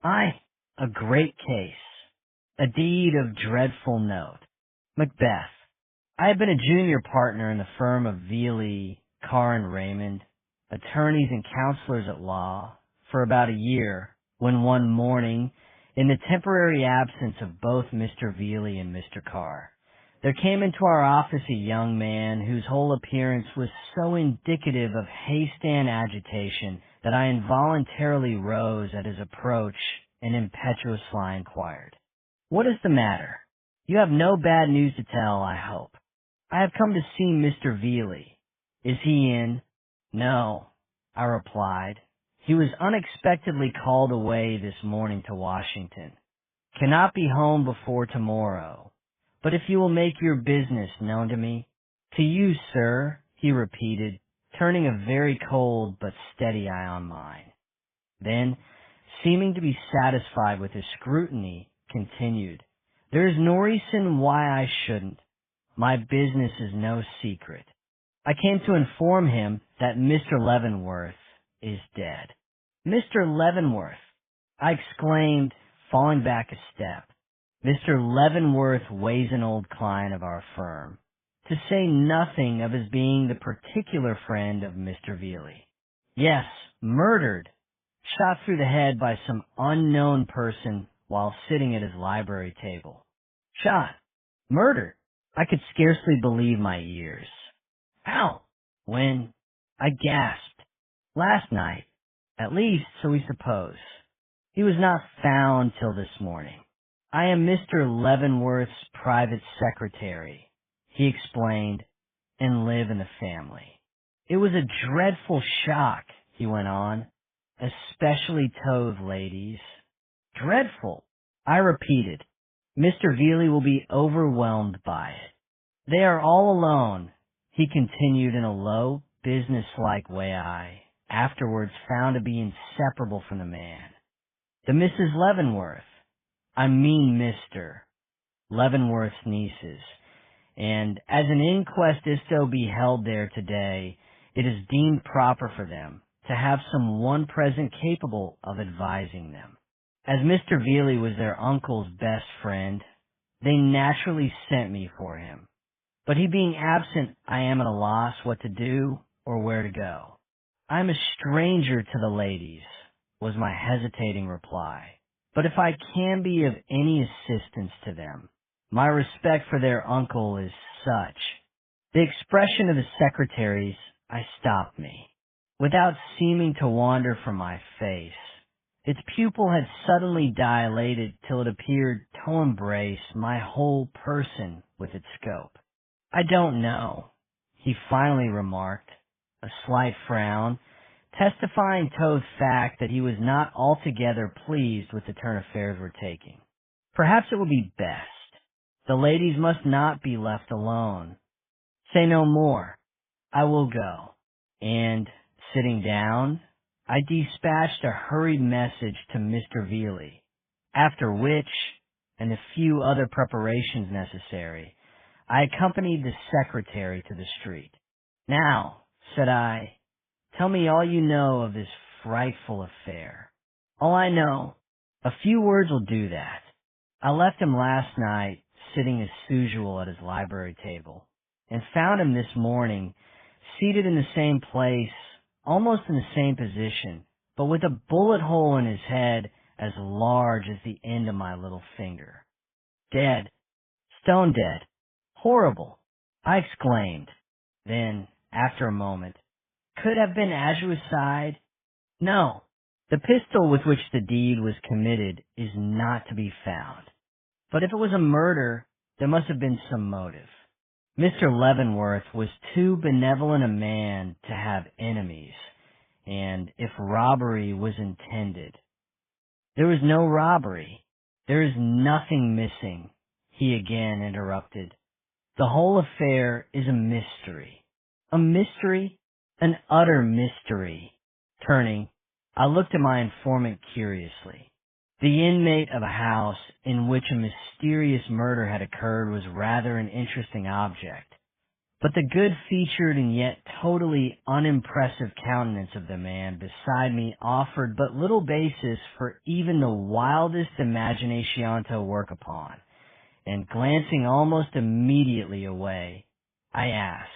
Aye, a great case. A deed of dreadful note. Macbeth. I had been a junior partner in the firm of Veely, Carr and Raymond, attorneys and counselors at law, for about a year, when one morning, in the temporary absence of both Mr. Veely and Mr. Carr, there came into our office a young man whose whole appearance was so indicative of haste and agitation that I involuntarily rose at his approach and impetuously inquired, "What is the matter? You have no bad news to tell, I hope." "I have come to see Mr. Veely." "Is he in?" "No," I replied. "He was unexpectedly called away this morning to Washington. Cannot be home before tomorrow. But if you will make your business known to me—" "To you, sir," he repeated, turning a very cold but steady eye on mine. Then, seeming to be satisfied with his scrutiny, continued, "There is no reason why I shouldn't. My business is no secret. I came to inform him that Mr. Leavenworth is dead." "Mr. Leavenworth!" I exclaimed, falling back a step. "Mr. Leavenworth weighs an old client of our firm, to say nothing of his being the particular friend of Mr. Veely. Yes, murdered, shot through the head by some unknown person while sitting at his library table. Shot, murdered. I could scarcely believe my ears. How? When? I gasped. Last night, at least so we suppose. He was not found till this morning. I am Mr. Leavenworth's private secretary," he explained, "and live in the family. It was a dreadful shock," he went on, "especially to the ladies." "Dreadful," I repeated. "Mr. Veely will be overwhelmed by it. They are all alone," he continued in a low, business-like way I afterwards found to be inseparable from the man. "The Mrs. Leavenworth, I mean Mr. Leavenworth's nieces, and as an inquest is to be held there today, it is deemed proper for them to have some one present capable of advising them. As Mr. Veely was their uncle's best friend, they naturally sent me for him. But he being absent, I am at a loss what to do or where to go. I am a stranger to the ladies," was my hesitating reply. "But if I can be of any assistance to them, my respect for their uncle is such." The expression of the secretary's eye stopped me, without seeming to wander from my face. Its pupil had suddenly dilated till it appeared to embrace my whole person with its scope. "I don't know," he finally remarked, a slight frown, testifying to the fact that he was not altogether pleased with the turn affairs were taking. "Perhaps it would be best. The ladies must not be left alone. Say no more. I will go." And, sitting down, I dispatched a hurried message to Mr. Veely, after which, and the few other preparations necessary, I accompanied the secretary to the street. "Now," said I, "tell me all you know of this frightful affair." "All I know. A few words will do that. I left him last night sitting as usual at his library table, and found him this morning seated in the same place, almost in the same position, but with a bullet hole in his head as large as the end of my little finger. Dead. Stone dead. Horrible," I exclaimed. Then, after a moment, "Could have been aguicide?" "No. The pistol with which the deed was committed is not to be found. But if it was a murder, there must have been some motive. Mr. Leavenworth was too benevolent a man to have enemies, and if robbery was intended—" "There was no robbery. There is nothing missing," he again interrupted. "The whole affair is a mystery." "A mystery? An utter mystery." Turning, I looked at my informant curiously. The inmate of a house in which a mysterious murder had occurred was rather an interesting object. But the good-featured and yet totally unimpressive countenance of the man beside me offered but little basis for even the wildest imagination to work upon, and glancing almost immediately away, I asked,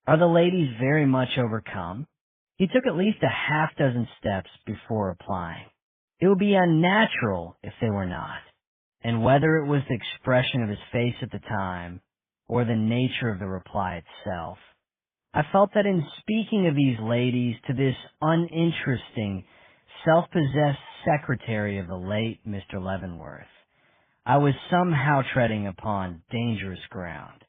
"Are the ladies very much overcome?" He took at least a half-dozen steps before replying, "It would be unnatural if they were not." And whether it was the expression of his face at the time, or the nature of the reply itself, I felt that in speaking of these ladies to this uninteresting, self-possessed secretary of the late Mr. Leavenworth, I was somehow treading upon dangerous ground.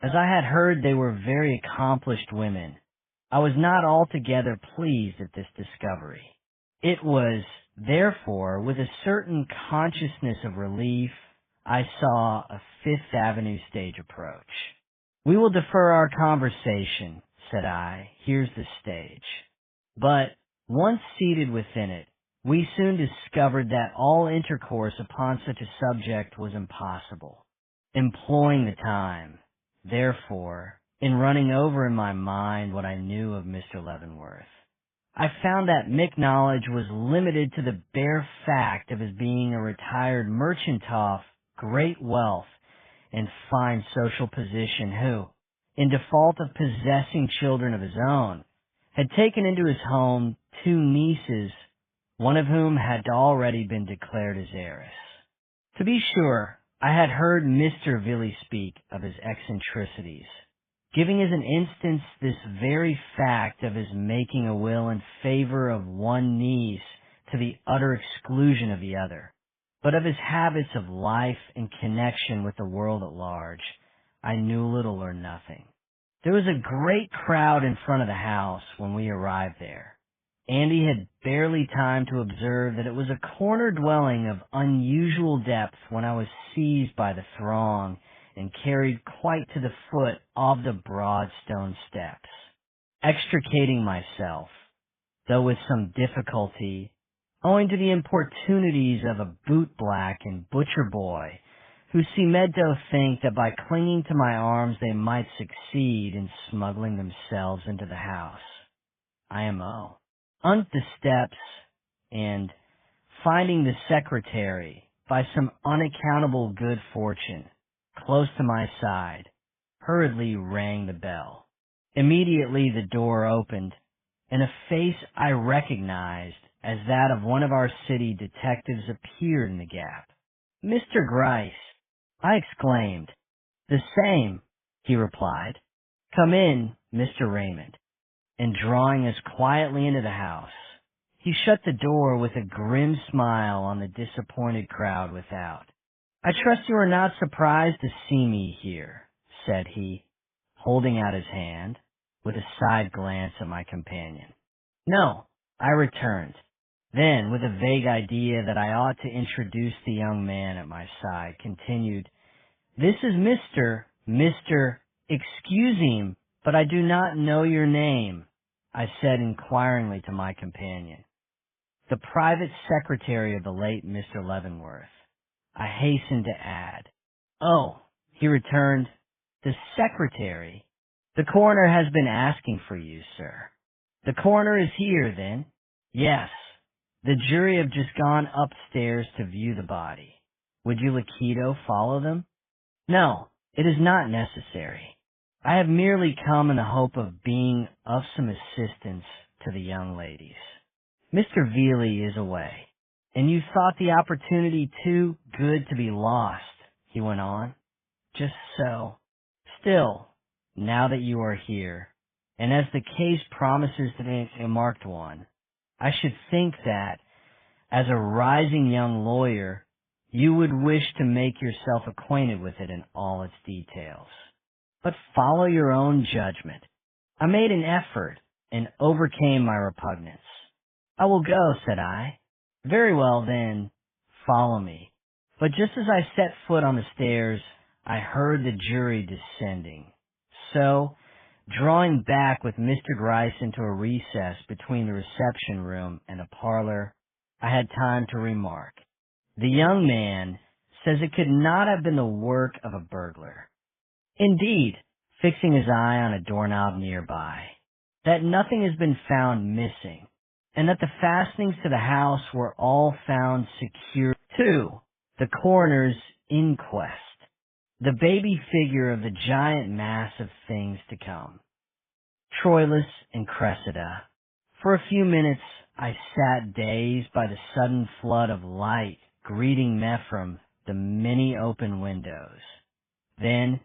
As I had heard they were very accomplished women, I was not altogether pleased at this discovery. It was, therefore, with a certain consciousness of relief, I saw a Fifth Avenue stage approach. "We will defer our conversation," said I. "Here's the stage." But, once seated within it, we soon discovered that all intercourse upon such a subject was impossible. Employing the time, therefore, in running over in my mind what I knew of Mr. Leavenworth, I found that Mick knowledge was limited to the bare fact of his being a retired merchant of great wealth and fine social position who, in default of possessing children of his own, had taken into his home 2 nieces, one of whom had already been declared his heiress. To be sure, I had heard Mr. Villy speak of his eccentricities, giving as an instance this very fact of his making a will in favor of one niece to the utter exclusion of the other. But of his habits of life and connection with the world at large, I knew little or nothing. There was a great crowd in front of the house when we arrived there. Andy had barely time to observe that it was a corner dwelling of unusual depth when I was seized by the throng and carried quite to the foot of the broad stone steps. Extricating myself, though with some difficulty, owing to the importunities of a boot-black and butcher boy, who seemed to think that by clinging to my arms they might succeed in smuggling themselves into the house. IMO. Umped the steps, and, finding the secretary, by some unaccountable good fortune, close to my side, hurriedly rang the bell. Immediately the door opened, and a face I recognized as that of one of our city detectives appeared in the gap. "Mr. Gryce," I exclaimed. "The same," he replied. "Come in, Mr. Raymond." And drawing us quietly into the house, he shut the door with a grim smile on the disappointed crowd without. "I trust you are not surprised to see me here," said he, holding out his hand, with a side glance at my companion. "No," I returned. Then, with a vague idea that I ought to introduce the young man at my side, continued, "This is Mr. Excuse him, but I do not know your name," I said inquiringly to my companion. "The private secretary of the late Mr. Leavenworth," I hastened to add. "Oh," he returned, "the secretary? The coroner has been asking for you, sir." "The coroner is here, then?" "Yes. The jury have just gone upstairs to view the body. Would you Lakido follow them?" "No, it is not necessary. I have merely come in the hope of being of some assistance to the young ladies. Mr. Villy is away, and you thought the opportunity too good to be lost," he went on. "Just so. Still, now that you are here, and as the case promises to be a marked one, I should think that, as a rising young lawyer, you would wish to make yourself acquainted with it in all its details. But follow your own judgment." I made an effort and overcame my repugnance. "I will go," said I. "Very well, then, follow me." But just as I set foot on the stairs, I heard the jury descending. So, drawing back with Mr. Gryce into a recess between the reception room and the parlor, I had time to remark, "The young man says it could not have been the work of a burglar." Indeed, fixing his eye on a doorknob nearby, that nothing has been found missing, and that the fastenings to the house were all found secure. 2. The coroner's inquest. The baby figure of the giant mass of things to come. Troilus and Cressida. For a few minutes I sat dazed by the sudden flood of light greeting me from the many open windows. Then,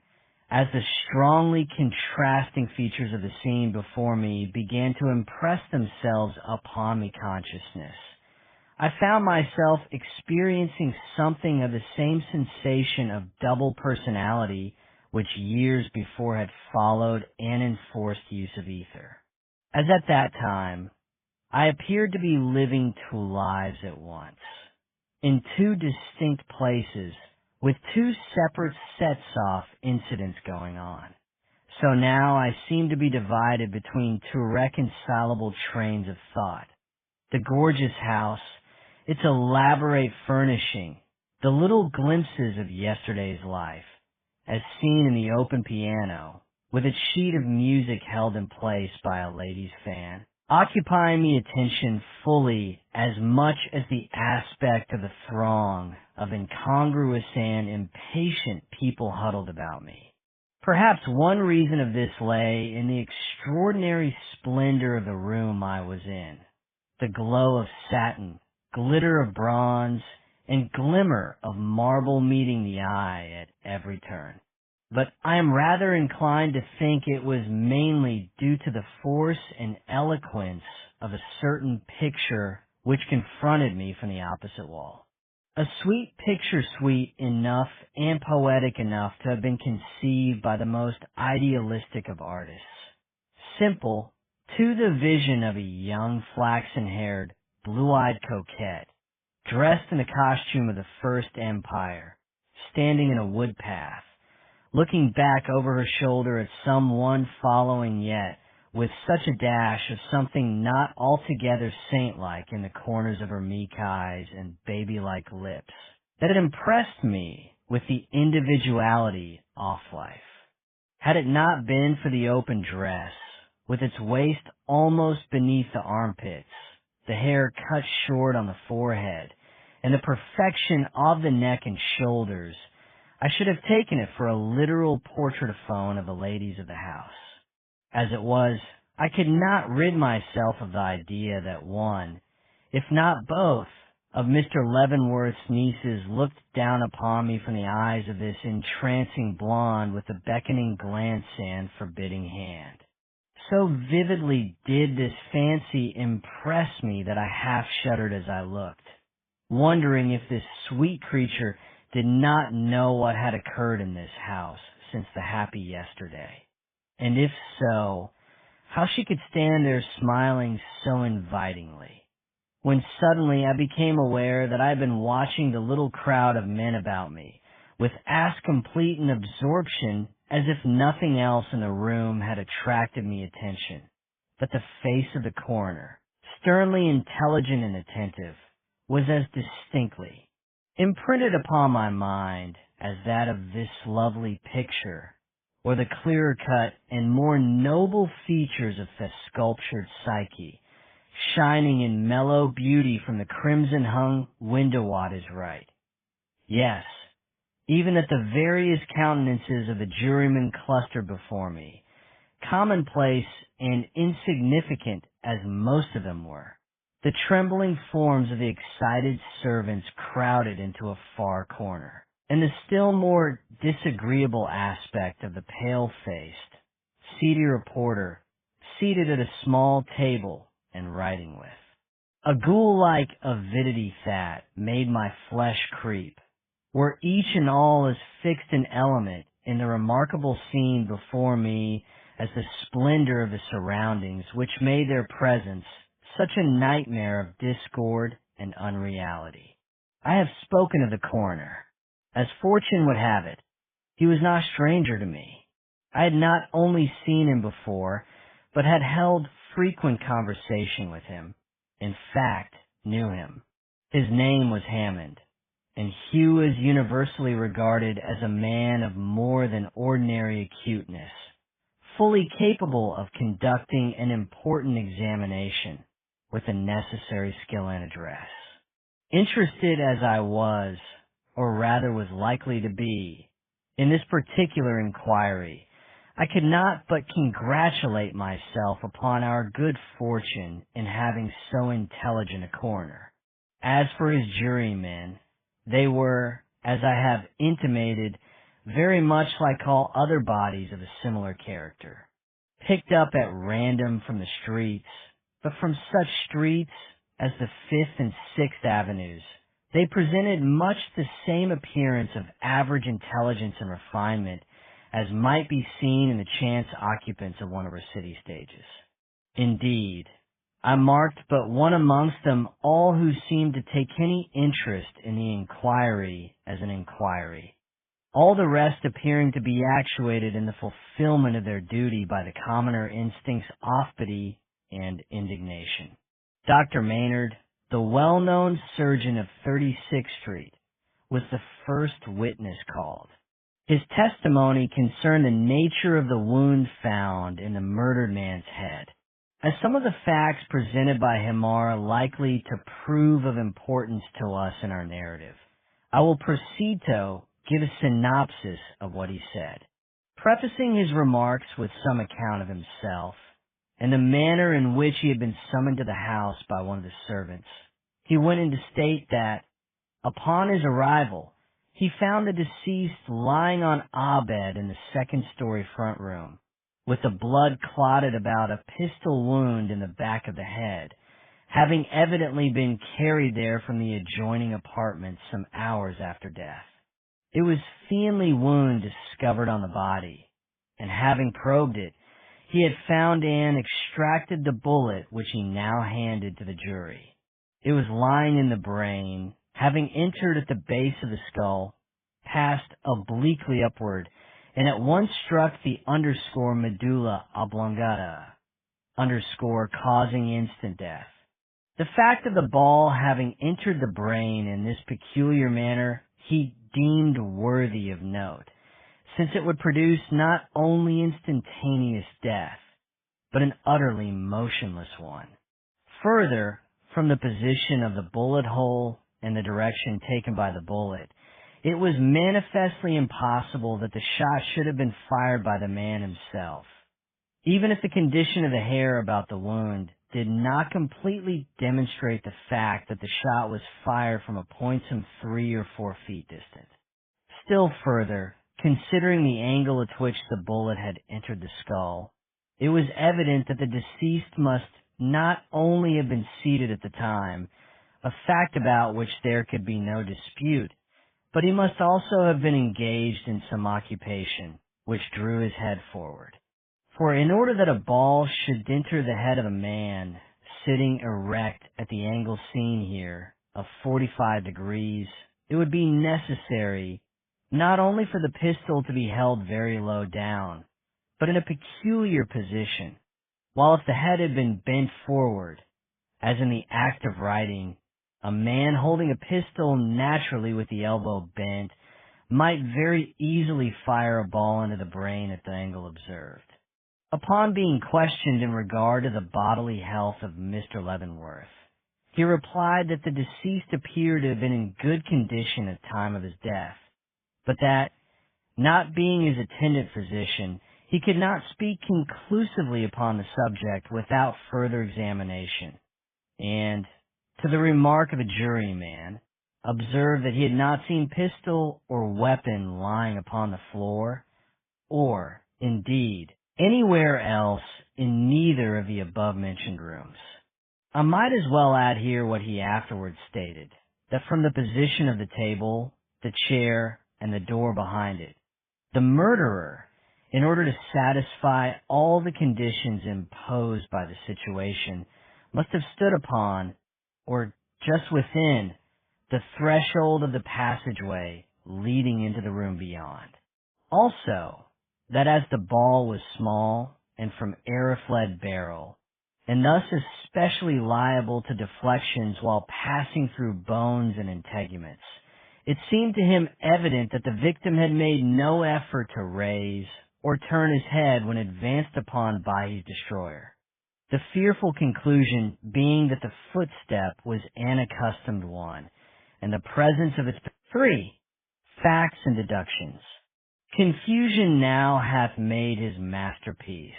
as the strongly contrasting features of the scene before me began to impress themselves upon my consciousness, I found myself experiencing something of the same sensation of double personality which years before had followed and enforced use of ether. As at that time, I appeared to be living two lives at once, in two distinct places, with two separate sets-off incidents going on. So now I seem to be divided between two irreconcilable trains of thought. The gorgeous house, its elaborate furnishing, the little glimpses of yesterday's life, as seen in the open piano, with its sheet of music held in place by a lady's fan, occupying me attention fully as much as the aspect of the throng of incongruous and impatient people huddled about me. Perhaps one reason of this lay in the extraordinary splendor of the room I was in, the glow of satin, glitter of bronze, and glimmer of marble meeting the eye at every turn. But I am rather inclined to think it was mainly due to the force and eloquence of a certain picture which confronted me from the opposite wall. A sweet picture, sweet enough and poetic enough to have been conceived by the most idealistic of artists. Simple, to the vision of a young flaxen-haired, blue-eyed coquette, dressed in the costume of the First Empire, standing in a wood path, looking back over her shoulder at some one following yet, with such a dash of something not altogether saint-like in the corners of her meek eyes and baby-like lips, that it impressed me with the individuality off life. Had it not been for the open dress, with its waist almost beneath the armpits, the hair cut short on the forehead, and the perfection of the neck and shoulders, I should have taken it for a literal portrait-a-phone of the ladies of the house. As it was, I could not rid myself of the idea that one, if not both, of Mr. Leavenworth's nieces looked down upon me from the eyes of this entrancing blonde with the beckoning glance and forbidding hand. So vividly did this fancy impress me that I half shuddered as I looked, wondering if this sweet creature did not know what had occurred in this house since the happy yesterday, and if so, how she could stand there smiling so invitingly, when suddenly I became aware that I had been watching the little crowd of men about me with as complete an absorption as if nothing else in the room had attracted me attention, but the face of the coroner, sternly intelligent and attentive, was as distinctly imprinted upon my mind as that of this lovely picture, or the clearer cut and more noble features of the sculptured Psyche, shining in mellow beauty from the crimson-hung window at his right. Yes, even at the various countenances of the jurymen clustered before me, commonplace and insignificant as most of them were, the trembling forms of the excited servants crowded into a far corner, and the still more disagreeable aspect of the pale-faced, seedy reporter seated at a small table and writing with. A ghoul-like avidity that made my flesh creep, were each and all as fixed an element in the remarkable scene before me as the splendor of the surroundings which made their presence such a nightmare of discord and unreality. I have spoken of the coroner. As fortune would have it, he was not a stranger to me. I had not only seen him before, but had held frequent conversation with him. In fact, knew him. His name was Hammond, and Hugh was universally regarded as a man of more than ordinary acuteness, fully capable of conducting an important examination with the necessary skill and address. Interested as I was, or rather was likely to be, in this particular inquiry, I could not but congratulate myself upon our good fortune in having so intelligent a coroner. As for his jurymen, they were, as I have intimated, very much like all other bodies of a similar character, picked up at random from the streets, but from such streets as the Fifth and Sixth Avenues. They presented much the same appearance of average intelligence and refinement as might be seen in the chance occupants of one of our city stages. Indeed, I marked but one amongst them all who seemed to take any interest in the inquiry as an inquiry, all the rest appearing to be actuated in the fulfillment of their duty by the commoner instincts of pity and indignation. Dr. Maynard, the well-known surgeon of 36th Street, was the first witness called. His testimony concerned the nature of the wound found in the murdered man's head. As some of the facts presented by him are likely to prove of importance to us in our narrative, I will proceed to give a synopsis of what he said, prefacing his remarks with some account of himself and the manner in which he had been summoned to the house by one of the servants. He went in to state that, upon his arrival, he found the deceased lying on a bed in the second-story front room, with the blood clotted about a pistol wound in the back of the head, having evidently been carried there from the adjoining apartment some hours after death. It was Fiendly wound discovered on the body, and having probed it, he had found and extracted the bullet which he now handed to the jury. It was lying in the brain, having entered at the base of the skull, passed obliquely upward, and at once struck the underscore medulla oblongata, underscore causing instant death. The fact of the ball having entered the brain in this peculiar manner he deemed worthy of note, since it would produce not only instantaneous death, but an utterly motionless one. Further, from the position of the bullet hole and the direction taken by the bullet, it was manifestly impossible that the shot should have been fired by the man himself, even if the condition of the hair about the wound did not completely demonstrate the fact that the shot was fired from a point some 3 or 4 feet distant. Still further, considering the angle at which the bullet had entered the skull, it was evident that the deceased must not only have been seated at the time, a fact about which there could be no dispute, but he must also have been engaged in some occupation which drew his head forward. For in order that a ball should enter the head of a man sitting erect at the angle seen here of 45 degrees, it would be necessary not only for the pistol to be held very low down, but in a peculiar position, while if the head had been bent forward, as in the act of writing, a man holding a pistol naturally with the elbow bent might very easily fire a ball into the brain at the angle observed. Upon being questioned in regard to the bodily health of Mr. Leavenworth, he replied that the deceased appeared to have been in good condition at the time of his death, but that, not being his attendant physician, he could not speak conclusively upon the subject without further examination, and, to the remark of a juryman, observed that he had not seen pistol or weapon lying upon the floor, or, indeed, anywhere else in neither of the above-mentioned rooms. I might as well add here what he afterwards stated, that from the position of the table, the chair, and the door behind it, the murderer, in order to satisfy all the conditions imposed by the situation, must have stood upon, or just within, the threshold of the passageway leading into the room beyond. Also, that as the ball was small and from aerofled barrel, and thus especially liable to deflections while passing through bones and integuments, it seemed to him evident that the victim had made no effort to raise or turn his head when advanced upon by his destroyer. The fearful conclusion being that the footstep was an accustomed one, and the presence of its 3. Facts and deductions. Confusion now hath made his masterpiece.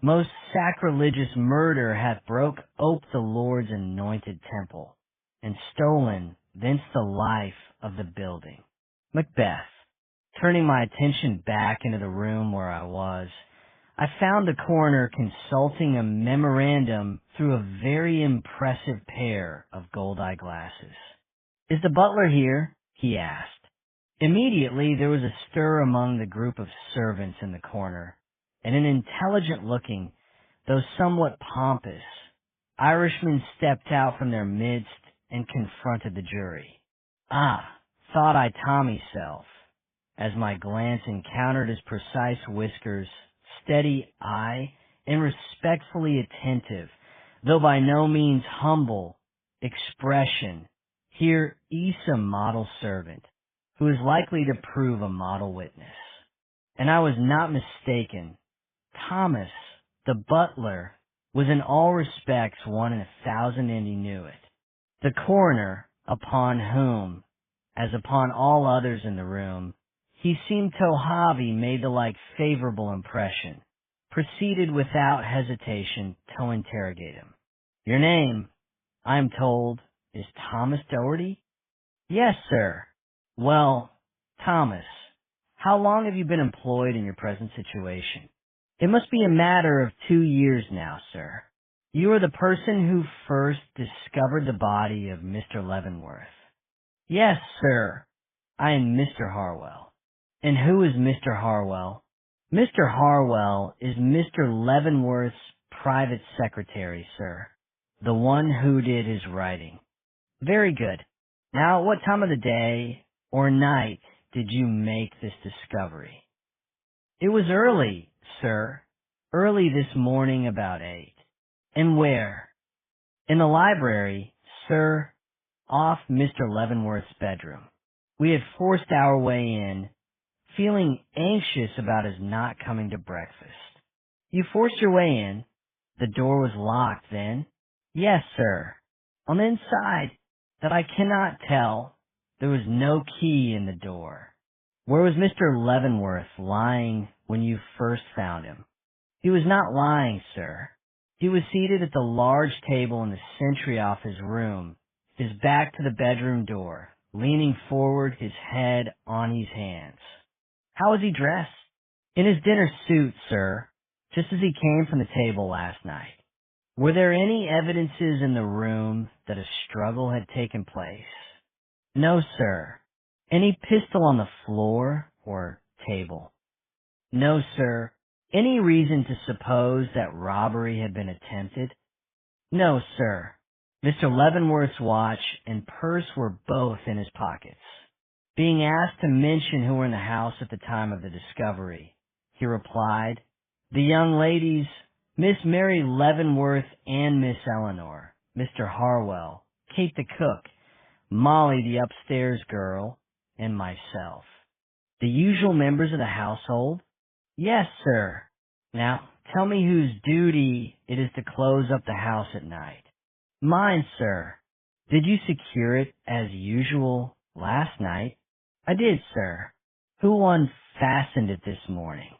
Most sacrilegious murder hath broke ope the Lord's anointed temple, and stolen thence the life of the building. Macbeth. Turning my attention back into the room where I was, I found the coroner consulting a memorandum through a very impressive pair of gold eyeglasses. "Is the butler here?" he asked. Immediately there was a stir among the group of servants in the corner, and an intelligent-looking, though somewhat pompous, Irishman stepped out from their midst and confronted the jury. "Ah," thought I to myself, as my glance encountered his precise whiskers, steady eye, and respectfully attentive, though by no means humble, expression, here is a model servant, who is likely to prove a model witness. And I was not mistaken. Thomas, the butler, was in all respects one in 1,000, and he knew it. The coroner, upon whom, as upon all others in the room, he seemed to have made the like favorable impression, proceeded without hesitation to interrogate him. "Your name, I am told, is Thomas Doherty?" "Yes, sir." "Well, Thomas, how long have you been employed in your present situation?" "It must be a matter of 2 years now, sir." "You are the person who first discovered the body of Mr. Leavenworth?" "Yes, sir. I am Mr. Harwell." "And who is Mr. Harwell?" "Mr. Harwell is Mr. Leavenworth's private secretary, sir. The one who did his writing." "Very good. Now, at what time of the day or night did you make this discovery?" "It was early, sir. Early this morning about 8. "And where?" "In the library, sir, off Mr. Leavenworth's bedroom. We had forced our way in, feeling anxious about his not coming to breakfast." "You forced your way in? The door was locked then?" "Yes, sir. On the inside, that I cannot tell. There was no key in the door." "Where was Mr. Leavenworth lying when you first found him?" "He was not lying, sir. He was seated at the large table in the sentry off his room, his back to the bedroom door, leaning forward, his head on his hands." "How was he dressed?" "In his dinner suit, sir, just as he came from the table last night." "Were there any evidences in the room that a struggle had taken place?" "No, sir." "Any pistol on the floor or table?" "No, sir." "Any reason to suppose that robbery had been attempted?" "No, sir." Mr. Leavenworth's watch and purse were both in his pockets. Being asked to mention who were in the house at the time of the discovery, he replied, "The young ladies, Miss Mary Leavenworth and Miss Eleanor, Mr. Harwell, Kate the cook, Molly the upstairs girl, and myself." "The usual members of the household?" "Yes, sir." "Now, tell me whose duty it is to close up the house at night." "Mine, sir." "Did you secure it as usual last night?" "I did, sir." "Who unfastened it this morning?"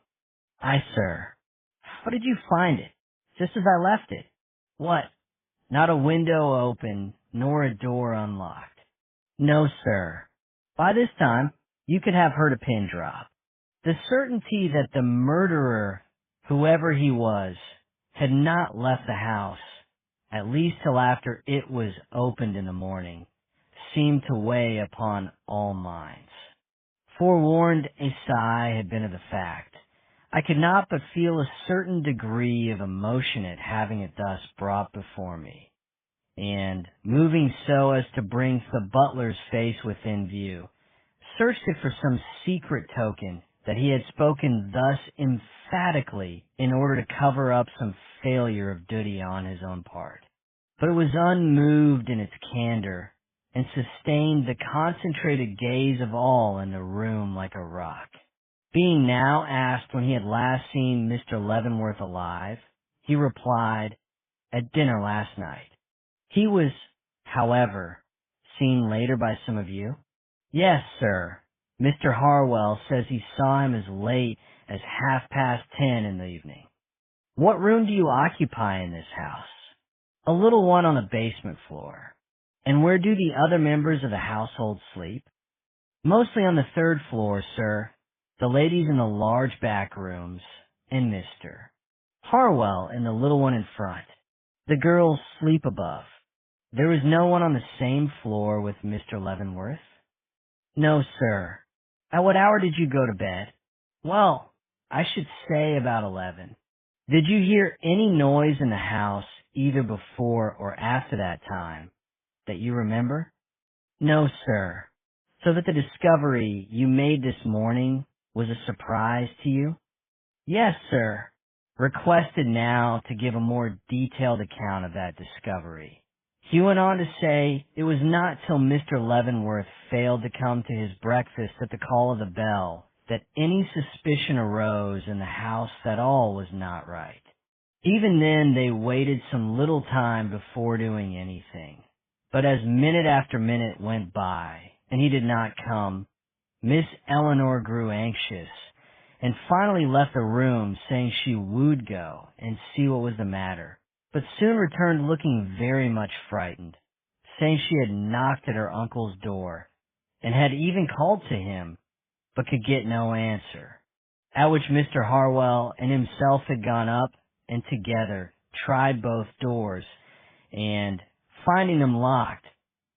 "I, sir." "How did you find it?" "Just as I left it." "What? Not a window open, nor a door unlocked?" "No, sir." "By this time, you could have heard a pin drop." The certainty that the murderer, whoever he was, had not left the house, at least till after it was opened in the morning, seemed to weigh upon all minds. Forewarned a sigh had been of the fact, I could not but feel a certain degree of emotion at having it thus brought before me, and, moving so as to bring the butler's face within view, searched it for some secret token that he had spoken thus emphatically in order to cover up some failure of duty on his own part. But it was unmoved in its candor, and sustained the concentrated gaze of all in the room like a rock. Being now asked when he had last seen Mr. Leavenworth alive, he replied, "At dinner last night." He was, however, seen later by some of you? Yes, sir. Mr. Harwell says he saw him as late as 10:30 in the evening. What room do you occupy in this house? A little one on the basement floor. And where do the other members of the household sleep? Mostly on the third floor, sir. The ladies in the large back rooms, and Mr. Harwell in the little one in front. The girls sleep above. There is no one on the same floor with Mr. Leavenworth? No, sir. At what hour did you go to bed? Well, I should say about 11. Did you hear any noise in the house either before or after that time that you remember? No, sir. So that the discovery you made this morning was a surprise to you? Yes, sir. Requested now to give a more detailed account of that discovery. He went on to say it was not till Mr. Leavenworth failed to come to his breakfast at the call of the bell that any suspicion arose in the house that all was not right. Even then they waited some little time before doing anything. But as minute after minute went by, and he did not come, Miss Eleanor grew anxious, and finally left the room saying she would go and see what was the matter, but soon returned looking very much frightened, saying she had knocked at her uncle's door, and had even called to him, but could get no answer, at which Mr. Harwell and himself had gone up, and together tried both doors, and, finding them locked,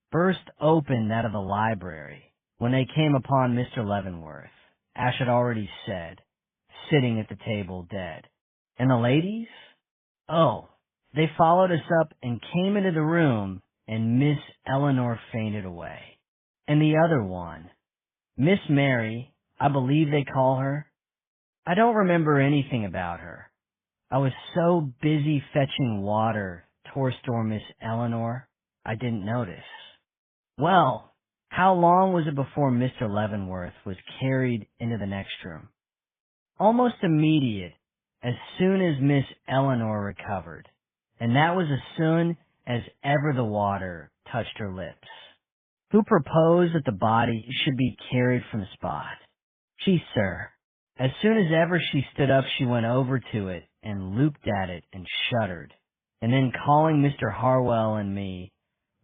burst open that of the library, when they came upon Mr. Leavenworth, as had already said, sitting at the table dead. And the ladies? Oh, they followed us up and came into the room, and Miss Eleanor fainted away. And the other one, Miss Mary, I believe they call her. I don't remember anything about her. I was so busy fetching water to restore Miss Eleanor, I didn't notice. Well, how long was it before Mr. Leavenworth was carried into the next room? Almost immediate, as soon as Miss Eleanor recovered, and that was as soon as ever the water touched her lips. Who proposed that the body should be carried from the spot? She, sir. As soon as ever she stood up, she went over to it and looked at it and shuddered, and then calling Mr. Harwell and me,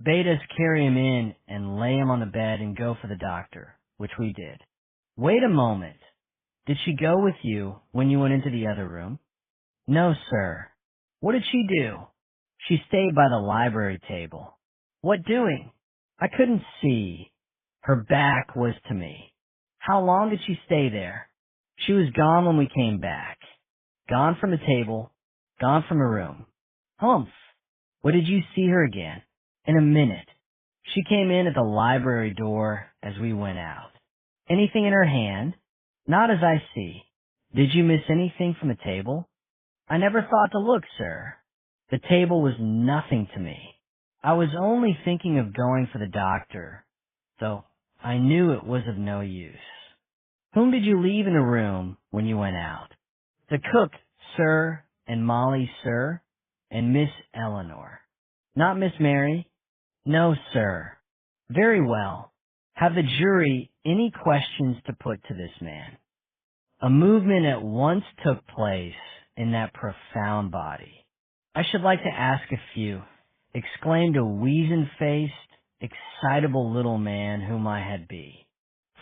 bade us carry him in and lay him on the bed and go for the doctor, which we did. Wait a moment. Did she go with you when you went into the other room? No, sir. What did she do? She stayed by the library table. What doing? I couldn't see. Her back was to me. How long did she stay there? She was gone when we came back. Gone from the table. Gone from her room. Humph. When did you see her again? In a minute. She came in at the library door as we went out. Anything in her hand? Not as I see. Did you miss anything from the table? I never thought to look, sir. The table was nothing to me. I was only thinking of going for the doctor, though I knew it was of no use. Whom did you leave in the room when you went out? The cook, sir, and Molly, sir, and Miss Eleanor. Not Miss Mary? No, sir. Very well. Have the jury any questions to put to this man? A movement at once took place in that profound body. I should like to ask a few, exclaimed a weazen-faced, excitable little man whom I had be.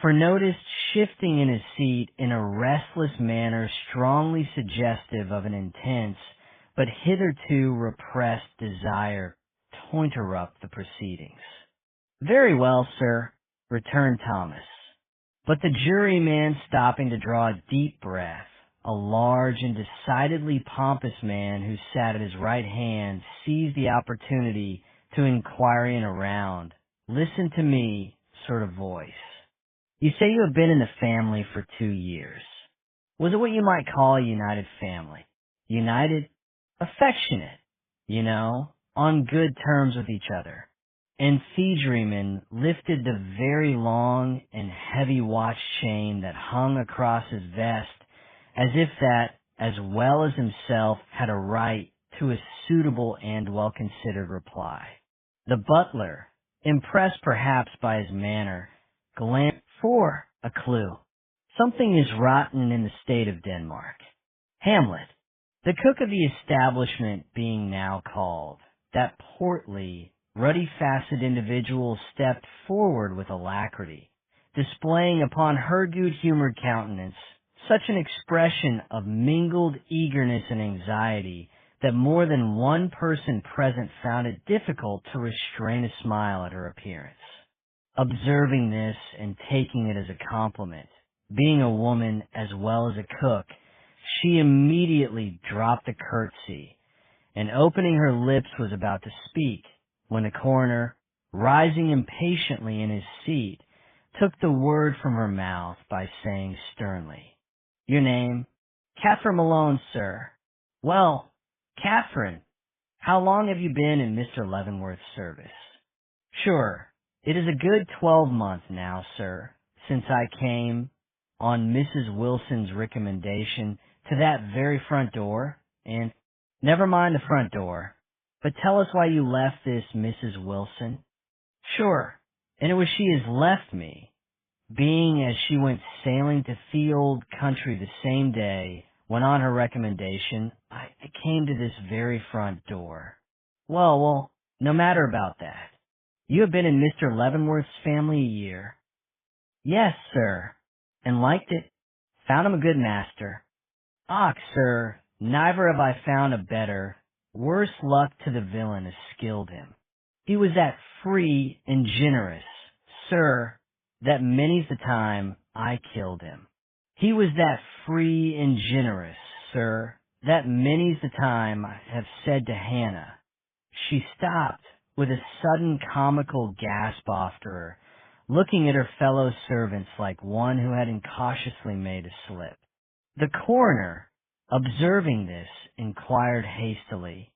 For noticed shifting in his seat in a restless manner strongly suggestive of an intense, but hitherto repressed desire to interrupt the proceedings. Very well, sir, returned Thomas. But the juryman, stopping to draw a deep breath, a large and decidedly pompous man who sat at his right hand, seized the opportunity to inquire in a round, listen to me sort of voice. You say you have been in the family for 2 years. Was it what you might call a united family? United? Affectionate, you know, on good terms with each other. Amphitryon lifted the very long and heavy watch chain that hung across his vest, as if that, as well as himself, had a right to a suitable and well-considered reply. The butler, impressed perhaps by his manner, glanced for a clue. Something is rotten in the state of Denmark. Hamlet, the cook of the establishment being now called, that portly, ruddy-faced individual stepped forward with alacrity, displaying upon her good-humored countenance such an expression of mingled eagerness and anxiety that more than one person present found it difficult to restrain a smile at her appearance. Observing this and taking it as a compliment, being a woman as well as a cook, she immediately dropped a curtsy, and opening her lips was about to speak, when the coroner, rising impatiently in his seat, took the word from her mouth by saying sternly, "Your name?" "Catherine Malone, sir." "Well, Catherine, how long have you been in Mr. Leavenworth's service?" "Sure, it is a good 12 months now, sir, since I came, on Mrs. Wilson's recommendation, to that very front door, and—" "Never mind the front door, but tell us why you left this Mrs. Wilson." "Sure, and it was she has left me, being as she went sailing to field country the same day, when on her recommendation, I came to this very front door." Well, no matter about that. You have been in Mr. Leavenworth's family a year." "Yes, sir." "And liked it?" "Found him a good master." "Och, sir, never have I found a better. Worse luck to the villain as skilled him. He was that free and generous, sir, that many's the time I killed him. He was that free and generous, sir, that many's the time I have said to Hannah." She stopped with a sudden comical gasp after her, looking at her fellow servants like one who had incautiously made a slip. The coroner, observing this, inquired hastily,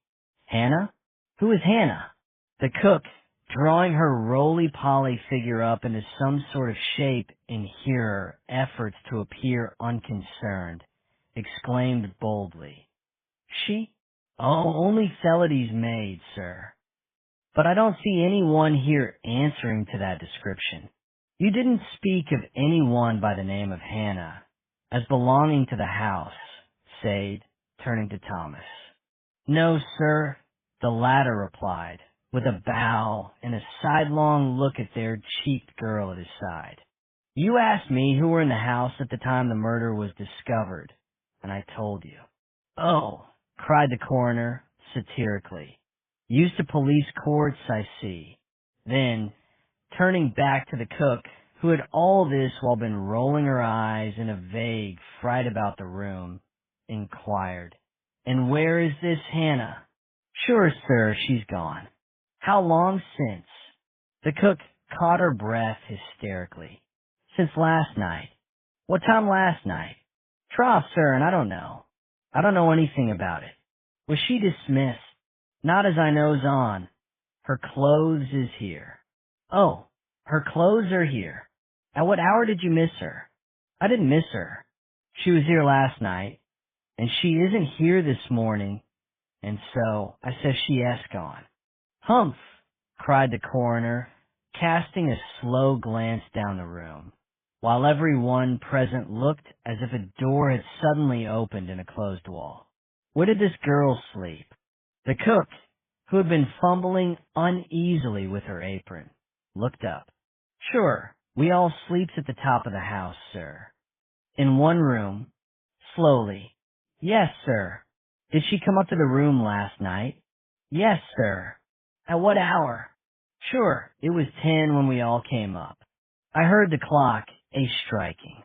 "Hannah? Who is Hannah?" The cook, drawing her roly-poly figure up into some sort of shape in her efforts to appear unconcerned, exclaimed boldly, "She? Oh, only Felladay's maid, sir. But I don't see any one here answering to that description. You didn't speak of any one by the name of Hannah, as belonging to the house," said, turning to Thomas. "No, sir," the latter replied, with a bow and a sidelong look at their cheeked girl at his side. "You asked me who were in the house at the time the murder was discovered, and I told you." "Oh," cried the coroner, satirically. "Used to police courts, I see." Then, turning back to the cook, who had all this while been rolling her eyes in a vague fright about the room, inquired, "And where is this Hannah?" "Sure, sir, she's gone." "How long since?" The cook caught her breath hysterically. "Since last night." "What time last night?" "Troth, sir, and I don't know. I don't know anything about it." "Was she dismissed?" "Not as I knows on. Her clothes is here." "Oh, her clothes are here. At what hour did you miss her?" "I didn't miss her. She was here last night, and she isn't here this morning, and so I says she has gone." "Humph!" cried the coroner, casting a slow glance down the room, while every one present looked as if a door had suddenly opened in a closed wall. "Where did this girl sleep?" The cook, who had been fumbling uneasily with her apron, looked up. "Sure, we all sleeps at the top of the house, sir." "In one room?" Slowly. "Yes, sir." "Did she come up to the room last night?" "Yes, sir." "At what hour?" "Sure, it was 10 when we all came up. I heard the clock a-striking."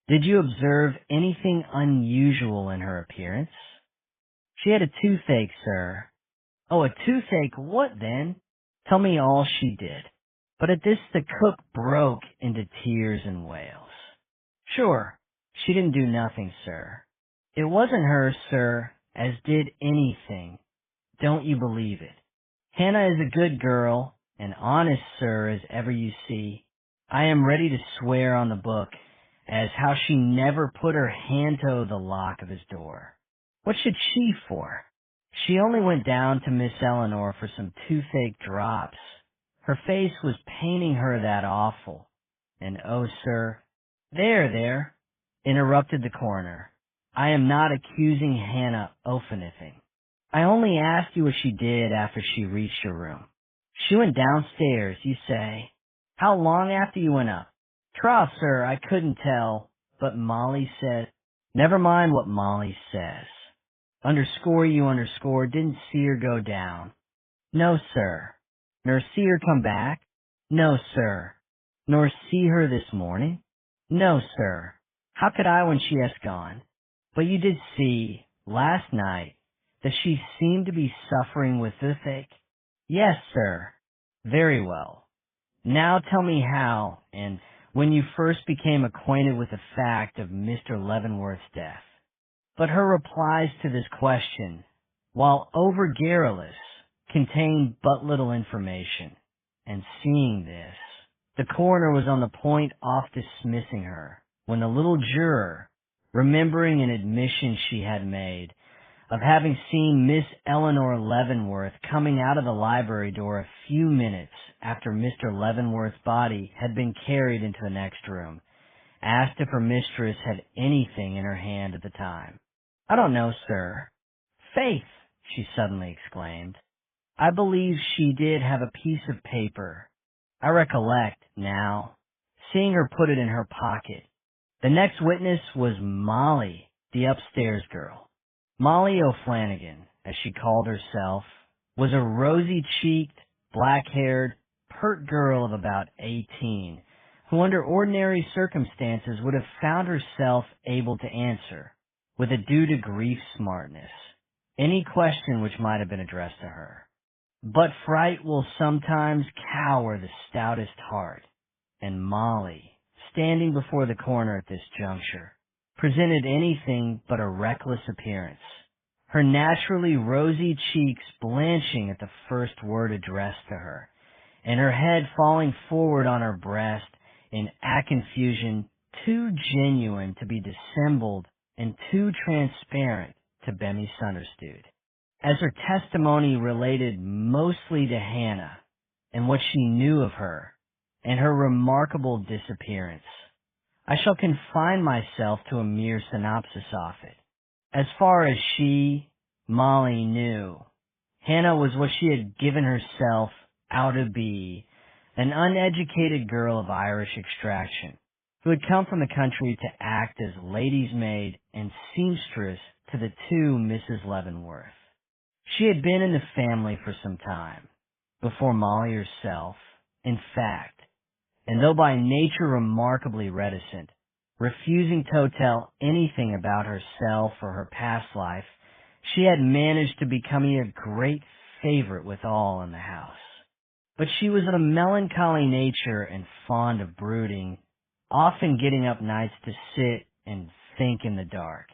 "Did you observe anything unusual in her appearance?" "She had a toothache, sir." "Oh, a toothache, what then?" "Tell me all she did." But at this the cook broke into tears and wails. "Sure, she didn't do nothing, sir. It wasn't her, sir, as did anything. Don't you believe it. Hannah is a good girl, and honest, sir, as ever you see. I am ready to swear on the book as how she never put her hand to the lock of his door. What should she for? She only went down to Miss Eleanor for some toothache drops. Her face was paining her that awful. And oh, sir, there, interrupted the coroner. I am not accusing Hannah of anything. I only asked you what she did after she reached your room. She went downstairs, you say. How long after you went up? Troth, sir, I couldn't tell, but Molly said, never mind what Molly says. You didn't see her go down. No, sir. Nor see her come back? No, sir. Nor see her this morning? No, sir. How could I when she has gone? But you did see, last night, that she seemed to be suffering with toothache? Yes, sir. Very well. Now tell me how, and when you first became acquainted with the fact of Mr. Leavenworth's death. But her replies to this question, while over garrulous, contained but little information. And seeing this, the coroner was on the point of dismissing her, when the little juror, remembering an admission she had made, of having seen Miss Eleanor Leavenworth coming out of the library door a few minutes after Mr. Leavenworth's body had been carried into the next room, asked if her mistress had anything in her hand at the time. I don't know, sir. Faith, she suddenly exclaimed. I believe she did have a piece of paper. I recollect, now, seeing her put it in her pocket. The next witness was Molly, the upstairs girl. Molly O'Flanagan, as she called herself, was a rosy-cheeked, black-haired, pert girl of about 18, who under ordinary circumstances would have found herself able to answer, with a due degree of smartness, any question which might have been addressed to her. But fright will sometimes cower the stoutest heart, and Molly, standing before the coroner at this juncture, presented anything but a reckless appearance, her naturally rosy cheeks blanching at the first word addressed to her, and her head falling forward on her breast in a confusion too genuine to be dissembled and too transparent to be misunderstood. As her testimony related mostly to Hannah and what she knew of her and her remarkable disappearance, I shall confine myself to a mere synopsis of it. As far as she, Molly, knew, Hannah was what she had given herself out to be, an uneducated girl of Irish extraction, who had come from the country to act as lady's maid and seamstress to the two Mrs. Leavenworth. She had been in the family for some time, before Molly herself, in fact, and though by nature remarkably reticent, refusing to tell anything about herself or her past life, she had managed to become a great favorite with all in the house. But she was of a melancholy nature and fond of brooding, often getting up nights to sit and think in the dark.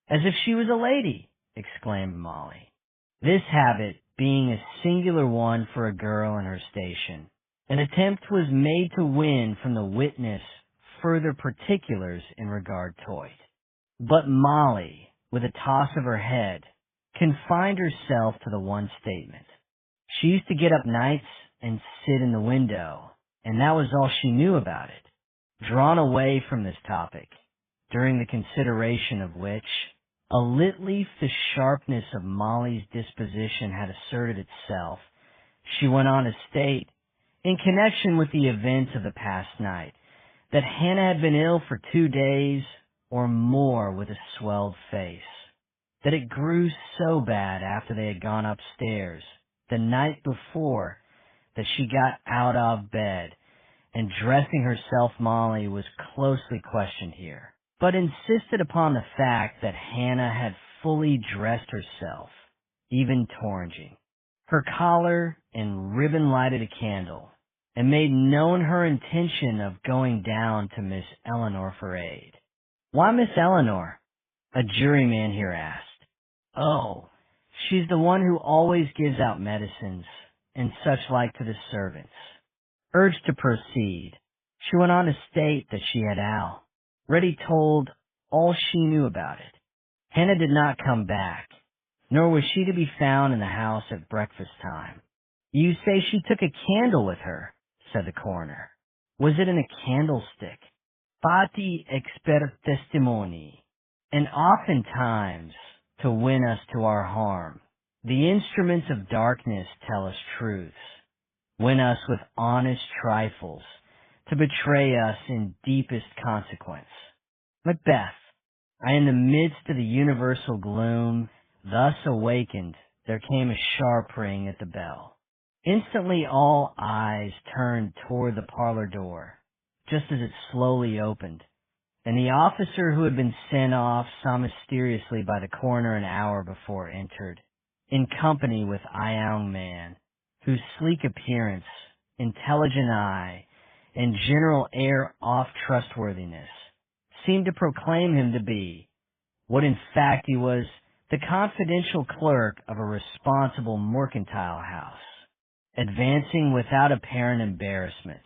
As if she was a lady, exclaimed Molly. This habit being a singular one for a girl in her station, an attempt was made to win from the witness further particulars in regard to it. But Molly, with a toss of her head, confined herself to the one statement. She used to get up nights and sit in the window, and that was all she knew about it. Drawn away from this topic, during the consideration of which, a little the sharpness of Molly's disposition had asserted itself, she went on to state, in connection with the events of the past night, that Hannah had been ill for 2 days or more with a swelled face, that it grew so bad after they had gone upstairs the night before that she got out of bed, and dressing herself, Molly was closely questioned here, but insisted upon the fact that Hannah had fully dressed herself, even tornging her collar and ribbon, lighted a candle, and made known her intention of going down to Miss Eleanor for aid. Why Miss Eleanor? A juryman here asked. Oh, she's the one who always gives out medicines and such like to the servants. Urged to proceed, she went on to state that she had already told all she knew about it. Hannah did not come back, nor was she to be found in the house at breakfast time. You say she took a candle with her, said the coroner. Was it in a candlestick? Fati exper testimony. And oftentimes, to win us to our harm, the instruments of darkness tell us truths, win us with honest trifles, to betray us in deepest consequence. Macbeth, in the midst of the universal gloom, thus awakened, there came a sharp ring at the bell. Instantly all eyes turned toward the parlor door, just as it slowly opened, and the officer who had been sent off so mysteriously by the coroner an hour before entered, in company with a young man, whose sleek appearance, intelligent eye, and general air of trustworthiness seemed to proclaim him to be, what in fact he was, the confidential clerk of a responsible mercantile house. Advancing without apparent embarrassment,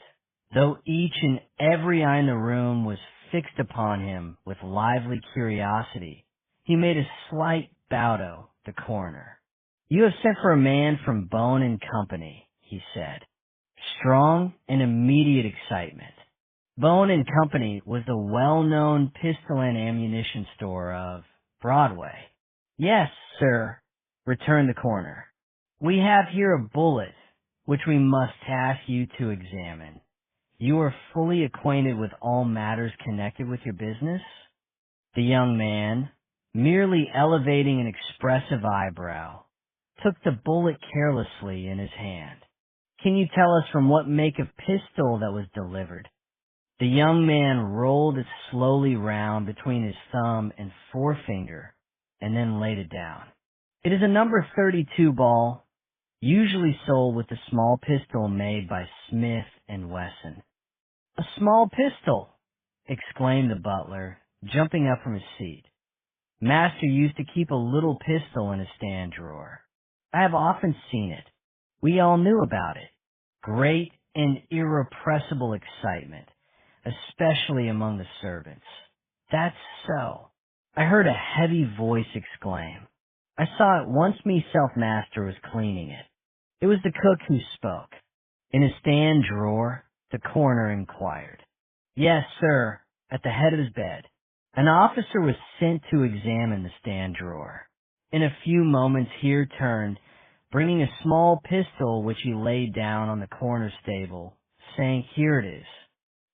though each and every eye in the room was fixed upon him with lively curiosity, he made a slight bow to the coroner. You have sent for a man from Bone and Company, he said. Strong and immediate excitement. Bone and Company was the well-known pistol and ammunition store of Broadway. Yes, sir, returned the coroner. We have here a bullet, which we must task you to examine. You are fully acquainted with all matters connected with your business? The young man, merely elevating an expressive eyebrow, took the bullet carelessly in his hand. Can you tell us from what make of pistol that was delivered? The young man rolled it slowly round between his thumb and forefinger, and then laid it down. It is a number 32 ball, usually sold with the small pistol made by Smith and Wesson. A small pistol, exclaimed the butler, jumping up from his seat. Master used to keep a little pistol in a stand drawer. I have often seen it. We all knew about it. Great and irrepressible excitement, especially among the servants. That's so. I heard a heavy voice exclaim. I saw it once meself master was cleaning it. It was the cook who spoke. In a stand drawer, the coroner inquired. Yes, sir, at the head of his bed. An officer was sent to examine the stand drawer. In a few moments he returned, bringing a small pistol which he laid down on the coroner's table, saying, Here it is.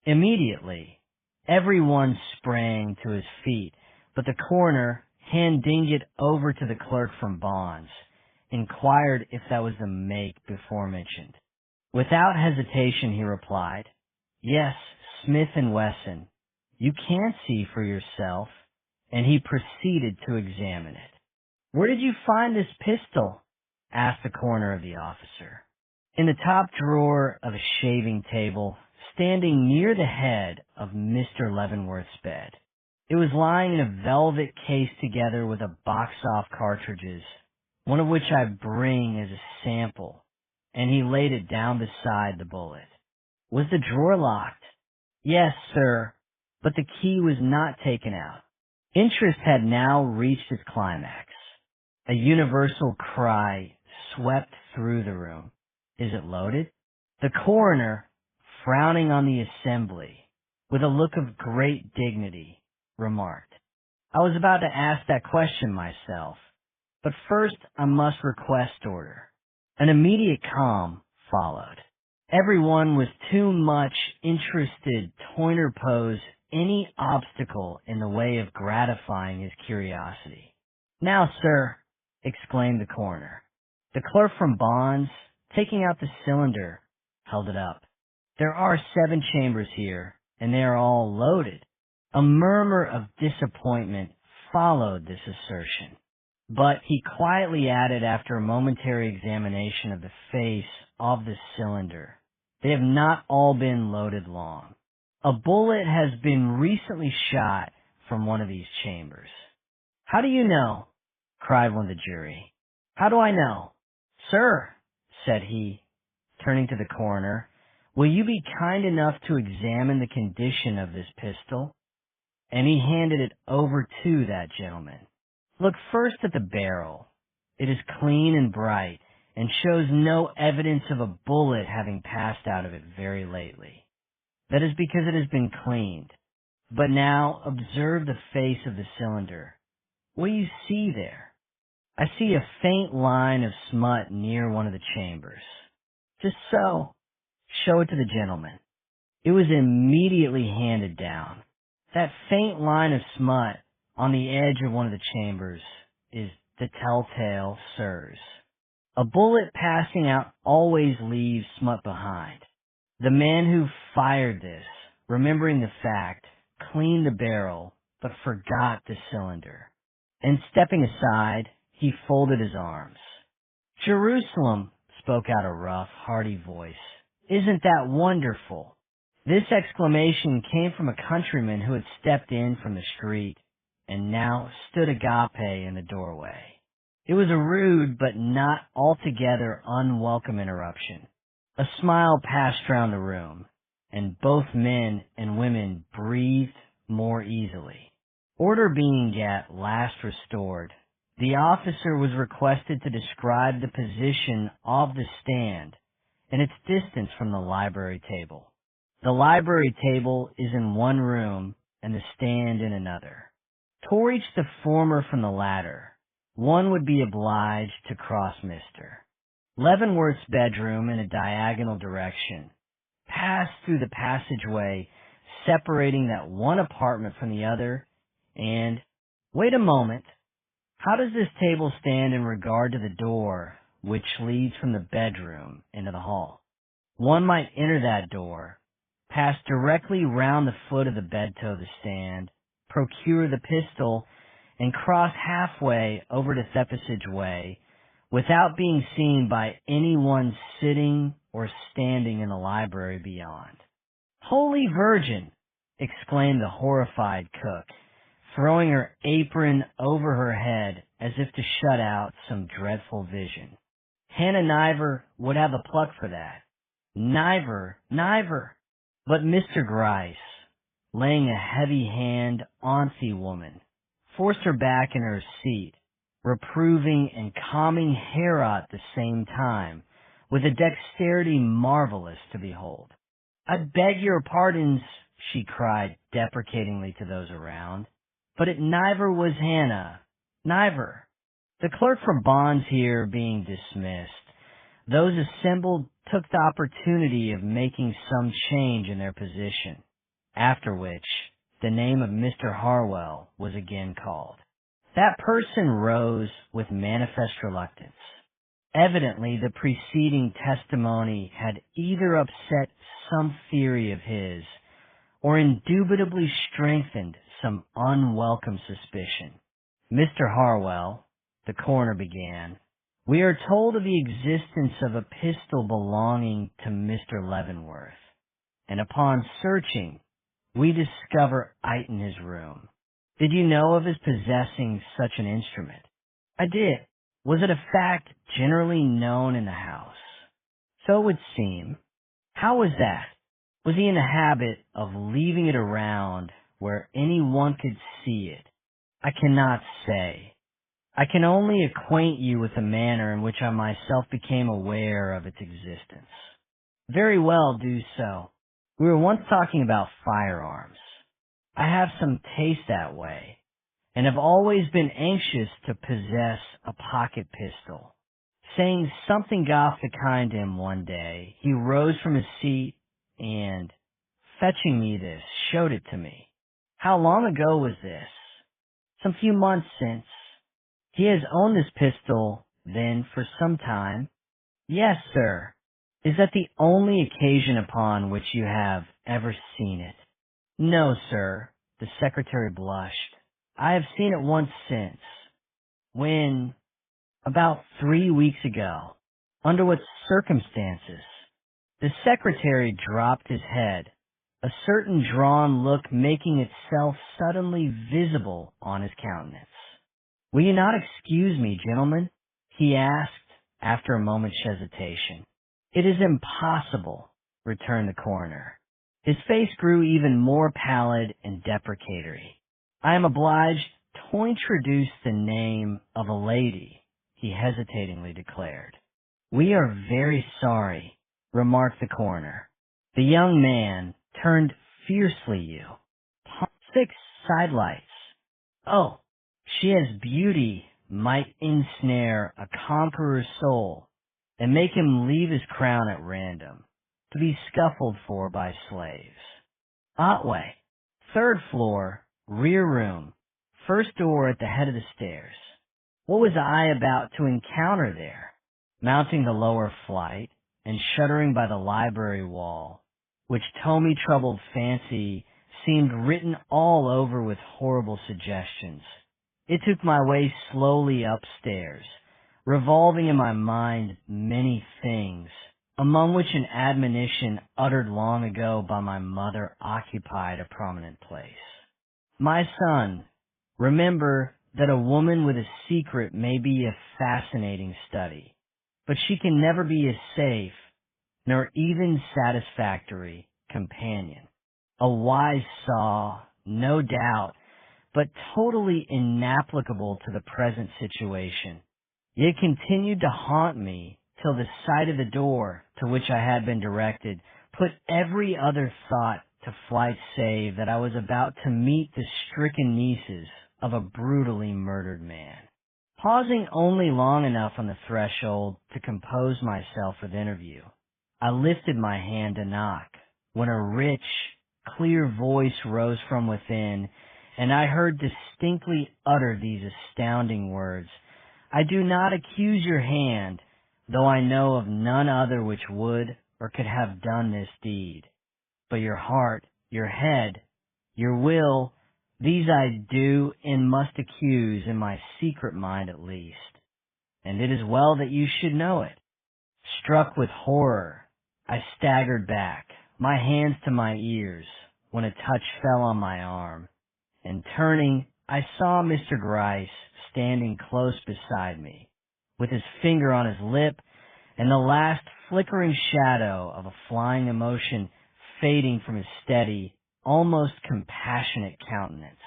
Immediately, everyone sprang to his feet, but the coroner, handing it over to the clerk from Bonds, inquired if that was the make before mentioned. Without hesitation, he replied, Yes, Smith and Wesson. You can see for yourself, and he proceeded to examine it. Where did you find this pistol? Asked the coroner of the officer. In the top drawer of a shaving table, standing near the head of Mr. Leavenworth's bed. It was lying in a velvet case together with a box of cartridges, one of which I bring as a sample, and he laid it down beside the bullet. Was the drawer locked? Yes, sir, but the key was not taken out. Interest had now reached its climax. A universal cry swept through the room. Is it loaded? The coroner, frowning on the assembly, with a look of great dignity, remarked, I was about to ask that question myself, but first I must request order. An immediate calm followed. Everyone was too much interested to interpose any obstacle in the way of gratifying his curiosity. Now, sir, exclaimed the coroner. The clerk from Bonds, taking out the cylinder, held it up. There are 7 chambers here, and they are all loaded. A murmur of disappointment followed this assertion, but he quietly added after a momentary examination of the face of the cylinder, they have not all been loaded long. A bullet has been recently shot from one of these chambers. How do you know? Cried one of the jury. How do I know? Sir, said he, turning to the coroner, "Will you be kind enough to examine the condition of this pistol?" And he handed it over to that gentleman. "Look first at the barrel. It is clean and bright, and shows no evidence of a bullet having passed out of it very lately. That is because it has been cleaned. But now observe the face of the cylinder. What do you see there?" "I see a faint line of smut near one of the chambers." "Just so. Show it to the gentleman." It was immediately handed down. That faint line of smut on the edge of one of the chambers is the telltale, sirs. A bullet passing out always leaves smut behind. The man who fired this, remembering the fact, cleaned the barrel, but forgot the cylinder. And stepping aside, he folded his arms. "Jerusalem," spoke out a rough, hearty voice. "Isn't that wonderful?" This exclamation came from a countryman who had stepped in from the street and now stood agape in the doorway. It was a rude but not altogether unwelcome interruption. A smile passed round the room, and both men and women breathed more easily. Order being at last restored, the officer was requested to describe the position of the stand and its distance from the library table. The library table is in one room and the stand in another. To reach the former from the latter, one would be obliged to cross Mr. Leavenworth's bedroom in a diagonal direction, pass through the passageway separating that one apartment from the other, and, wait a moment, how does this table stand in regard to the door which leads from the bedroom into the hall? One might enter that door, pass directly round the foot of the bed-toe of the stand, procure the pistol, and cross halfway over to the passageway without being seen by anyone sitting or standing in the library beyond. "Holy Virgin!" exclaimed the horrified cook, throwing her apron over her head as if to shut out some dreadful vision. "Hannah Niver would have the pluck for that. Niver! But Mr. Gryce, laying a heavy hand on the woman, forced her back in her seat, reproving and calming Hera at the same time, with a dexterity marvelous to behold. "I beg your pardons," she cried deprecatingly to those around, "but it niver was Hannah, niver." The clerk for bonds here being dismissed, those assembled took the opportunity of making some change in their position, after which the name of Mr. Harwell was again called. That person rose with manifest reluctance. Evidently the preceding testimony had either upset some theory of his, or indubitably strengthened some unwelcome suspicion. "Mr. Harwell," the coroner began, "we are told of the existence of a pistol belonging to Mr. Leavenworth, and upon searching, we discover it in his room. Did you know of his possessing such an instrument?" "I did." "Was it a fact generally known in the house?" "So it would seem." "How was that? Was he in the habit of leaving it around where any one could see it?" "I cannot say. I can only acquaint you with the manner in which I myself became aware of its existence." "Very well, do so. We were once talking about firearms. I have some taste that way, and have always been anxious to possess a pocket pistol." Saying something of the kind to him one day, he rose from his seat and, fetching me this, showed it to me. "How long ago was this?" "Some few months since." "He has owned this pistol, then, for some time?" "Yes, sir." "Is that the only occasion upon which you have ever seen it?" "No, sir." The secretary blushed. "I have seen it once since." "When?" "About 3 weeks ago." "Under what circumstances?" The secretary dropped his head, a certain drawn look making itself suddenly visible on his countenance. "Will you not excuse me, gentlemen?" he asked, after a moment's hesitation. "It is impossible," returned the coroner. His face grew even more pallid and deprecatory. "I am obliged to introduce the name of a lady," he hesitatingly declared. "We are very sorry," remarked the coroner. The young man turned fiercely you. "6 sidelights. Oh, she has beauty might ensnare a conqueror's soul and make him leave his crown at random, to be scuffled for by slaves. Otway, 3rd floor, rear room, first door at the head of the stairs. What was I about to encounter there? Mounting the lower flight and shuddering by the library wall, which Tommy-troubled fancy seemed written all over with horrible suggestions, it took my way slowly upstairs, revolving in my mind many things, among which an admonition uttered long ago by my mother occupied a prominent place. "My son, remember that a woman with a secret may be a fascinating study, but she can never be a safe, nor even satisfactory, companion." A wise saw, no doubt, but totally inapplicable to the present situation. It continued to haunt me till the sight of the door to which I had been directed put every other thought to flight save that I was about to meet the stricken nieces of a brutally murdered man. Pausing only long enough on the threshold to compose myself for the interview, I lifted my hand to knock, when a rich, clear voice rose from within, and I heard distinctly utter these astounding words: "I do not accuse your hand, though I know of none other which would or could have done this deed. But your heart, your head, your will, these I do and must accuse in my secret mind at least. And it is well that you should know it." Struck with horror, I staggered back, my hands to my ears, when a touch fell on my arm, and turning, I saw Mr. Gryce standing close beside me, with his finger on his lip and the last flickering shadow of a flying emotion fading from his steady, almost compassionate countenance.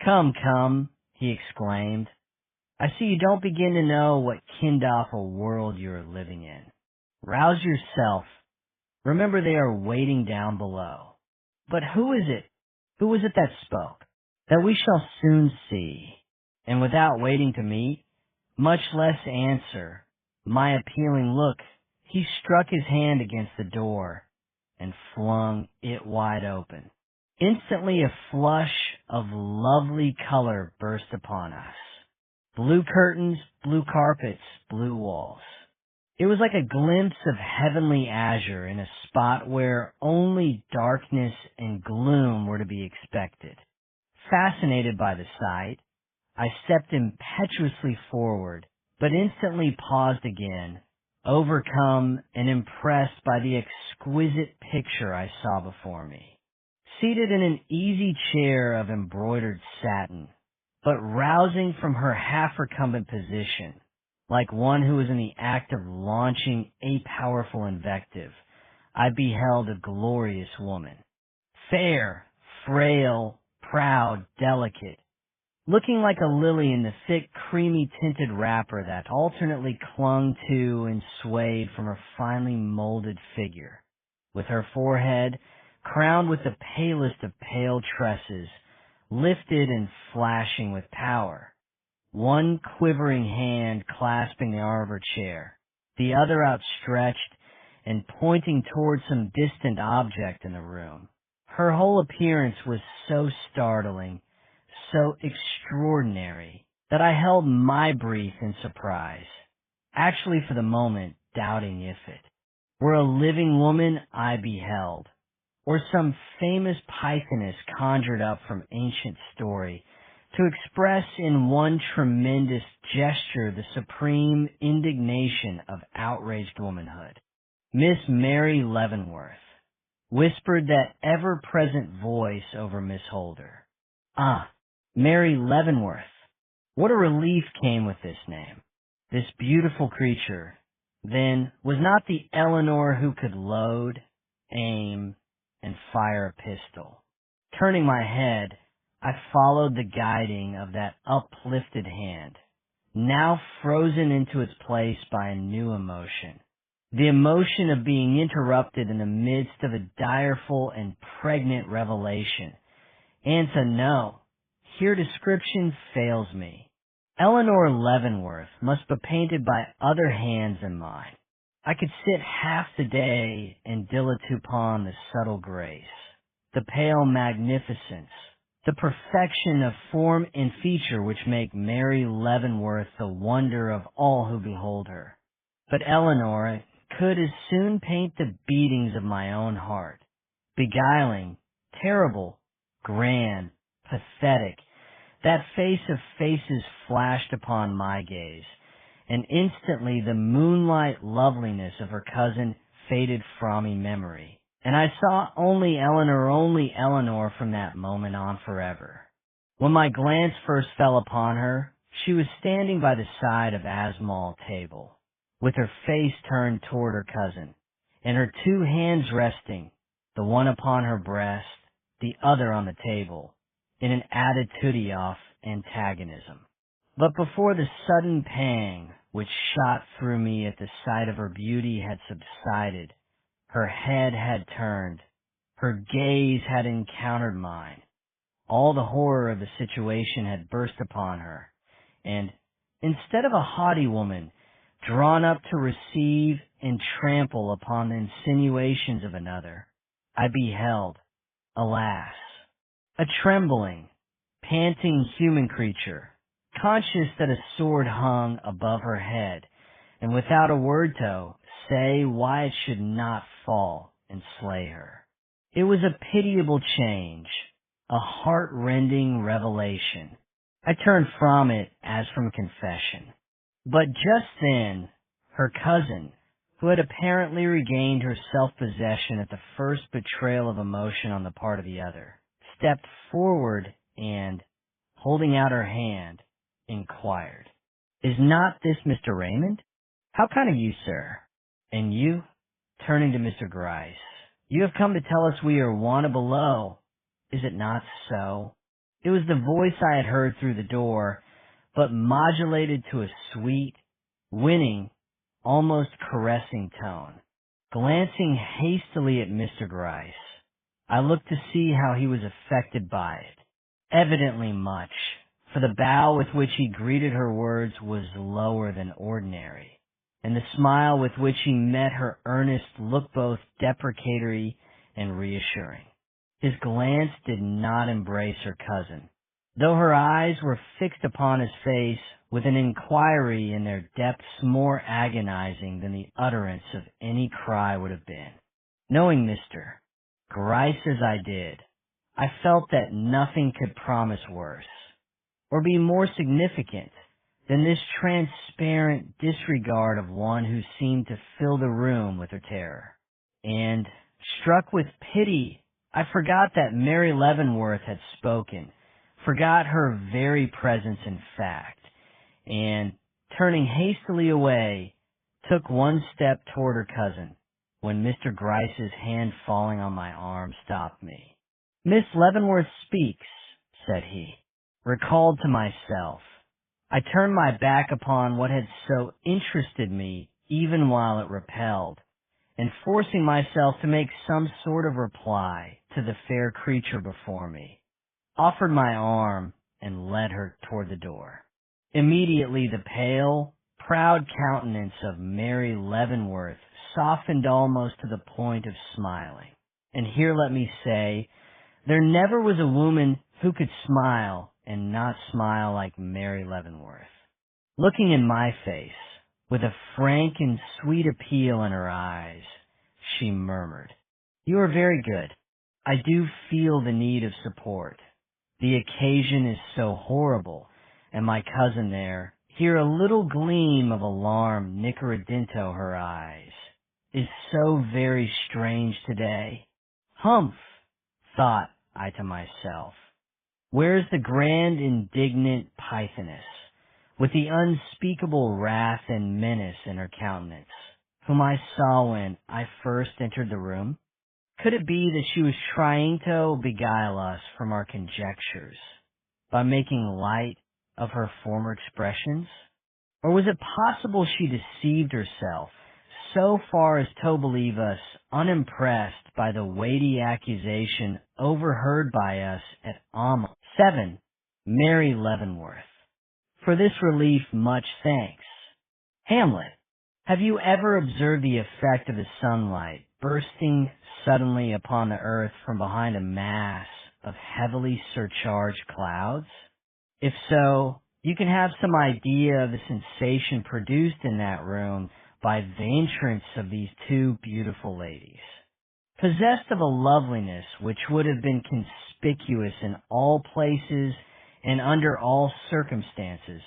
"Come, come," he exclaimed. "I see you don't begin to know what kind-awful world you are living in. Rouse yourself. Remember they are waiting down below. But who is it? Who was it that spoke? That we shall soon see." And without waiting to meet, much less answer, my appealing look, he struck his hand against the door and flung it wide open. Instantly a flush of lovely color burst upon us. Blue curtains, blue carpets, blue walls. It was like a glimpse of heavenly azure in a spot where only darkness and gloom were to be expected. Fascinated by the sight, I stepped impetuously forward, but instantly paused again, overcome and impressed by the exquisite picture I saw before me. Seated in an easy chair of embroidered satin, but rousing from her half-recumbent position, like one who was in the act of launching a powerful invective, I beheld a glorious woman. Fair, frail, proud, delicate, looking like a lily in the thick, creamy-tinted wrapper that alternately clung to and swayed from her finely molded figure, with her forehead, crowned with the palest of pale tresses, lifted and flashing with power, one quivering hand clasping the arm of her chair, the other outstretched and pointing toward some distant object in the room. Her whole appearance was so startling, so extraordinary, that I held my breath in surprise, actually for the moment doubting if it were a living woman I beheld, or some famous pythoness conjured up from ancient story to express in one tremendous gesture the supreme indignation of outraged womanhood. Miss Mary Leavenworth, whispered that ever-present voice over Miss Holder. Ah, Mary Leavenworth! What a relief came with this name. This beautiful creature, then was not the Eleanor who could load, aim, and fire a pistol. Turning my head, I followed the guiding of that uplifted hand, now frozen into its place by a new emotion. The emotion of being interrupted in the midst of a direful and pregnant revelation. And to know, here description fails me. Eleanor Leavenworth must be painted by other hands than mine. I could sit half the day and dilate upon the subtle grace, the pale magnificence, the perfection of form and feature which make Mary Leavenworth the wonder of all who behold her. But Eleanor could as soon paint the beatings of my own heart, beguiling, terrible, grand, pathetic. That face of faces flashed upon my gaze, and instantly the moonlight loveliness of her cousin faded from me memory, and I saw only Eleanor from that moment on forever. When my glance first fell upon her, she was standing by the side of Asmall table, with her face turned toward her cousin, and her two hands resting, the one upon her breast, the other on the table, in an attitude of antagonism. But before the sudden pang which shot through me at the sight of her beauty had subsided, her head had turned, her gaze had encountered mine. All the horror of the situation had burst upon her, and instead of a haughty woman, drawn up to receive and trample upon the insinuations of another, I beheld, alas, a trembling, panting human creature, conscious that a sword hung above her head, and without a word to say why it should not fall and slay her. It was a pitiable change, a heart-rending revelation. I turned from it as from confession. But just then, her cousin, who had apparently regained her self-possession at the first betrayal of emotion on the part of the other, stepped forward and, holding out her hand, inquired, "Is not this Mr. Raymond? How kind of you, sir? And you?" Turning to Mr. Gryce, "You have come to tell us we are wanted below. Is it not so?" It was the voice I had heard through the door, but modulated to a sweet, winning, almost caressing tone. Glancing hastily at Mr. Gryce, I looked to see how he was affected by it. Evidently much, for the bow with which he greeted her words was lower than ordinary, and the smile with which he met her earnest look both deprecatory and reassuring. His glance did not embrace her cousin, though her eyes were fixed upon his face with an inquiry in their depths more agonizing than the utterance of any cry would have been. Knowing Mr. Gryce as I did, I felt that nothing could promise worse, or be more significant than this transparent disregard of one who seemed to fill the room with her terror. And, struck with pity, I forgot that Mary Leavenworth had spoken, forgot her very presence in fact, and, turning hastily away, took one step toward her cousin, when Mr. Gryce's hand falling on my arm stopped me. "Miss Leavenworth speaks," said he. Recalled to myself, I turned my back upon what had so interested me even while it repelled, and forcing myself to make some sort of reply to the fair creature before me, offered my arm and led her toward the door. Immediately the pale, proud countenance of Mary Leavenworth softened almost to the point of smiling. And here let me say, there never was a woman who could smile and not smile like Mary Leavenworth. Looking in my face, with a frank and sweet appeal in her eyes, she murmured, "You are very good. I do feel the need of support. The occasion is so horrible, and my cousin there," here a little gleam of alarm nickered into her eyes, "is so very strange today." Humph, thought I to myself. Where's the grand indignant Pythoness, with the unspeakable wrath and menace in her countenance? whom I saw when I first entered the room? Could it be that she was trying to beguile us from our conjectures by making light of her former expressions? Or was it possible she deceived herself so far as to believe us unimpressed by the weighty accusation overheard by us at Alma? 7. Mary Leavenworth. For this relief, much thanks. Hamlet. Have you ever observed the effect of the sunlight bursting suddenly upon the earth from behind a mass of heavily surcharged clouds? If so, you can have some idea of the sensation produced in that room by the entrance of these two beautiful ladies. Possessed of a loveliness which would have been conspicuous in all places and under all circumstances,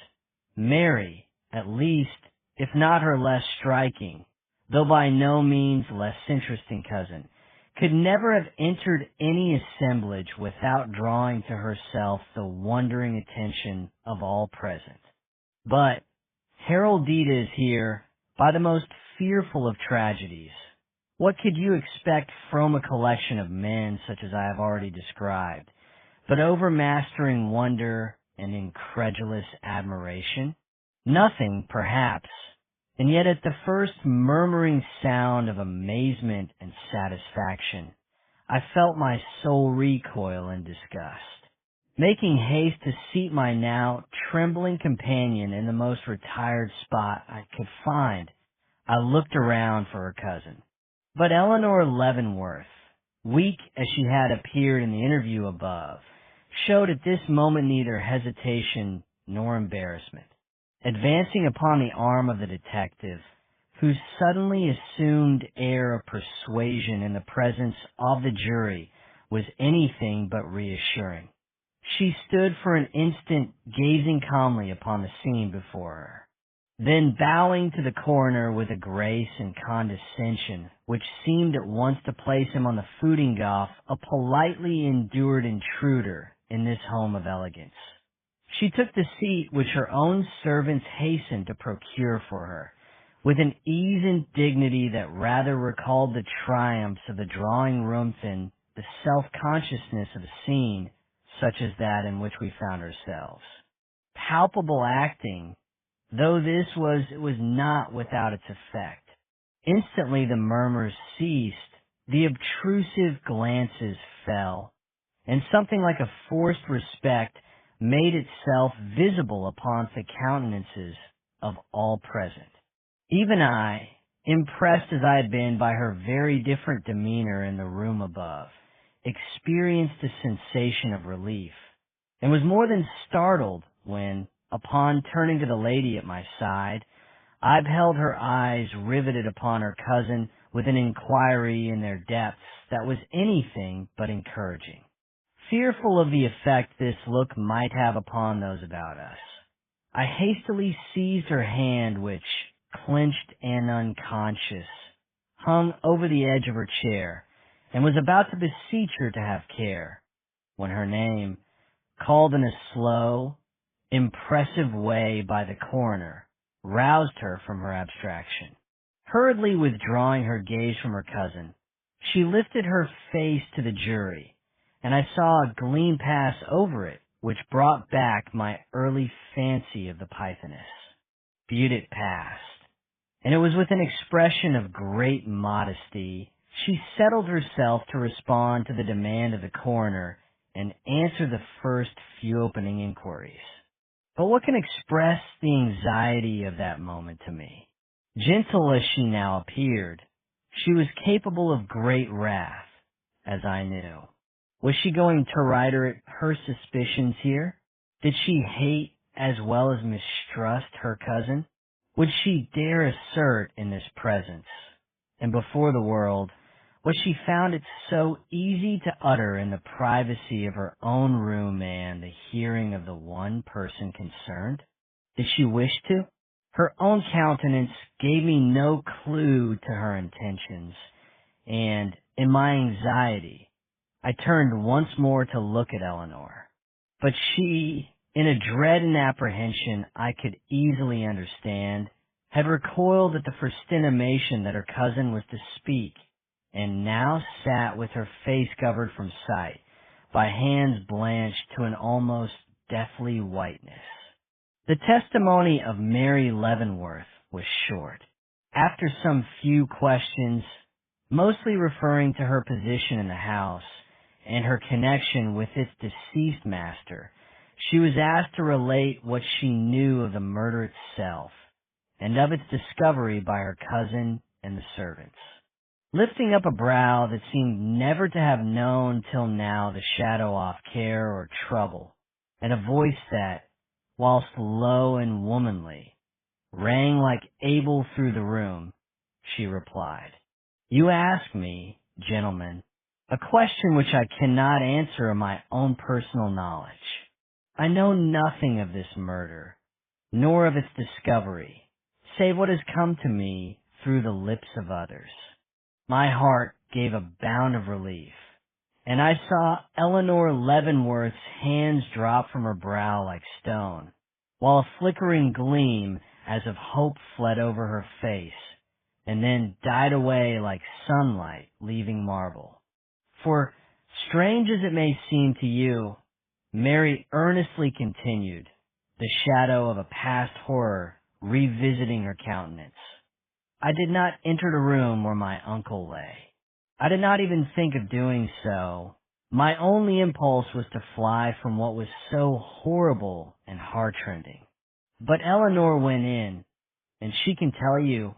Mary, at least, if not her less striking, though by no means less interesting cousin, could never have entered any assemblage without drawing to herself the wondering attention of all present. But Haroldita is here by the most fearful of tragedies. What could you expect from a collection of men such as I have already described, but overmastering wonder and incredulous admiration? Nothing, perhaps, and yet at the first murmuring sound of amazement and satisfaction, I felt my soul recoil in disgust. Making haste to seat my now trembling companion in the most retired spot I could find, I looked around for her cousin. But Eleanor Leavenworth, weak as she had appeared in the interview above, showed at this moment neither hesitation nor embarrassment. Advancing upon the arm of the detective, whose suddenly assumed air of persuasion in the presence of the jury was anything but reassuring, she stood for an instant gazing calmly upon the scene before her. Then bowing to the coroner with a grace and condescension which seemed at once to place him on the footing of a politely endured intruder in this home of elegance, she took the seat which her own servants hastened to procure for her, with an ease and dignity that rather recalled the triumphs of the drawing room than the self-consciousness of a scene such as that in which we found ourselves. Palpable acting, though this was, it was not without its effect. Instantly the murmurs ceased, the obtrusive glances fell, and something like a forced respect made itself visible upon the countenances of all present. Even I, impressed as I had been by her very different demeanor in the room above, experienced a sensation of relief, and was more than startled when, upon turning to the lady at my side, I beheld her eyes riveted upon her cousin with an inquiry in their depths that was anything but encouraging. Fearful of the effect this look might have upon those about us, I hastily seized her hand which, clenched and unconscious, hung over the edge of her chair, and was about to beseech her to have care, when her name, called in a slow, impressive way by the coroner, roused her from her abstraction. Hurriedly withdrawing her gaze from her cousin, she lifted her face to the jury, and I saw a gleam pass over it which brought back my early fancy of the Pythoness. Viewed it passed, and it was with an expression of great modesty she settled herself to respond to the demand of the coroner and answer the first few opening inquiries. But what can express the anxiety of that moment to me? Gentle as she now appeared, she was capable of great wrath, as I knew. Was she going to right her suspicions here? Did she hate as well as mistrust her cousin? Would she dare assert in this presence, and before the world, what she found it so easy to utter in the privacy of her own room and the hearing of the one person concerned? Did she wish to? Her own countenance gave me no clue to her intentions, and in my anxiety, I turned once more to look at Eleanor. But she, in a dread and apprehension I could easily understand, had recoiled at the first intimation that her cousin was to speak, and now sat with her face covered from sight by hands blanched to an almost deathly whiteness. The testimony of Mary Leavenworth was short. After some few questions, mostly referring to her position in the house and her connection with its deceased master, she was asked to relate what she knew of the murder itself and of its discovery by her cousin and the servants. Lifting up a brow that seemed never to have known till now the shadow of care or trouble, and a voice that, whilst low and womanly, rang like Abel through the room, she replied, "You ask me, gentlemen, a question which I cannot answer of my own personal knowledge. I know nothing of this murder, nor of its discovery, save what has come to me through the lips of others." My heart gave a bound of relief, and I saw Eleanor Leavenworth's hands drop from her brow like stone, while a flickering gleam as of hope fled over her face, and then died away like sunlight leaving marble. For, strange as it may seem to you, Mary earnestly continued, the shadow of a past horror revisiting her countenance. I did not enter the room where my uncle lay. I did not even think of doing so. My only impulse was to fly from what was so horrible and heart-rending. But Eleanor went in, and she can tell you.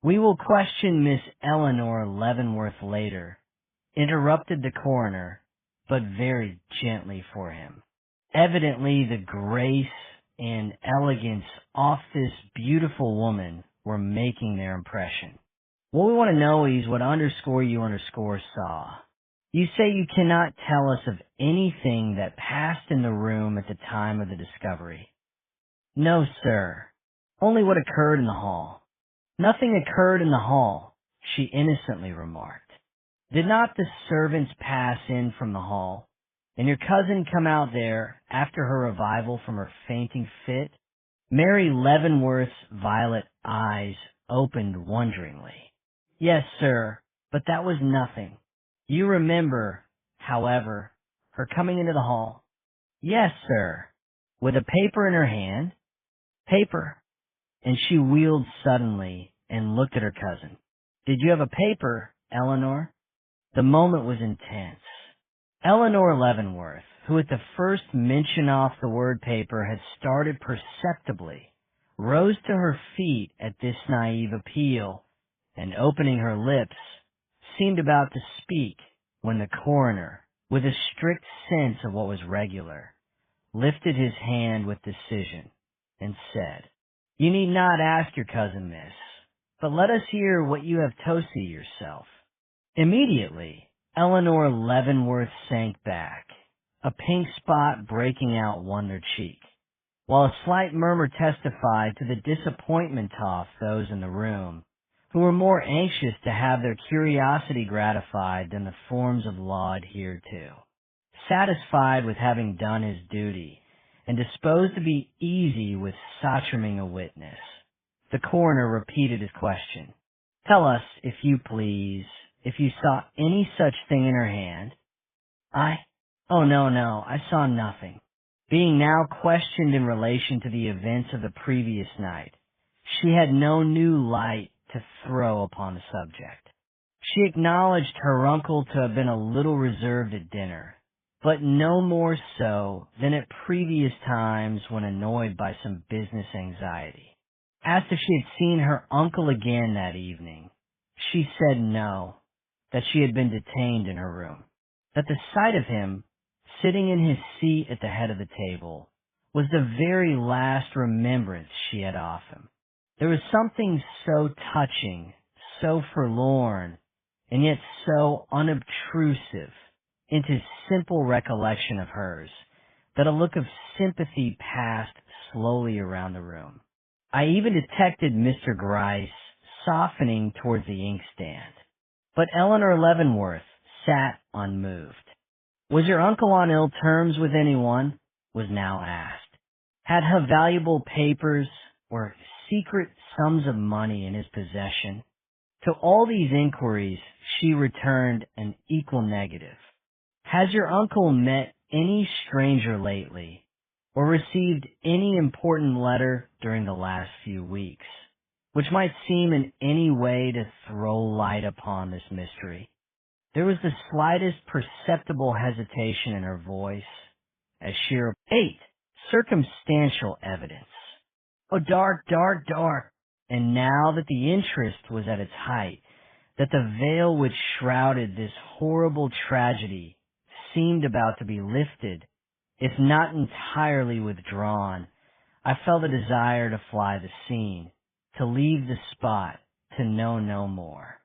We will question Miss Eleanor Leavenworth later, interrupted the coroner, but very gently for him. Evidently the grace and elegance of this beautiful woman were making their impression. What we want to know is what _you_ saw. You say you cannot tell us of anything that passed in the room at the time of the discovery. No, sir. Only what occurred in the hall. Nothing occurred in the hall, she innocently remarked. Did not the servants pass in from the hall, and your cousin come out there after her revival from her fainting fit? Mary Leavenworth's violet eyes opened wonderingly. Yes, sir, but that was nothing. You remember, however, her coming into the hall? Yes, sir. With a paper in her hand? Paper. And she wheeled suddenly and looked at her cousin. Did you have a paper, Eleanor? The moment was intense. Eleanor Leavenworth, who at the first mention of the word paper had started perceptibly, rose to her feet at this naive appeal, and opening her lips, seemed about to speak when the coroner, with a strict sense of what was regular, lifted his hand with decision and said, "You need not ask your cousin, miss, but let us hear what you have toasted yourself." Immediately, Eleanor Leavenworth sank back, a pink spot breaking out one cheek, while a slight murmur testified to the disappointment of those in the room, who were more anxious to have their curiosity gratified than the forms of law adhered to. Satisfied with having done his duty, and disposed to be easy with sotraming a witness, the coroner repeated his question. "Tell us, if you please, if you saw any such thing in her hand." Oh, no, I saw nothing." Being now questioned in relation to the events of the previous night, she had no new light to throw upon the subject. She acknowledged her uncle to have been a little reserved at dinner, but no more so than at previous times when annoyed by some business anxiety. Asked if she had seen her uncle again that evening, she said no, that she had been detained in her room, that the sight of him, sitting in his seat at the head of the table, was the very last remembrance she had of him. There was something so touching, so forlorn, and yet so unobtrusive into simple recollection of hers, that a look of sympathy passed slowly around the room. I even detected Mr. Gryce softening towards the inkstand. But Eleanor Leavenworth sat unmoved. Was your uncle on ill terms with anyone? Was now asked. Had her valuable papers or secret sums of money in his possession? To all these inquiries, she returned an equal negative. Has your uncle met any stranger lately, or received any important letter during the last few weeks, which might seem in any way to throw light upon this mystery? There was the slightest perceptible hesitation in her voice as she repeated, circumstantial evidence. Oh, dark, dark, dark. And now that the interest was at its height, that the veil which shrouded this horrible tragedy seemed about to be lifted, if not entirely withdrawn, I felt a desire to fly the scene, to leave the spot, to know no more.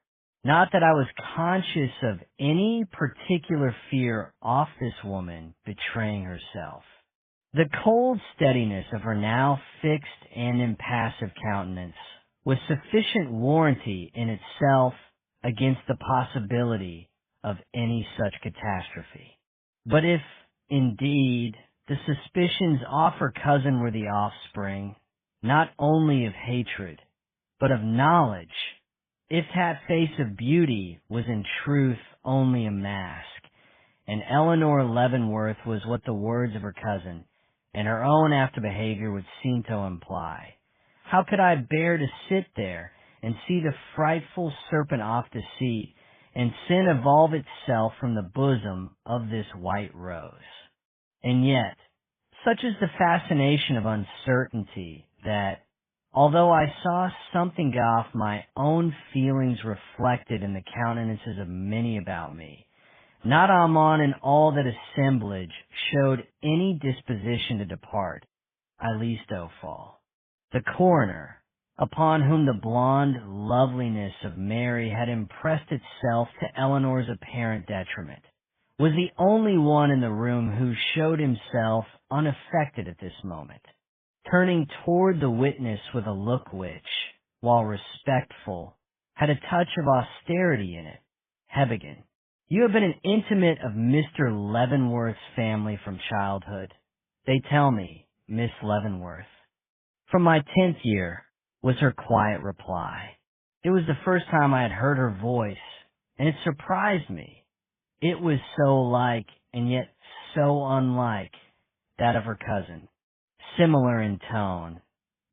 Not that I was conscious of any particular fear of this woman betraying herself. The cold steadiness of her now fixed and impassive countenance was sufficient warranty in itself against the possibility of any such catastrophe. But if, indeed, the suspicions of her cousin were the offspring, not only of hatred, but of knowledge, if that face of beauty was in truth only a mask, and Eleanor Leavenworth was what the words of her cousin and her own after behavior would seem to imply, how could I bear to sit there and see the frightful serpent off the seat and sin evolve itself from the bosom of this white rose? And yet, such is the fascination of uncertainty that, although I saw something of my own feelings reflected in the countenances of many about me, not among and all that assemblage showed any disposition to depart, I least fall. The coroner, upon whom the blonde loveliness of Mary had impressed itself to Eleanor's apparent detriment, was the only one in the room who showed himself unaffected at this moment, turning toward the witness with a look which, while respectful, had a touch of austerity in it. Hebbigan, you have been an intimate of Mr. Leavenworth's family from childhood. They tell me, Miss Leavenworth. From my 10th year, was her quiet reply. It was the first time I had heard her voice, and it surprised me. It was so like, and yet so unlike, that of her cousin. Similar in tone.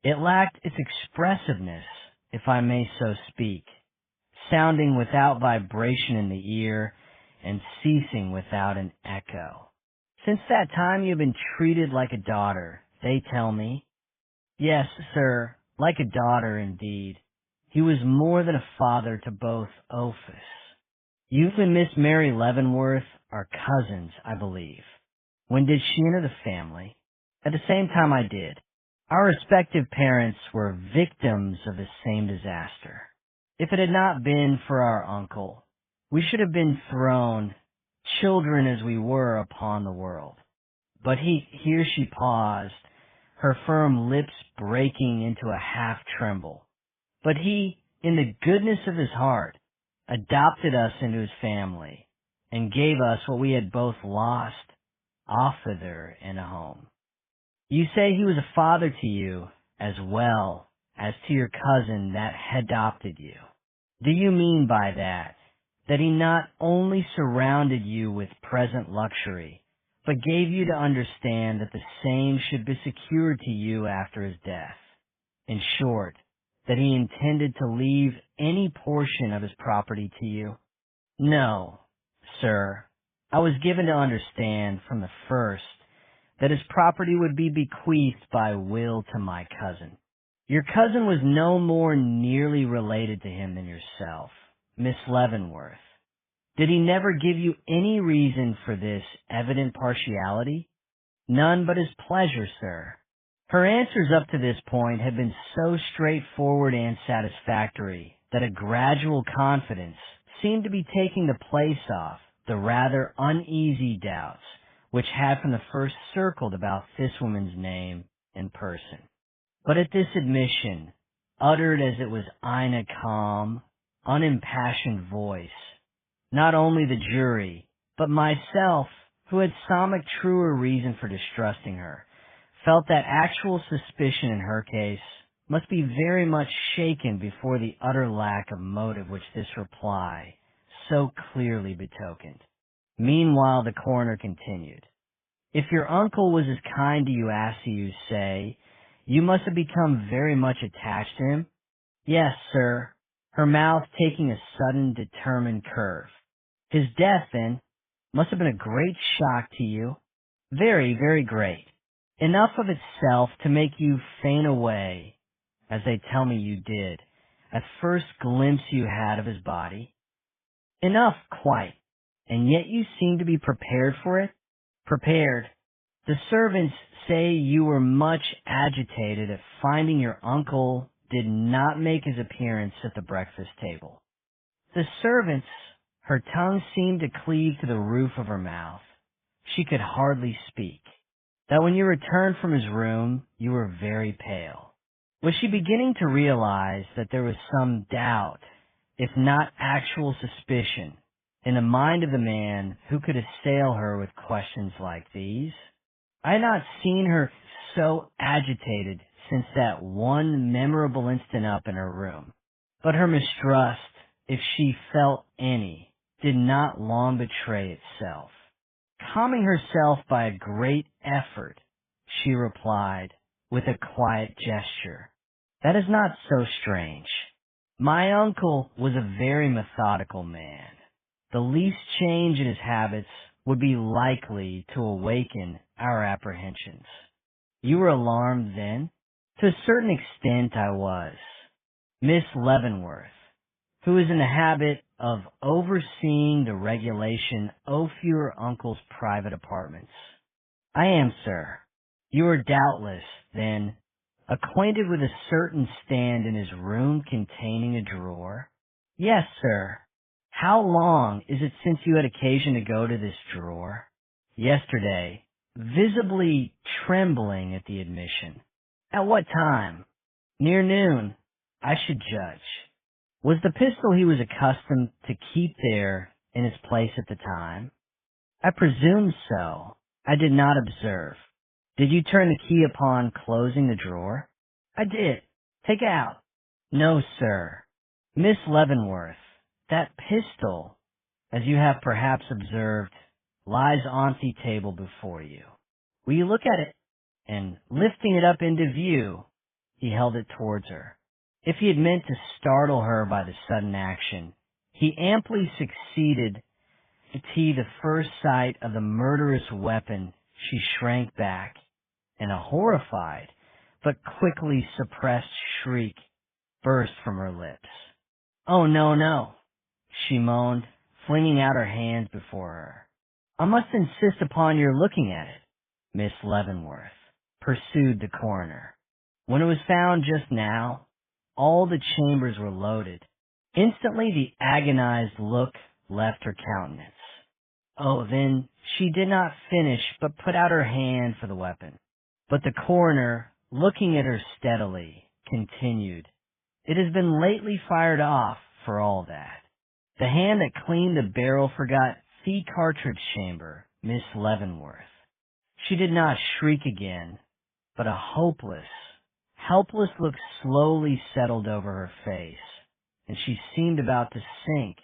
It lacked its expressiveness, if I may so speak, sounding without vibration in the ear and ceasing without an echo. Since that time you have been treated like a daughter, they tell me. Yes, sir, like a daughter indeed. He was more than a father to both Ophis. You and Miss Mary Leavenworth are cousins, I believe. When did she enter the family? At the same time I did. Our respective parents were victims of the same disaster. If it had not been for our uncle, we should have been thrown, children as we were, upon the world. But here she paused, her firm lips breaking into a half tremble. But he, in the goodness of his heart, adopted us into his family, and gave us what we had both lost, a father and a home. You say he was a father to you, as well as to your cousin that had adopted you. Do you mean by that he not only surrounded you with present luxury, but gave you to understand that the same should be secured to you after his death? In short, that he intended to leave any portion of his property to you? No, sir. I was given to understand from the first that his property would be bequeathed by will to my cousin. Your cousin was no more nearly related to him than yourself, Miss Leavenworth. Did he never give you any reason for this evident partiality? None but his pleasure, sir. Her answers up to this point had been so straightforward and satisfactory that a gradual confidence seemed to be taking the place of the rather uneasy doubts which had from the first circled about this woman's name and person. But at this admission, uttered as it was in a calm, unimpassioned voice, not only the jury, but myself, who had some truer reason for distrusting her, felt that actual suspicion in her case must be very much shaken before the utter lack of motive which this reply so clearly betokened. Meanwhile, the coroner continued, "If your uncle was as kind to you as you say, you must have become very much attached to him?" "Yes, sir," her mouth taking a sudden determined curve. "His death, then, must have been a great shock to you?" "Very, very great. Enough of itself to make you faint away, as they tell me you did, at first glimpse you had of his body?" "Enough, quite. And yet you seem to be prepared for it?" "Prepared. The servants say you were much agitated at finding your uncle did not make his appearance at the breakfast table." "The servants—" Her tongue seemed to cleave to the roof of her mouth. She could hardly speak. "That when you returned from his room, you were very pale." Was she beginning to realize that there was some doubt, if not actual suspicion, in the mind of the man who could assail her with questions like these? I had not seen her so agitated since that one memorable instant up in her room. But her mistrust, if she felt any, did not long betray itself. Calming herself by a great effort, she replied, with a quiet gesture, "That is not so strange. My uncle was a very methodical man. The least change in his habits would be likely to awaken our apprehensions." "You were alarmed then?" "To a certain extent I was. Miss Leavenworth, who is in the habit of overseeing the regulation of your uncle's private apartments." "I am, sir." "You are doubtless, then, acquainted with a certain stand in his room containing a drawer?" "Yes, sir." "How long is it since you had occasion to go to this drawer?" "Yesterday," visibly trembling at the admission. "At what time?" "Near noon, I should judge." "Was the pistol he was accustomed to keep there in its place at the time?" "I presume so. I did not observe." "Did you turn the key upon closing the drawer?" "I did." "Take it out." "No, sir." "Miss Leavenworth, that pistol, as you have perhaps observed, lies on the table before you. Will you look at it?" And lifting it up into view, he held it towards her. If he had meant to startle her by the sudden action, he amply succeeded. To the first sight of the murderous weapon, she shrank back, and a horrified but quickly suppressed shriek burst from her lips. "Oh, no, no," she moaned, flinging out her hands before her. "I must insist upon your looking at it, Miss Leavenworth," pursued the coroner. "When it was found just now, all the chambers were loaded." Instantly the agonized look left her countenance. "Oh, then she did not finish, but put out her hand for the weapon." But the coroner, looking at her steadily, continued, "It has been lately fired off, for all that. The hand that cleaned the barrel forgot the cartridge chamber, Miss Leavenworth." She did not shriek again, but a helpless look slowly settled over her face, and she seemed about to sink.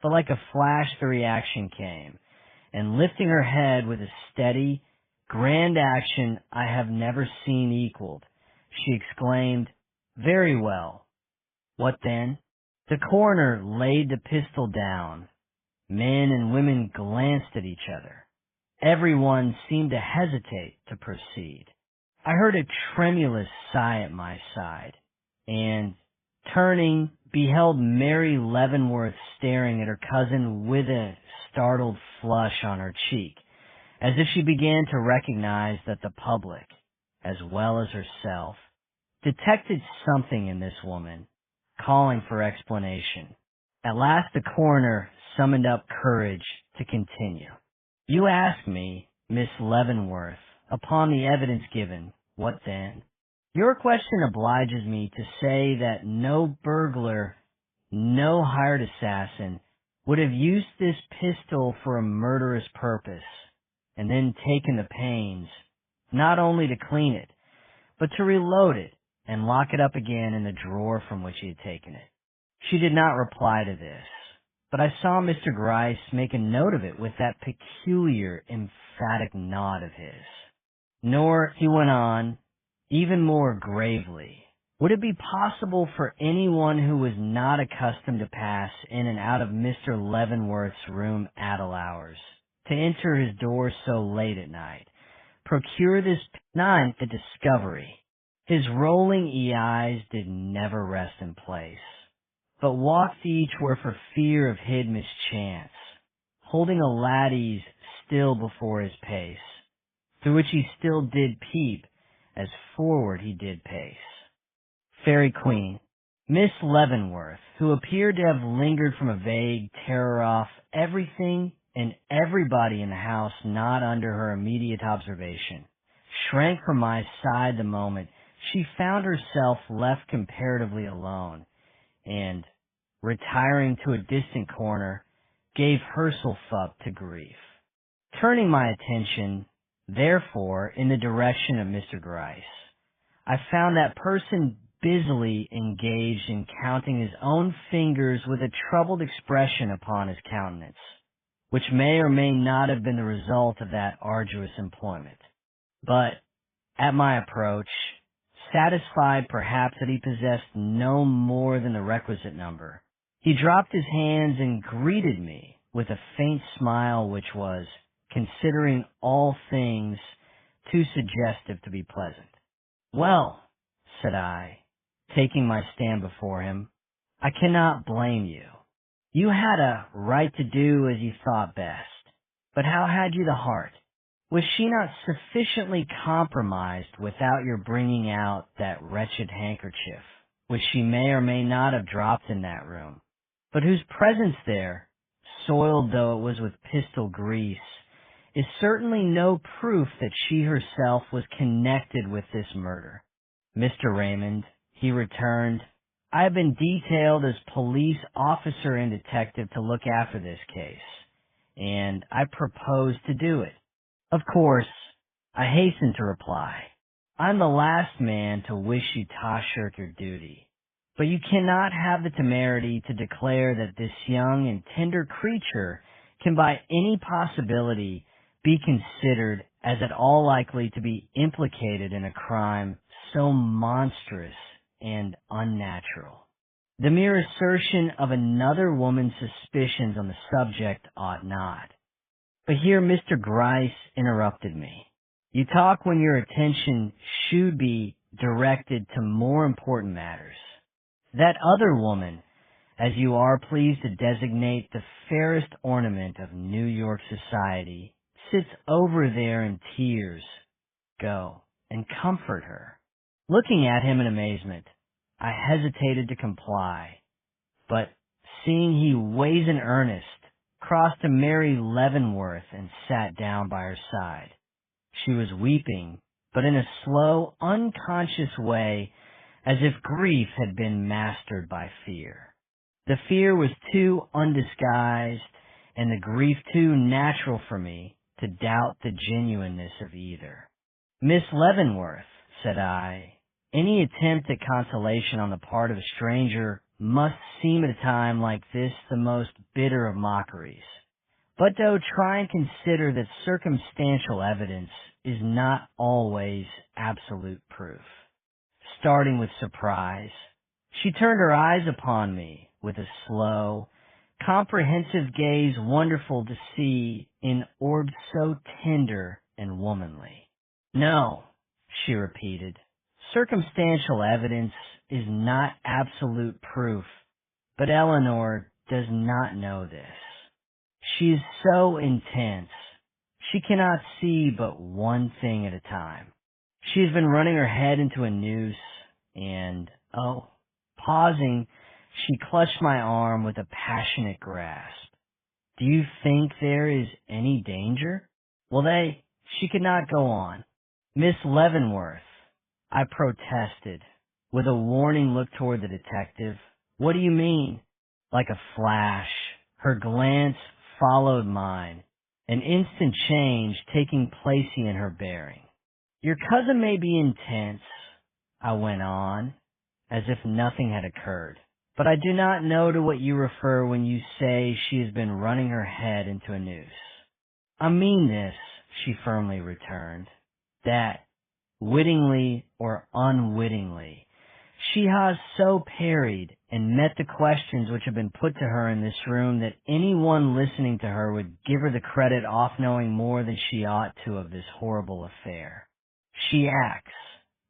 But like a flash the reaction came, and lifting her head with a steady, grand action I have never seen equaled, she exclaimed, "Very well. What then?" The coroner laid the pistol down. Men and women glanced at each other. Everyone seemed to hesitate to proceed. I heard a tremulous sigh at my side, and, turning, beheld Mary Leavenworth staring at her cousin with a startled flush on her cheek, as if she began to recognize that the public, as well as herself, detected something in this woman, calling for explanation. At last the coroner summoned up courage to continue. "You ask me, Miss Leavenworth, upon the evidence given, what then? Your question obliges me to say that no burglar, no hired assassin, would have used this pistol for a murderous purpose, and then taken the pains, not only to clean it, but to reload it and lock it up again in the drawer from which he had taken it. She did not reply to this, but I saw Mr. Gryce make a note of it with that peculiar, emphatic nod of his. Nor, he went on, even more gravely, would it be possible for anyone who was not accustomed to pass in and out of Mr. Leavenworth's room at all hours, to enter his door so late at night, procure this ninth the discovery? His rolling eyes did never rest in place, but walked each where for fear of hid mischance, holding a laddie's still before his pace, through which he still did peep, as forward he did pace. Fairy Queen, Miss Leavenworth, who appeared to have lingered from a vague terror off everything and everybody in the house not under her immediate observation, shrank from my side the moment she found herself left comparatively alone, and, retiring to a distant corner, gave herself up to grief. Turning my attention, therefore, in the direction of Mr. Gryce, I found that person busily engaged in counting his own fingers with a troubled expression upon his countenance, which may or may not have been the result of that arduous employment. But, at my approach, satisfied perhaps that he possessed no more than the requisite number, he dropped his hands and greeted me with a faint smile which was, considering all things, too suggestive to be pleasant. "Well," said I, taking my stand before him, "I cannot blame you. You had a right to do as you thought best. But how had you the heart? Was she not sufficiently compromised without your bringing out that wretched handkerchief, which she may or may not have dropped in that room, but whose presence there, soiled though it was with pistol grease, is certainly no proof that she herself was connected with this murder? Mr. Raymond," he returned, "I have been detailed as police officer and detective to look after this case, and I propose to do it. Of course," I hastened to reply, "I'm the last man to wish you to shirk your duty, but you cannot have the temerity to declare that this young and tender creature can by any possibility be considered as at all likely to be implicated in a crime so monstrous and unnatural. The mere assertion of another woman's suspicions on the subject ought not." But here Mr. Gryce interrupted me. "You talk when your attention should be directed to more important matters. That other woman, as you are pleased to designate the fairest ornament of New York society, sits over there in tears. Go and comfort her." Looking at him in amazement, I hesitated to comply, but seeing he was in earnest, crossed to Mary Leavenworth and sat down by her side. She was weeping, but in a slow, unconscious way, as if grief had been mastered by fear. The fear was too undisguised, and the grief too natural for me to doubt the genuineness of either. "Miss Leavenworth," said I, "any attempt at consolation on the part of a stranger must seem at a time like this the most bitter of mockeries. But though try and consider that circumstantial evidence is not always absolute proof." Starting with surprise, she turned her eyes upon me with a slow, comprehensive gaze wonderful to see in orbs so tender and womanly. "No," she repeated, "circumstantial evidence is not absolute proof, but Eleanor does not know this. She is so intense, she cannot see but one thing at a time. She has been running her head into a noose, and, oh," pausing, she clutched my arm with a passionate grasp. "Do you think there is any danger?" "Well, she could not go on." "Miss Leavenworth," I protested, with a warning look toward the detective, "what do you mean?" Like a flash, her glance followed mine, an instant change taking place in her bearing. "Your cousin may be intense, I went on, as if nothing had occurred. But I do not know to what you refer when you say she has been running her head into a noose. I mean this, she firmly returned, that, wittingly or unwittingly, she has so parried and met the questions which have been put to her in this room that anyone listening to her would give her the credit off knowing more than she ought to of this horrible affair. She acts,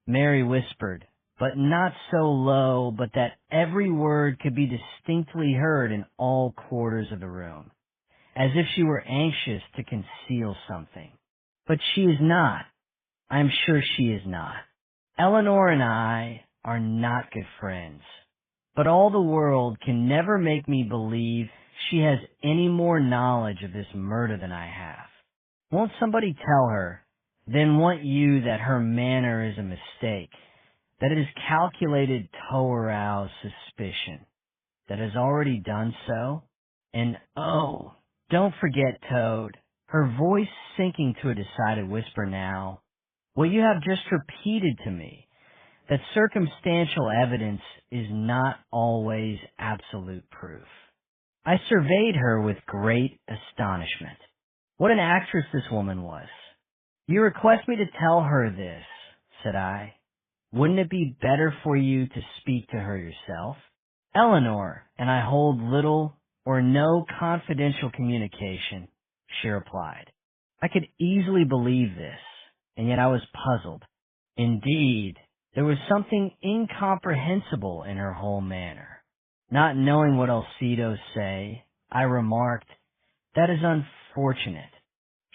Mary whispered, but not so low but that every word could be distinctly heard in all quarters of the room, as if she were anxious to conceal something. But she is not. I am sure she is not. Eleanor and I are not good friends, but all the world can never make me believe she has any more knowledge of this murder than I have. Won't somebody tell her, then want you, that her manner is a mistake, that it is calculated to arouse suspicion, that has already done so? And oh, don't forget, Toad, her voice sinking to a decided whisper now, what you have just repeated to me, that circumstantial evidence is not always absolute proof. I surveyed her with great astonishment. What an actress this woman was. You request me to tell her this, said I. Wouldn't it be better for you to speak to her yourself? Eleanor and I hold little or no confidential communication, she replied. I could easily believe this, and yet I was puzzled. Indeed, there was something incomprehensible in her whole manner. Not knowing what else to say, I remarked, that is unfortunate.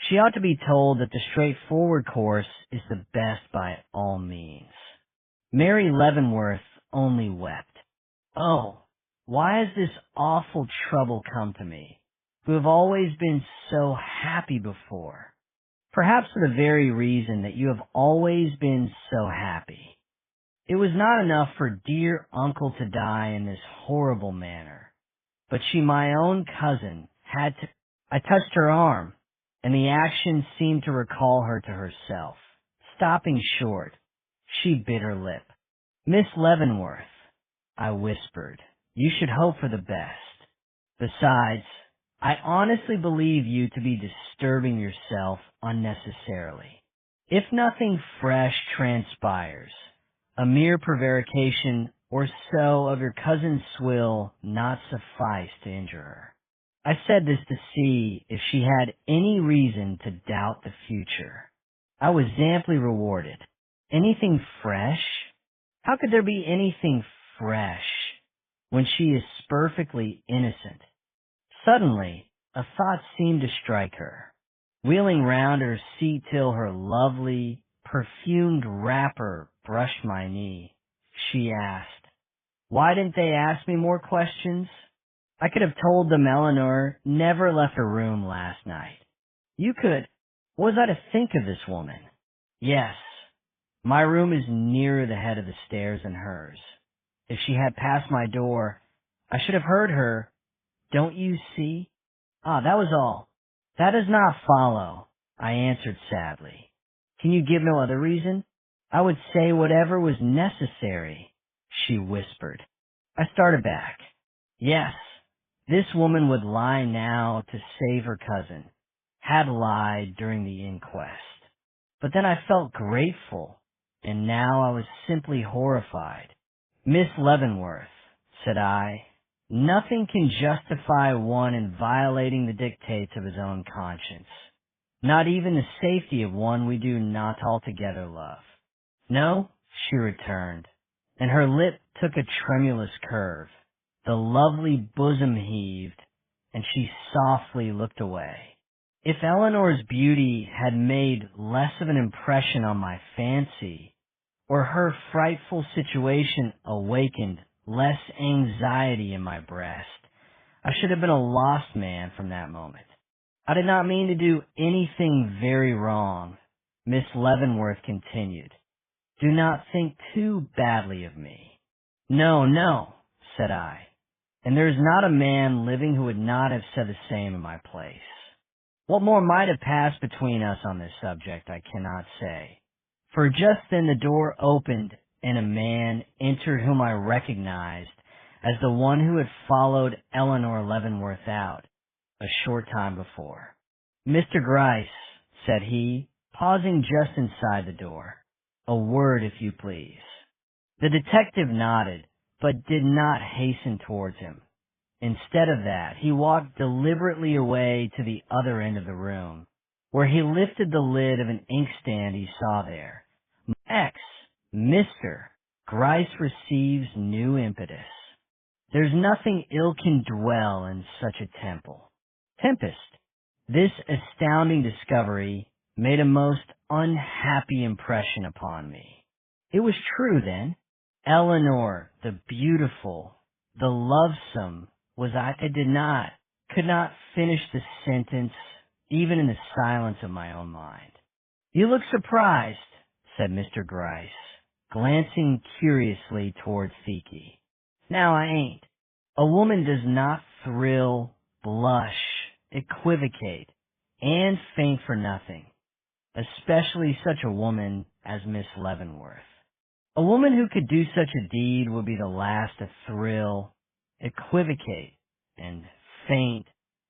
She ought to be told that the straightforward course is the best by all means. Mary Leavenworth only wept. Oh, why has this awful trouble come to me, who have always been so happy before? Perhaps for the very reason that you have always been so happy. It was not enough for dear uncle to die in this horrible manner, but she, my own cousin, had to... I touched her arm, and the action seemed to recall her to herself. Stopping short, she bit her lip. Miss Leavenworth, I whispered, you should hope for the best. Besides, I honestly believe you to be disturbing yourself unnecessarily. If nothing fresh transpires, a mere prevarication or so of your cousin's will not suffice to injure her. I said this to see if she had any reason to doubt the future. I was amply rewarded. Anything fresh? How could there be anything fresh when she is perfectly innocent? Suddenly, a thought seemed to strike her. Wheeling round her seat till her lovely, perfumed wrapper brushed my knee, she asked, why didn't they ask me more questions? I could have told them Eleanor never left her room last night. You could. What was I to think of this woman? Yes, my room is nearer the head of the stairs than hers. If she had passed my door, I should have heard her. Don't you see? Ah, that was all. That does not follow, I answered sadly. Can you give no other reason? I would say whatever was necessary, she whispered. I started back. Yes, this woman would lie now to save her cousin, had lied during the inquest. But then I felt grateful, and now I was simply horrified. Miss Leavenworth, said I, nothing can justify one in violating the dictates of his own conscience, not even the safety of one we do not altogether love. No, she returned, and her lip took a tremulous curve. The lovely bosom heaved, and she softly looked away. If Eleanor's beauty had made less of an impression on my fancy, or her frightful situation awakened less anxiety in my breast, I should have been a lost man from that moment. I did not mean to do anything very wrong, Miss Leavenworth continued. Do not think too badly of me. No, no, said I, and there is not a man living who would not have said the same in my place. What more might have passed between us on this subject, I cannot say, for just then the door opened, and a man entered whom I recognized as the one who had followed Eleanor Leavenworth out a short time before. "Mr. Gryce," said he, pausing just inside the door. "A word, if you please." The detective nodded, but did not hasten towards him. Instead of that, he walked deliberately away to the other end of the room, where he lifted the lid of an inkstand he saw there. Mr. Gryce receives new impetus. There's nothing ill can dwell in such a tempest. This astounding discovery made a most unhappy impression upon me. It was true, then. Eleanor, the beautiful, the lovesome, could not finish the sentence, even in the silence of my own mind. "You look surprised," said Mr. Gryce, glancing curiously toward Fiki. "Now I ain't. A woman does not thrill, blush, equivocate, and faint for nothing, especially such a woman as Miss Leavenworth. A woman who could do such a deed would be the last to thrill, equivocate, and faint,"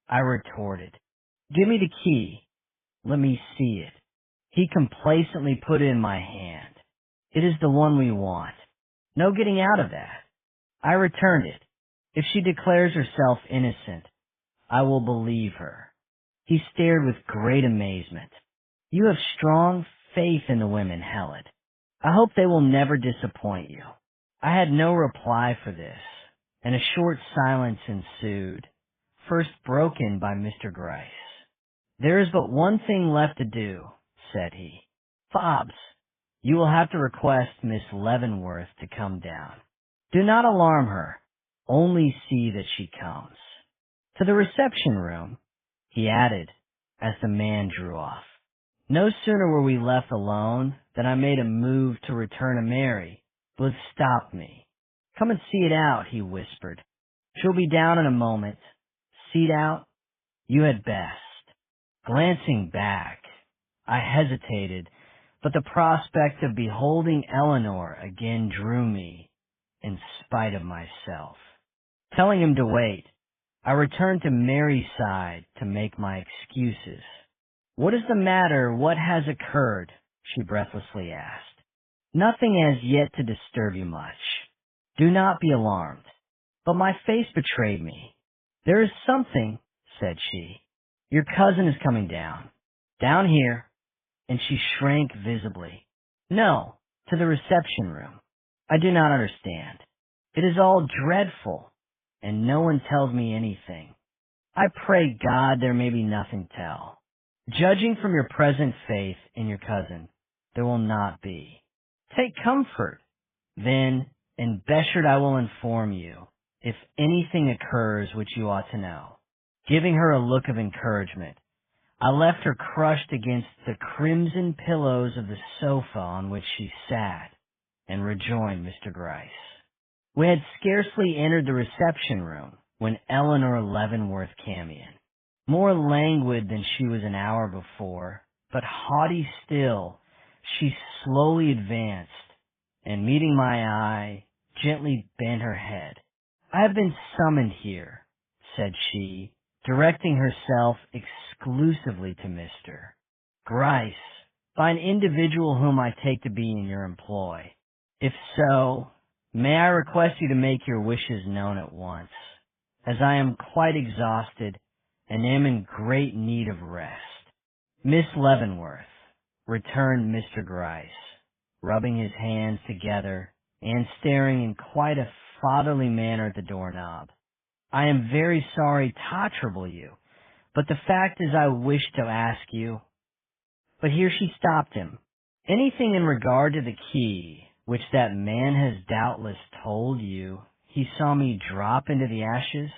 I retorted. "Give me the key. Let me see it." He complacently put it in my hand. "It is the one we want. No getting out of that." I returned it. "If she declares herself innocent, I will believe her." He stared with great amazement. "You have strong faith in the women, Helen. I hope they will never disappoint you." I had no reply for this, and a short silence ensued, first broken by Mr. Gryce. "There is but one thing left to do," said he. "Fobbs, you will have to request Miss Leavenworth to come down. Do not alarm her, only see that she comes. To the reception room," he added, as the man drew off. No sooner were we left alone than I made a move to return to Mary, but stopped me. "Come and see it out," he whispered. "She'll be down in a moment. See it out? You had best." Glancing back, I hesitated, but the prospect of beholding Eleanor again drew me, in spite of myself. Telling him to wait, I returned to Mary's side to make my excuses. "What is the matter? What has occurred?" she breathlessly asked. "Nothing as yet to disturb you much. Do not be alarmed." But my face betrayed me. "There is something," said she. "Your cousin is coming down. Down here," and she shrank visibly. "No, to the reception room. I do not understand. It is all dreadful, and no one tells me anything. I pray God there may be nothing to tell. Judging from your present faith in your cousin, there will not be. Take comfort. Then, in Beshard I will inform you, if anything occurs which you ought to know." Giving her a look of encouragement, I left her crushed against the crimson pillows of the sofa on which she sat, and rejoined Mr. Gryce. We had scarcely entered the reception room when Eleanor Leavenworth came in. More languid than she was an hour before, but haughty still, she slowly advanced, and meeting my eye, gently bent her head. "I have been summoned here," said she, directing herself exclusively to Mr. Gryce, "by an individual whom I take to be in your employ. If so, may I request you to make your wishes known at once, as I am quite exhausted and am in great need of rest." "Miss Leavenworth," returned Mr. Gryce, rubbing his hands together and staring in quite a fatherly manner at the doorknob. "I am very sorry to trouble you, but the fact is I wish to ask you—" But here she stopped him. "Anything in regard to the key, which that man has doubtless told you he saw me drop into the ashes?"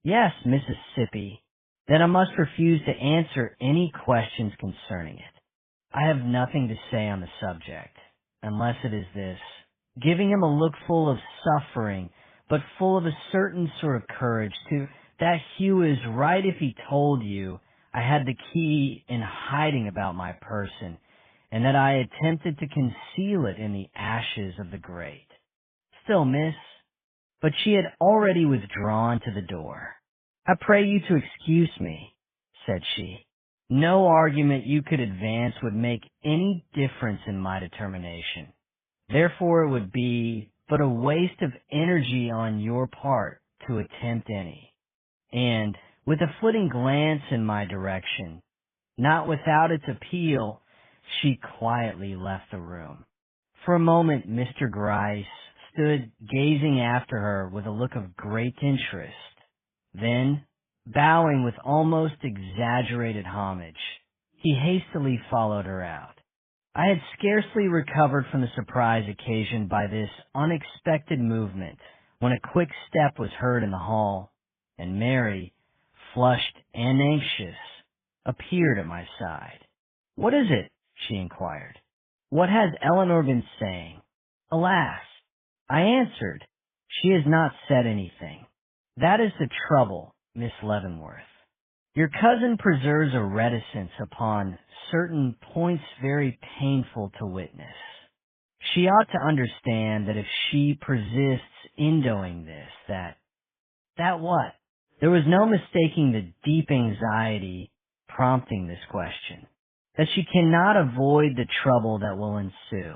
"Yes, Mississippi." "Then I must refuse to answer any questions concerning it. I have nothing to say on the subject, unless it is this," giving him a look full of suffering, but full of a certain sort of courage, "that Hugh is right if he told you I had the key in hiding about my person, and that I attempted to conceal it in the ashes of the grate. Still, miss, but she had already withdrawn to the door. I pray you to excuse me, said she. No argument you could advance would make any difference in my determination. Therefore it would be but a waste of energy on your part to attempt any. And, with a flitting glance in my direction, not without its appeal, she quietly left the room. For a moment Mr. Gryce stood gazing after her with a look of great interest. Then, bowing with almost exaggerated homage, he hastily followed her out. I had scarcely recovered from the surprise occasioned by this unexpected movement when a quick step was heard in the hall, and Mary, flushed and anxious, appeared at my side. "What is it?" she inquired. "What has Eleanor been saying?" "Alas," I answered, "she has not said anything. That is the trouble, Miss Leavenworth. Your cousin preserves a reticence upon certain points very painful to witness. She ought to understand that if she persists in doing this, that what?" There was no mistaking the deep anxiety prompting this question. "That she cannot avoid the trouble that will ensue."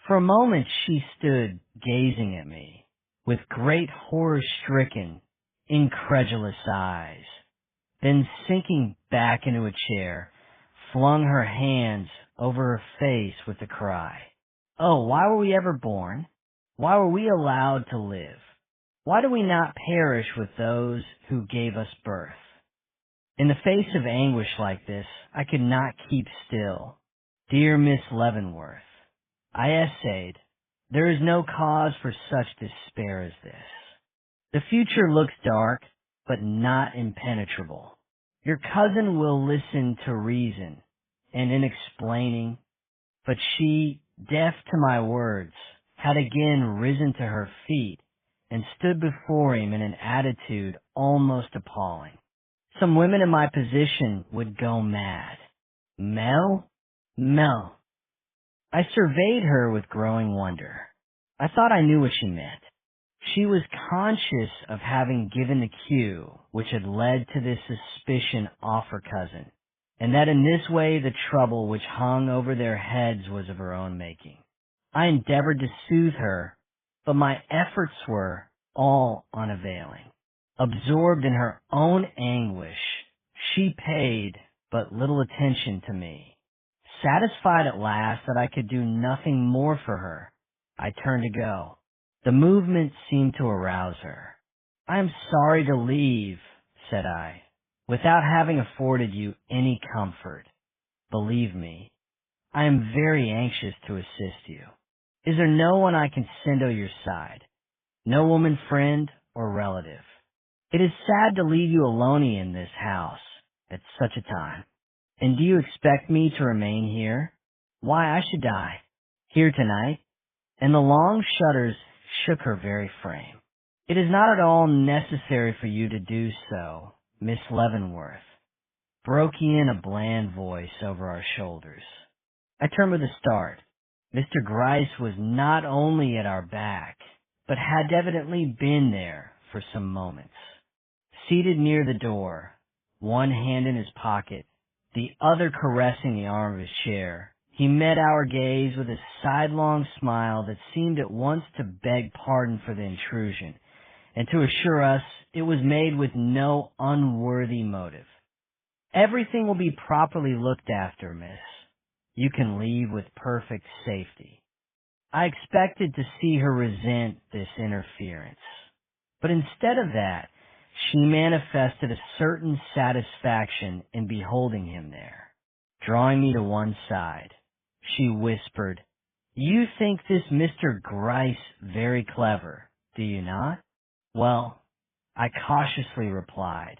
For a moment she stood gazing at me with great horror-stricken, incredulous eyes. Then, sinking back into a chair, flung her hands over her face with the cry, "Oh, why were we ever born? Why were we allowed to live? Why do we not perish with those who gave us birth?" In the face of anguish like this, I could not keep still. "Dear Miss Leavenworth," I essayed, "there is no cause for such despair as this. The future looks dark, but not impenetrable. Your cousin will listen to reason, and in explaining," but she, deaf to my words, had again risen to her feet and stood before him in an attitude almost appalling. Some women in my position would go mad. Mel? Mel. I surveyed her with growing wonder. I thought I knew what she meant. She was conscious of having given the cue which had led to this suspicion off her cousin, and that in this way the trouble which hung over their heads was of her own making. I endeavored to soothe her, but my efforts were all unavailing. Absorbed in her own anguish, she paid but little attention to me. Satisfied at last that I could do nothing more for her, I turned to go. The movement seemed to arouse her. "I am sorry to leave," said I, "without having afforded you any comfort. Believe me, I am very anxious to assist you. Is there no one I can send to your side? No woman friend or relative? It is sad to leave you alone in this house at such a time. And do you expect me to remain here? Why, I should die here tonight." And the long shudders shook her very frame. "It is not at all necessary for you to do so, Miss Leavenworth," broke in a bland voice over our shoulders. I turned with a start. Mr. Gryce was not only at our back, but had evidently been there for some moments. Seated near the door, one hand in his pocket, the other caressing the arm of his chair, he met our gaze with a sidelong smile that seemed at once to beg pardon for the intrusion, and to assure us it was made with no unworthy motive. "Everything will be properly looked after, miss. You can leave with perfect safety." I expected to see her resent this interference, but instead of that, she manifested a certain satisfaction in beholding him there. Drawing me to one side, she whispered, "You think this Mr. Gryce very clever, do you not?" "Well," I cautiously replied,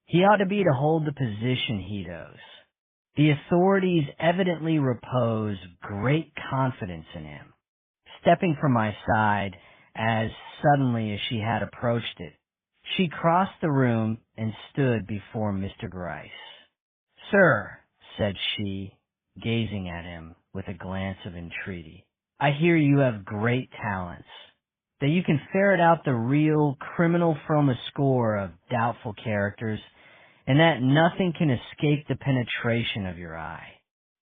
"he ought to hold the position he does. The authorities evidently repose great confidence in him." Stepping from my side as suddenly as she had approached it, she crossed the room and stood before Mr. Gryce. "Sir," said she, gazing at him with a glance of entreaty. I hear you have great talents, that you can ferret out the real criminal from a score of doubtful characters, and that nothing can escape the penetration of your eye.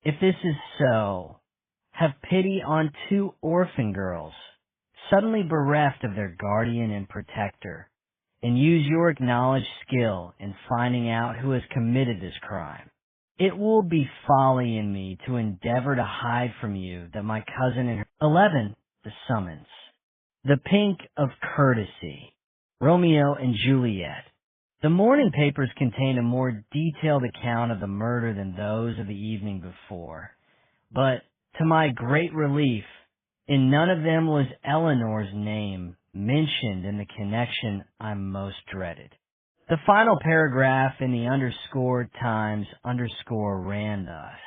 If this is so, have pity on two orphan girls, suddenly bereft of their guardian and protector, and use your acknowledged skill in finding out who has committed this crime. It will be folly in me to endeavor to hide from you that my cousin and her 11, the summons. The Pink of Courtesy, Romeo and Juliet. The morning papers contained a more detailed account of the murder than those of the evening before, but to my great relief, in none of them was Eleanor's name mentioned in the connection I most dreaded. The final paragraph in the underscored Times underscore ran thus: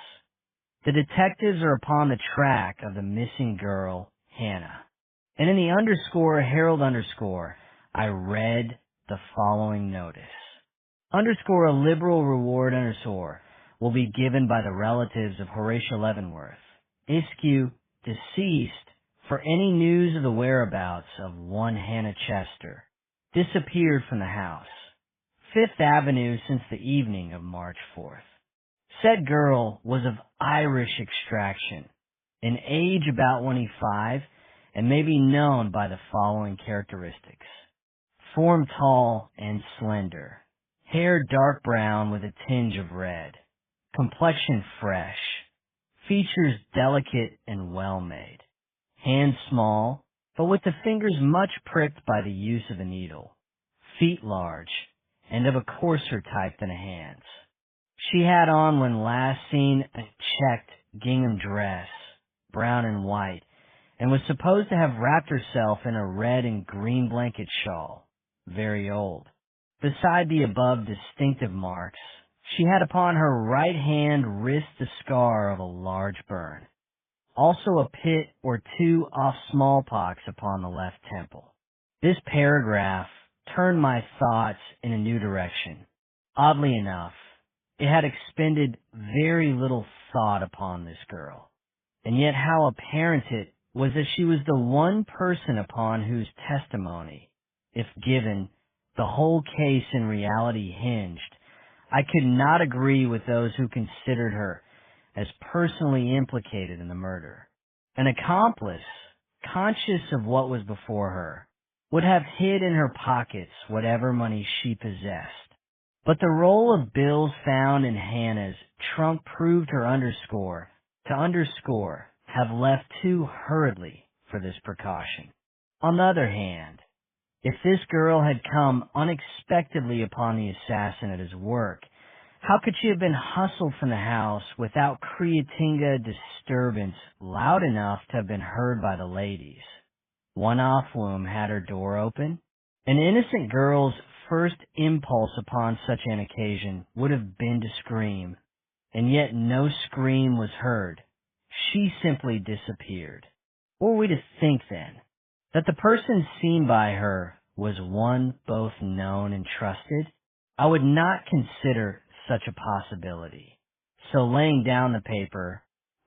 "The detectives are upon the track of the missing girl, Hannah." And in the underscore Herald underscore, I read the following notice: underscore a liberal reward underscore will be given by the relatives of Horatio Leavenworth, isq deceased, for any news of the whereabouts of one Hannah Chester, disappeared from the house, 5th Avenue since the evening of March 4th. Said girl was of Irish extraction, in age about 25, and may be known by the following characteristics: form tall and slender, hair dark brown with a tinge of red, complexion fresh, features delicate and well made, hands small, but with the fingers much pricked by the use of a needle, feet large, and of a coarser type than the hands. She had on, when last seen, a checked gingham dress, brown and white, and was supposed to have wrapped herself in a red and green blanket shawl, very old. Beside the above distinctive marks, she had upon her right hand wrist the scar of a large burn, also a pit or two off smallpox upon the left temple. This paragraph turned my thoughts in a new direction. Oddly enough, it had expended very little thought upon this girl, and yet how apparent it was that she was the one person upon whose testimony, if given, the whole case in reality hinged. I could not agree with those who considered her as personally implicated in the murder. An accomplice, conscious of what was before her, would have hid in her pockets whatever money she possessed. But the roll of bills found in Hannah's trunk proved her underscore have left too hurriedly for this precaution. On the other hand, if this girl had come unexpectedly upon the assassin at his work, how could she have been hustled from the house without creating disturbance loud enough to have been heard by the ladies, one of whom had her door open? An innocent girl's first impulse upon such an occasion would have been to scream, and yet no scream was heard. She simply disappeared. What were we to think, then? That the person seen by her was one both known and trusted? I would not consider such a possibility. So laying down the paper,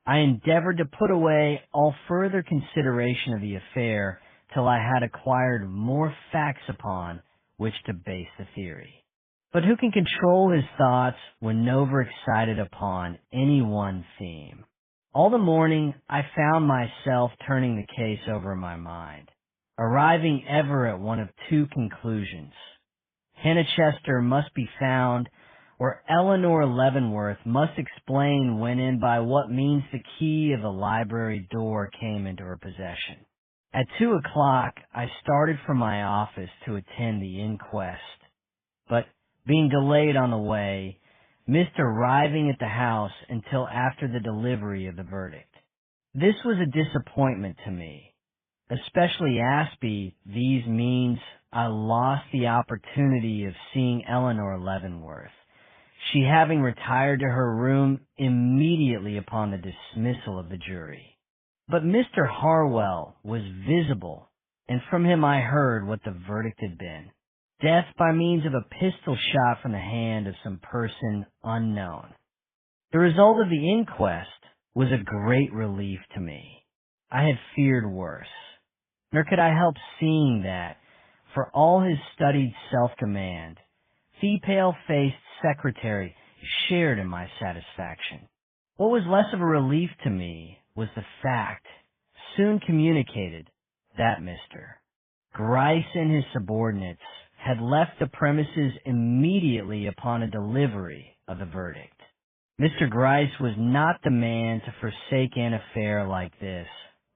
I endeavored to put away all further consideration of the affair till I had acquired more facts upon which to base the theory. But who can control his thoughts when overexcited upon any one theme? All the morning I found myself turning the case over in my mind, arriving ever at one of two conclusions. Hannah Chester must be found, or Eleanor Leavenworth must explain when and by what means the key of the library door came into her possession. At 2 o'clock I started from my office to attend the inquest, but being delayed on the way, missed arriving at the house until after the delivery of the verdict. This was a disappointment to me, especially Aspie. These means I lost the opportunity of seeing Eleanor Leavenworth, she having retired to her room immediately upon the dismissal of the jury. But Mr. Harwell was visible, and from him I heard what the verdict had been: death by means of a pistol shot from the hand of some person unknown. The result of the inquest was a great relief to me. I had feared worse. Nor could I help seeing that, for all his studied self-command, the pale-faced secretary shared in my satisfaction. What was less of a relief to me was the fact, soon communicated, that Mr. Gryce and his subordinates had left the premises immediately upon a delivery of the verdict. Mr. Gryce was not the man to forsake an affair like this,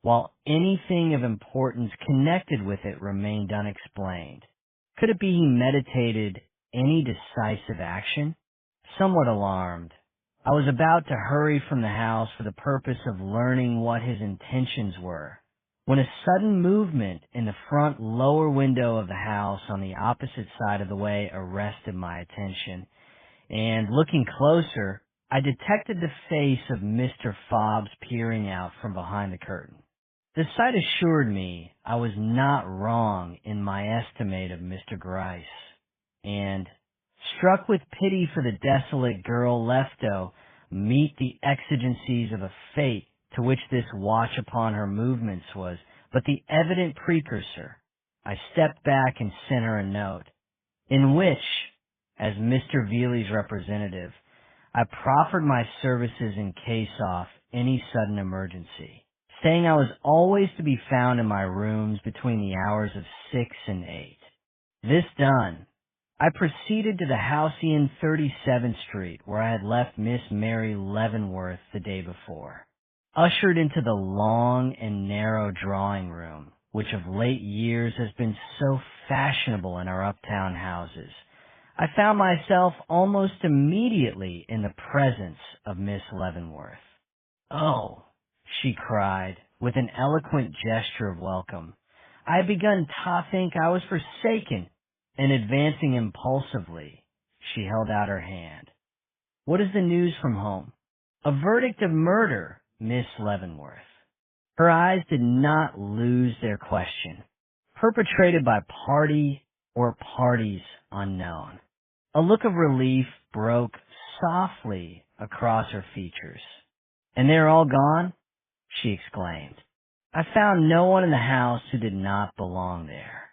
while anything of importance connected with it remained unexplained. Could it be he meditated any decisive action? Somewhat alarmed, I was about to hurry from the house for the purpose of learning what his intentions were, when a sudden movement in the front lower window of the house on the opposite side of the way arrested my attention, and looking closer, I detected the face of Mr. Fobbs peering out from behind the curtain. The sight assured me I was not wrong in my estimate of Mr. Gryce, and, struck with pity for the desolate girl left to meet the exigencies of a fate to which this watch upon her movements was but the evident precursor, I stepped back and sent her a note, in which, as Mr. Veely's representative, I proffered my services in case of any sudden emergency, saying I was always to be found in my rooms between the hours of 6 and 8. This done, I proceeded to the house in 37th Street, where I had left Miss Mary Leavenworth the day before. Ushered into the long and narrow drawing room, which of late years has been so fashionable in our uptown houses, I found myself almost immediately in the presence of Miss Leavenworth. "Oh," she cried, with an eloquent gesture of welcome. I had begun to think I was forsaken, and advancing impulsively, she held out her hand. "What is the news from home?" "A verdict of murder, Miss Leavenworth." Her eyes did not lose their question. "Perpetrated by party or parties unknown." A look of relief broke softly across her features. "And they are all gone?" she exclaimed. "I found no one in the house who did not belong there."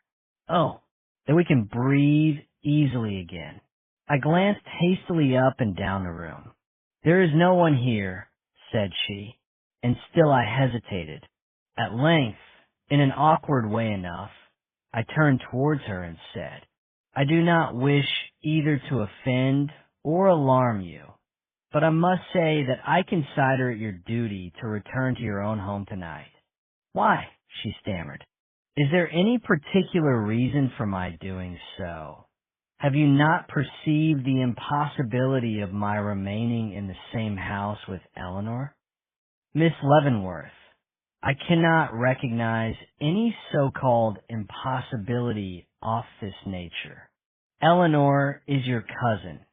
"Oh, then we can breathe easily again." I glanced hastily up and down the room. "There is no one here," said she, and still I hesitated. At length, in an awkward way enough, I turned towards her and said, "I do not wish either to offend or alarm you, but I must say that I consider it your duty to return to your own home tonight." "Why?" she stammered. "Is there any particular reason for my doing so? Have you not perceived the impossibility of my remaining in the same house with Eleanor?" "Miss Leavenworth, I cannot recognize any so-called impossibility of this nature. Eleanor is your cousin,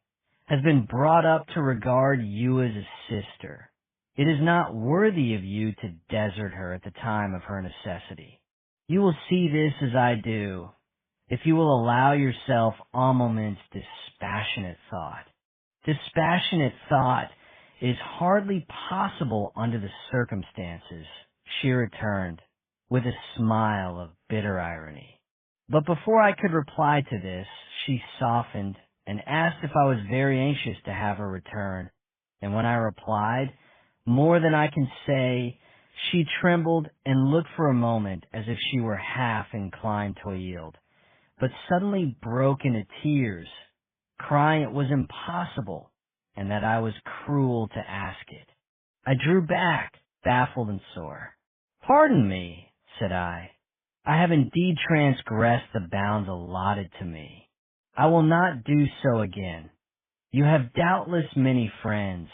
has been brought up to regard you as a sister. It is not worthy of you to desert her at the time of her necessity. You will see this as I do, if you will allow yourself a moment's dispassionate thought." "Dispassionate thought is hardly possible under the circumstances," she returned, with a smile of bitter irony. But before I could reply to this, she softened and asked if I was very anxious to have her return, and when I replied, more than I can say, she trembled and looked for a moment as if she were half inclined to yield, but suddenly broke into tears, crying it was impossible, and that I was cruel to ask it. I drew back, baffled and sore. "Pardon me," said I. "I have indeed transgressed the bounds allotted to me. I will not do so again. You have doubtless many friends.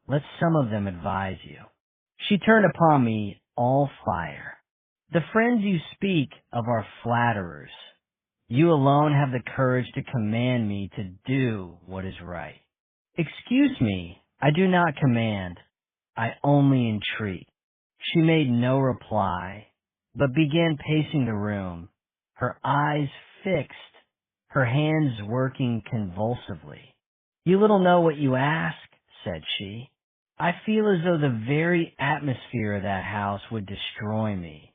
Let some of them advise you." She turned upon me all fire. "The friends you speak of are flatterers. You alone have the courage to command me to do what is right." "Excuse me, I do not command. I only entreat." She made no reply, but began pacing the room, her eyes fixed, her hands working convulsively. "You little know what you ask," said she. I feel as though the very atmosphere of that house would destroy me.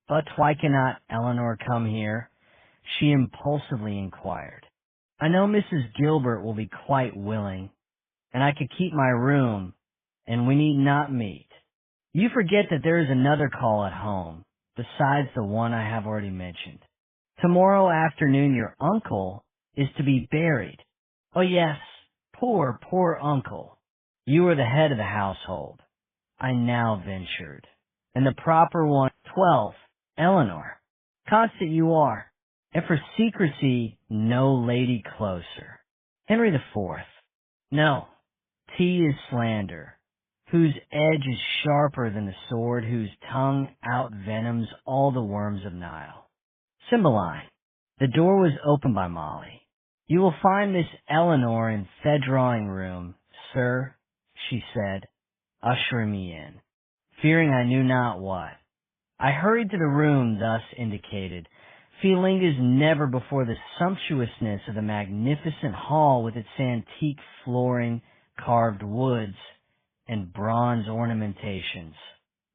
But why cannot Eleanor come here? She impulsively inquired. I know Mrs. Gilbert will be quite willing, and I could keep my room, and we need not meet. You forget that there is another call at home, besides the one I have already mentioned. Tomorrow afternoon your uncle is to be buried. Oh yes, poor, poor uncle. You are the head of the household, I now ventured. And the proper one, 12, Eleanor. Constant you are, and for secrecy no lady closer. Henry the Fourth. No, T is slander, whose edge is sharper than the sword whose tongue outvenoms all the worms of Nile. Cymbeline. The door was opened by Molly. You will find Miss Eleanor in the drawing room, sir, she said, ushering me in, fearing I knew not what. I hurried to the room thus indicated, feeling as never before the sumptuousness of the magnificent hall with its antique flooring, carved woods, and bronze ornamentations.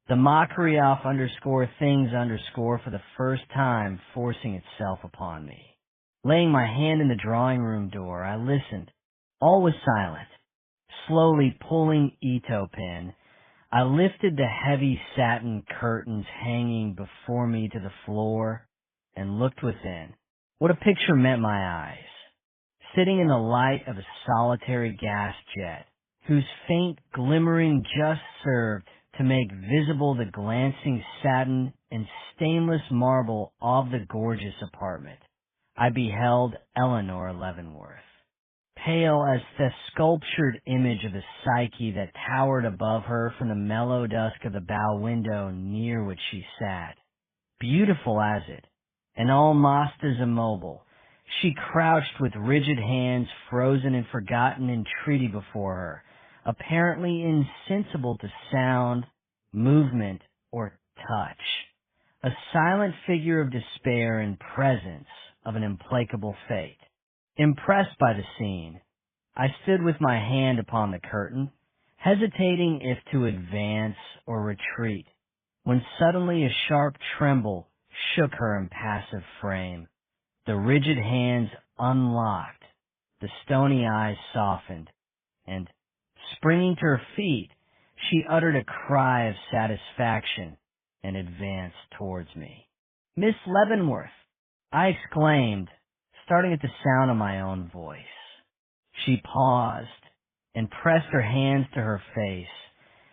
The mockery off underscore things underscore for the first time forcing itself upon me. Laying my hand in the drawing room door, I listened. All was silent. Slowly pulling Ito pin, I lifted the heavy satin curtains hanging before me to the floor and looked within. What a picture met my eyes! Sitting in the light of a solitary gas jet, whose faint glimmering just served to make visible the glancing satin and stainless marble of the gorgeous apartment, I beheld Eleanor Leavenworth, pale as the sculptured image of the Psyche that towered above her from the mellow dusk of the bow window near which she sat. Beautiful as it, and almost as immobile, she crouched with rigid hands frozen in forgotten entreaty before her, apparently insensible to sound, movement, or touch. A silent figure of despair in presence of an implacable fate. Impressed by the scene, I stood with my hand upon the curtain, hesitating if to advance or retreat, when suddenly a sharp tremble shook her impassive frame. The rigid hands unlocked, the stony eyes softened, and, springing to her feet, she uttered a cry of satisfaction and advanced towards me. Miss Leavenworth, I exclaimed, starting at the sound of my own voice. She paused and pressed her hands to her face,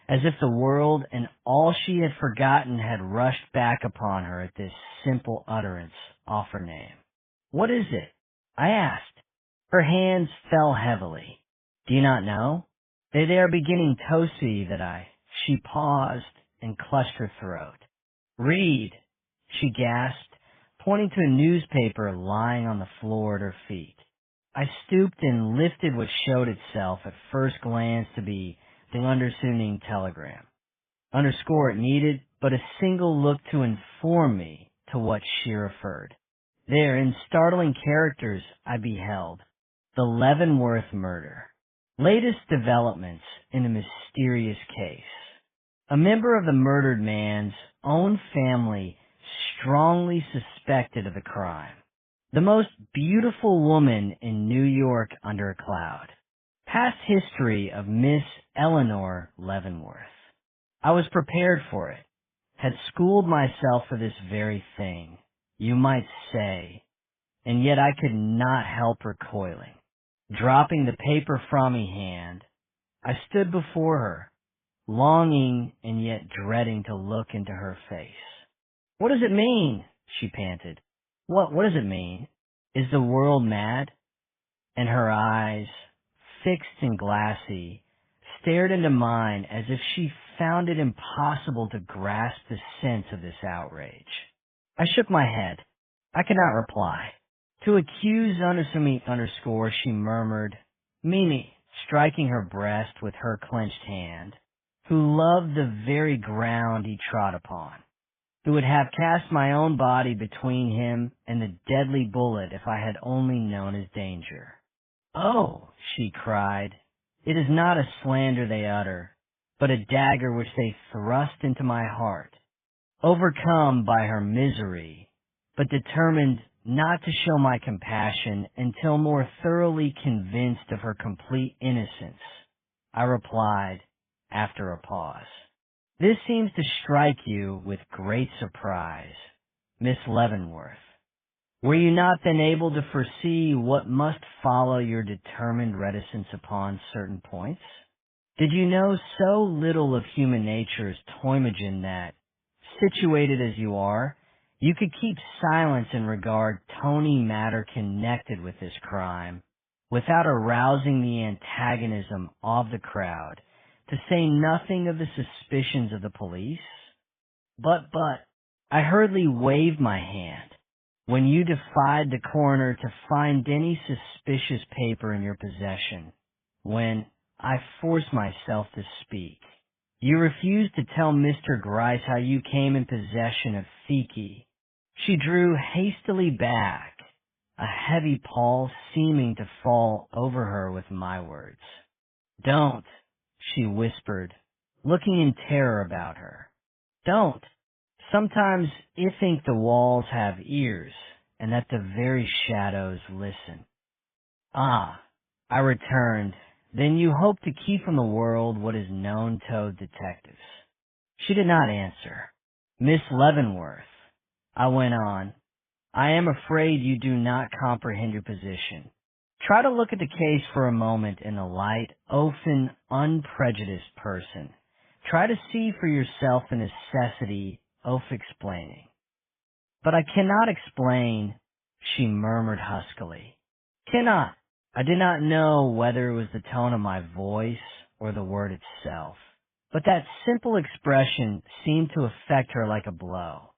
as if the world and all she had forgotten had rushed back upon her at this simple utterance of her name. What is it? I asked. Her hands fell heavily. Do you not know? They are beginning to see that She paused and clutched her throat. Read, she gasped, pointing to a newspaper lying on the floor at her feet. I stooped and lifted what showed itself at first glance to be the undersounding telegram. Underscore it needed but a single look to inform me to what she referred. There, in startling characters, I beheld the Leavenworth murder. Latest developments in a mysterious case. A member of the murdered man's own family strongly suspected of the crime. The most beautiful woman in New York under a cloud. Past history of Miss Eleanor Leavenworth. I was prepared for it. Had schooled myself for this very thing, you might say, and yet I could not help recoiling. Dropping the paper from my hand, I stood before her, longing and yet dreading to look into her face. What does it mean? She panted. What does it mean? Is the world mad? And her eyes, fixed and glassy, stared into mine as if she found it impossible to grasp the sense of this outrage. I shook my head. I could not reply. To accuse underscore, she murmured, Mimi, striking her breast with her clenched hand, who loved the very ground he trod upon, who would have cast my own body between him and the deadly bullet if I had only known his danger. Oh, she cried, it is not a slander they utter, but a dagger which they thrust into my heart. Overcome by her misery, but determined not to show my compassion until more thoroughly convinced of her complete innocence, I replied, after a pause, "This seems to strike you with great surprise, Miss Leavenworth. Were you not then able to foresee what must follow your determined reticence upon certain points? Did you know so little of human nature as Toymagen that, situated as you are, you could keep silence in regard tony matter connected with this crime, without arousing the antagonism of the crowd, to say nothing of the suspicions of the police? But, I hurriedly waved my hand, when you defied the coroner to find any suspicious paper in your possession, when I forced myself to speak. You refused to tell Mr. Gryce how you came in possession of Fiki." She drew hastily back, a heavy pall seeming to fall over her with my words. "Don't," she whispered, looking in terror about her. "Don't. Sometimes I think the walls have ears, and that the very shadows listen." "Ah," I returned, "then you hope to keep from the world what is known to detectives." She did not answer. "Miss Leavenworth," I went on, "I am afraid you do not comprehend your position. Try to look at the case for a moment in the light of an unprejudiced person. Try to see for yourself the necessity of explaining." "But I cannot explain," she murmured huskily. "Cannot." I did not know whether it was the tone of my voice or the word itself, but that simple expression seemed to affect her like a blow.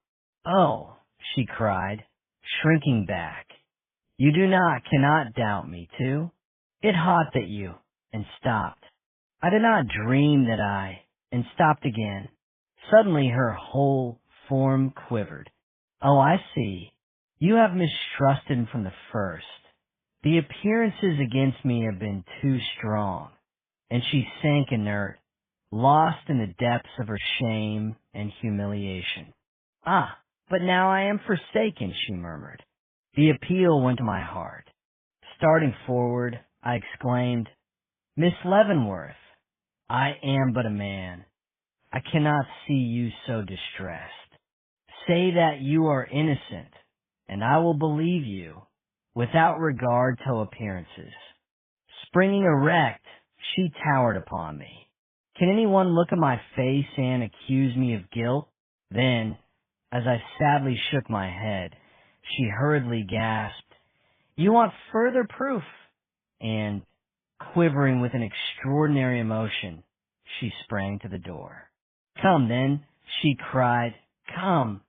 "Oh," she cried, shrinking back, "you cannot doubt me, too?" It hopped at you, and stopped. I did not dream that and stopped again. Suddenly her whole form quivered. "Oh, I see. You have mistrusted from the first. The appearances against me have been too strong." And she sank inert, lost in the depths of her shame and humiliation. "Ah, but now I am forsaken," she murmured. The appeal went to my heart. Starting forward, I exclaimed, "Miss Leavenworth, I am but a man. I cannot see you so distressed. Say that you are innocent, and I will believe you, without regard to appearances." Springing erect, she towered upon me. Can anyone look at my face and accuse me of guilt? Then, as I sadly shook my head, she hurriedly gasped, "You want further proof?" And, quivering with an extraordinary emotion, she sprang to the door. "Come, then," she cried, "come,"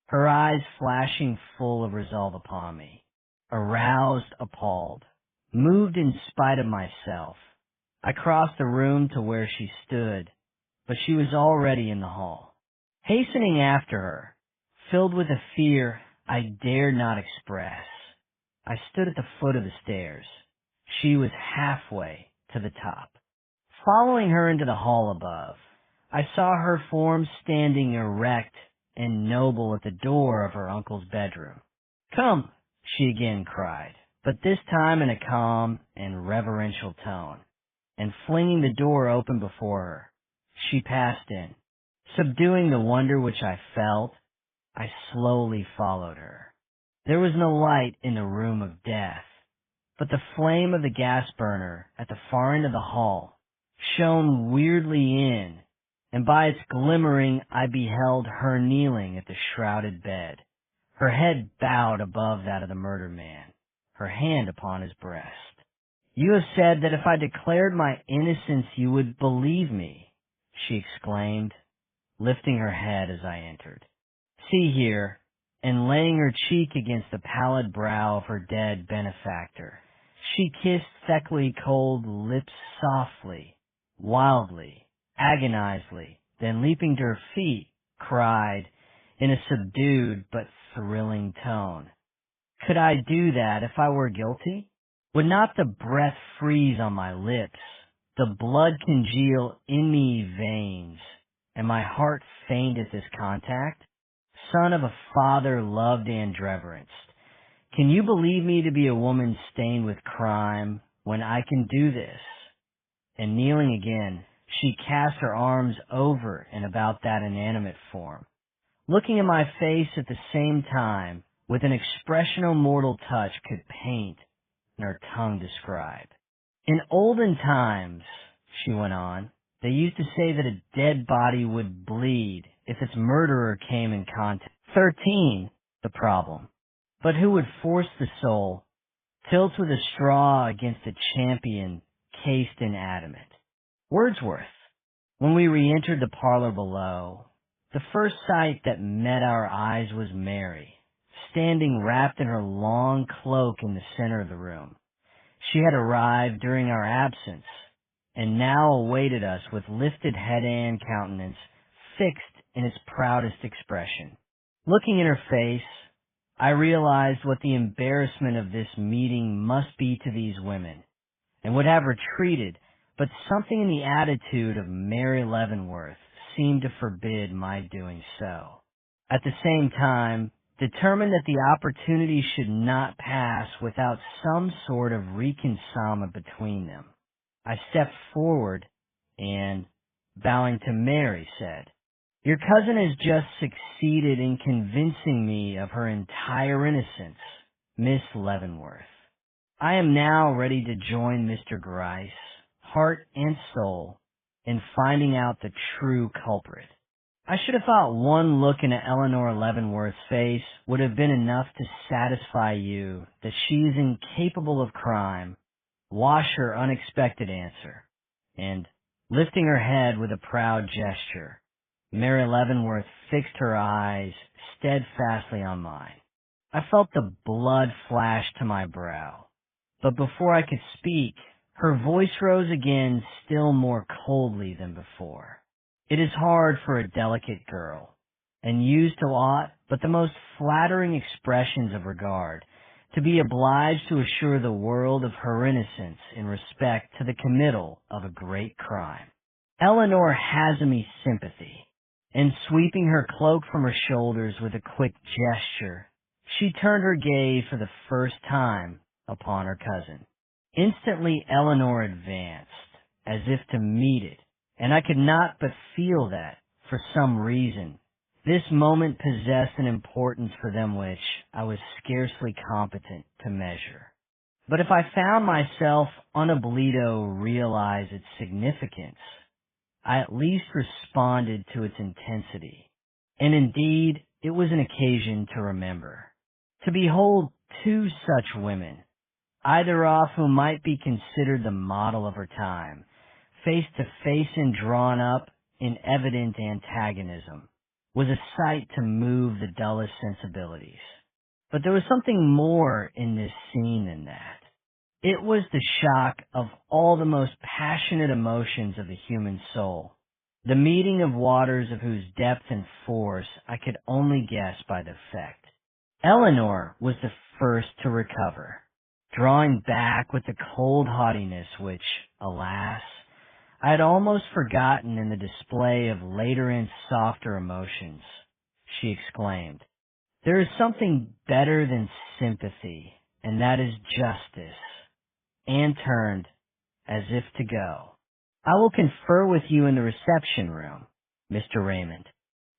her eyes flashing full of resolve upon me. Aroused, appalled, moved in spite of myself, I crossed the room to where she stood, but she was already in the hall. Hastening after her, filled with a fear I dared not express, I stood at the foot of the stairs. She was halfway to the top. Following her into the hall above, I saw her form standing erect and noble at the door of her uncle's bedroom. "Come," she again cried, but this time in a calm and reverential tone, and flinging the door open before her, she passed in. Subduing the wonder which I felt, I slowly followed her. There was no light in the room of death, but the flame of the gas burner at the far end of the hall shone weirdly in, and by its glimmering I beheld her kneeling at the shrouded bed, her head bowed above that of the murdered man, her hand upon his breast. "You have said that if I declared my innocence you would believe me," she exclaimed, lifting her head as I entered. "See here," and laying her cheek against the pallid brow of her dead benefactor, she kissed Theckley cold lips softly, wildly, agonizedly, then leaping to her feet, cried, in a subdued but thrilling tone, "Could I do that if I were guilty? Would not the breath freeze on my lips, The blood congeal in me veins, and my heart faint at this contact. Son of a father loved and reverenced, can you believe me to be a woman stained with crime when I can do this? And kneeling again, she cast her arms over and about that inanimate form, looking in my face at the same time with an expression no mortal touch could paint nor tongue describe. In olden times, she went on, they used to say that a dead body would bleed if its murderer came in contact. 13, the problem. But who would force the soul, tilt with a straw against a champion cased in adamant? Wordsworth. When we re-entered the parlor below, the first sight that met our eyes was Mary, standing wrapped in her long cloak in the center of the room. She had arrived during our absence, and now awaited us with lifted head and countenance, fixed in its proudest expression. Looking in her face, I realized what the embarrassment of this meeting must be to these women, and would have retreated, but something in the attitude of Mary Leavenworth seemed to forbid my doing so. At the same time, determined that the opportunity should not pass without some sort of reconciliation between them, I stepped forward and, bowing to Mary, said, "Your cousin has just succeeded in convincing me of her entire innocence, Miss Leavenworth. I am now ready to join Mr. Gryce, heart and soul, in finding out the true culprit." I should have thought one look into Eleanor Leavenworth's face would have been enough to satisfy you that she is incapable of crime. Wash her unexpected answer, and, lifting her head with a proud gesture, Mary Leavenworth fixed her eyes steadfastly on mine. I felt the blood flash to my brow, but before I could speak, her voice rose again still more coldly than before. It is hard for a delicate girl, and used to aught but the most flattering expressions of regard, to be obliged to assure the world of her innocence in respect to the committal of a great crime. Eleanor has in me sympathy, and sweeping her cloak from her shoulders with a quick gesture, she turned her gaze for the first time upon her cousin. Instantly Eleanor advanced, as if to meet it, and I could not but feel that, for some reason, this moment possessed an importance for them which I was scarcely competent to measure. But if I found myself unoblito realize its significance, I at least responded to its intensity, and indeed it was an occasion to remember. To behold two such women, either of whom might be considered the model of her time, face to face and drawn up in evident antagonism, was a sight to move the dullest sensibilities. But there was something more in this scene than that. It was the shock of all the most passionate emotions of the human soul, the meeting of waters of whose depth and force I could only guess by the effect. Eleanor was the first to recover, drawing back with the cold haughtiness which, alas, I had almost forgotten in the display of later and softer emotions. She exclaimed, "There is something better than sympathy, and that is justice," and turned as if to go. "I will confer with you in the reception room, Mr. Raymond."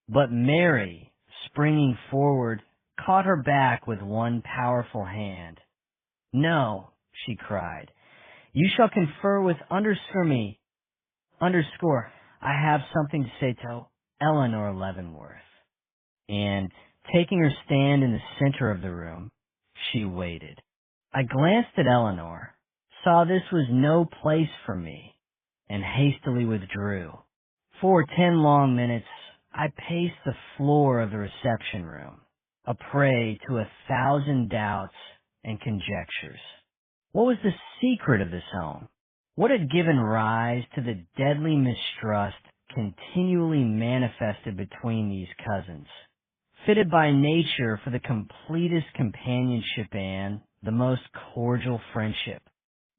But Mary, springing forward, caught her back with one powerful hand. "No," she cried, "you shall confer with I have something to say to Eleanor Leavenworth." And, taking her stand in the center of the room, she waited. I glanced at Eleanor, saw this was no place for me, and hastily withdrew. For 10 long minutes, I paced the floor of the reception room, a prey to 1,000 doubts and conjectures. What was the secret of this home? What had given rise to the deadly mistrust continually manifested between these cousins, fitted by nature for the completest companionship and the most cordial friendship?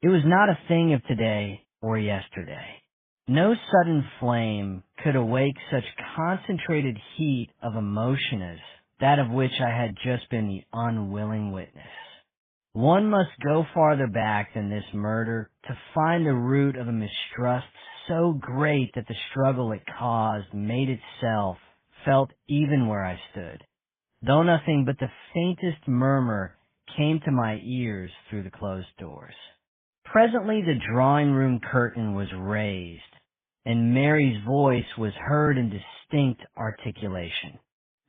It was not a thing of today, or yesterday. No sudden flame could awake such concentrated heat of emotion as that of which I had just been the unwilling witness. One must go farther back than this murder to find the root of a mistrust so great that the struggle it caused made itself felt even where I stood, though nothing but the faintest murmur came to my ears through the closed doors. Presently the drawing-room curtain was raised, and Mary's voice was heard in distinct articulation.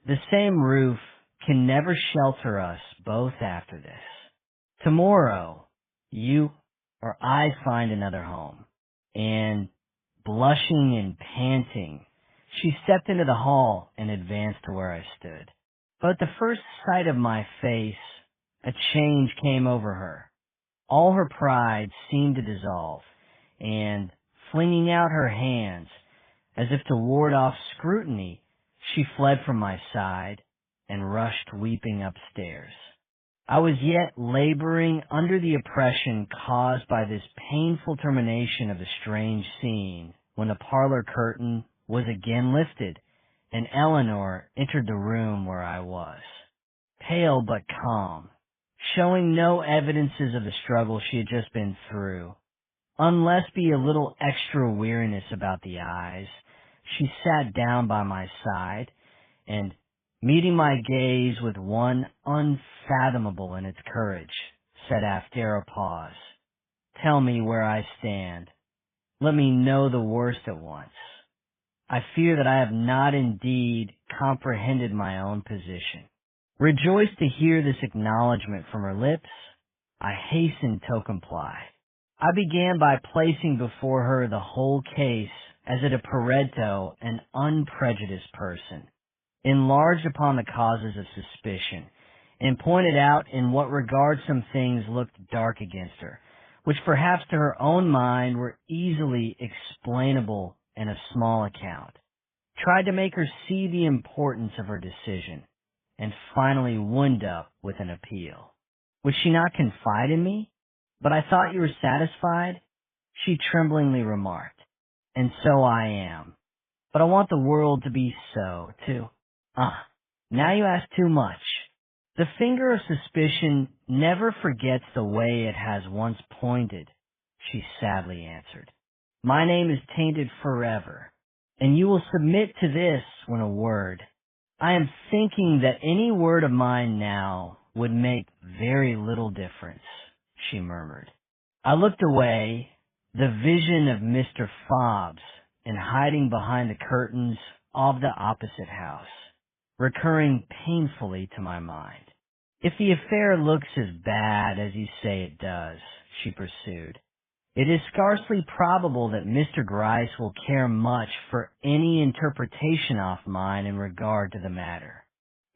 The same roof can never shelter us both after this. Tomorrow, you or I find another home. And, blushing and panting, she stepped into the hall and advanced to where I stood. But at the first sight of my face, a change came over her. All her pride seemed to dissolve, and, flinging out her hands, as if to ward off scrutiny, she fled from my side and rushed weeping upstairs. I was yet laboring under the oppression caused by this painful termination of the strange scene when the parlor curtain was again lifted and Eleanor entered the room where I was, pale but calm, showing no evidences of the struggle she had just been through. Unless be a little extra weariness about the eyes, she sat down by my side and, meeting my gaze with one unfathomable in its courage, said after a pause, "Tell me where I stand. Let me know the worst at once. I fear that I have not indeed comprehended my own position." Rejoiced to hear this acknowledgment from her lips, I hastened to comply. I began by placing before her the whole case as at a Pareto and unprejudiced person, enlarged upon the causes of suspicion, and pointed out in what regard some things looked dark against her, which perhaps to her own mind were easily explainable and of small account. Tried to make her see the importance of her decision, and finally wound up with an appeal. Would she not confide in me? "But I thought you were satisfied?" she tremblingly remarked. "And so I am. But I want the world to be so, too." "Ah, now you ask too much. The finger of suspicion never forgets the way it has once pointed," she sadly answered. "My name is tainted forever, and you will submit to this when a word. I am thinking that any word of mine now would make very little difference," she murmured. I looked away, the vision of Mr. Fobbs, and hiding behind the curtains of the opposite house, recurring painfully to my mind. "If the affair looks as bad as you say it does," she pursued, "it is scarcely probable that Mr. Gryce will care much for any interpretation of mine in regard to the matter.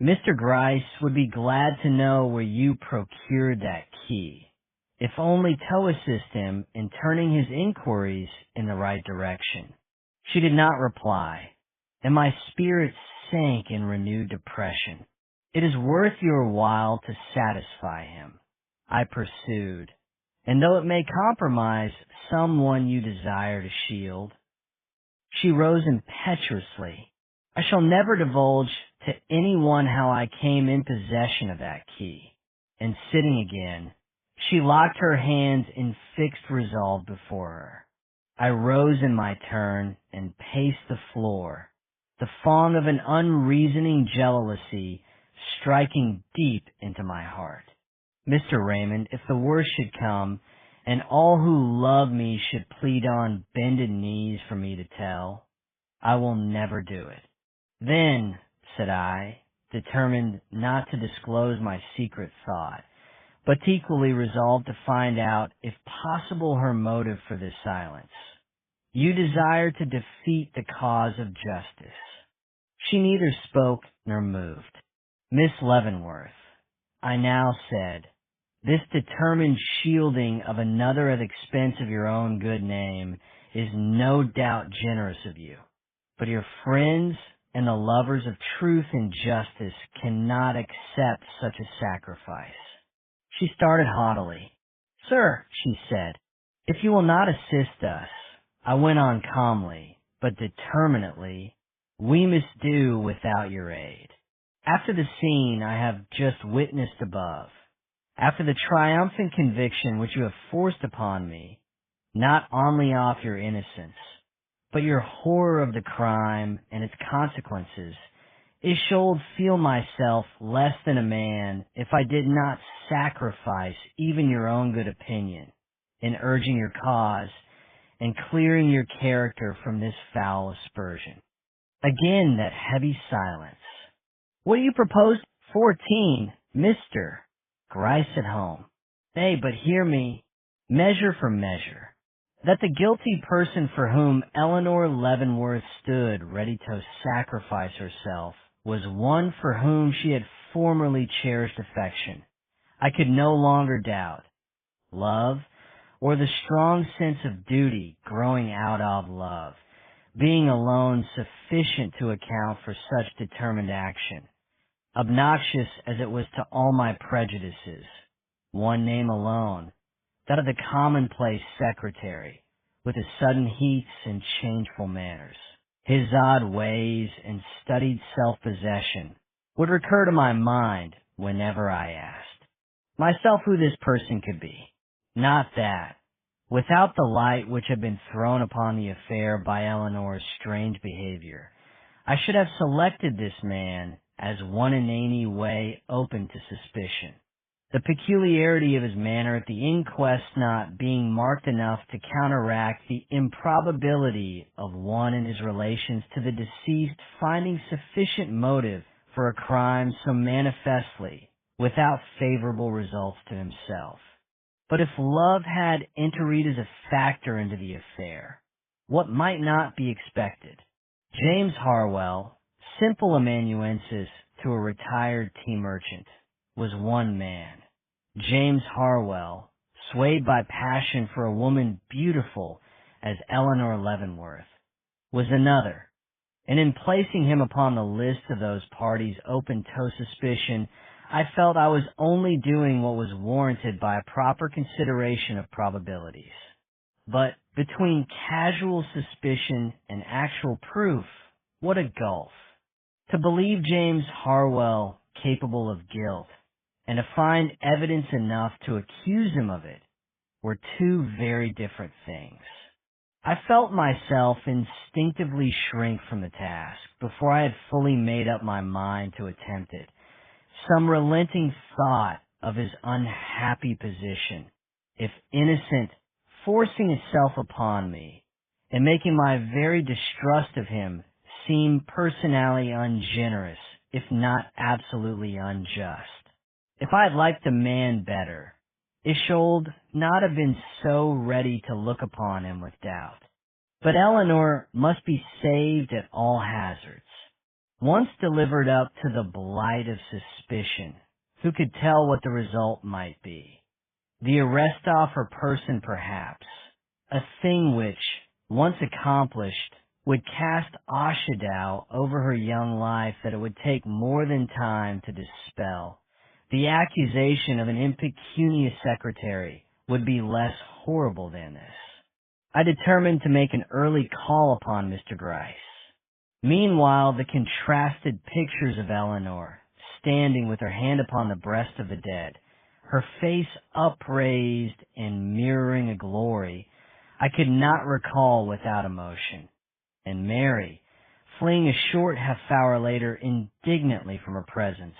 Mr. Gryce would be glad to know where you procured that key, if only to assist him in turning his inquiries in the right direction." She did not reply, and my spirits sank in renewed depression. "It is worth your while to satisfy him," I pursued, "and though it may compromise someone you desire to shield." She rose impetuously. "I shall never divulge to anyone how I came in possession of that key." And sitting again, she locked her hands in fixed resolve before her. I rose in my turn and paced the floor, the thong of an unreasoning jealousy striking deep into my heart. "Mr. Raymond, if the worst should come, and all who love me should plead on bended knees for me to tell, I will never do it." "Then," said I, determined not to disclose my secret thought, but equally resolved to find out, if possible, her motive for this silence, "you desire to defeat the cause of justice." She neither spoke nor moved. "Miss Leavenworth," I now said, "this determined shielding of another at the expense of your own good name is no doubt generous of you, but your friends and the lovers of truth and justice cannot accept such a sacrifice." She started haughtily. "Sir," she said, If you will not assist us, I went on calmly, but determinately, we must do without your aid. After the scene I have just witnessed above, after the triumphant conviction which you have forced upon me, not only of your innocence, but your horror of the crime and its consequences, it should feel myself less than a man if I did not sacrifice even your own good opinion in urging your cause and clearing your character from this foul aspersion. Again that heavy silence. What do you propose? 14, Mr. Gryce at home. Nay, but hear me. Measure for measure. That the guilty person for whom Eleanor Leavenworth stood ready to sacrifice herself was one for whom she had formerly cherished affection, I could no longer doubt. Love, or the strong sense of duty growing out of love, being alone sufficient to account for such determined action, obnoxious as it was to all my prejudices, one name alone, that of the commonplace secretary, with his sudden heats and changeful manners, his odd ways and studied self-possession, would recur to my mind whenever I asked myself who this person could be. Not that, without the light which had been thrown upon the affair by Eleanor's strange behavior, I should have selected this man as one in any way open to suspicion. The peculiarity of his manner at the inquest not being marked enough to counteract the improbability of one in his relations to the deceased finding sufficient motive for a crime so manifestly without favorable results to himself. But if love had entered as a factor into the affair, what might not be expected? James Harwell, simple amanuensis to a retired tea merchant, was one man. James Harwell, swayed by passion for a woman beautiful as Eleanor Leavenworth, was another, and in placing him upon the list of those parties open to suspicion, I felt I was only doing what was warranted by a proper consideration of probabilities. But between casual suspicion and actual proof, what a gulf! To believe James Harwell capable of guilt, and to find evidence enough to accuse him of it, were two very different things. I felt myself instinctively shrink from the task before I had fully made up my mind to attempt it. Some relenting thought of his unhappy position, if innocent, forcing itself upon me, and making my very distrust of him seem personally ungenerous, if not absolutely unjust. If I had liked the man better, it should not have been so ready to look upon him with doubt. But Eleanor must be saved at all hazards. Once delivered up to the blight of suspicion, who could tell what the result might be? The arrest of her person, perhaps, a thing which, once accomplished, would cast a shadow over her young life that it would take more than time to dispel. The accusation of an impecunious secretary would be less horrible than this. I determined to make an early call upon Mr. Gryce. Meanwhile, the contrasted pictures of Eleanor, standing with her hand upon the breast of the dead, her face upraised and mirroring a glory I could not recall without emotion, and Mary, fleeing a short half-hour later indignantly from her presence,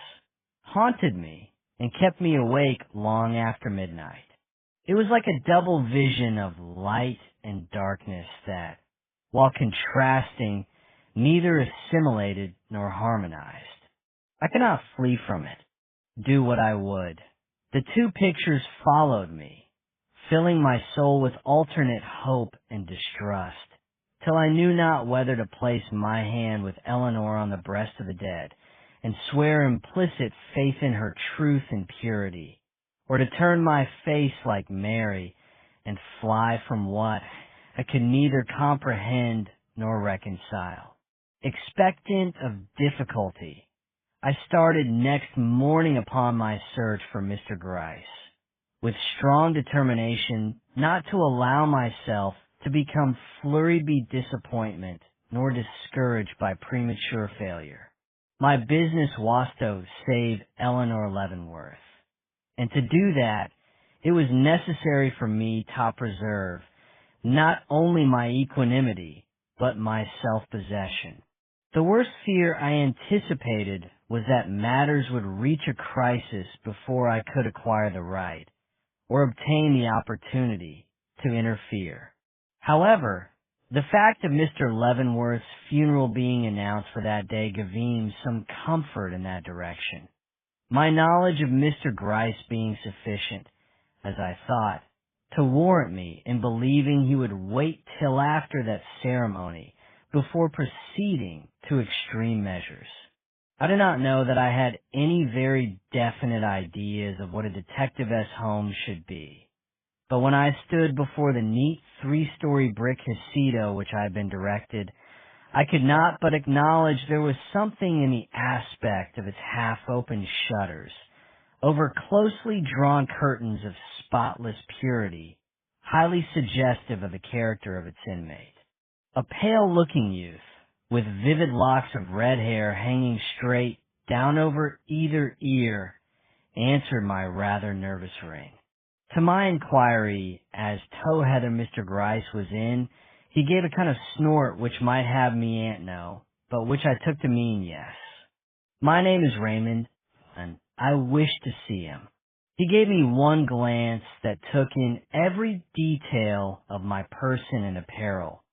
haunted me and kept me awake long after midnight. It was like a double vision of light and darkness that, while contrasting, neither assimilated nor harmonized. I could not flee from it, do what I would. The two pictures followed me, filling my soul with alternate hope and distrust, till I knew not whether to place my hand with Eleanor on the breast of the dead, and swear implicit faith in her truth and purity, or to turn my face like Mary, and fly from what I could neither comprehend nor reconcile. Expectant of difficulty, I started next morning upon my search for Mr. Gryce, with strong determination not to allow myself to become flurried by disappointment nor discouraged by premature failure. My business was to save Eleanor Leavenworth, and to do that, it was necessary for me to preserve not only my equanimity, but my self-possession. The worst fear I anticipated was that matters would reach a crisis before I could acquire the right, or obtain the opportunity, to interfere. However, the fact of Mr. Leavenworth's funeral being announced for that day gave me some comfort in that direction. My knowledge of Mr. Gryce being sufficient, as I thought, to warrant me in believing he would wait till after that ceremony before proceeding to extreme measures. I do not know that I had any very definite ideas of what a detective's home should be, but when I stood before the neat 3-story brick hacienda which I had been directed, I could not but acknowledge there was something in the aspect of its half-open shutters, over closely drawn curtains of spotless purity, highly suggestive of the character of its inmate. A pale-looking youth, with vivid locks of red hair hanging straight down over either ear, answered my rather nervous ring. To my inquiry as to whether Mr. Gryce was in, he gave a kind of snort which might have me aunt know, but which I took to mean yes. My name is Raymond, and I wish to see him. He gave me one glance that took in every detail of my person and apparel,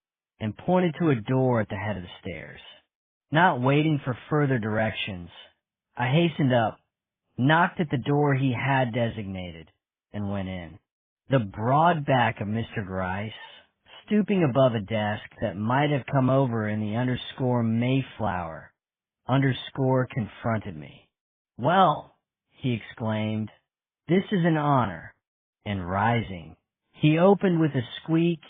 and pointed to a door at the head of the stairs. Not waiting for further directions, I hastened up, knocked at the door he had designated, and went in. The broad back of Mr. Gryce, stooping above a desk that might have come over in the underscore Mayflower, underscore confronted me. "Well," he exclaimed, "this is an honor." And rising, he opened with a squeak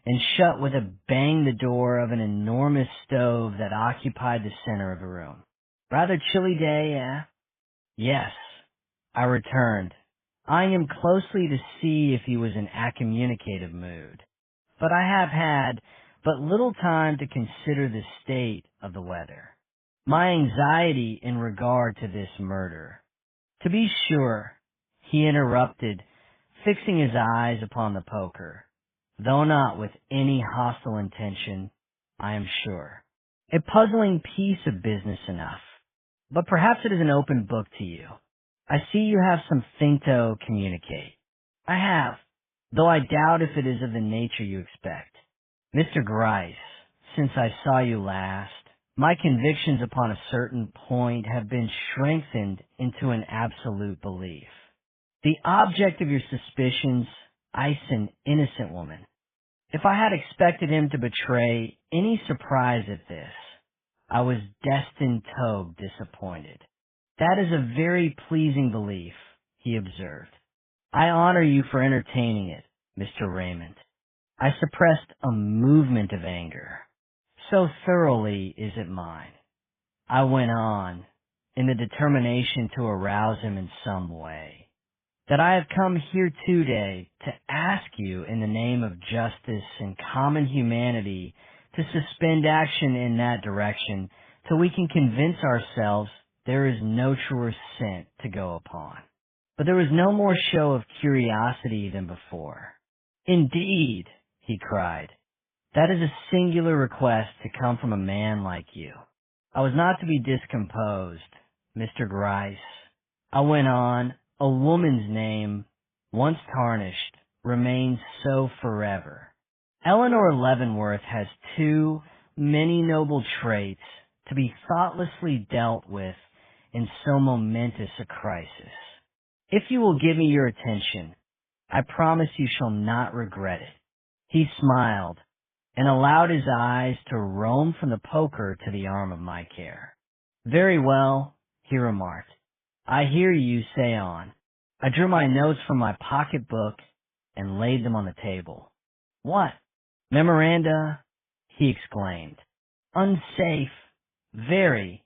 and shut with a bang the door of an enormous stove that occupied the center of the room. "Rather chilly day, eh?" "Yes," I returned, eyeing him closely to see if he was in a communicative mood. "But I have had but little time to consider the state of the weather. My anxiety in regard to this murder." "To be sure," he interrupted, fixing his eyes upon the poker, "though not with any hostile intention, I am sure. A puzzling piece of business enough, but perhaps it is an open book to you. I see you have something to communicate." "I have, though I doubt if it is of the nature you expect. Mr. Gryce, since I saw you last, my convictions upon a certain point have been strengthened into an absolute belief. The object of your suspicions, an innocent woman. If I had expected him to betray any surprise at this, I was destined to be disappointed." "That is a very pleasing belief," he observed. "I honor you for entertaining it, Mr. Raymond." I suppressed a movement of anger. So thoroughly is it mine, I went on, in the determination to arouse him in some way, "that I have come here today to ask you in the name of justice and common humanity to suspend action in that direction till we can convince ourselves there is no truer scent to go upon." But there was no more show of curiosity than before. "Indeed," he cried, "that is a singular request to come from a man like you." I was not to be discomposed. "Mr. Gryce," I went on, "a woman's name, once tarnished, remains so forever. Eleanor Leavenworth has too many noble traits to be thoughtlessly dealt with in so momentous a crisis. If you will give me your attention, I promise you shall not regret it." He smiled, and allowed his eyes to roam from the poker to the arm of my care. "Very well," he remarked. "I hear you, say on." I drew my notes from my pocketbook and laid them on the table. "What? Memoranda?" he exclaimed. "Unsafe. Very.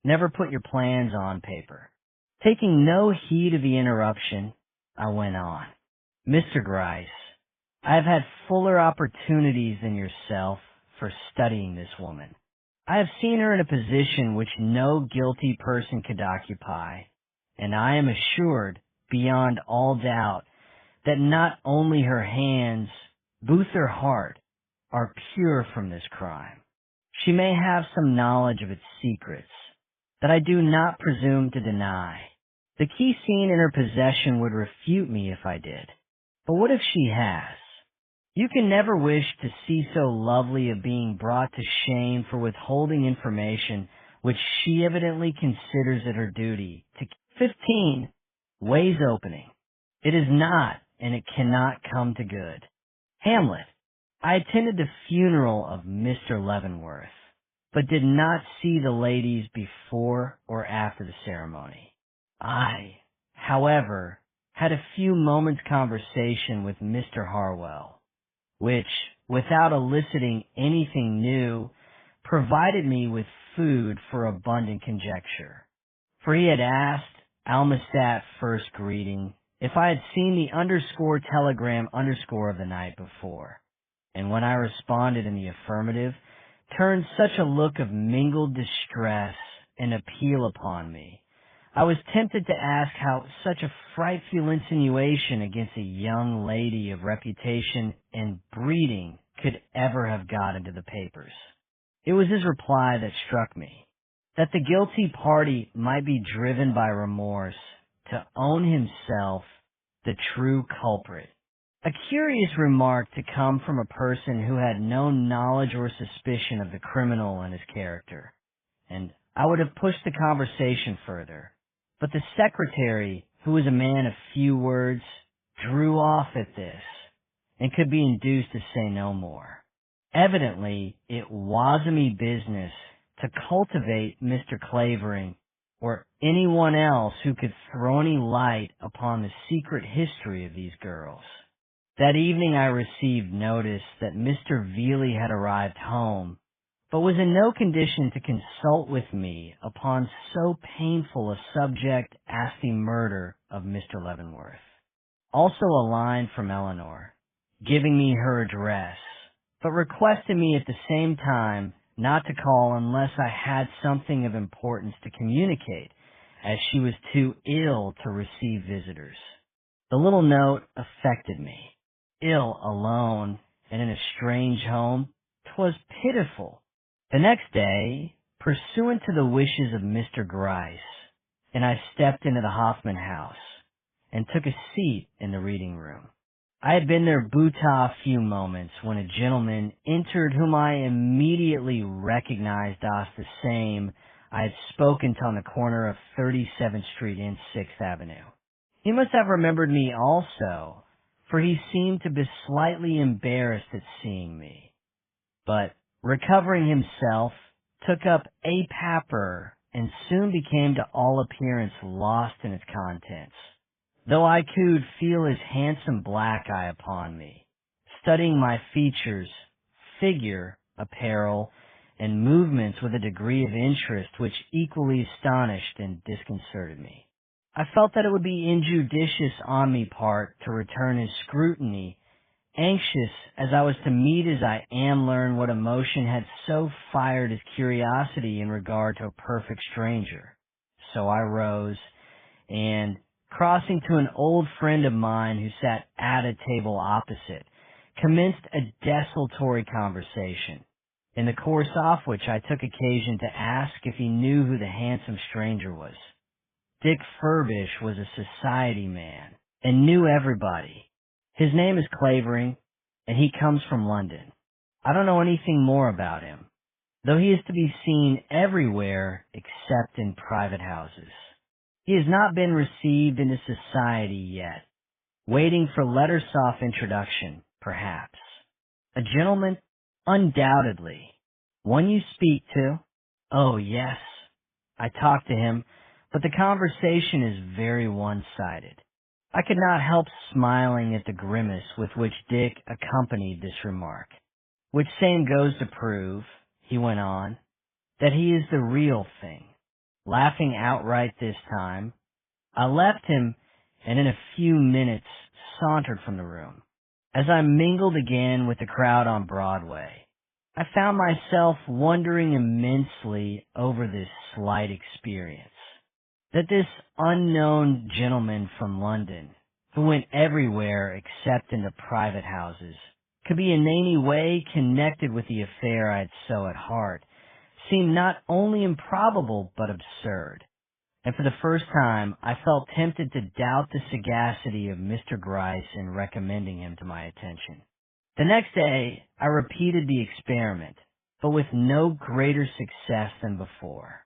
Never put your plans on paper." Taking no heed of the interruption, I went on. Mr. Gryce, I have had fuller opportunities than yourself for studying this woman. I have seen her in a position which no guilty person could occupy, and I am assured, beyond all doubt, that not only her hands, but her heart, are pure from this crime. She may have some knowledge of its secrets, that I do not presume to deny. The key scene in her possession would refute me if I did. But what if she has? You can never wish to see so lovely a being brought to shame for withholding information which she evidently considers it her duty to. 15. Ways opening. It is not, and it cannot come to good. Hamlet. I attended the funeral of Mr. Leavenworth, but did not see the ladies before or after the ceremony. I, however, had a few moments' conversation with Mr. Harwell, which, without eliciting anything new, provided me with food for abundant conjecture. For he had asked, Almastat first greeting, if I had seen the underscore telegram underscore of the night before, and when I responded in the affirmative, turned such a look of mingled distress and appeal upon me. I was tempted to ask how such a frightful insinuation against a young lady of reputation and breeding could ever have got into the papers. It was his reply that struck me, that the guilty party might be driven by remorse to own himself the true culprit. A curious remark to come from a person who had no knowledge or suspicion of the criminal and his character, and I would have pushed the conversation further. But the secretary, who was a man of few words, drew off at this, and could be induced to say no more. Evidently, it wasn't me business to cultivate Mr. Clavering or anyone else who could throw any light upon the secret history of these girls. That evening I received notice that Mr. Veely had arrived home, but was in no condition to consult with me upon so painful a subject as the murder of Mr. Leavenworth. Also a line from Eleanor, giving me her address, but requested me at the same time not to call unless I had something of importance to communicate, as she was too ill to receive visitors. The little note affected me. Ill alone and in a strange home, 'twas pitiful. The next day, pursuant to the wishes of Mr. Gryce, and I stepped into the Hoffman house and took a seat in the reading room. I had been there a few moments when a gentleman entered whom I immediately recognized as the same I had spoken to on the corner of 37th Street and 6th Avenue. He must have remembered me also, for he seemed to be slightly embarrassed at seeing me, but, recovering himself, took up a paper and soon became to all appearance lost in its contents, though I could feel his handsome black eye upon me, studying my features, figure, apparel, and movements with a degree of interest which equally astonished and disconcerted me. I felt that it would be injudicious on me part to return his scrutiny, anxious as I was to meet as I am learn what emotion had so fired his curiosity in regard to a perfect stranger. So I rose, and, crossing to an old friend of mine who sat at a table opposite, commenced a desultory conversation, in the course of which I took occasion to ask if he knew who the handsome stranger was. Dick Furbish was a society man, and knew everybody. His name is Clavering, and he comes from London. I don't know anything more about him, though he is to be seen everywhere except in private houses. He has not been received into society yet, waiting for Lettersoft introduction, perhaps. A gentleman? Undoubtedly. One you speak to? Oh, yes. I talk to him, but the conversation is very one-sided. I could not help smiling at the grimace with which Dick accompanied this remark, which same goes to prove, he went on, that he is the real thing. Laughing outright this time, I left him, and in a few minutes sauntered from the room. As I mingled again with the crowd on Broadway, I found myself wondering immensely over this slight experience. That this unknown gentleman from London, who went everywhere except into private houses, could be in any way connected with the affair I had so at heart, seemed not only improbable but absurd. And for the first time, I felt tempted to doubt the sagacity of Mr. Gryce in recommending him to my attention. The next day, I repeated the experiment, but with no greater success than before.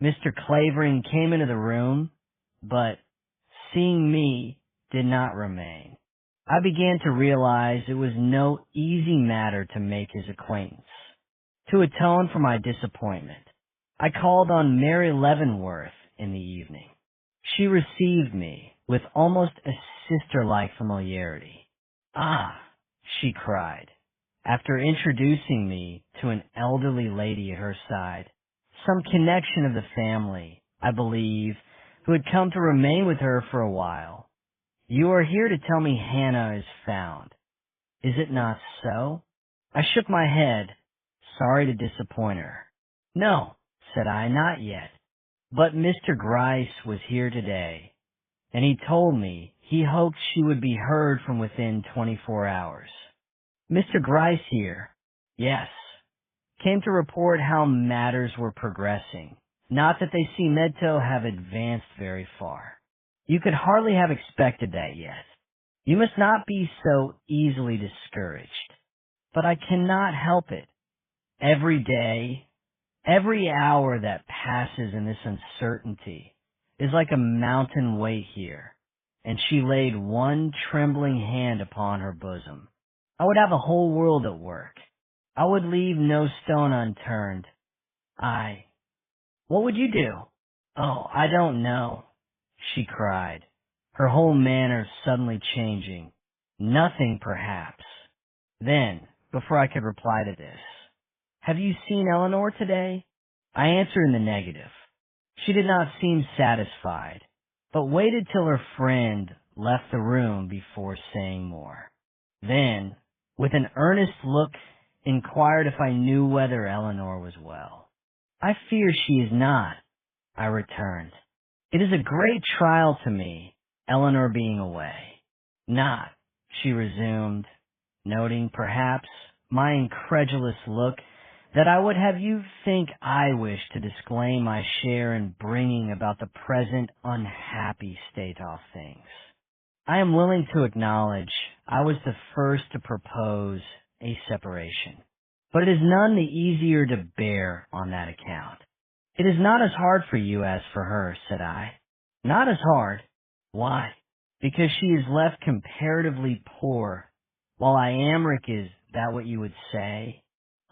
Mr. Clavering came into the room, but, seeing me, did not remain. I began to realize it was no easy matter to make his acquaintance. To atone for my disappointment, I called on Mary Leavenworth in the evening. She received me with almost a sister-like familiarity. "Ah," she cried, after introducing me to an elderly lady at her side, some connection of the family, I believe, who had come to remain with her for a while. "You are here to tell me Hannah is found. Is it not so?" I shook my head, sorry to disappoint her. "No," said I, "not yet. But Mr. Gryce was here today, and he told me he hoped she would be heard from within 24 hours. "Mr. Gryce here?" "Yes. Came to report how matters were progressing. Not that they seem to have advanced very far." "You could hardly have expected that yet. You must not be so easily discouraged." "But I cannot help it. Every day, every hour that passes in this uncertainty is like a mountain weight here." And she laid one trembling hand upon her bosom. "I would have a whole world at work. I would leave no stone unturned. What would you do?" "Oh, I don't know," she cried, her whole manner suddenly changing. "Nothing, perhaps." Then, before I could reply to this, "Have you seen Eleanor today?" I answered in the negative. She did not seem satisfied, but waited till her friend left the room before saying more. Then, with an earnest look, inquired if I knew whether Eleanor was well. "I fear she is not," I returned. "It is a great trial to me, Eleanor being away." "Not," she resumed, noting, perhaps, my incredulous look, "that I would have you think I wish to disclaim my share in bringing about the present unhappy state of things. I am willing to acknowledge I was the first to propose a separation, but it is none the easier to bear on that account." "It is not as hard for you as for her," said I. "Not as hard? Why?" "Because she is left comparatively poor, while Iamric is that what you would say?"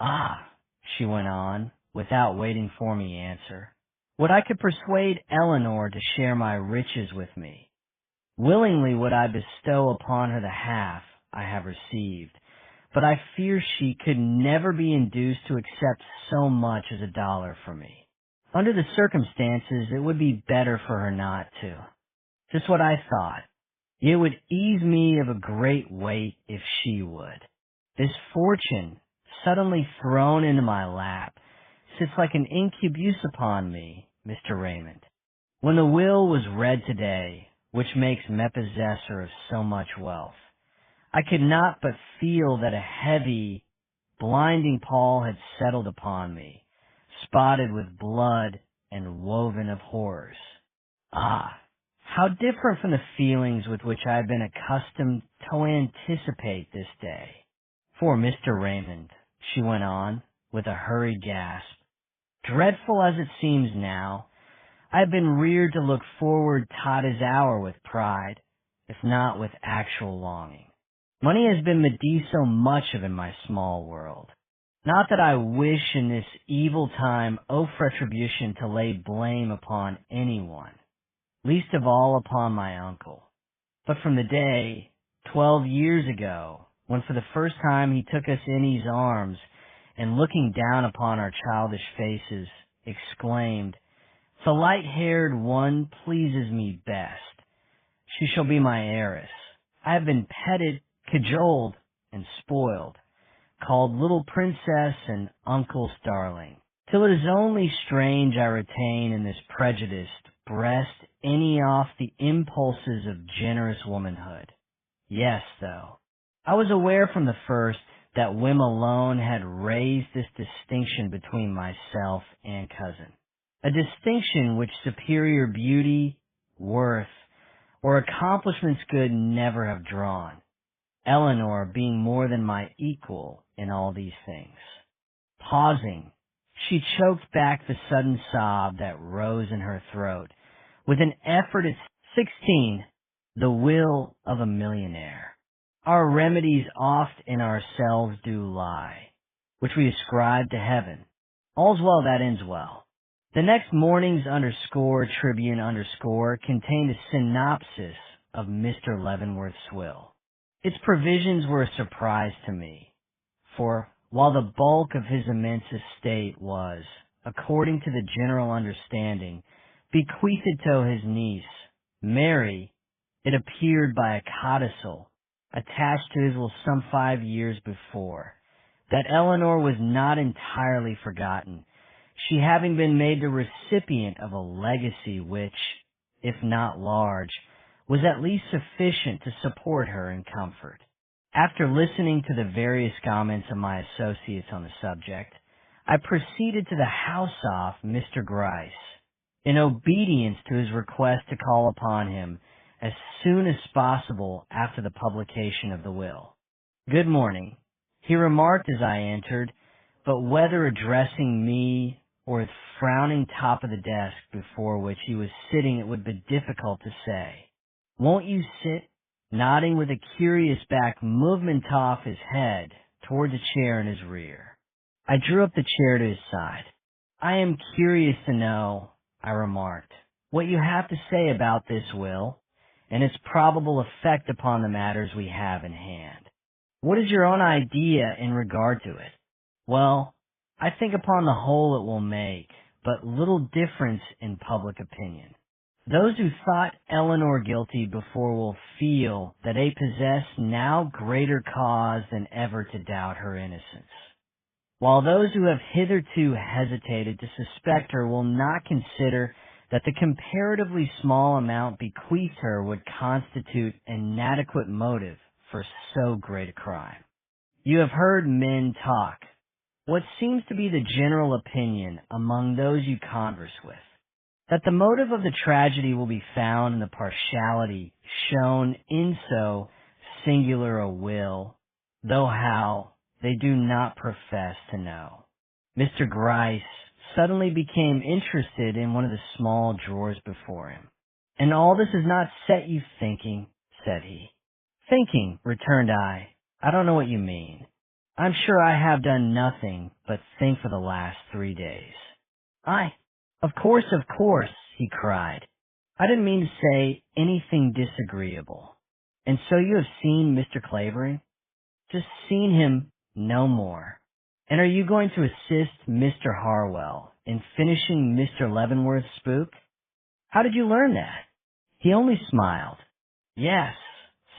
"Ah," she went on, without waiting for me to answer. "Would I could persuade Eleanor to share my riches with me. Willingly would I bestow upon her the half I have received, but I fear she could never be induced to accept so much as $1 from me. Under the circumstances, it would be better for her not to." Just what I thought. It would ease me of a great weight if she would. This fortune, suddenly thrown into my lap, sits like an incubus upon me, Mr. Raymond. When the will was read today, which makes me possessor of so much wealth, I could not but feel that a heavy, blinding pall had settled upon me, spotted with blood and woven of horrors. Ah, how different from the feelings with which I have been accustomed to anticipate this day. "For Mr. Raymond," she went on, with a hurried gasp, "dreadful as it seems now, I have been reared to look forward to his hour with pride, if not with actual longing. Money has been made so much of in my small world. Not that I wish in this evil time of retribution to lay blame upon anyone, least of all upon my uncle. But from the day, 12 years ago, when for the first time he took us in his arms, and looking down upon our childish faces, exclaimed, 'The light-haired one pleases me best,' She shall be my heiress. I have been petted, cajoled, and spoiled, called little princess and uncle's darling, till it is only strange I retain in this prejudiced breast any off the impulses of generous womanhood. Yes, though, I was aware from the first that whim alone had raised this distinction between myself and cousin, a distinction which superior beauty, worth, or accomplishments could never have drawn, Eleanor being more than my equal in all these things. Pausing, she choked back the sudden sob that rose in her throat with an effort at 16, the will of a millionaire. Our remedies oft in ourselves do lie, which we ascribe to heaven. All's well that ends well. The next morning's Tribune contained a synopsis of Mr. Leavenworth's will. Its provisions were a surprise to me, for while the bulk of his immense estate was, according to the general understanding, bequeathed to his niece, Mary, it appeared by a codicil attached to his will some 5 years before, that Eleanor was not entirely forgotten, she having been made the recipient of a legacy which, if not large, was at least sufficient to support her in comfort. After listening to the various comments of my associates on the subject, I proceeded to the house of Mr. Gryce, in obedience to his request to call upon him as soon as possible after the publication of the will. "Good morning," he remarked as I entered, but whether addressing me or the frowning top of the desk before which he was sitting it would be difficult to say. "Won't you sit?" nodding with a curious back movement off his head towards a chair in his rear. I drew up the chair to his side. "I am curious to know," I remarked, "what you have to say about this will and its probable effect upon the matters we have in hand. What is your own idea in regard to it?" "Well, I think upon the whole it will make but little difference in public opinion. Those who thought Eleanor guilty before will feel that they possess now greater cause than ever to doubt her innocence, while those who have hitherto hesitated to suspect her will not consider that the comparatively small amount bequeathed her would constitute an inadequate motive for so great a crime. You have heard men talk. What seems to be the general opinion among those you converse with, that the motive of the tragedy will be found in the partiality shown in so singular a will, though how, they do not profess to know. Mr. Gryce suddenly became interested in one of the small drawers before him. "And all this has not set you thinking," said he. "Thinking," returned I don't know what you mean. I'm sure I have done nothing but think for the last 3 days. Of course, he cried. "I didn't mean to say anything disagreeable. And so you have seen Mr. Clavering?" "Just seen him, no more." "And are you going to assist Mr. Harwell in finishing Mr. Leavenworth's spook?" "How did you learn that?" He only smiled. "Yes,"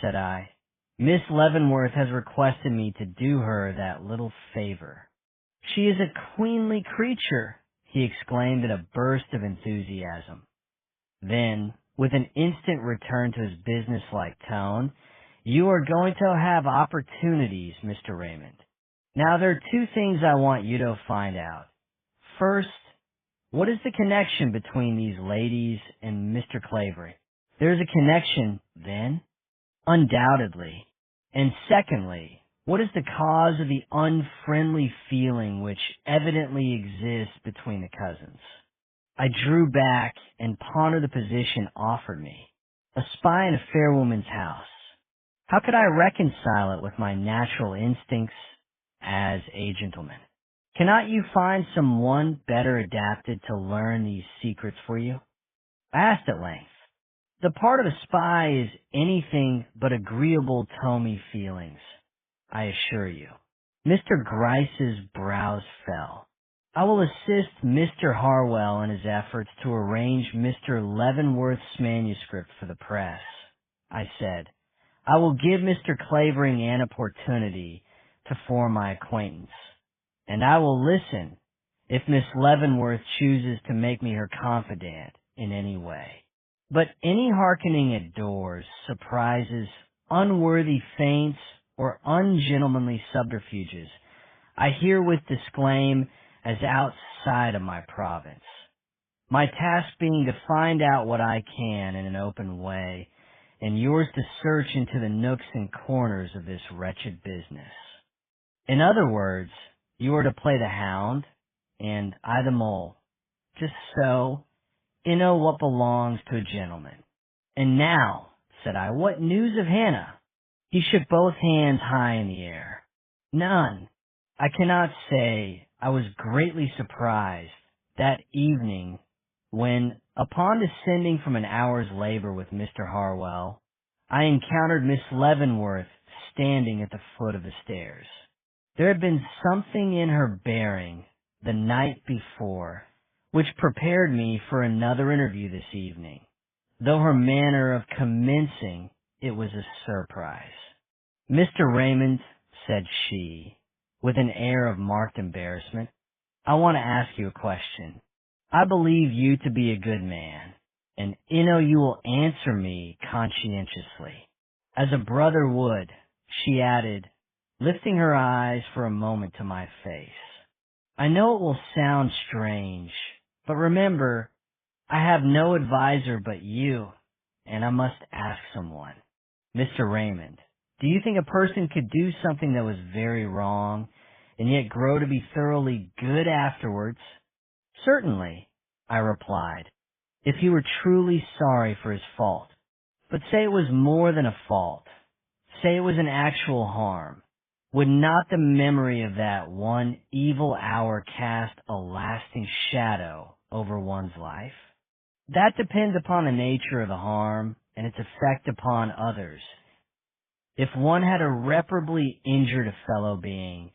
said I. "Miss Leavenworth has requested me to do her that little favor." "She is a queenly creature," he exclaimed in a burst of enthusiasm. Then, with an instant return to his businesslike tone, "You are going to have opportunities, Mr. Raymond. Now there are 2 things I want you to find out. First, what is the connection between these ladies and Mr. Clavering?" "There is a connection, then?" "Undoubtedly. And secondly, what is the cause of the unfriendly feeling which evidently exists between the cousins?" I drew back and pondered the position offered me. A spy in a fair woman's house. How could I reconcile it with my natural instincts as a gentleman? "Cannot you find some one better adapted to learn these secrets for you?" I asked at length. "The part of a spy is anything but agreeable to me feelings, I assure you." Mr. Gryce's brows fell. "I will assist Mr. Harwell in his efforts to arrange Mr. Leavenworth's manuscript for the press," I said. I will give Mr. Clavering an opportunity to form my acquaintance, and I will listen if Miss Leavenworth chooses to make me her confidant in any way. But any hearkening at doors, surprises, unworthy feints, or ungentlemanly subterfuges, I herewith disclaim as outside of my province. My task being to find out what I can in an open way, and yours to search into the nooks and corners of this wretched business. In other words, you are to play the hound, and I the mole. Just so, you know what belongs to a gentleman. And now, said I, what news of Hannah? He shook both hands high in the air. None. I cannot say I was greatly surprised that evening when, upon descending from an hour's labor with Mr. Harwell, I encountered Miss Leavenworth standing at the foot of the stairs. There had been something in her bearing the night before which prepared me for another interview this evening, though her manner of commencing it was a surprise. Mr. Raymond, said she, with an air of marked embarrassment, I want to ask you a question. I believe you to be a good man, and you know you will answer me conscientiously, as a brother would, she added, lifting her eyes for a moment to my face. I know it will sound strange, but remember, I have no adviser but you, and I must ask someone. Mr. Raymond, do you think a person could do something that was very wrong, and yet grow to be thoroughly good afterwards? Certainly, I replied, if he were truly sorry for his fault. But say it was more than a fault. Say it was an actual harm. Would not the memory of that one evil hour cast a lasting shadow over one's life? That depends upon the nature of the harm and its effect upon others. If one had irreparably injured a fellow being,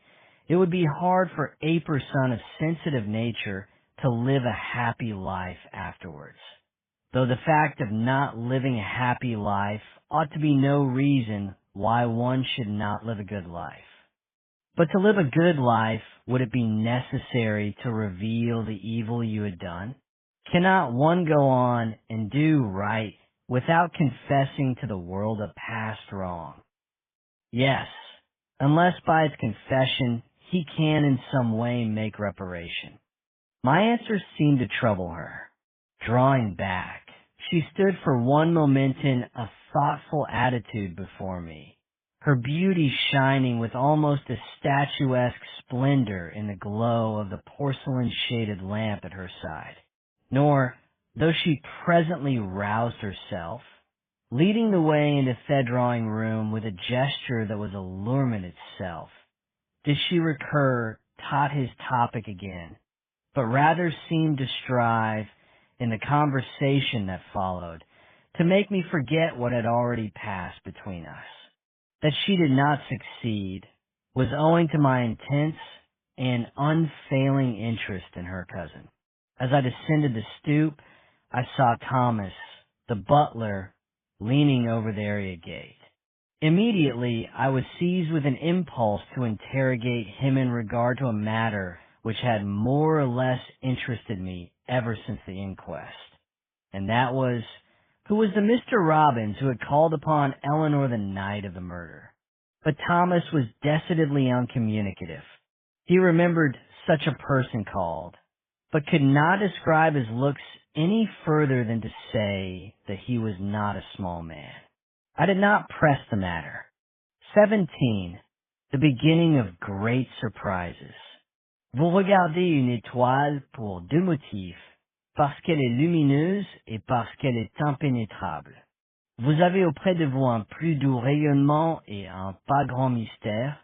it would be hard for a person of sensitive nature to live a happy life afterwards, though the fact of not living a happy life ought to be no reason why one should not live a good life. But to live a good life, would it be necessary to reveal the evil you had done? Cannot one go on and do right without confessing to the world a past wrong? Yes, unless by its confession he can in some way make reparation. My answer seemed to trouble her. Drawing back, she stood for one moment in a thoughtful attitude before me, her beauty shining with almost a statuesque splendor in the glow of the porcelain-shaded lamp at her side. Nor, though she presently roused herself, leading the way into the drawing-room with a gesture that was allurement itself, did she recur to his topic again, but rather seemed to strive, in the conversation that followed, to make me forget what had already passed between us. That she did not succeed was owing to my intense and unfailing interest in her cousin. As I descended the stoop, I saw Thomas, the butler, leaning over the area gate. Immediately, I was seized with an impulse to interrogate him in regard to a matter which had more or less interested me ever since the inquest, and that was, who was the Mr. Robbins who had called upon Eleanor the night of the murder. But Thomas was decidedly uncommunicative. He remembered such a person called, but could not describe his looks any further than to say that he was not a small man. I did not press the matter. 17. The beginning of great surprises. Vous regardez une étoile pour deux motifs, parce qu'elle est lumineuse et parce qu'elle est impénétrable. Vous avez auprès de vous un plus doux rayonnement et un pas grand mystère,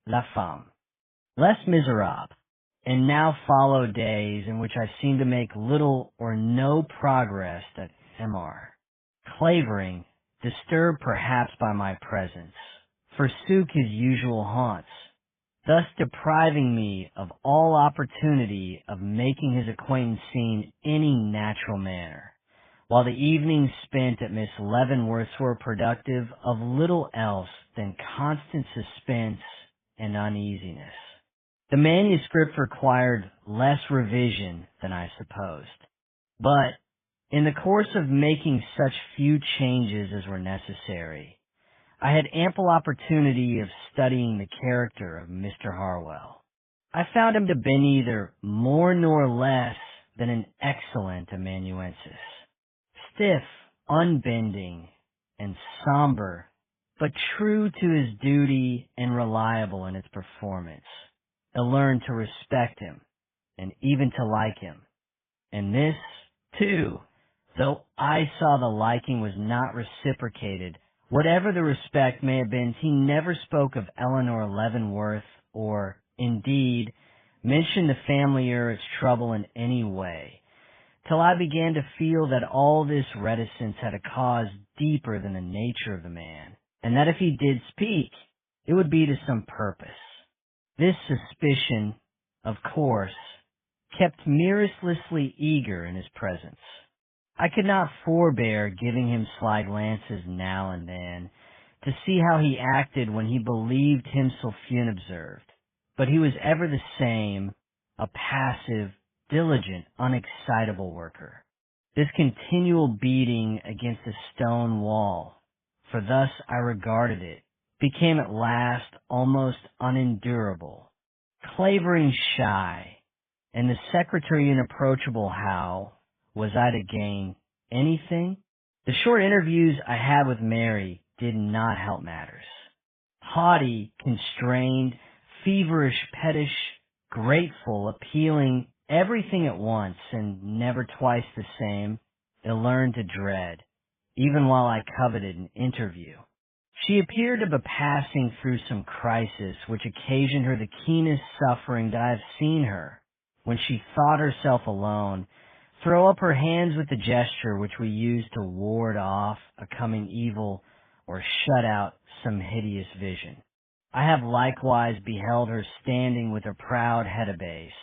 la femme. Les Miserables. And now follow days in which I seem to make little or no progress at M.R. Clavering, disturbed perhaps by my presence, forsook his usual haunts, thus depriving me of all opportunity of making his acquaintance seen in any natural manner, while the evenings spent at Miss Leavenworth's were productive of little else than constant suspense and uneasiness. The manuscript required less revision than I supposed, but in the course of making such few changes as were necessary, I had ample opportunity of studying the character of Mr. Harwell. I found him to be neither more nor less than an excellent amanuensis. Stiff, unbending, and somber, but true to his duty and reliable in its performance. I learned to respect him, and even to like him. And this, too, though I saw the liking was not reciprocated, whatever the respect may have been, he never spoke of Eleanor Leavenworth or, indeed, mentioned the family or its trouble in any way, till I began to feel that all this reticence had a cause deeper than the nature of the man, and that if he did speak, it would be to some purpose. This suspicion, of course, kept me restlessly eager in his presence. I could not forbear giving him sly glances now and then, to see how he acted when he believed himself unobserved, but he was ever the same, a passive, diligent, unexcitable worker. This continual beating against a stone wall, for thus I regarded it, became at last almost unendurable. Clavering shy, and the secretary unapproachable, how was I to gain anything? The short interviews I had with Mary did not help matters. Haughty, constrained, feverish, pettish, grateful, appealing, everything at once and never twice the same, I learned to dread, even while I coveted an interview. She appeared to be passing through some crisis which occasioned her the keenest suffering that I have seen her, when she thought herself alone, throw up her hands with the gesture which we use to ward off a coming evil or shut out some hideous vision. I have likewise beheld her standing with her proud head abased,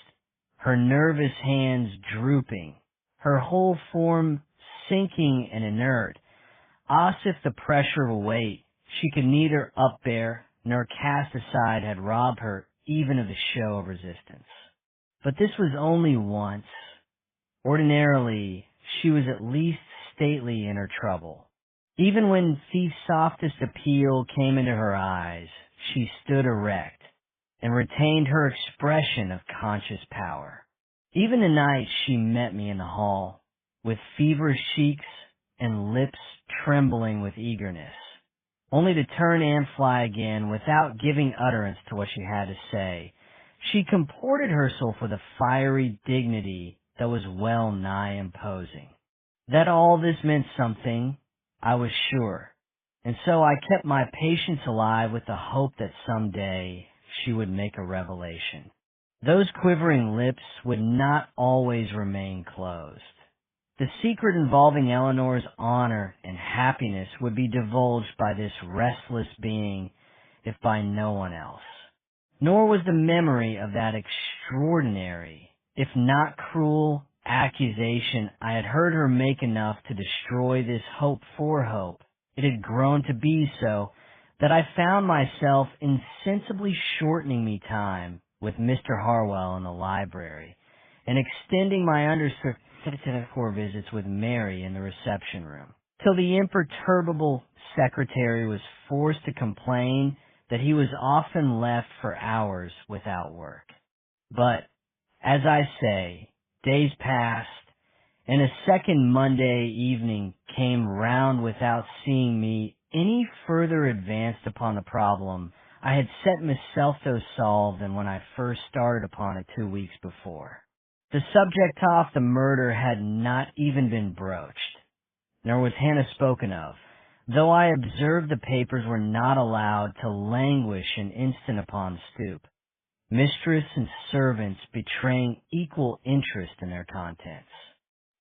her nervous hands drooping, her whole form sinking and inert, as if the pressure of a weight she could neither upbear nor cast aside had robbed her even of the show of resistance. But this was only once. Ordinarily, she was at least stately in her trouble. Even when the softest appeal came into her eyes, she stood erect and retained her expression of conscious power. Even tonight she met me in the hall, with feverish cheeks and lips trembling with eagerness, only to turn and fly again without giving utterance to what she had to say. She comported herself with a fiery dignity that was well nigh imposing. That all this meant something, I was sure, and so I kept my patience alive with the hope that some day she would make a revelation. Those quivering lips would not always remain closed. The secret involving Eleanor's honor and happiness would be divulged by this restless being, if by no one else. Nor was the memory of that extraordinary, if not cruel, accusation I had heard her make enough to destroy this hope for hope. It had grown to be so that I found myself insensibly shortening me time with Mr. Harwell in the library, and extending my understood visits with Mary in the reception room, till the imperturbable secretary was forced to complain that he was often left for hours without work. But, as I say, days passed, and a second Monday evening came round without seeing me any further advanced upon the problem I had set myself to solve than when I first started upon it 2 weeks before. The subject of the murder had not even been broached, nor was Hannah spoken of, though I observed the papers were not allowed to languish an instant upon the stoop, mistress and servants betraying equal interest in their contents.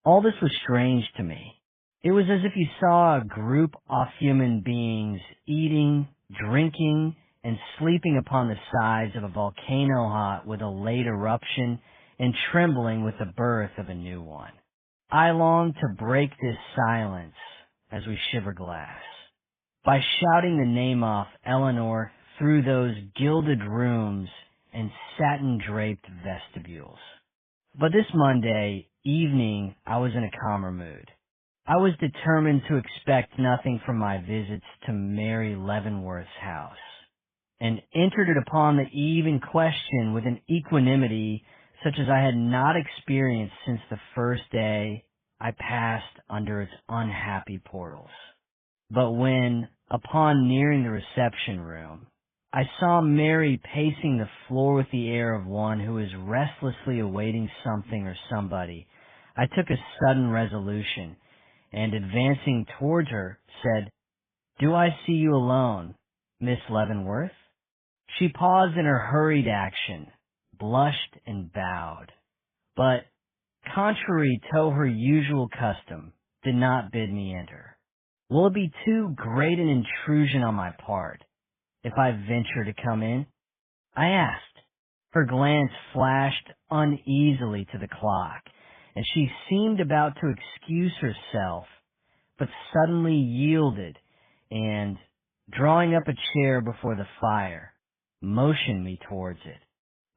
All this was strange to me. It was as if you saw a group of human beings eating, drinking, and sleeping upon the sides of a volcano hot with a late eruption and trembling with the birth of a new one. I long to break this silence as we shiver glass by shouting the name off Eleanor through those gilded rooms and satin-draped vestibules. But this Monday evening, I was in a calmer mood. I was determined to expect nothing from my visits to Mary Leavenworth's house, and entered it upon the eve in question with an equanimity such as I had not experienced since the first day I passed under its unhappy portals. But when, upon nearing the reception room, I saw Mary pacing the floor with the air of one who is restlessly awaiting something or somebody, I took a sudden resolution, and advancing towards her, said, "Do I see you alone, Miss Leavenworth?" She paused in her hurried action, blushed and bowed, but, contrary to her usual custom, did not bid me enter. "Will it be too great an intrusion on my part if I venture to come in?" I asked. Her glance flashed uneasily to the clock, and she seemed about to excuse herself, but suddenly yielded and, drawing up a chair before the fire, motioned me towards it.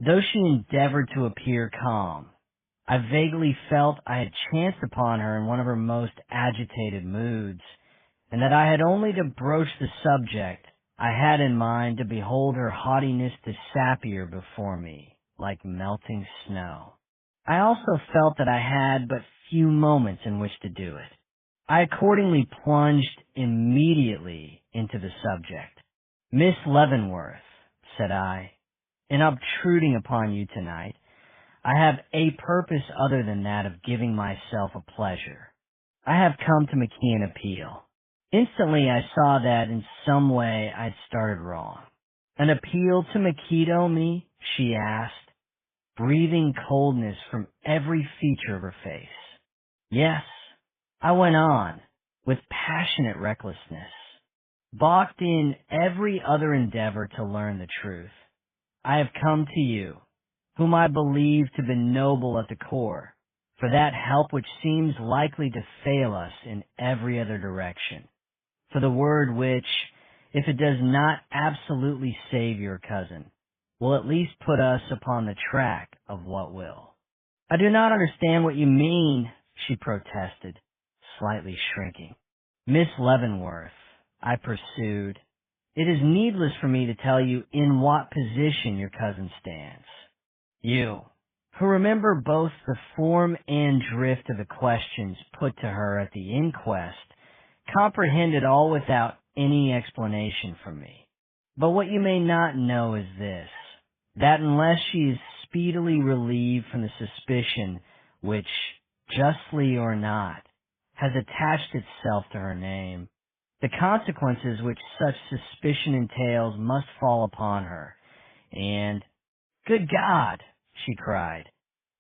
Though she endeavored to appear calm, I vaguely felt I had chanced upon her in one of her most agitated moods, and that I had only to broach the subject I had in mind to behold her haughtiness disappear before me like melting snow. I also felt that I had but few moments in which to do it. I accordingly plunged immediately into the subject. "Miss Leavenworth," said I, "in obtruding upon you tonight, I have a purpose other than that of giving myself a pleasure. I have come to make an appeal." Instantly I saw that in some way I'd started wrong. "An appeal to Makito me?" she asked, breathing coldness from every feature of her face. "Yes," I went on, with passionate recklessness, balked in every other endeavor to learn the truth. "I have come to you, whom I believe to be noble at the core, for that help which seems likely to fail us in every other direction, for the word which, if it does not absolutely save your cousin, will at least put us upon the track of what will." "I do not understand what you mean," she protested, slightly shrinking. "Miss Leavenworth," I pursued, "it is needless for me to tell you in what position your cousin stands. You, who remember both the form and drift of the questions put to her at the inquest, comprehend it all without any explanation from me. But what you may not know is this, that unless she is speedily relieved from the suspicion which, justly or not, has attached itself to her name, the consequences which such suspicion entails must fall upon her, and—" "Good God!" she cried.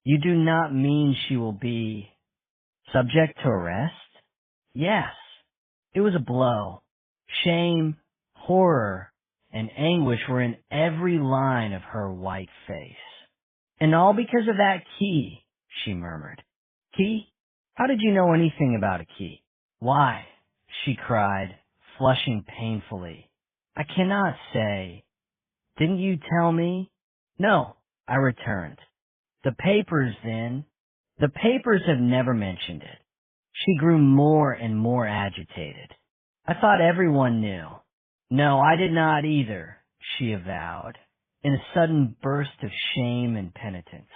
"You do not mean she will be—" "Subject to arrest?" "Yes." It was a blow. Shame, horror, and anguish were in every line of her white face. "And all because of that key," she murmured. "Key? How did you know anything about a key?" "Why," she cried, flushing painfully, "I cannot say. Didn't you tell me?" "No," I returned. "The papers, then?" "The papers have never mentioned it." She grew more and more agitated. "I thought everyone knew." "No, I did not either," she avowed, in a sudden burst of shame and penitence.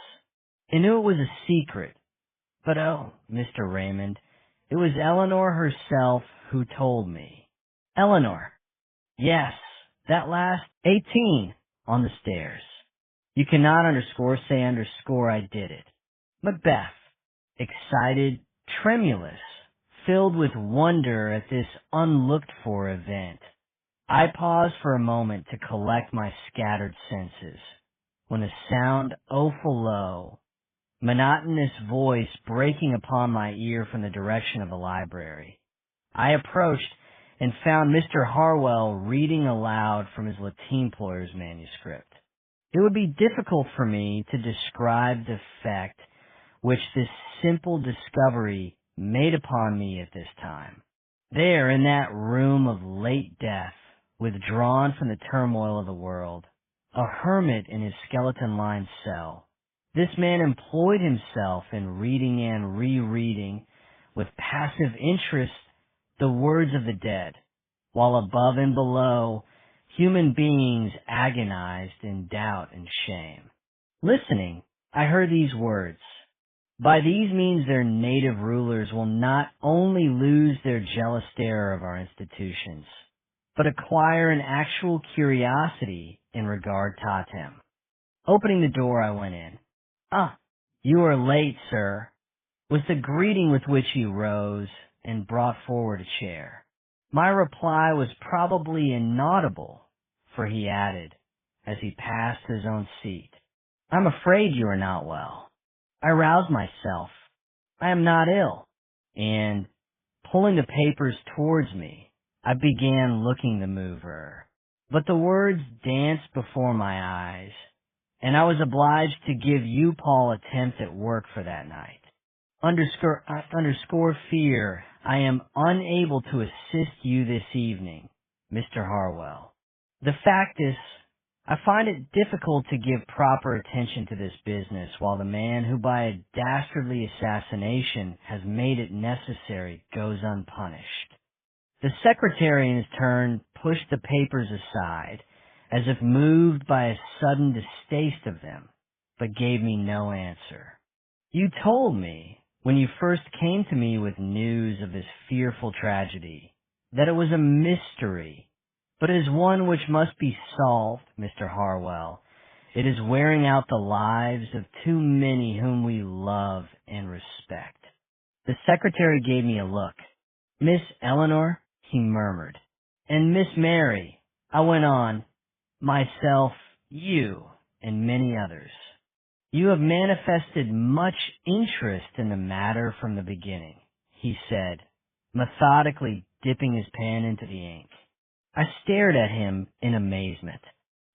"I knew it was a secret, but oh, Mr. Raymond, it was Eleanor herself who told me." "Eleanor?" "Yes, that last 18 on the stairs. You cannot say underscore I did it." Macbeth, excited, tremulous, filled with wonder at this unlooked-for event. I paused for a moment to collect my scattered senses, when a sound awful low, monotonous voice breaking upon my ear from the direction of the library. I approached and found Mr. Harwell reading aloud from his Latin-employer's manuscript. It would be difficult for me to describe the effect which this simple discovery made upon me at this time. There, in that room of late death, withdrawn from the turmoil of the world, a hermit in his skeleton-lined cell, this man employed himself in reading and rereading, with passive interest, the words of the dead, while above and below, human beings agonized in doubt and shame. Listening, I heard these words: "By these means their native rulers will not only lose their jealous stare of our institutions, but acquire an actual curiosity in regard to them." Opening the door, I went in. "Ah, you are late, sir," was the greeting with which he rose and brought forward a chair. My reply was probably inaudible, for he added, as he passed his own seat, "I'm afraid you are not well." I roused myself. "I am not ill," and, pulling the papers towards me, I began looking them over. But the words danced before my eyes, and I was obliged to give you, Paul, attempt at work for that night. Underscore fear, I am unable to assist you this evening, Mr. Harwell. The fact is, I find it difficult to give proper attention to this business while the man who by a dastardly assassination has made it necessary goes unpunished. The secretary in his turn pushed the papers aside, as if moved by a sudden distaste of them, but gave me no answer. "You told me, when you first came to me with news of this fearful tragedy, that it was a mystery, but it is one which must be solved, Mr. Harwell. It is wearing out the lives of too many whom we love and respect." The secretary gave me a look. "Miss Eleanor," he murmured. "And Miss Mary," I went on, "myself, you, and many others. You have manifested much interest in the matter from the beginning," he said, methodically dipping his pen into the ink. I stared at him in amazement.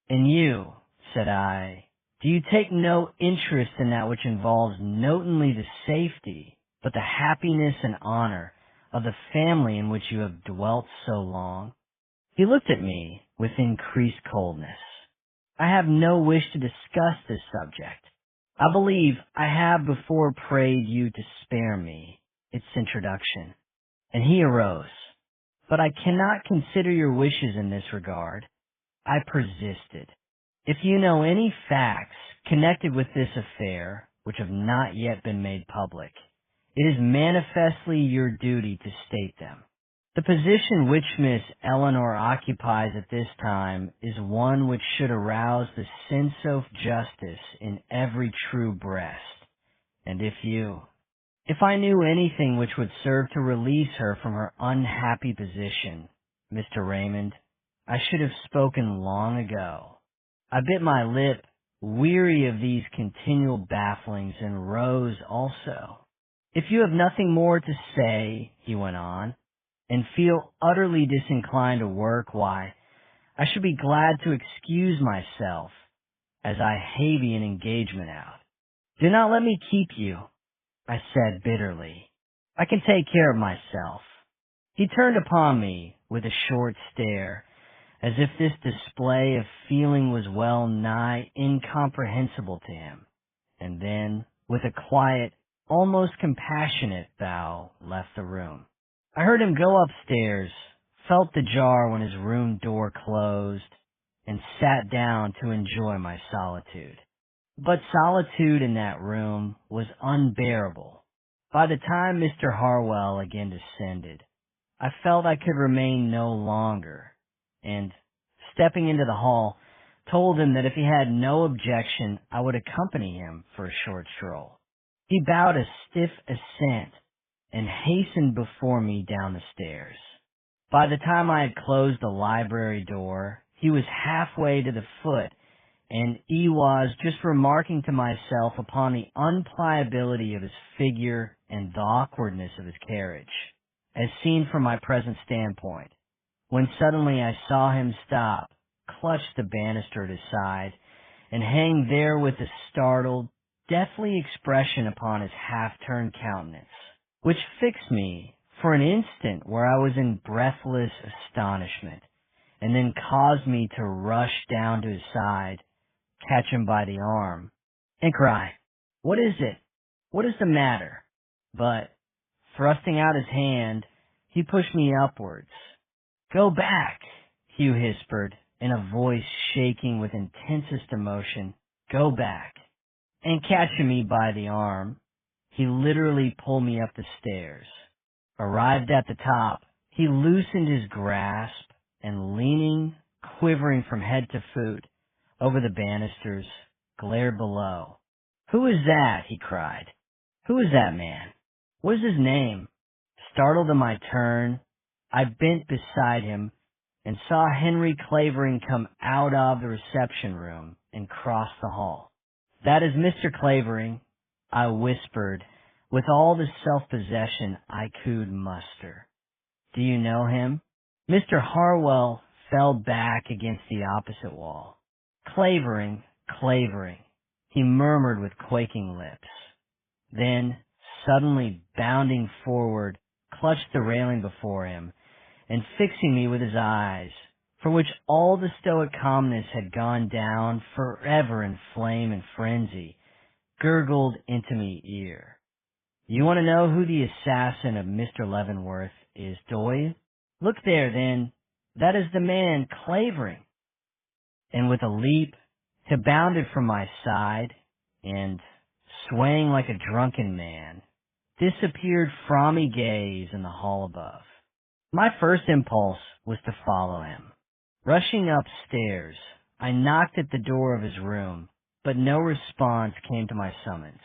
"And you," said I, "do you take no interest in that which involves not only the safety, but the happiness and honor of the family in which you have dwelt so long?" He looked at me with increased coldness. "I have no wish to discuss this subject. I believe I have before prayed you to spare me its introduction." And he arose. "But I cannot consider your wishes in this regard." I persisted. "If you know any facts connected with this affair which have not yet been made public, it is manifestly your duty to state them. The position which Miss Eleanor occupies at this time is one which should arouse the sense of justice in every true breast. And if I knew anything which would serve to release her from her unhappy position, Mr. Raymond, I should have spoken long ago." I bit my lip, weary of these continual bafflings, and rose also. "If you have nothing more to say," he went on, "and feel utterly disinclined to work, why, I should be glad to excuse myself, as I have an engagement out." "Do not let me keep you," I said bitterly. "I can take care of myself." He turned upon me with a short stare, as if this display of feeling was well nigh incomprehensible to him, and then, with a quiet, almost compassionate bow, left the room. I heard him go upstairs, felt the jar when his room door closed, and sat down to enjoy my solitude. But solitude in that room was unbearable. By the time Mr. Harwell again descended, I felt I could remain no longer, and, stepping into the hall, told him that if he had no objection, I would accompany him for a short stroll. He bowed a stiff assent, and hastened before me down the stairs. By the time I had closed the library door, he was halfway to the foot, and I was just remarking to myself upon the unpliability of his figure and the awkwardness of his carriage, as seen from my present standpoint, when suddenly I saw him stop, clutch the banister at his side, and hang there with a startled, deathly expression upon his half-turned countenance, which fixed me for an instant where I was in breathless astonishment, and then caused me to rush down to his side, catch him by the arm, and cry, "What is it? What is the matter?" But, thrusting out his hand, he pushed me upwards. "Go back," he whispered, in a voice shaking with intensest emotion. "Go back." And catching me by the arm, he literally pulled me up the stairs. Arrived at the top, he loosened his grasp and, leaning, quivering from head to foot, over the banisters, glared below. "Who is that?" he cried. "Who is that man? What is his name?" Startled in my turn, I bent beside him and saw Henry Clavering come out of the reception room and cross the hall. "That is Mr. Clavering," I whispered with all the self-possession I could muster. "Do you know him?" Mr. Harwell fell back against the opposite wall. "Clavering, Clavering," he murmured with quaking lips. Then, suddenly bounding forward, clutched the railing before him, and fixing me with his eyes, for which all the stoic calmness had gone down forever in flame and frenzy, gurgled into me ear. "You want to know who the assassin of Mr. Leavenworth is, do you? Look there, then. That is the man, Clavering." And with a leap, he bounded from my side, and, swaying like a drunken man, disappeared from my gaze in the hall above. My first impulse was to follow him. Rushing upstairs, I knocked at the door of his room, but no response came to my summons.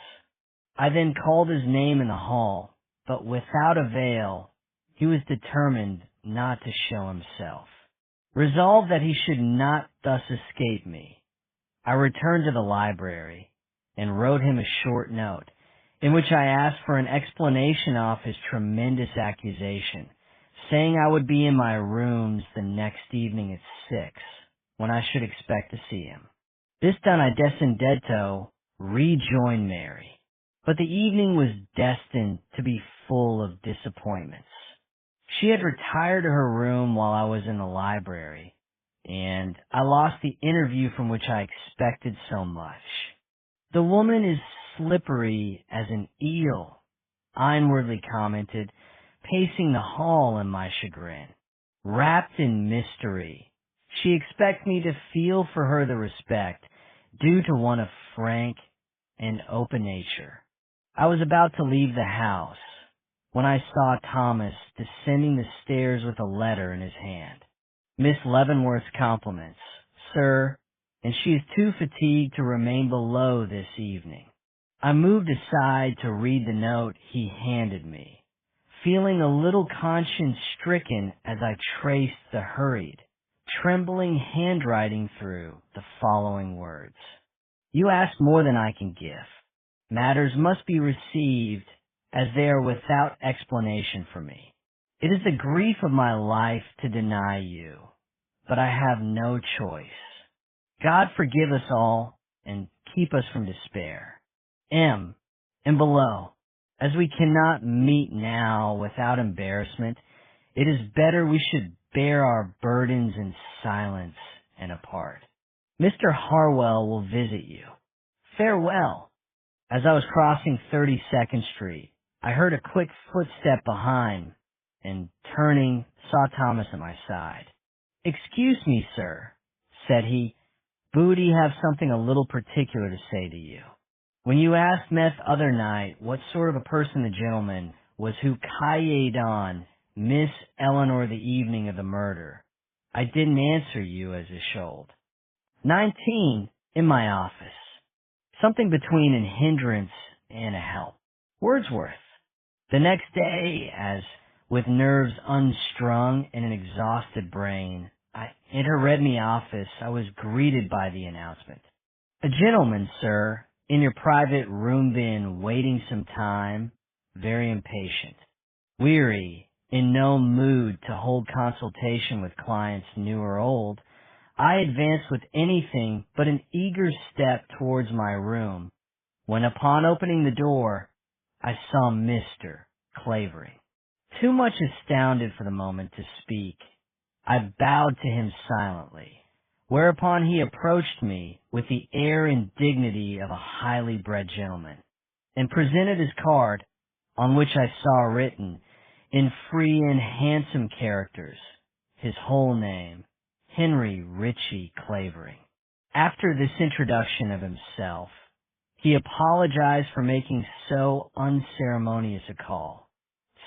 I then called his name in the hall, but without avail. He was determined not to show himself. Resolved that he should not thus escape me, I returned to the library and wrote him a short note, in which I asked for an explanation of his tremendous accusation, saying I would be in my rooms the next evening at 6, when I should expect to see him. This done, I descendendo rejoined Mary, but the evening was destined to be full of disappointments. She had retired to her room while I was in the library, and I lost the interview from which I expected so much. "The woman is slippery as an eel," I inwardly commented, pacing the hall in my chagrin. "Wrapped in mystery, she expects me to feel for her the respect due to one of frank and open nature." I was about to leave the house when I saw Thomas descending the stairs with a letter in his hand. "Miss Leavenworth's compliments, sir, and she is too fatigued to remain below this evening." I moved aside to read the note he handed me, feeling a little conscience-stricken as I traced the hurried, trembling handwriting through the following words. "You ask more than I can give. Matters must be received as they are without explanation for me. It is the grief of my life to deny you, but I have no choice. God forgive us all and keep us from despair. M." And below, "As we cannot meet now without embarrassment, it is better we should bear our burdens in silence and apart. Mr. Harwell will visit you. Farewell." As I was crossing 32nd Street, I heard a quick footstep behind, and turning, saw Thomas at my side. "Excuse me, sir," said he. "Booty have something a little particular to say to you. When you asked Meth other night what sort of a person the gentleman was who carried on Miss Eleanor the evening of the murder, I didn't answer you as a should. 19 in my office. Something between an hindrance and a help. Wordsworth. The next day, as with nerves unstrung and an exhausted brain, I entered me office, I was greeted by the announcement. 'A gentleman, sir, in your private room been waiting some time, very impatient, weary, in no mood to hold consultation with clients new or old.' I advanced with anything but an eager step towards my room, when upon opening the door, I saw Mr. Clavering. Too much astounded for the moment to speak, I bowed to him silently, whereupon he approached me with the air and dignity of a highly bred gentleman, and presented his card, on which I saw written, in free and handsome characters, his whole name, Henry Ritchie Clavering. After this introduction of himself, he apologized for making so unceremonious a call,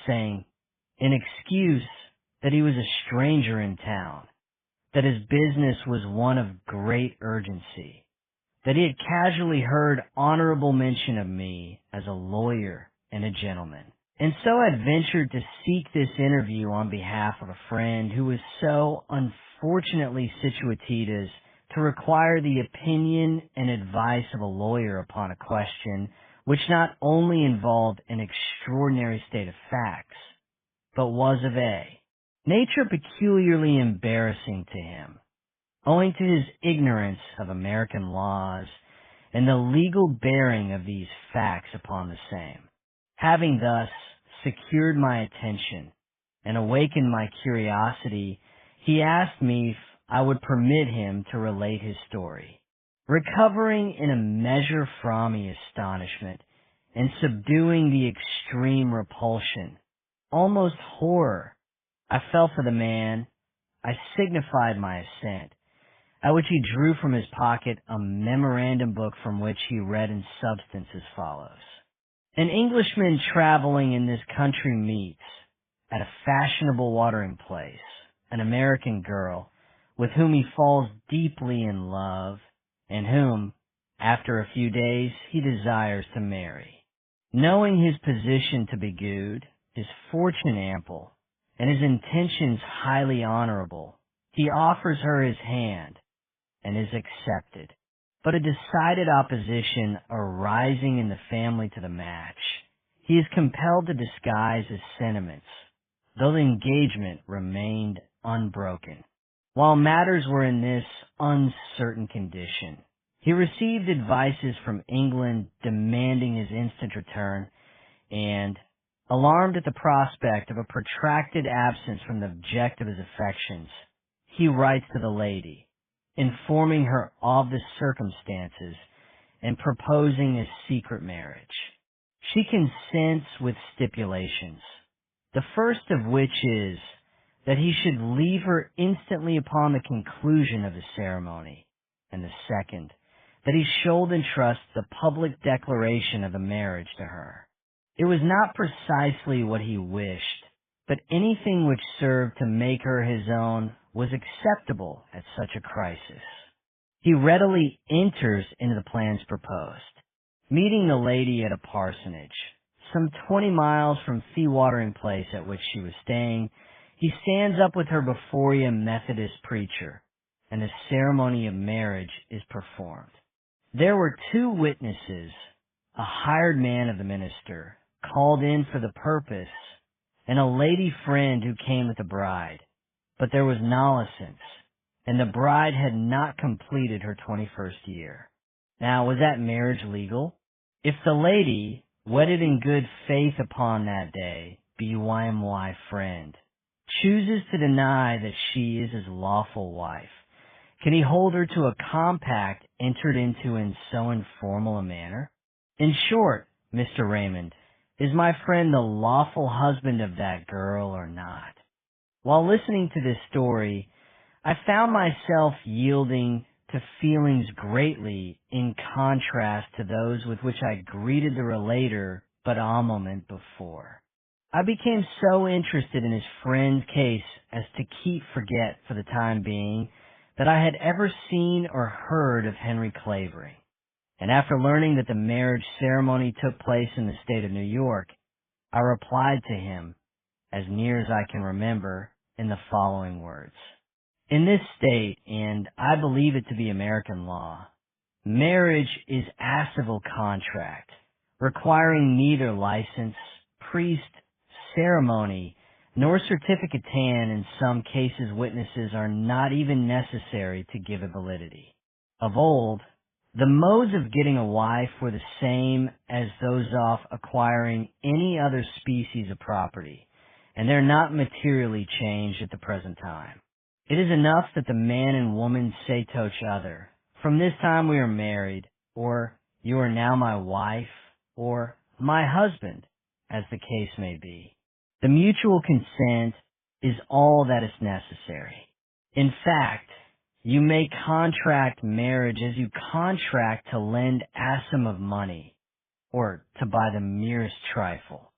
saying, in excuse, that he was a stranger in town, that his business was one of great urgency, that he had casually heard honorable mention of me as a lawyer and a gentleman, and so had ventured to seek this interview on behalf of a friend who was so unfortunately situated as to require the opinion and advice of a lawyer upon a question which not only involved an extraordinary state of facts, but was of a nature peculiarly embarrassing to him, owing to his ignorance of American laws and the legal bearing of these facts upon the same. Having thus secured my attention and awakened my curiosity, he asked me if I would permit him to relate his story. Recovering in a measure from my astonishment and subduing the extreme repulsion, almost horror, I felt for the man, I signified my assent, at which he drew from his pocket a memorandum book from which he read in substance as follows. An Englishman traveling in this country meets, at a fashionable watering place, an American girl, with whom he falls deeply in love, and whom, after a few days, he desires to marry. Knowing his position to be good, his fortune ample, and his intentions highly honorable, he offers her his hand, and is accepted. But a decided opposition arising in the family to the match, he is compelled to disguise his sentiments, though the engagement remained unbroken. While matters were in this uncertain condition, he received advices from England demanding his instant return, and, alarmed at the prospect of a protracted absence from the object of his affections, he writes to the lady, informing her of the circumstances and proposing a secret marriage. She consents with stipulations, the first of which is that he should leave her instantly upon the conclusion of the ceremony, and the second, that he should entrust the public declaration of the marriage to her. It was not precisely what he wished, but anything which served to make her his own was acceptable at such a crisis. He readily enters into the plans proposed. Meeting the lady at a parsonage, some 20 miles from the watering place at which she was staying, he stands up with her before a Methodist preacher, and the ceremony of marriage is performed. There were 2 witnesses, a hired man of the minister, called in for the purpose, and a lady friend who came with the bride. But there was nollicence, and the bride had not completed her 21st year. Now, was that marriage legal? If the lady, wedded in good faith upon that day, BYMY friend, chooses to deny that she is his lawful wife, can he hold her to a compact entered into in so informal a manner? In short, Mr. Raymond, is my friend the lawful husband of that girl or not? While listening to this story, I found myself yielding to feelings greatly in contrast to those with which I greeted the relator but a moment before. I became so interested in his friend's case as to forget for the time being that I had ever seen or heard of Henry Clavering, and after learning that the marriage ceremony took place in the state of New York, I replied to him, as near as I can remember, in the following words. In this state, and I believe it to be American law, marriage is a civil contract, requiring neither license, priest, ceremony, nor certificate, and in some cases witnesses are not even necessary to give it validity. Of old, The modes of getting a wife were the same as those of acquiring any other species of property, and they're not materially changed at the present time. It is enough that the man and woman say to each other, "From this time we are married," or "You are now my wife," or "my husband," as the case may be. The mutual consent is all that is necessary. In fact, you may contract marriage as you contract to lend a sum of money or to buy the merest trifle.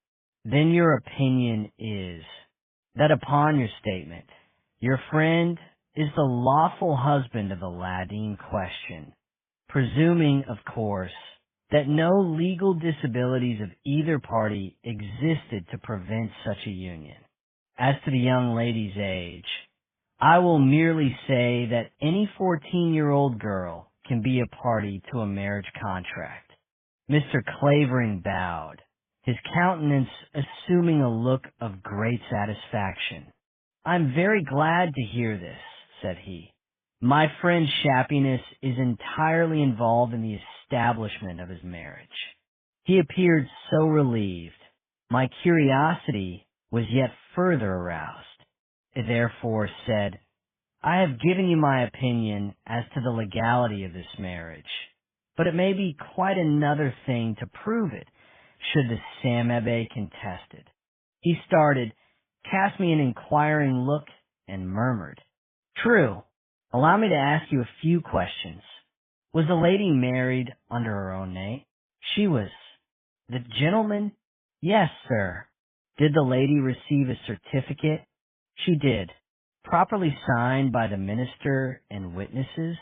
Then your opinion is that upon your statement, your friend is the lawful husband of the lad in question, presuming, of course, that no legal disabilities of either party existed to prevent such a union. As to the young lady's age, I will merely say that any 14-year-old girl can be a party to a marriage contract. Mr. Clavering bowed, his countenance assuming a look of great satisfaction. "I'm very glad to hear this," said he. "My friend Shappiness is entirely involved in the establishment of his marriage." He appeared so relieved. My curiosity was yet further aroused. I therefore said, "I have given you my opinion as to the legality of this marriage, but it may be quite another thing to prove it, should the Sam Abbe contest it." He started, cast me an inquiring look, and murmured, "True. Allow me to ask you a few questions. Was the lady married under her own name?" "She was." "The gentleman?" "Yes, sir." "Did the lady receive a certificate?" "She did." "Properly signed by the minister and witnesses?"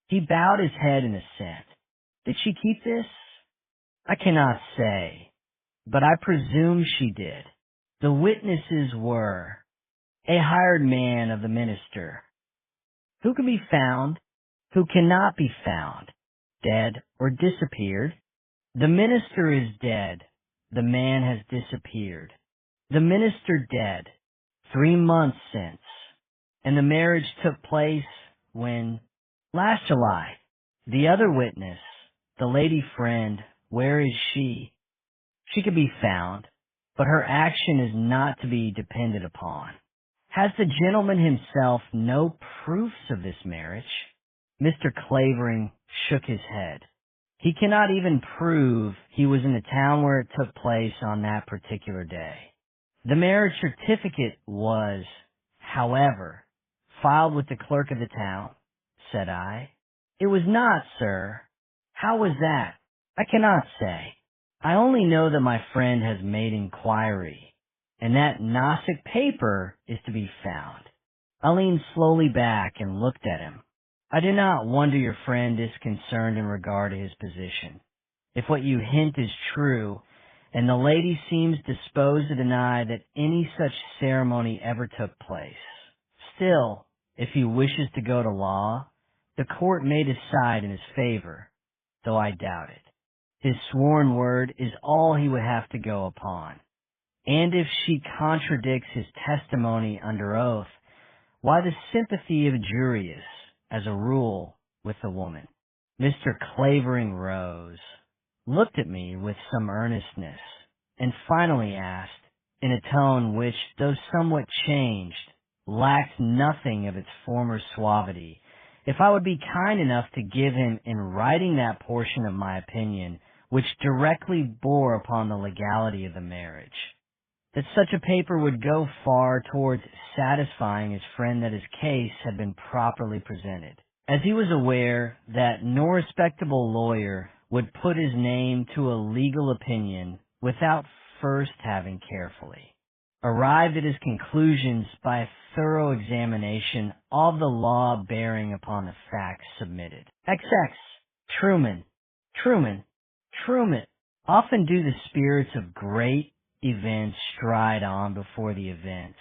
He bowed his head in assent. "Did she keep this?" "I cannot say, but I presume she did." "The witnesses were a hired man of the minister, who can be found, who cannot be found, dead or disappeared." "The minister is dead. The man has disappeared." "The minister dead 3 months since, and the marriage took place when?" "Last July." "The other witness, the lady friend, where is she?" "She can be found, but her action is not to be depended upon." "Has the gentleman himself no proofs of this marriage?" Mr. Clavering shook his head. "He cannot even prove he was in the town where it took place on that particular day." "The marriage certificate was, however, filed with the clerk of the town?" said I. "It was not, sir." "How was that?" "I cannot say. I only know that my friend has made inquiry, and that Nossick paper is to be found." I leaned slowly back and looked at him. "I do not wonder your friend is concerned in regard to his position. If what you hint is true, and the lady seems disposed to deny that any such ceremony ever took place, still, if he wishes to go to law, the court may decide in his favor, though I doubt it. His sworn word is all he would have to go upon, and if she contradicts his testimony under oath, why the sympathy of a jury is, as a rule, with the woman." Mr. Clavering rose, looked at me with some earnestness, and finally asked, in a tone which, though somewhat changed, lacked nothing of its former suavity, if I would be kind enough to give him in writing that portion of my opinion which directly bore upon the legality of the marriage. That such a paper would go far towards satisfying his friend that his case had been properly presented, as he was aware that no respectable lawyer would put his name to a legal opinion without first having carefully arrived at his conclusions by a thorough examination of the law bearing upon the facts submitted. XX. Truman. Truman. Truman. Often do the spirits of great events stride on before the events,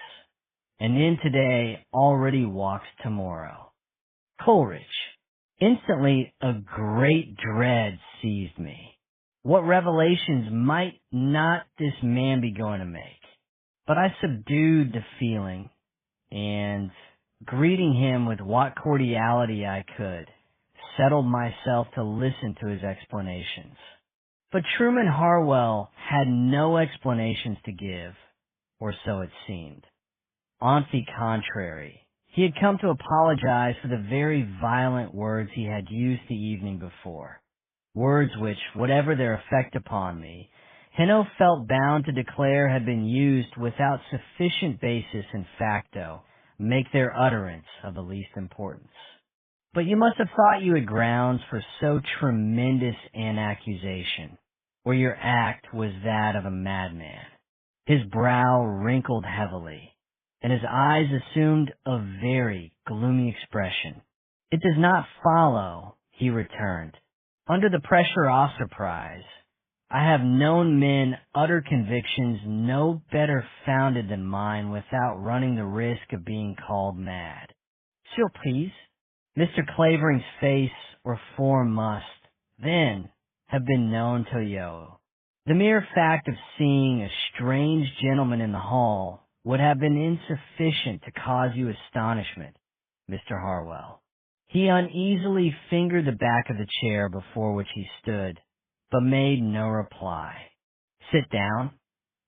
and in today already walks tomorrow. Coleridge. Instantly a great dread seized me. What revelations might not this man be going to make? But I subdued the feeling, and, greeting him with what cordiality I could, settled myself to listen to his explanations. But Truman Harwell had no explanations to give, or so it seemed. On the contrary, he had come to apologize for the very violent words he had used the evening before. Words which, whatever their effect upon me, Hino felt bound to declare had been used without sufficient basis in facto, make their utterance of the least importance. But you must have thought you had grounds for so tremendous an accusation, or your act was that of a madman. His brow wrinkled heavily, and his eyes assumed a very gloomy expression. It does not follow, he returned, under the pressure of surprise. I have known men utter convictions no better founded than mine without running the risk of being called mad. S'il please, Mr. Clavering's face or form must, then, have been known to you. The mere fact of seeing a strange gentleman in the hall would have been insufficient to cause you astonishment, Mr. Harwell. He uneasily fingered the back of the chair before which he stood, but made no reply. Sit down,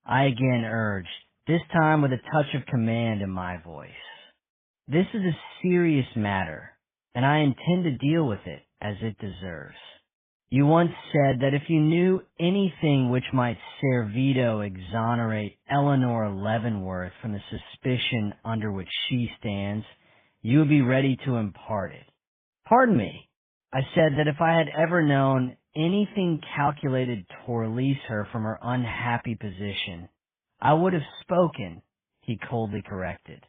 I again urged, this time with a touch of command in my voice. This is a serious matter, and I intend to deal with it as it deserves. You once said that if you knew anything which might servito exonerate Eleanor Leavenworth from the suspicion under which she stands, you would be ready to impart it. Pardon me, I said that if I had ever known anything calculated to release her from her unhappy position, I would have spoken, he coldly corrected.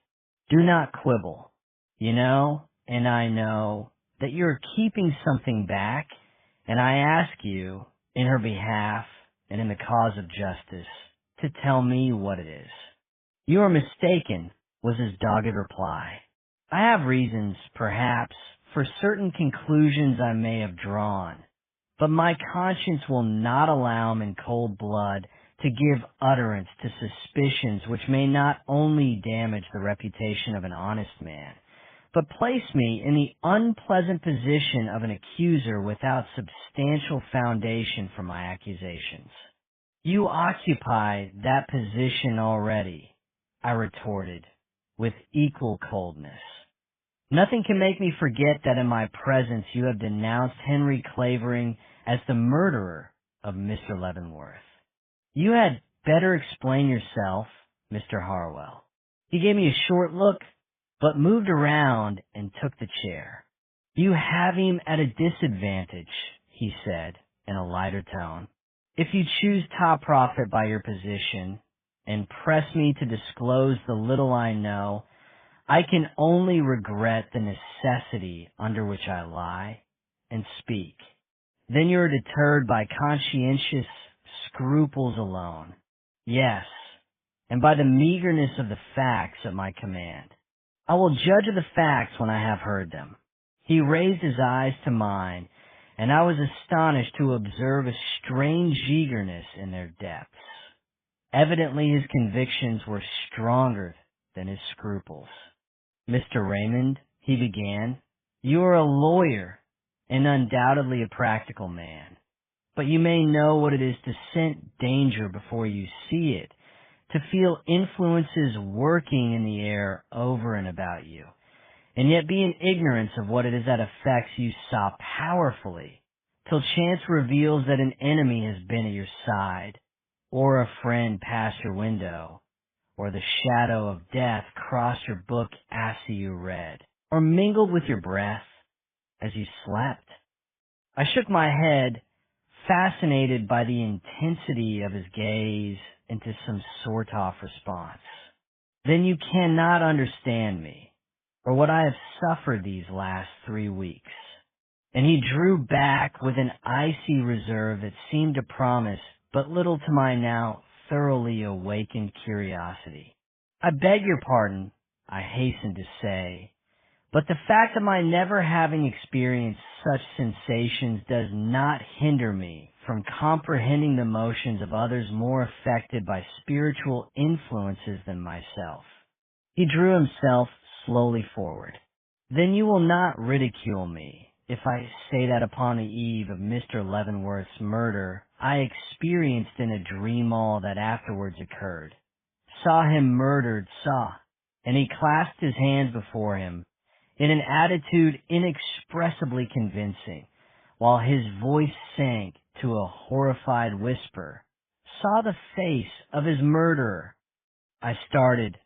Do not quibble. You know, and I know, that you are keeping something back, and I ask you, in her behalf and in the cause of justice, to tell me what it is. You are mistaken, was his dogged reply. I have reasons, perhaps, for certain conclusions I may have drawn, but my conscience will not allow me in cold blood to give utterance to suspicions which may not only damage the reputation of an honest man, but place me in the unpleasant position of an accuser without substantial foundation for my accusations. You occupy that position already, I retorted, with equal coldness. Nothing can make me forget that in my presence you have denounced Henry Clavering as the murderer of Mr. Leavenworth. You had better explain yourself, Mr. Harwell. He gave me a short look, but moved around and took the chair. You have him at a disadvantage, he said in a lighter tone. If you choose top profit by your position and press me to disclose the little I know, I can only regret the necessity under which I lie and speak. Then you are deterred by conscientious scruples alone. Yes, and by the meagerness of the facts at my command. I will judge of the facts when I have heard them. He raised his eyes to mine, and I was astonished to observe a strange eagerness in their depths. Evidently his convictions were stronger than his scruples. Mr. Raymond, he began, you are a lawyer and undoubtedly a practical man, but you may know what it is to scent danger before you see it, to feel influences working in the air over and about you, and yet be in ignorance of what it is that affects you so powerfully, till chance reveals that an enemy has been at your side, or a friend passed your window, or the shadow of death crossed your book after you read, or mingled with your breath as you slept. I shook my head, fascinated by the intensity of his gaze, into some sort-of response. Then you cannot understand me, or what I have suffered these last 3 weeks. And he drew back with an icy reserve that seemed to promise but little to my now thoroughly awakened curiosity. I beg your pardon, I hastened to say, but the fact of my never having experienced such sensations does not hinder me from comprehending the motions of others more affected by spiritual influences than myself. He drew himself slowly forward. Then you will not ridicule me if I say that upon the eve of Mr. Leavenworth's murder, I experienced in a dream all that afterwards occurred. Saw him murdered, and he clasped his hands before him in an attitude inexpressibly convincing, while his voice sank to a horrified whisper. Saw the face of his murderer. I started,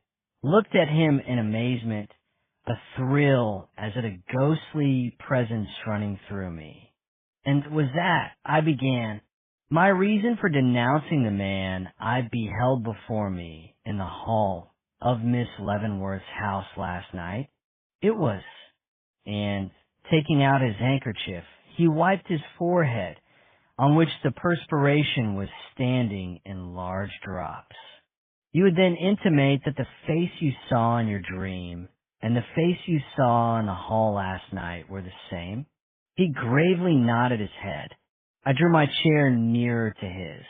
looked at him in amazement, a thrill as at a ghostly presence running through me. And was that, I began, my reason for denouncing the man I beheld before me in the hall of Miss Leavenworth's house last night? It was. And, taking out his handkerchief, he wiped his forehead, on which the perspiration was standing in large drops. You would then intimate that the face you saw in your dream and the face you saw in the hall last night were the same? He gravely nodded his head. I drew my chair nearer to his.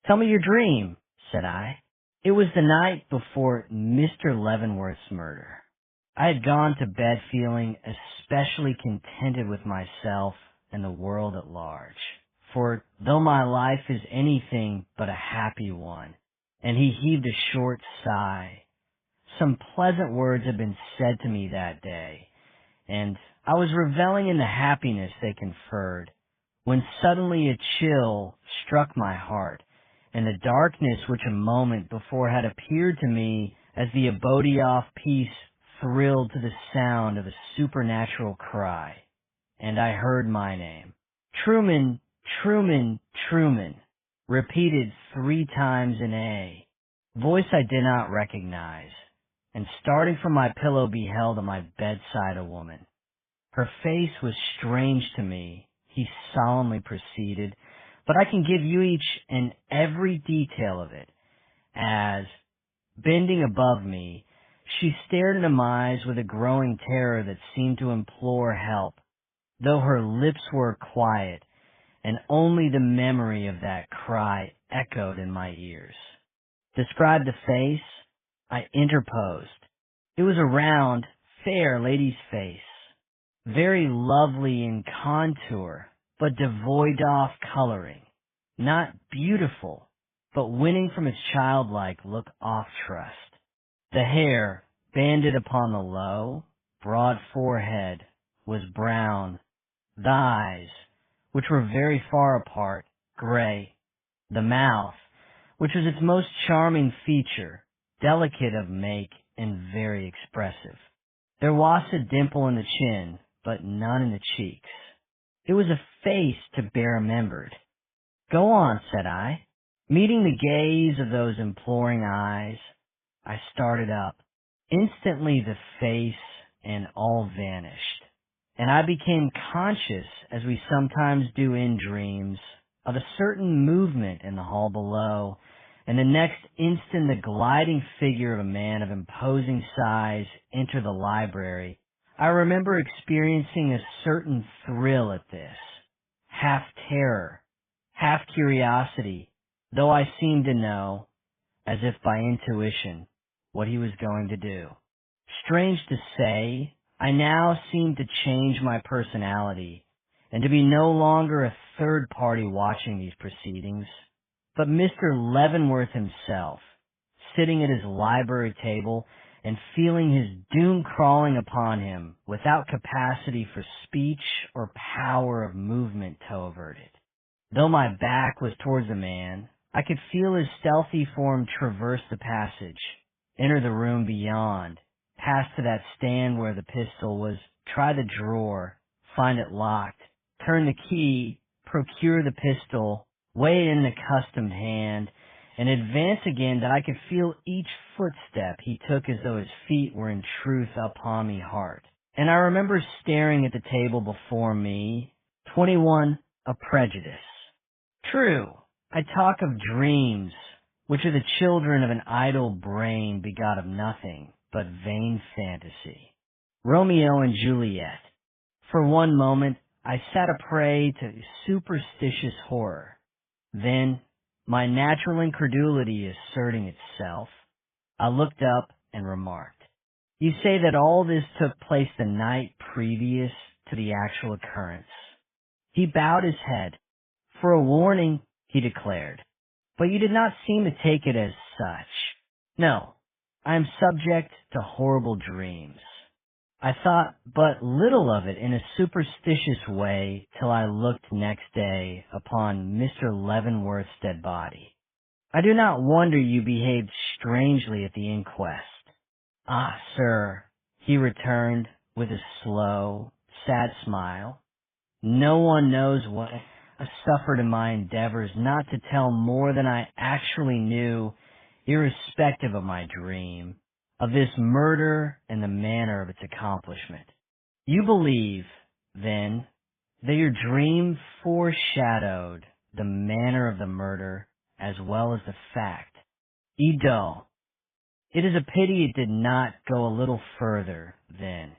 Tell me your dream, said I. It was the night before Mr. Leavenworth's murder. I had gone to bed feeling especially contented with myself and the world at large. For though my life is anything but a happy one, and he heaved a short sigh, some pleasant words had been said to me that day, and I was reveling in the happiness they conferred, when suddenly a chill struck my heart, and the darkness which a moment before had appeared to me as the abode of peace thrilled to the sound of a supernatural cry, and I heard my name. Truman, Truman, Truman, repeated 3 times in A, voice I did not recognize, and starting from my pillow beheld at my bedside a woman. Her face was strange to me, he solemnly proceeded, but I can give you each and every detail of it, as, bending above me, she stared into my eyes with a growing terror that seemed to implore help, though her lips were quiet, and only the memory of that cry echoed in my ears. Describe the face? I interposed. It was a round, fair lady's face, very lovely in contour, but devoid of coloring, not beautiful, but winning from its childlike look of trust. The hair, banded upon the low, broad forehead, was brown. The eyes, which were very far apart, gray. The mouth, which was its most charming feature, delicate of make and very expressive. There was a dimple in the chin, but none in the cheeks. It was a face to be remembered. Go on, said I. Meeting the gaze of those imploring eyes, I started up. Instantly the face and all vanished, and I became conscious, as we sometimes do in dreams, of a certain movement in the hall below, and the next instant the gliding figure of a man of imposing size entered the library. I remember experiencing a certain thrill at this, half terror, half curiosity, though I seemed to know, as if by intuition, what he was going to do. Strange to say, I now seemed to change my personality, and to be no longer a third party watching these proceedings, but Mr. Leavenworth himself, sitting at his library table and feeling his doom crawling upon him without capacity for speech or power of movement to avert it. Though my back was towards the man, I could feel his stealthy form traverse the passage, enter the room beyond, pass to that stand where the pistol was, try the drawer, find it locked, turn the key, procure the pistol, weigh it in the accustomed hand, and advance again that I could feel each footstep he took as though his feet were in truth upon me hard. And I remember staring at the table before me, 21, a prejudice. True, I talk of dreams, which are the children of an idle brain begot of nothing but vain fantasy. Romeo and Juliet. For one moment, I sat a prey to superstitious horror. Then, my natural incredulity asserting itself, I looked up and remarked, "You say that all this took place the night previous to the actual occurrence. He bowed his head. For a warning, he declared, but you did not seem to take it as such. No, I am subject to horrible dreams. I thought but little of it in a superstitious way till I looked next day upon Mr. Leavenworth's dead body. I do not wonder you behaved strangely at the inquest. Ah, sir, he returned with a slow, sad smile. No one knows what I suffered in my endeavors not to tell more than I actually knew, irrespective of my dream, of this murder and the manner of its accomplishment. You believe, then, that your dream foreshadowed the manner of the murder as well as the fact. Ido, it is a pity it did not go a little further, then,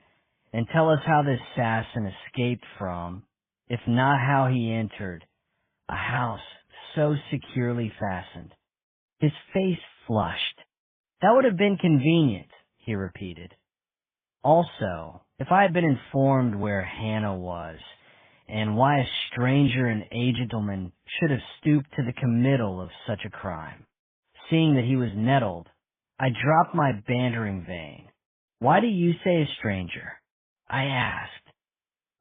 and tell us how the assassin escaped from, if not how he entered, a house so securely fastened. His face flushed. That would have been convenient, he repeated. Also, if I had been informed where Hannah was, and why a stranger and a gentleman should have stooped to the committal of such a crime. Seeing that he was nettled, I dropped my bantering vein. Why do you say a stranger? I asked.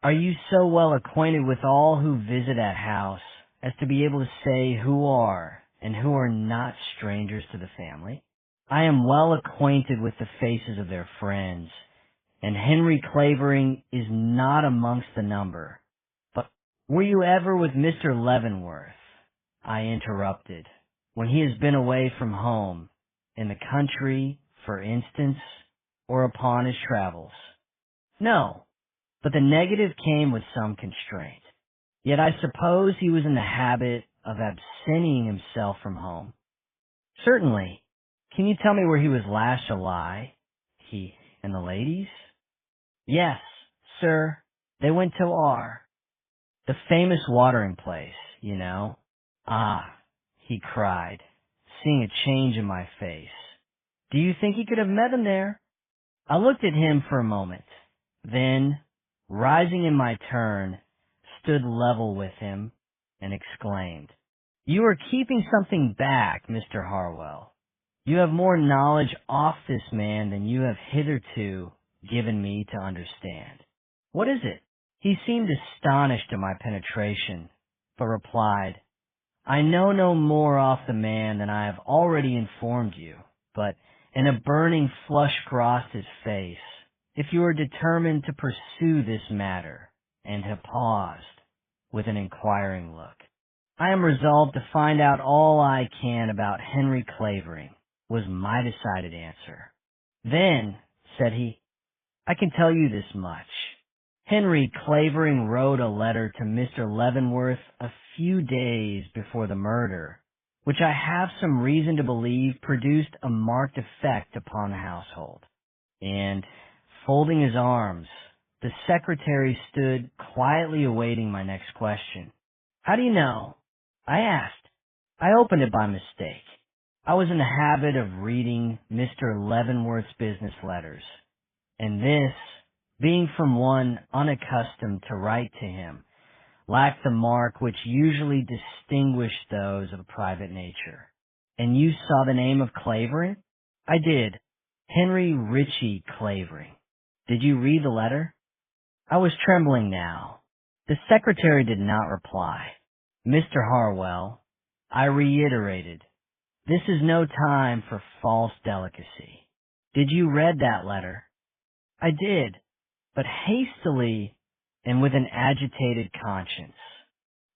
Are you so well acquainted with all who visit that house as to be able to say who are and who are not strangers to the family? I am well acquainted with the faces of their friends, and Henry Clavering is not amongst the number. But were you ever with Mr. Leavenworth, I interrupted, when he has been away from home, in the country, for instance, or upon his travels? No, but the negative came with some constraint. Yet I suppose he was in the habit of absenting himself from home. Certainly. Can you tell me where he was last July? He and the ladies? Yes, sir. They went to the famous watering place, you know. Ah, he cried, seeing a change in my face. Do you think he could have met him there? I looked at him for a moment, then, rising in my turn, stood level with him and exclaimed, You are keeping something back, Mr. Harwell. You have more knowledge off this man than you have hitherto given me to understand. What is it? He seemed astonished at my penetration, but replied, I know no more off the man than I have already informed you, but, and a burning flush crossed his face, if you are determined to pursue this matter, and have paused, with an inquiring look. I am resolved to find out all I can about Henry Clavering, was my decided answer. Then, said he, I can tell you this much. Henry Clavering wrote a letter to Mr. Leavenworth a few days before the murder, which I have some reason to believe produced a marked effect upon the household. And, folding his arms, the secretary stood quietly awaiting my next question. How do you know? I asked. I opened it by mistake. I was in the habit of reading Mr. Leavenworth's business letters, and this, being from one unaccustomed to write to him, lacked the mark which usually distinguished those of a private nature. And you saw the name of Clavering? I did. Henry Ritchie Clavering. Did you read the letter? I was trembling now. The secretary did not reply. Mr. Harwell, I reiterated, this is no time for false delicacy. Did you read that letter? I did, but hastily and with an agitated conscience.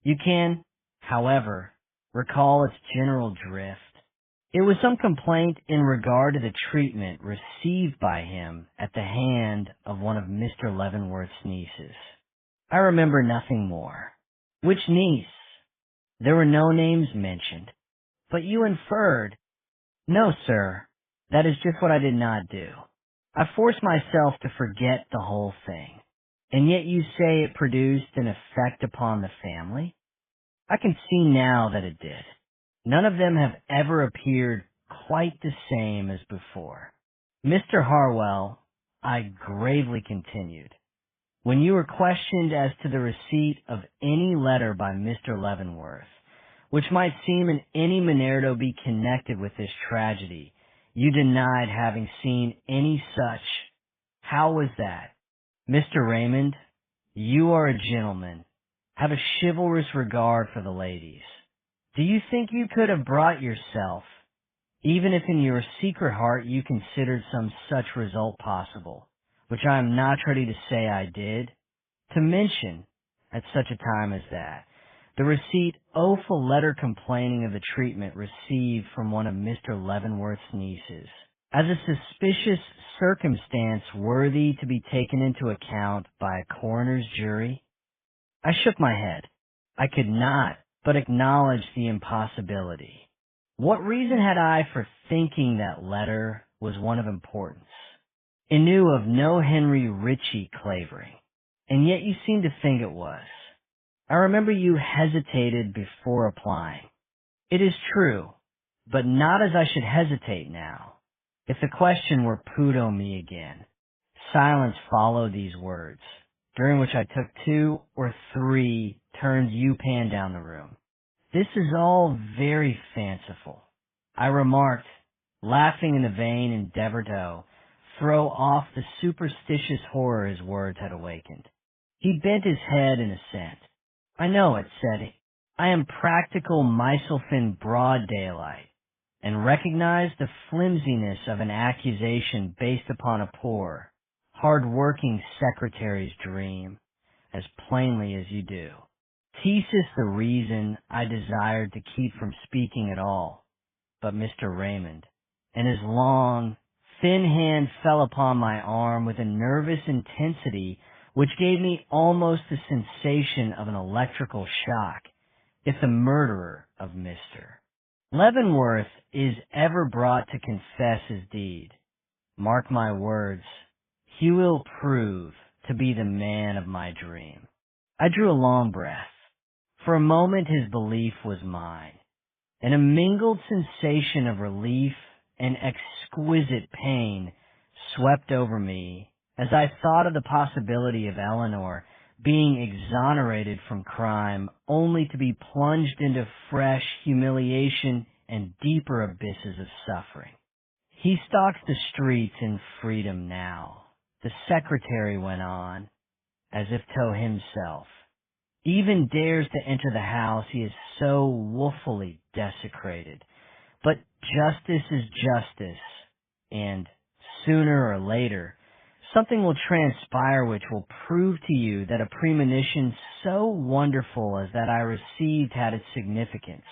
You can, however, recall its general drift. It was some complaint in regard to the treatment received by him at the hand of one of Mr. Leavenworth's nieces. I remember nothing more. Which niece? There were no names mentioned. But you inferred. No, sir. That is just what I did not do. I forced myself to forget the whole thing. And yet you say it produced an effect upon the family? I can see now that it did. None of them have ever appeared quite the same as before. Mr. Harwell, I gravely continued, When you were questioned as to the receipt of any letter by Mr. Leavenworth, which might seem in any manner to be connected with this tragedy, you denied having seen any such. How was that? Mr. Raymond, you are a gentleman. Have a chivalrous regard for the ladies. Do you think you could have brought yourself, even if in your secret heart you considered some such result possible, which I am not ready to say I did, to mention, at such a time as that, the receipt of a letter complaining of the treatment received from one of Mr. Leavenworth's nieces, as a suspicious circumstance worthy to be taken into account by a coroner's jury? I shook my head. I could not but acknowledge the impossibility. What reason had I for thinking that letter was one of importance? It knew of no Henry Ritchie Clavering, and yet you seemed to think it was. I remember you hesitated before applying. It is true, but not as I should hesitate now. If the question were put on me again. Silence followed these words, during which I took 2 or 3 turns U-pan down the room. This is all very fanciful, I remarked, laughing in the vain endeavor to throw off the superstitious horror his words had awakened. He bent his head in assent. I know it, said he. I am practical myself in broad daylight, and recognize the flimsiness of an accusation based upon a poor, hard-working secretary's dream, as plainly as you do. 'Tis the reason I desired to keep from speaking at all, but Mr. Raymond, and his long, thin hand fell upon my arm with a nervous intensity which gave me almost the sensation of an electrical shock, if the murderer of Mr. Leavenworth is ever brought to confess his deed. Mark my words, he will prove to be the man of my dream. I drew a long breath. For a moment his belief was mine, and a mingled sensation of relief and exquisite pain swept over me as I thought of the possibility of Eleanor being exonerated from crime only to be plunged into fresh humiliation and deeper abysses of suffering. He stalks the streets in freedom now, the secretary went on, as if to himself. Even dares to enter the house he is so woefully desecrated. But justice is justice, and sooner or later, something will transpire which will prove to you that a premonition so wonderful as that I received had its significance,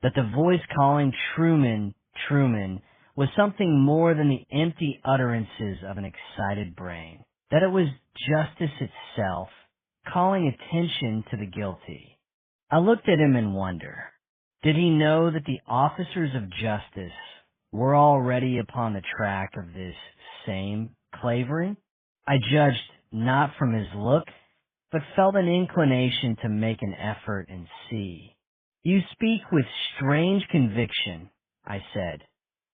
that the voice calling Truman, Truman, was something more than the empty utterances of an excited brain, that it was justice itself, calling attention to the guilty. I looked at him in wonder. Did he know that the officers of justice were already upon the track of this same Clavering? I judged not from his look, but felt an inclination to make an effort and see. You speak with strange conviction, I said,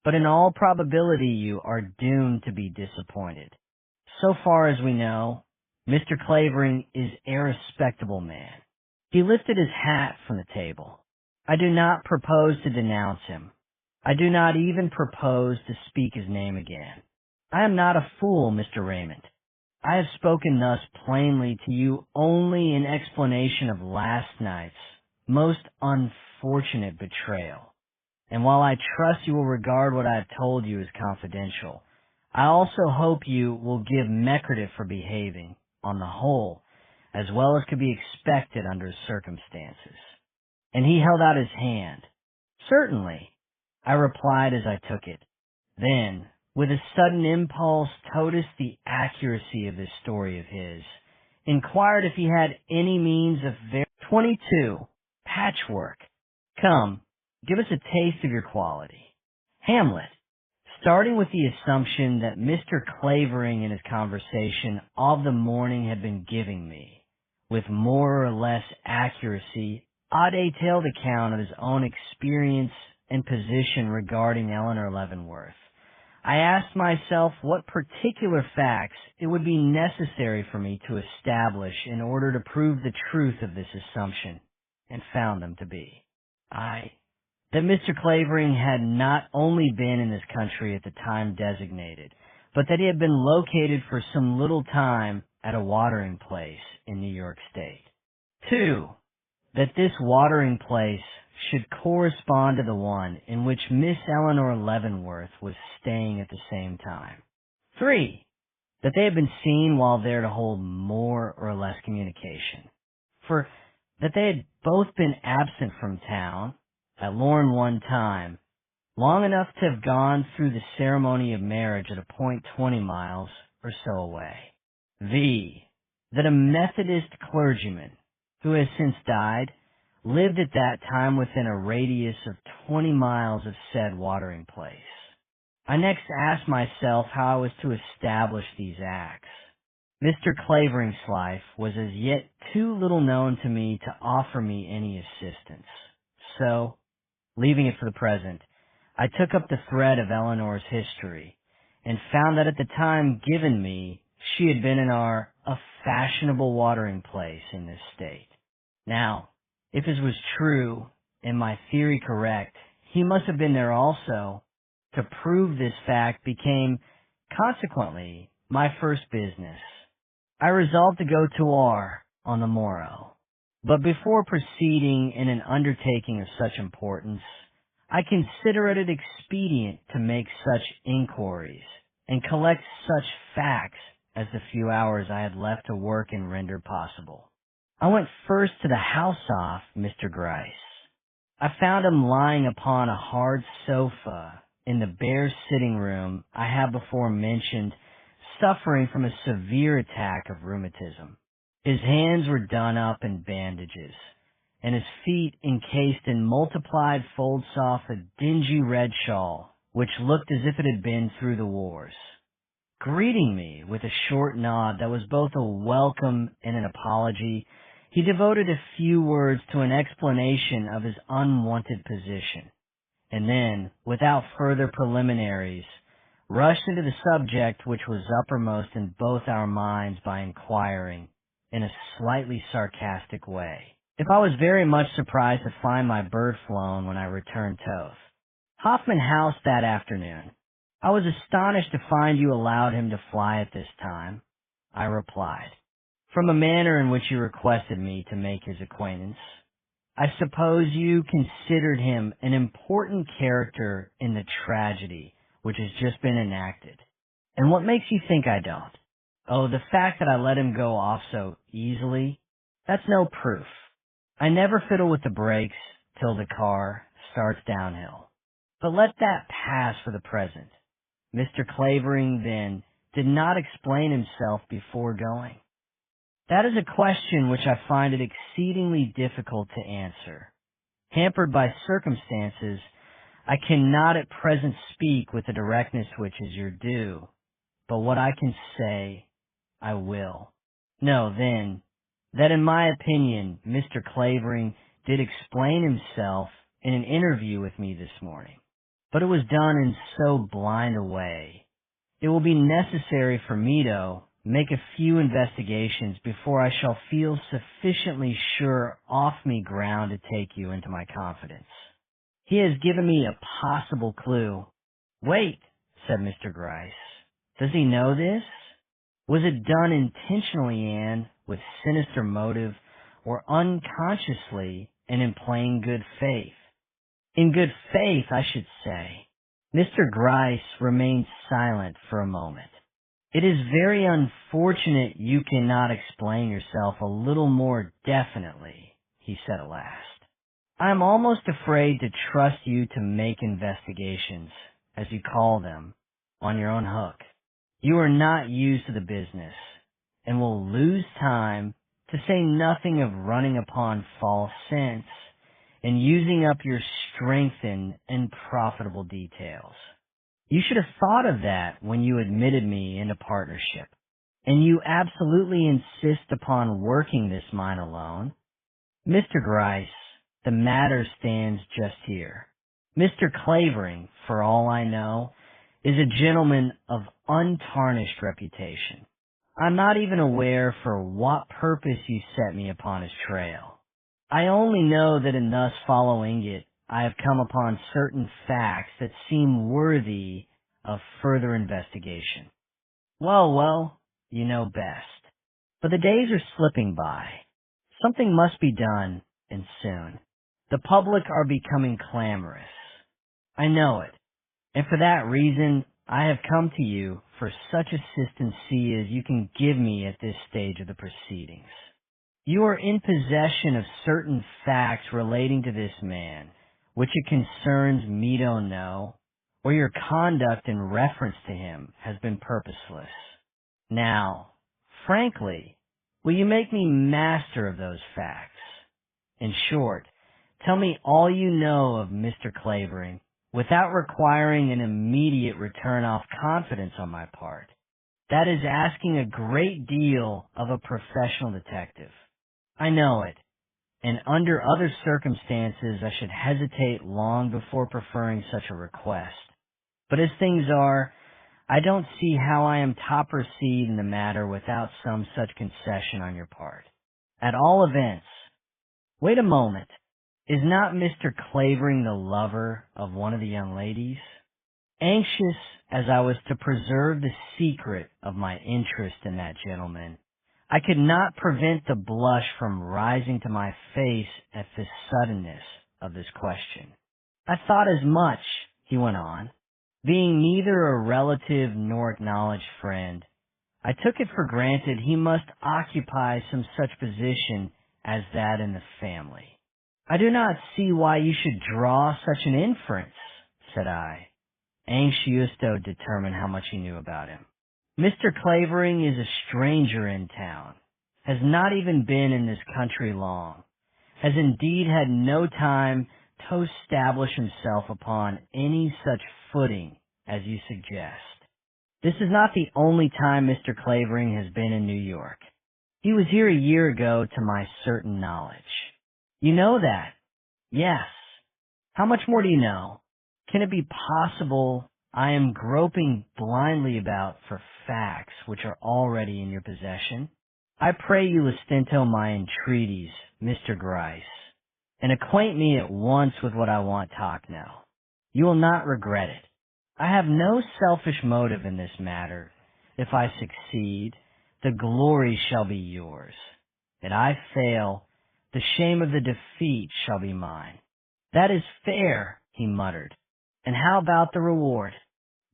but in all probability you are doomed to be disappointed. So far as we know, Mr. Clavering is a respectable man. He lifted his hat from the table. I do not propose to denounce him. I do not even propose to speak his name again. I am not a fool, Mr. Raymond. I have spoken thus plainly to you only in explanation of last night's most unfortunate betrayal. And while I trust you will regard what I have told you as confidential, I also hope you will give me credit for behaving, on the whole, as well as could be expected under circumstances. And he held out his hand. Certainly, I replied as I took it. Then, with a sudden impulse, noticed the accuracy of this story of his, inquired if he had any means of 22. Patchwork. Come, give us a taste of your quality. Hamlet. Starting with the assumption that Mr. Clavering in his conversation of the morning had been giving me, with more or less accuracy, a detailed account of his own experience and position regarding Eleanor Leavenworth, I asked myself what particular facts it would be necessary for me to establish in order to prove the truth of this assumption, and found them to be that Mr. Clavering had not only been in this country at the time designated, but that he had been located for some little time at a watering place in New York State. 2, that this watering place should correspond to the one in which Miss Eleanor Leavenworth was staying at the same time. 3, that they had been seen while there to hold more or less communication. For that they had both been absent from town, at Lorne one time, long enough to have gone through the ceremony of marriage at a point 20 miles or so away. V, that a Methodist clergyman, who has since died, lived at that time within a radius of 20 miles of said watering place. I next asked myself how I was to establish these acts. Mr. Clavering's life was as yet too little known to me to offer me any assistance. So, leaving it for the present, I took up the thread of Eleanor's history and found that at the time given me, she had been in a fashionable watering place in this state. Now, if this was true and my theory correct, he must have been there also. To prove this fact became, consequently, my first business. I resolved to go to R on the morrow. But before proceeding in an undertaking of such importance, I considered it expedient to make such inquiries and collect such facts as the few hours I had left to work and render possible. I went first to the house of Mr. Gryce. I found him lying upon a hard sofa in the bare sitting room I have before mentioned, suffering from a severe attack of rheumatism. His hands were done up in bandages, and his feet encased in multiplied folds off a dingy red shawl, which looked as if it had been through the wars. Greeting me with a short nod that was both a welcome and an apology, he devoted a few words to an explanation of his unwanted position, and then, without further preliminaries, rushed into the subject which was uppermost in both our minds by inquiring, in a slightly sarcastic way, if I was very much surprised to find my bird flown when I returned Toth. Hoffman House that afternoon. I was astonished to find you allowed him to fly at this time, I replied, from a manner in which you requested me to make his acquaintance. I suppose you considered him an important character in the tragedy which has just been enacted. And what makes you think I don't? Oh, the fact that I let him go off so easily? That's no proof. I never fiddle with the brakes till the car starts downhill. But let that pass for the present. Mr. Clavering, then, did not explain himself before going. That is a question which I find it exceedingly difficult to answer. Hampered by circumstances, I cannot at present speak with the directness which is your due, but what I can say, I will. Know, then, that in my opinion, Mr. Clavering did explain himself in an interview with me this morning, but it was done in so blind a way. It will be necessary for me to make a few investigations before I shall feel sufficiently sure off-me ground to take you into my confidence. He has given me a possible clue. Wait, said Mr. Gryce. Does he know this? Was it done intentionally, Anne, with sinister motive, or unconsciously and in plain good faith? In good faith, I should say. Mr. Gryce remained silent for a moment. It is very unfortunate you cannot explain yourself a little more definitely, he said at last. I am almost afraid to trust you to make investigations, as you call them, on your own hook. You are not used to the business, and will lose time, to say nothing of running upon false scents, and using up your strength in unprofitable details. You should have thought of that when you admitted me into partnership, and you absolutely insist upon working this mine alone. Mr. Gryce, the matter stands just here. Mr. Clavering, for all I know, is a gentleman of untarnished reputation. I'm not even aware for what purpose you set me upon his trail. I only know that in thus following it, I have come upon certain facts that seem worthy of further investigation. Well, you know best. But the days are slipping by. Something must be done, and soon. The public are becoming clamorous. I know it, and for that reason, I have come to you for such assistance as you can give me at this stage of the proceedings. You are in possession of certain facts relating to this man, which it concerns me don't know, or your conduct in reference to him has been purposeless. Now, frankly, will you make me master of those facts? In short, tell me all you know of Mr. Clavering, without requiring an immediate return of confidence on my part. That is asking a great deal of a professional detective. I know it, and under other circumstances I should hesitate long before preferring such a request. But as things are, I don't see how I am to proceed in the matter without some such concession on your part. At all events, wait a moment. Is not Mr. Clavering the lover of one of the young ladies? Anxious as I was to preserve the secret of my interest in that gentleman, I could not prevent the blush from rising to my face at the suddenness of this question. I thought as much, he went on. Being neither a relative nor acknowledged friend, I took it for granted he must occupy some such position as that in the family. I do not see why you should draw such an inference, said I, anxious to determine how much he knew about him. Mr. Clavering is a stranger in town, has not even been in this country long, has indeed had no time to establish himself upon any such footing as you suggest. This is not the only time Mr. Clavering has been in New York. He was here a year ago to my certain knowledge. You know that? Yes. How much more do you know? Can it be possible I am groping blindly about for facts which are already in your possession? I pray you listen to my entreaties, Mr. Gryce, and acquaint me at once with what I want to talk now. You will not regret it. I have no selfish motive in this matter. If I succeed, the glory shall be yours. If I fail, the shame of the defeat shall be mine. That is fair, he muttered. And how about the reward?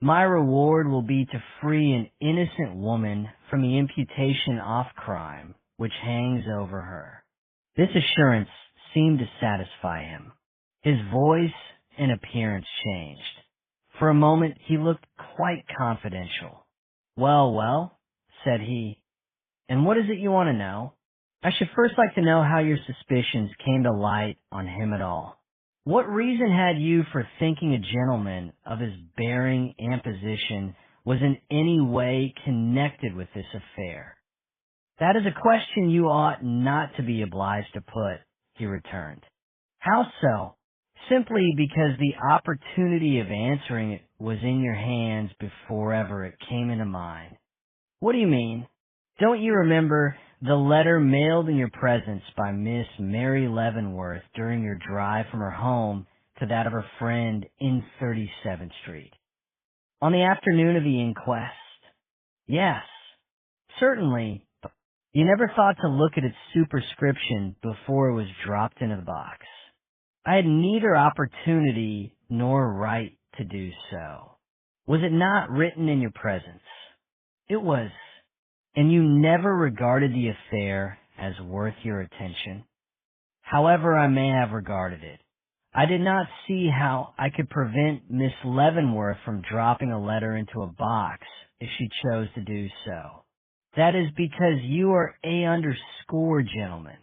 My reward will be to free an innocent woman from the imputation of crime which hangs over her. This assurance seemed to satisfy him. His voice and appearance changed. For a moment he looked quite confidential. Well, said he, and what is it you want to know? I should first like to know how your suspicions came to light on him at all. What reason had you for thinking a gentleman of his bearing and position was in any way connected with this affair? That is a question you ought not to be obliged to put, he returned. How so? Simply because the opportunity of answering it was in your hands before ever it came into mine. What do you mean? Don't you remember the letter mailed in your presence by Miss Mary Leavenworth during your drive from her home to that of her friend in 37th Street? On the afternoon of the inquest? Yes, certainly. You never thought to look at its superscription before it was dropped into the box. I had neither opportunity nor right to do so. Was it not written in your presence? It was. And you never regarded the affair as worth your attention? However I may have regarded it, I did not see how I could prevent Miss Leavenworth from dropping a letter into a box if she chose to do so. That is because you are a underscore gentleman.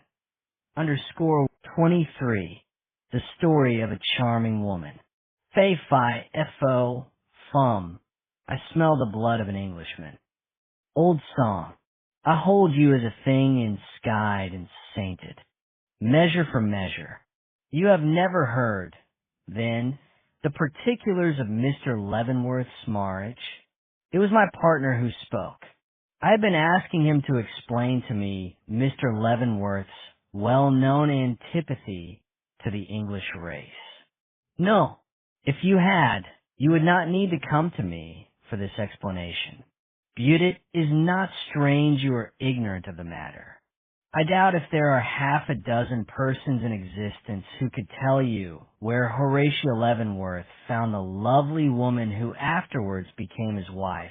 Underscore 23, the story of a charming woman. Fay-fi, F-O, fum. I smell the blood of an Englishman. Old song. I hold you as a thing enskied and sainted. Measure for measure. You have never heard, then, the particulars of Mr. Leavenworth's marriage. It was my partner who spoke. I had been asking him to explain to me Mr. Leavenworth's well-known antipathy to the English race. No, if you had, you would not need to come to me for this explanation. But it is not strange you are ignorant of the matter. I doubt if there are half a dozen persons in existence who could tell you where Horatio Leavenworth found the lovely woman who afterwards became his wife,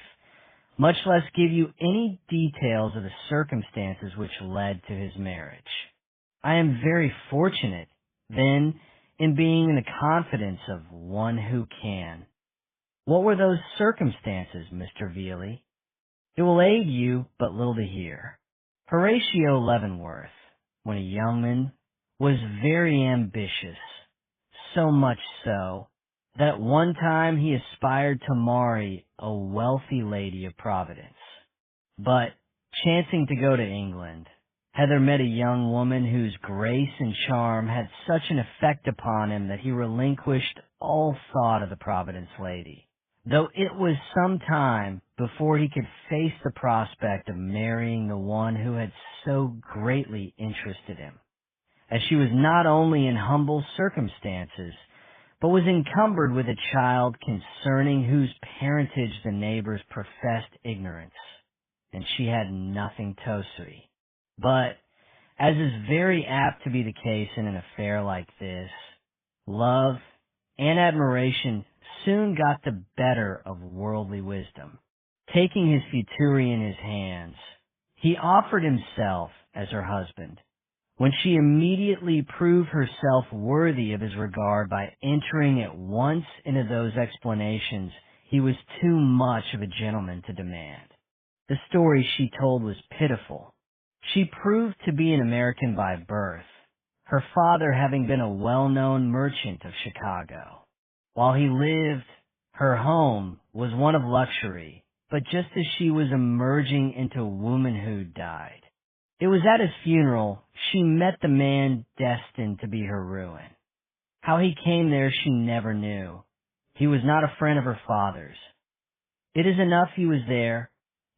much less give you any details of the circumstances which led to his marriage. I am very fortunate, then, in being in the confidence of one who can. What were those circumstances, Mr. Veely? It will aid you but little to hear. Horatio Leavenworth, when a young man, was very ambitious, so much so that at one time he aspired to marry a wealthy lady of Providence. But, chancing to go to England, had there met a young woman whose grace and charm had such an effect upon him that he relinquished all thought of the Providence lady, though it was some time before he could face the prospect of marrying the one who had so greatly interested him, as she was not only in humble circumstances, but was encumbered with a child concerning whose parentage the neighbors professed ignorance, and she had nothing tossy. But, as is very apt to be the case in an affair like this, love and admiration soon got the better of worldly wisdom. Taking his futurity in his hands, he offered himself as her husband, when she immediately proved herself worthy of his regard by entering at once into those explanations he was too much of a gentleman to demand. The story she told was pitiful. She proved to be an American by birth, her father having been a well-known merchant of Chicago. While he lived, her home was one of luxury, but just as she was emerging into womanhood died. It was at his funeral she met the man destined to be her ruin. How he came there she never knew. He was not a friend of her father's. It is enough he was there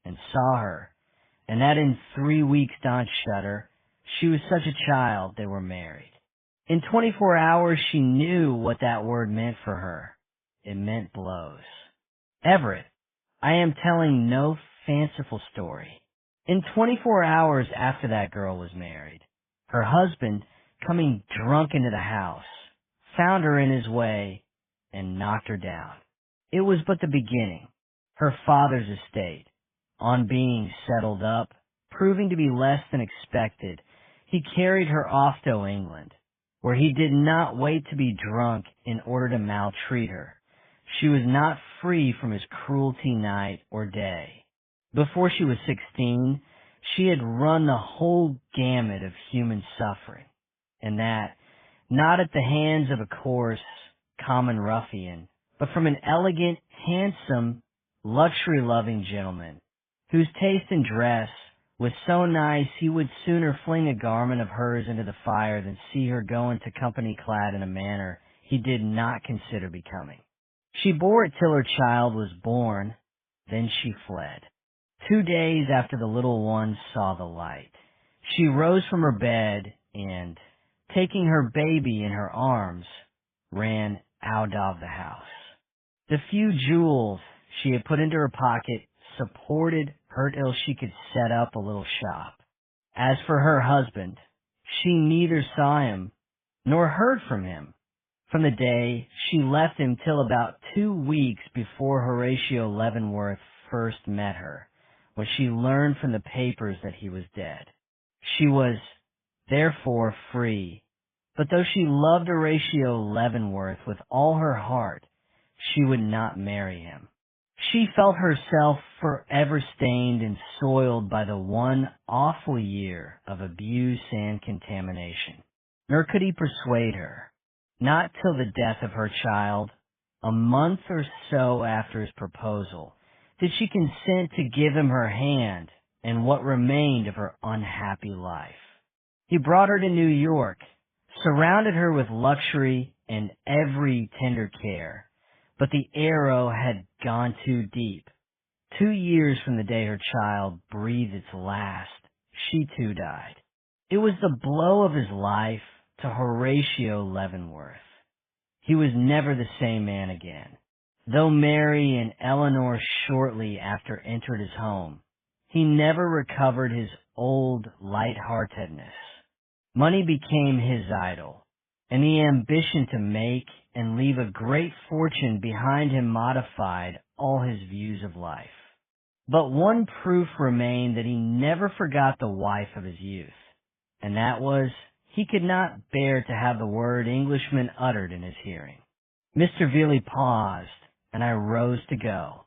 and saw her, and that in 3 weeks Don Shutter, she was such a child they were married. In 24 hours she knew what that word meant for her. It meant blows. Everett, I am telling no fanciful story. In 24 hours after that girl was married, her husband, coming drunk into the house, found her in his way and knocked her down. It was but the beginning. Her father's estate, on being settled up, proving to be less than expected, he carried her off to England, where he did not wait to be drunk in order to maltreat her. She was not free from his cruelty night or day. Before she was 16, she had run the whole gamut of human suffering, and that, not at the hands of a coarse, common ruffian, but from an elegant, handsome, luxury-loving gentleman, whose taste in dress was so nice he would sooner fling a garment of hers into the fire than see her go into company clad in a manner he did not consider becoming. She bore it till her child was born, then she fled. 2 days after the little one saw the light, she rose from her bed and, taking her baby in her arms, ran out of the house. The few jewels she had put into her pocket supported her till she could set up a little shop. As for her husband, she neither saw him nor heard from him from the day she left him till about 2 weeks before Horatio Leavenworth first met her, when she learned from the papers that he was dead. She was, therefore, free, but though she loved Horatio Leavenworth with all her heart, she would not marry him. She felt herself forever stained and soiled by the one awful year of abuse and contamination. Nor could he persuade her. Not till the death of her child, a month or so after his proposal, did she consent to give him her hand and what remained of her unhappy life. He brought her to New York, surrounded her with luxury and every tender care, but the arrow had gone too deep. 2 years from the day her child breathed its last, she too died. It was the blow of his life to Horatio Leavenworth. He was never the same man again. Though Mary and Eleanor shortly after entered his home, he never recovered his old lightheartedness. Money became his idol, and the ambition to make and leave a great fortune behind him modified all his views of life. But one proof remained that he never forgot the wife of his youth, and that was he could not bear to have the word Englishman uttered in his hearing. Mr. Veely paused, and I rose to go.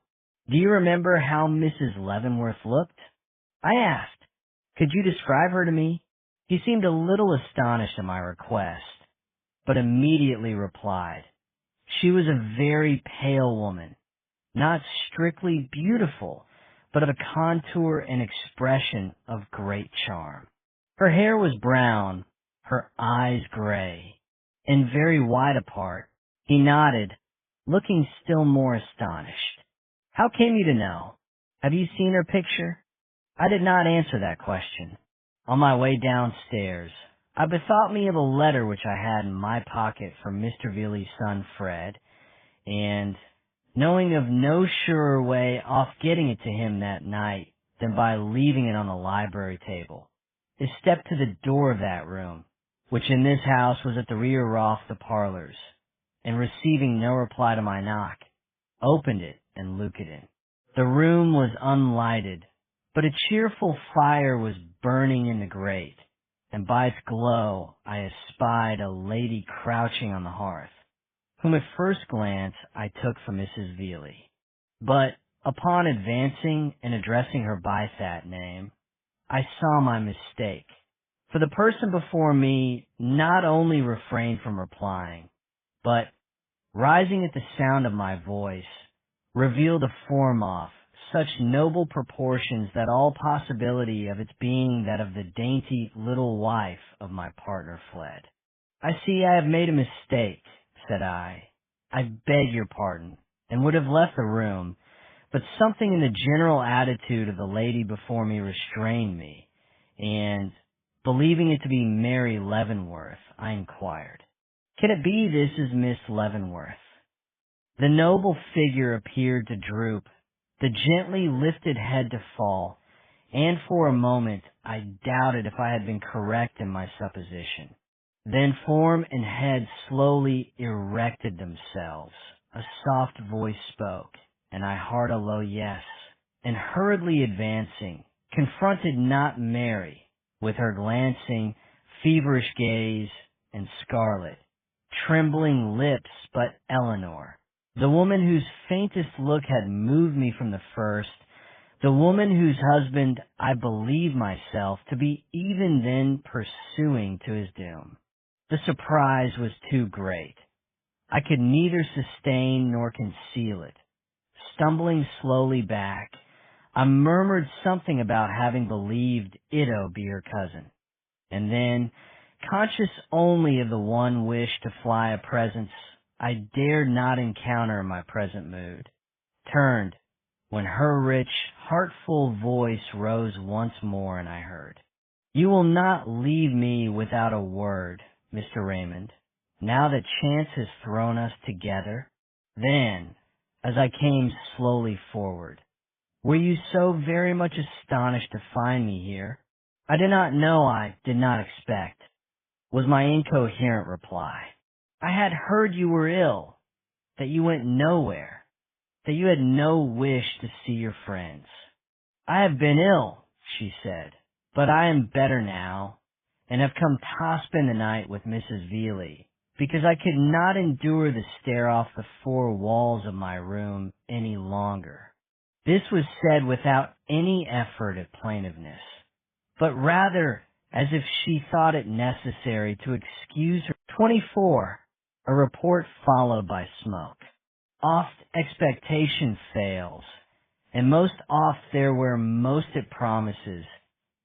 Do you remember how Mrs. Leavenworth looked? I asked. Could you describe her to me? He seemed a little astonished at my request, but immediately replied. She was a very pale woman, not strictly beautiful, but of a contour and expression of great charm. Her hair was brown, her eyes gray, and very wide apart. He nodded, looking still more astonished. How came you to know? Have you seen her picture? I did not answer that question. On my way downstairs, I bethought me of a letter which I had in my pocket from Mr. Veely's son Fred, and, knowing of no surer way off getting it to him that night than by leaving it on the library table, I stepped to the door of that room, which in this house was at the rear off the parlors, and receiving no reply to my knock, opened it and looked in. The room was unlighted, but a cheerful fire was burning in the grate, and by its glow I espied a lady crouching on the hearth, whom at first glance I took for Mrs. Veely. But upon advancing and addressing her by that name, I saw my mistake, for the person before me not only refrained from replying, but, rising at the sound of my voice, revealed a form of such noble proportions that all possibility of its being that of the dainty little wife of my partner fled. I see I have made a mistake, said I. I beg your pardon, and would have left the room, but something in the general attitude of the lady before me restrained me, and, believing it to be Mary Leavenworth, I inquired, Can it be this is Miss Leavenworth? The noble figure appeared to droop, the gently lifted head to fall, and for a moment I doubted if I had been correct in my supposition. Then form and head slowly erected themselves. A soft voice spoke, and I heard a low yes, and hurriedly advancing, confronted not Mary, with her glancing, feverish gaze and scarlet, trembling lips, but Eleanor, the woman whose faintest look had moved me from the first, the woman whose husband I believed myself to be even then pursuing to his doom. The surprise was too great. I could neither sustain nor conceal it. Stumbling slowly back, I murmured something about having believed Ito be her cousin, and then, conscious only of the one wish to fly a presence I dared not encounter in my present mood, turned, when her rich, heartful voice rose once more, and I heard, You will not leave me without a word, Mr. Raymond, now that chance has thrown us together. Then, as I came slowly forward, were you so very much astonished to find me here? I did not know, I did not expect, was my incoherent reply. I had heard you were ill, that you went nowhere, that you had no wish to see your friends. I have been ill, she said, but I am better now, and have come to spend the night with Mrs. Veely, because I could not endure the stare off the four walls of my room any longer. This was said without any effort at plaintiveness, but rather as if she thought it necessary to excuse her. 24. A report followed by smoke. Oft expectation fails, and most oft there where most it promises,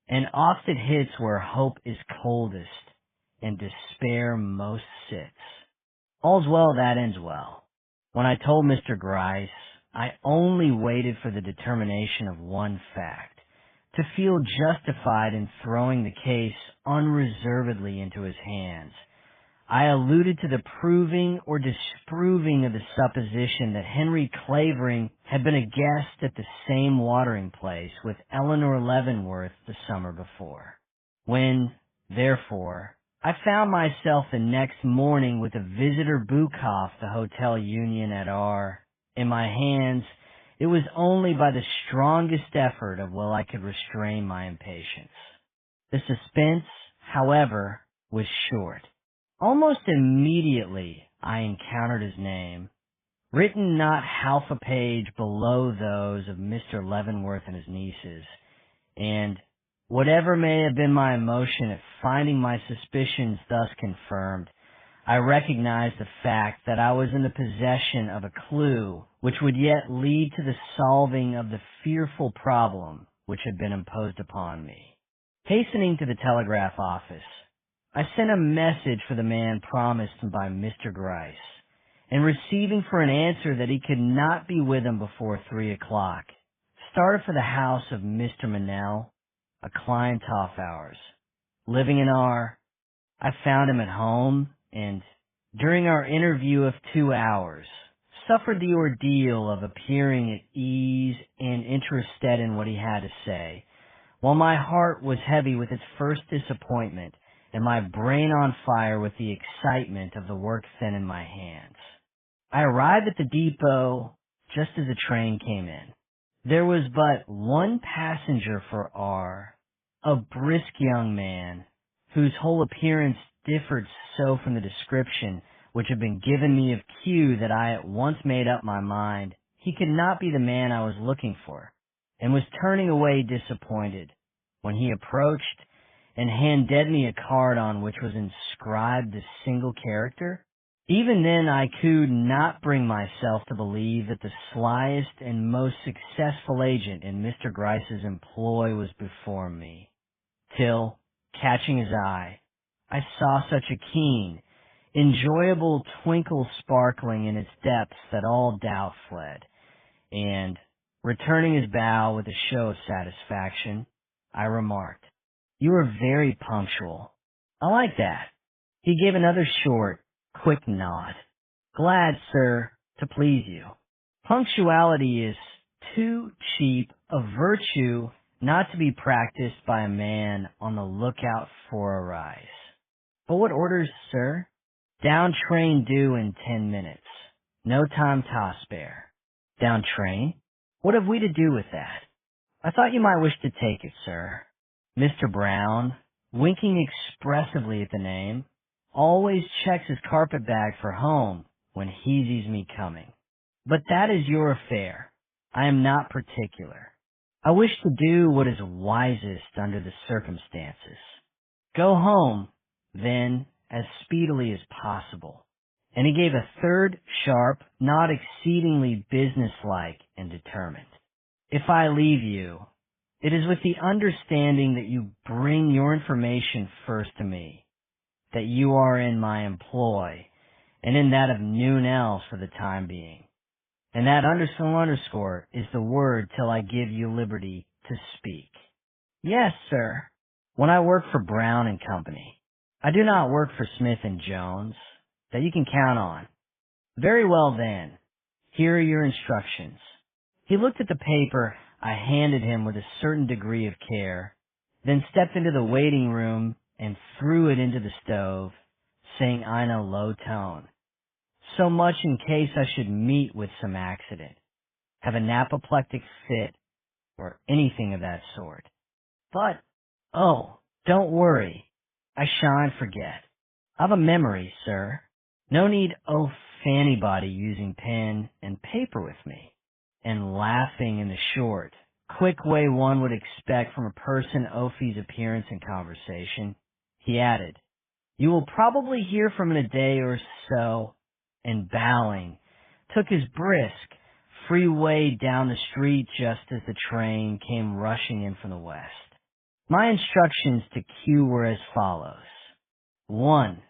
and oft it hits where hope is coldest, and despair most sits. All's well that ends well. When I told Mr. Gryce, I only waited for the determination of one fact, to feel justified in throwing the case unreservedly into his hands. I alluded to the proving or disproving of the supposition that Henry Clavering had been a guest at the same watering place with Eleanor Leavenworth the summer before. When, therefore, I found myself the next morning with a visitor book off the Hotel Union at R in my hands, it was only by the strongest effort of will I could restrain my impatience. The suspense, however, was short. Almost immediately I encountered his name, written not half a page below those of Mr. Leavenworth and his nieces, and whatever may have been my emotion at finding my suspicions thus confirmed, I recognized the fact that I was in the possession of a clue which would yet lead to the solving of the fearful problem which had been imposed upon me. Hastening to the telegraph office, I sent a message for the man promised by Mr. Gryce, and receiving for an answer that he could not be with him before 3 o'clock, started for the house of Mr. Mannell, a client off ours. Living in R, I found him at home, and, during our interview of 2 hours, suffered the ordeal of appearing at ease and interested in what he had to say, while my heart was heavy with its first disappointment, and my brain on fire with the excitement of the work then in my hands. I arrived at the depot just as the train came in. There was but one passenger for R, a brisk young man, whose whole appearance differed so from the description which had been given me of Q that I at once made up my mind he could not be the man I was looking for, and was turning away disappointed, when he approached and handed me a card on which was inscribed a single character. Even then I could not bring myself to believe that the slyest and most successful agent in Mr. Gryce's employ was before me, till, catching his eye, I saw such a keen, enjoyable twinkle sparkling in its depths that all doubt fled, and, returning his bow with a show of satisfaction, I remarked, "You are very punctual. I like that." He gave another short, quick nod. "Glad, sir, to please you. Punctuality is too cheap a virtue not to be practiced by a man on the lookout for a rise. But what orders, sir?" "Down train due in 10 minutes. No time to spare." "Down train? What have we to do with that?" "I thought you might wish to take it, sir. Mr. Brown," winking expressively at the name, "always checks his carpet-bag for home when he sees me coming. But that is your affair. I am not particular. I wish to do what is wisest under the circumstances. Go home, then, as speedily as possible." And he gave a third sharp, not exceedingly businesslike and determined. "If I leave you, it is with the understanding that you bring your information first to me, that you are in my employ, and in that of noon else for the time being. And that underscore is the word till I give you liberty to speak." "Yes, sir." "When I work for Brown and Company, I do not work for Smith and Jones. That you can count on." "Very well, then. Here are your instructions." He looked at the paper I handed him with a certain degree of care, then stepped into the waiting room and threw it into the stove, saying in a low tone, so much in case I should meet with some accident, have an apoplectic fit, or anything of that sort. "But, oh, don't worry. I shan't forget. I've a memory, sir. No need oaf anybody using pen and paper with me." And laughing in the short, quick way one would expect from a person Ophi's appearance and conversation, he added, "You will probably hear from in a day or so," and bowing, took his brisk, free way down the street just as the train came rushing in from the west. My instructions to Q were as follows. 1.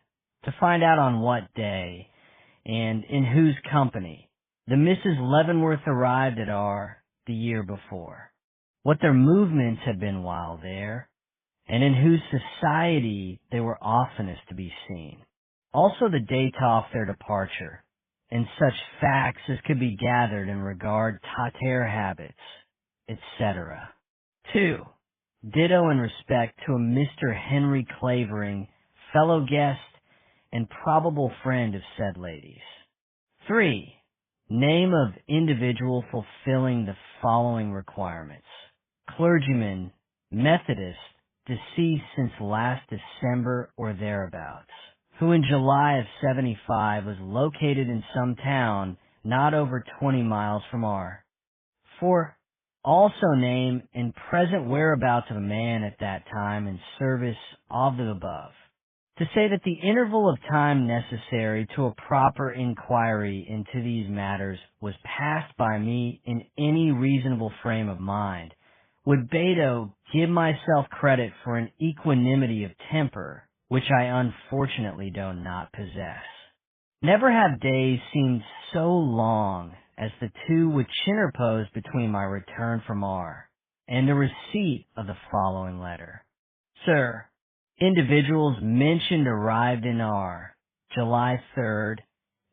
To find out on what day, and in whose company, The Mrs. Leavenworth arrived at R the year before. What their movements had been while there, and in whose society they were oftenest to be seen. Also the date of their departure, and such facts as could be gathered in regard to their habits, etc. 2. Ditto in respect to a Mr. Henry Clavering, fellow guest and probable friend of said ladies. 3. Name of individual fulfilling the following requirements. Clergyman, Methodist, deceased since last December or thereabouts, who in July of 75 was located in some town not over 20 miles from R. 4. Also name and present whereabouts of a man at that time in service of the above. To say that the interval of time necessary to a proper inquiry into these matters was passed by me in any reasonable frame of mind, would Beto give myself credit for an equanimity of temper, which I unfortunately do not possess. Never have days seemed so long as the two which interposed between my return from R and the receipt of the following letter. Sir, individuals mentioned arrived in R, July 3rd,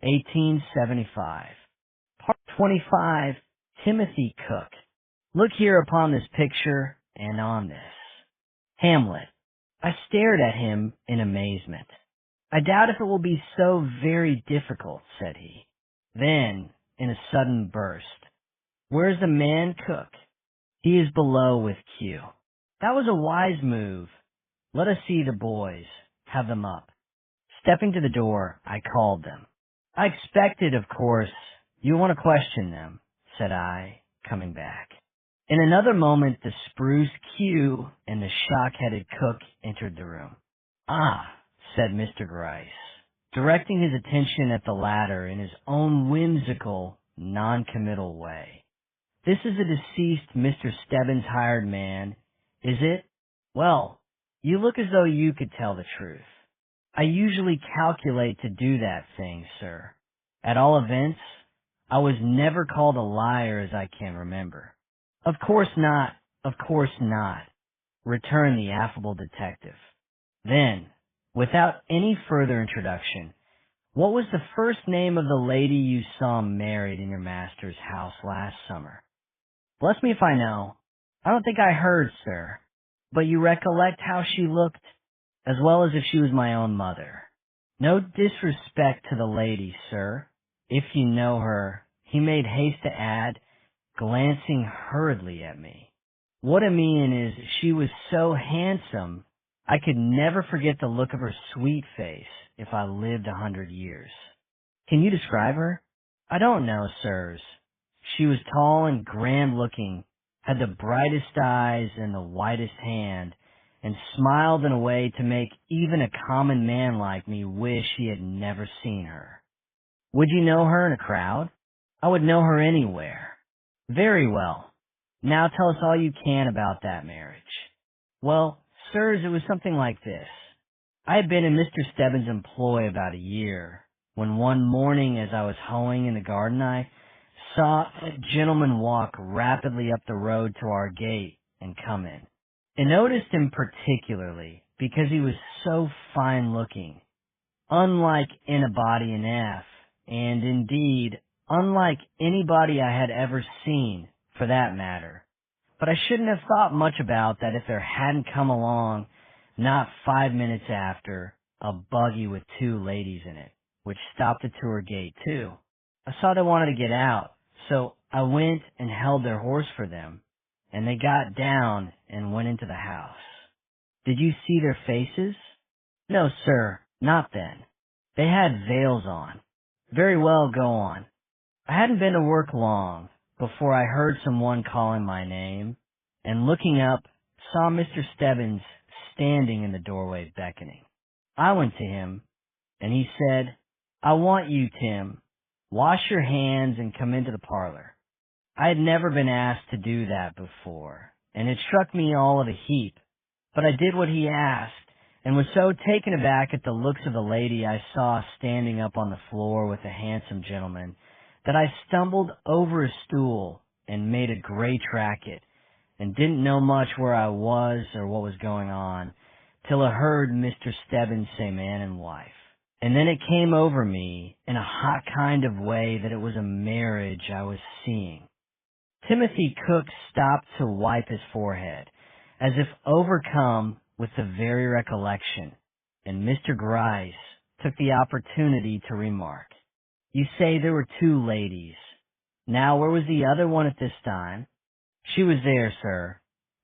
1875. Part 25, Timothy Cook. Look here upon this picture and on this. Hamlet. I stared at him in amazement. I doubt if it will be so very difficult, said he. Then, in a sudden burst, where's the man Cook? He is below with Q. That was a wise move. Let us see the boys. Have them up. Stepping to the door, I called them. I expected, of course, you want to question them, said I, coming back. In another moment, the spruce Q and the shock-headed Cook entered the room. Ah, said Mr. Gryce, directing his attention at the latter in his own whimsical, non-committal way. This is a deceased Mr. Stebbins' hired man, is it? Well, you look as though you could tell the truth. I usually calculate to do that thing, sir. At all events, I was never called a liar as I can remember. Of course not, returned the affable detective. Then, without any further introduction, what was the first name of the lady you saw married in your master's house last summer? Bless me if I know. I don't think I heard, sir. But you recollect how she looked, as well as if she was my own mother. No disrespect to the lady, sir. If you know her, he made haste to add, glancing hurriedly at me. What I mean is, she was so handsome, I could never forget the look of her sweet face if I lived 100 years. Can you describe her? I don't know, sirs. She was tall and grand-looking, had the brightest eyes and the whitest hand, and smiled in a way to make even a common man like me wish he had never seen her. Would you know her in a crowd? I would know her anywhere. Very well. Now tell us all you can about that marriage. Well, sirs, it was something like this. I had been in Mr. Stebbins' employ about a year, when one morning as I was hoeing in the garden I saw a gentleman walk rapidly up the road to our gate and come in. I noticed him particularly because he was so fine-looking, unlike anybody in F, and indeed, unlike anybody I had ever seen, for that matter. But I shouldn't have thought much about that if there hadn't come along, not 5 minutes after, a buggy with 2 ladies in it, which stopped at the tour gate too. I saw they wanted to get out, so I went and held their horse for them, and they got down and went into the house. Did you see their faces? No, sir, not then. They had veils on. Very well, go on. I hadn't been to work long before I heard someone calling my name, and looking up, saw Mr. Stebbins standing in the doorway beckoning. I went to him, and he said, I want you, Tim. Wash your hands and come into the parlor. I had never been asked to do that before, and it struck me all of a heap, but I did what he asked, and was so taken aback at the looks of the lady I saw standing up on the floor with a handsome gentleman, that I stumbled over a stool and made a great racket and didn't know much where I was or what was going on till I heard Mr. Stebbins say man and wife. And then it came over me in a hot kind of way that it was a marriage I was seeing. Timothy Cook stopped to wipe his forehead, as if overcome with the very recollection, and Mr. Gryce took the opportunity to remark, "You say there were two ladies. Now, where was the other one at this time?" "She was there, sir,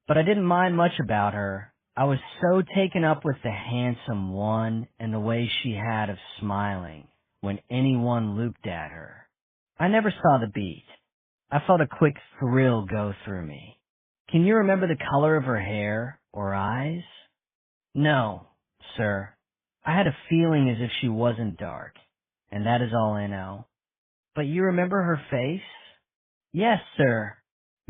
but I didn't mind much about her. I was so taken up with the handsome one and the way she had of smiling when anyone looked at her. I never saw the beat. I felt a quick thrill go through me. Can you remember the color of her hair or eyes?" "No, sir. I had a feeling as if she wasn't dark, and that is all I know." "But you remember her face?" "Yes, sir.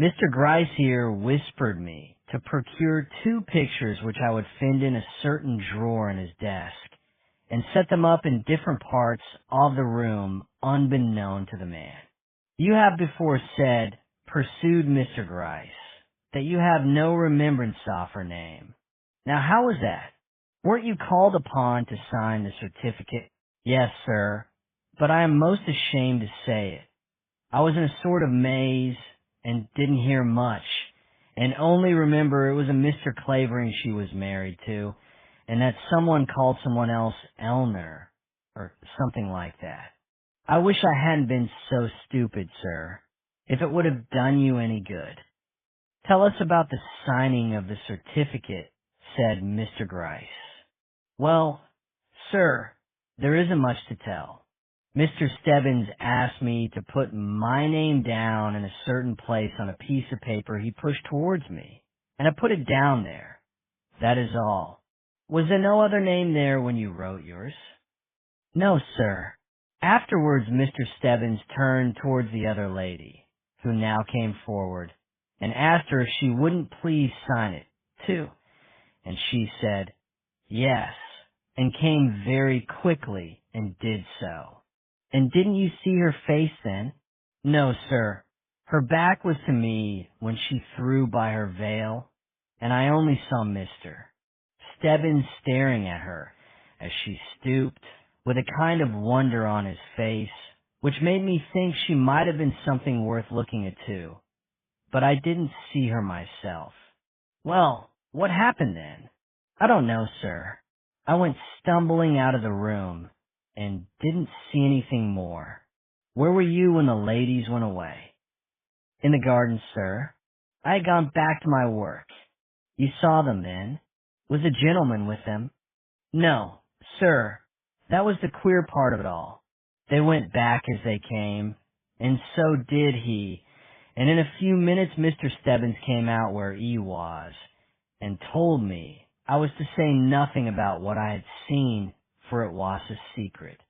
Mr. Gryce here whispered me to procure two pictures which I would find in a certain drawer in his desk, and set them up in different parts of the room unbeknown to the man. You have before said," pursued Mr. Gryce, "that you have no remembrance of her name. Now how was that? Weren't you called upon to sign the certificate?" "Yes, sir, but I am most ashamed to say it. I was in a sort of maze and didn't hear much, and only remember it was a Mr. Clavering she was married to, and that someone called someone else Elner, or something like that. I wish I hadn't been so stupid, sir, if it would have done you any good." "Tell us about the signing of the certificate," said Mr. Gryce. "Well, sir, there isn't much to tell. Mr. Stebbins asked me to put my name down in a certain place on a piece of paper he pushed towards me, and I put it down there. That is all. Was there no other name there when you wrote yours?" "No, sir." Afterwards Mr. Stebbins turned towards the other lady, who now came forward, and asked her if she wouldn't please sign it, too. And she said, "Yes," and came very quickly and did so. "And didn't you see her face then?" "No, sir. Her back was to me when she threw by her veil, and I only saw Mr. Stebbins staring at her as she stooped, with a kind of wonder on his face, which made me think she might have been something worth looking at too. But I didn't see her myself." "Well, what happened then?" "I don't know, sir. I went stumbling out of the room, and didn't see anything more." "Where were you when the ladies went away?" "In the garden, sir. I had gone back to my work." "You saw them then? Was a gentleman with them?" "No, sir. That was the queer part of it all. They went back as they came, and so did he, and in a few minutes Mr. Stebbins came out where he was, and told me I was to say nothing about what I had seen, for it was a secret."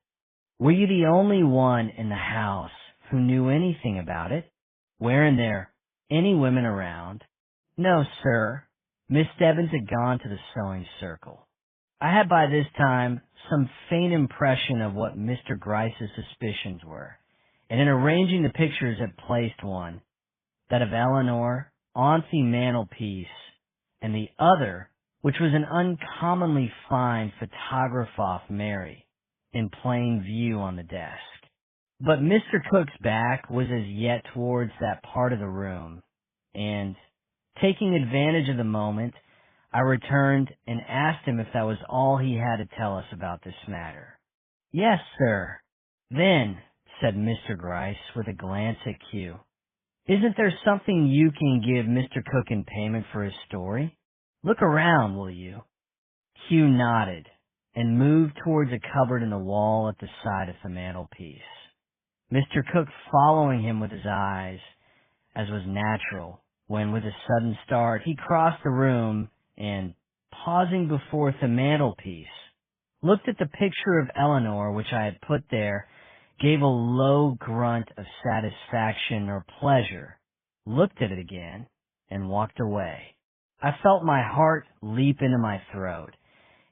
"Were you the only one in the house who knew anything about it? Weren't there any women around?" "No, sir. Miss Stebbins had gone to the sewing circle." I had by this time some faint impression of what Mr. Gryce's suspicions were, and in arranging the pictures had placed one, that of Eleanor, on the mantelpiece, and the other, which was an uncommonly fine photograph of Mary, in plain view on the desk. But Mr. Cook's back was as yet towards that part of the room, and, taking advantage of the moment, I returned and asked him if that was all he had to tell us about this matter. "Yes, sir." "Then," said Mr. Gryce with a glance at Q, "isn't there something you can give Mr. Cook in payment for his story? Look around, will you?" Q nodded and moved towards a cupboard in the wall at the side of the mantelpiece, Mr. Cook following him with his eyes, as was natural, when with a sudden start he crossed the room and, pausing before the mantelpiece, looked at the picture of Eleanor which I had put there, gave a low grunt of satisfaction or pleasure, looked at it again, and walked away. I felt my heart leap into my throat,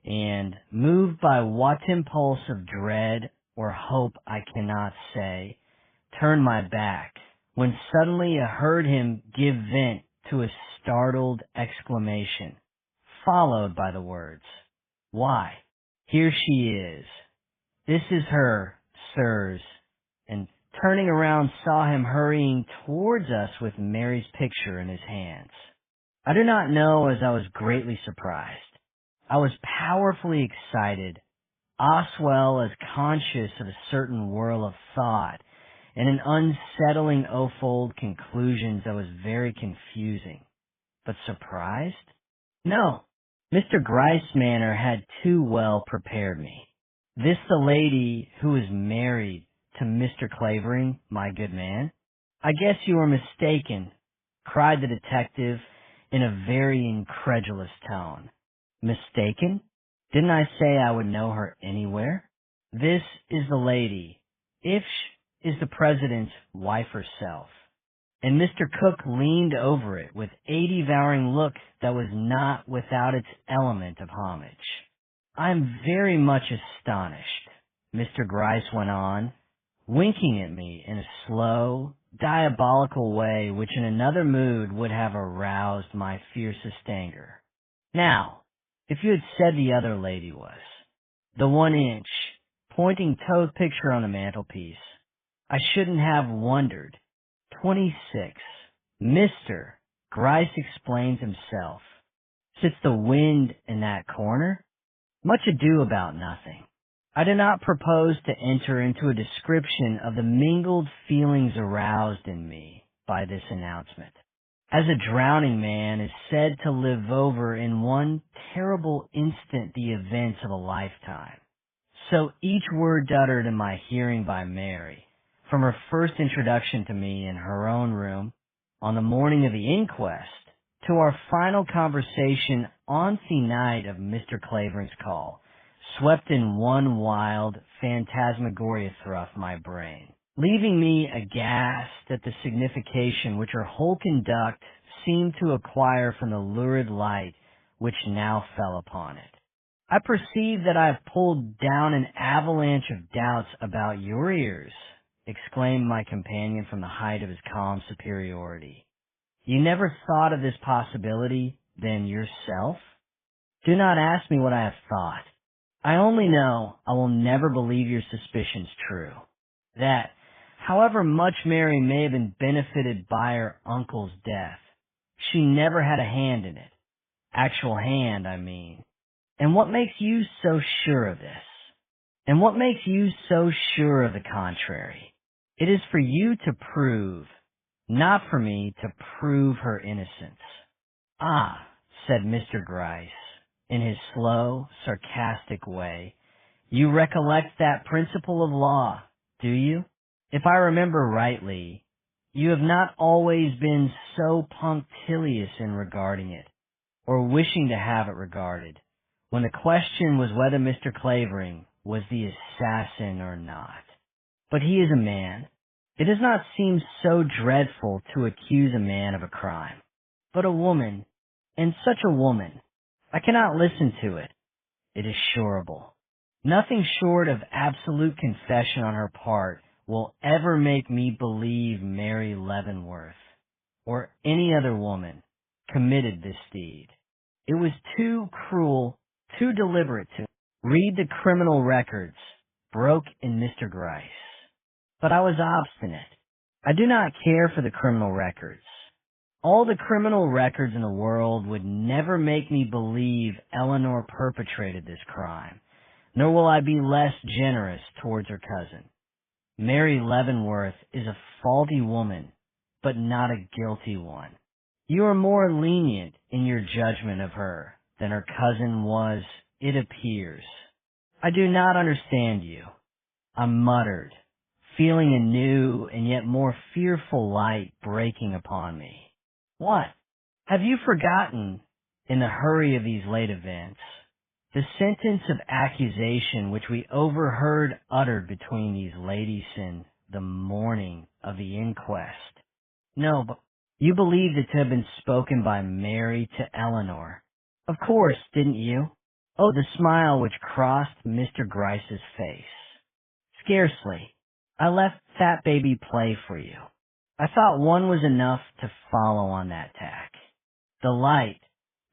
and, moved by what impulse of dread or hope I cannot say, turned my back, when suddenly I heard him give vent to a startled exclamation, followed by the words, "Why, here she is. This is her, sirs," and turning around saw him hurrying towards us with Mary's picture in his hands. I do not know as I was greatly surprised. I was powerfully excited, Oswell as conscious of a certain whirl of thought, and an unsettling ofold conclusions that was very confusing. But surprised? No. Mr. Gryce's manner had too well prepared me. This the lady who is married to Mr. Clavering, my good man? I guess you are mistaken, cried the detective in a very incredulous tone. Mistaken? Didn't I say I would know her anywhere? This is the lady, if she is the president's wife herself. And Mr. Cook leaned over it with a devouring look that was not without its element of homage. "I am very much astonished," Mr. Gryce went on, winking at me in a slow, diabolical way which in another mood would have aroused my fiercest anger. "Now, if you had said the other lady was the 1-inch, pointing-toed picture on the mantelpiece, I shouldn't have wondered. 26. Mr. Gryce explains himself. Sits the wind in that corner? Much ado about nothing. I do not propose to enter into a description of the mingled feelings aroused in me by this announcement. As a drowning man is said to live over in one terrible instant the events of a lifetime, so each word uttered in my hearing by Mary, from her first introduction to me in her own room on the morning of the inquest, to our final conversation on the night of Mr. Clavering's call, swept in one wild phantasmagoria through my brain, leaving me aghast at the signification which her whole conduct seemed to acquire from the lurid light which now fell upon it. "I perceive that I have pulled down an avalanche of doubts about your ears," exclaimed my companion from the height of his calm superiority. "You never thought of this possibility, then, yourself?" "Do not ask me what I have thought. I only know I will never believe your suspicions true. That, however much Mary may have been benefited by her uncle's death, she never had a hand in it. Actual hand, I mean. And what makes you so sure of this? And what makes you so sure of the contrary? It is for you to prove, not for me to prove her innocence." "Ah," said Mr. Gryce, in his slow, sarcastic way, "you recollect that principle of law, do you? If I remember rightly, you have not always been so punctilious in regarding it, or wishing to have it regarded, when the question was whether Mr. Clavering was the assassin or not. But he is a man. It does not seem so dreadful to accuse a man of a crime. But a woman, and such a woman, I cannot listen to it. It is surable. Nothing short of absolute confession on her part will ever make me believe Mary Leavenworth, or any other woman, committed this deed. It was too cruel, too deliberate to read the criminal records, broke in Mr. Gryce. But I was obstinate. I do not care for the criminal records. All the criminal records in the world would never make me believe Eleanor perpetrated this crime, nor will I be less generous towards her cousin. Mary Leavenworth is a faulty woman, but not a guilty one. You are more lenient in your judgment of her than her cousin was, it appears. I do not understand you," I muttered, feeling a new and yet more fearful light breaking upon me. "What? Have you forgotten, in the hurry of these late events, the sentence of accusation which we overheard uttered between these ladies in the morning of the inquest? No, but you believed it to have been spoken by Mary to Eleanor. Of course, didn't you?" Oh, the smile which crossed Mr. Gryce's face. "Scarcely. I let Fat Baby play for you. I thought one was enough to follow on that tack. The light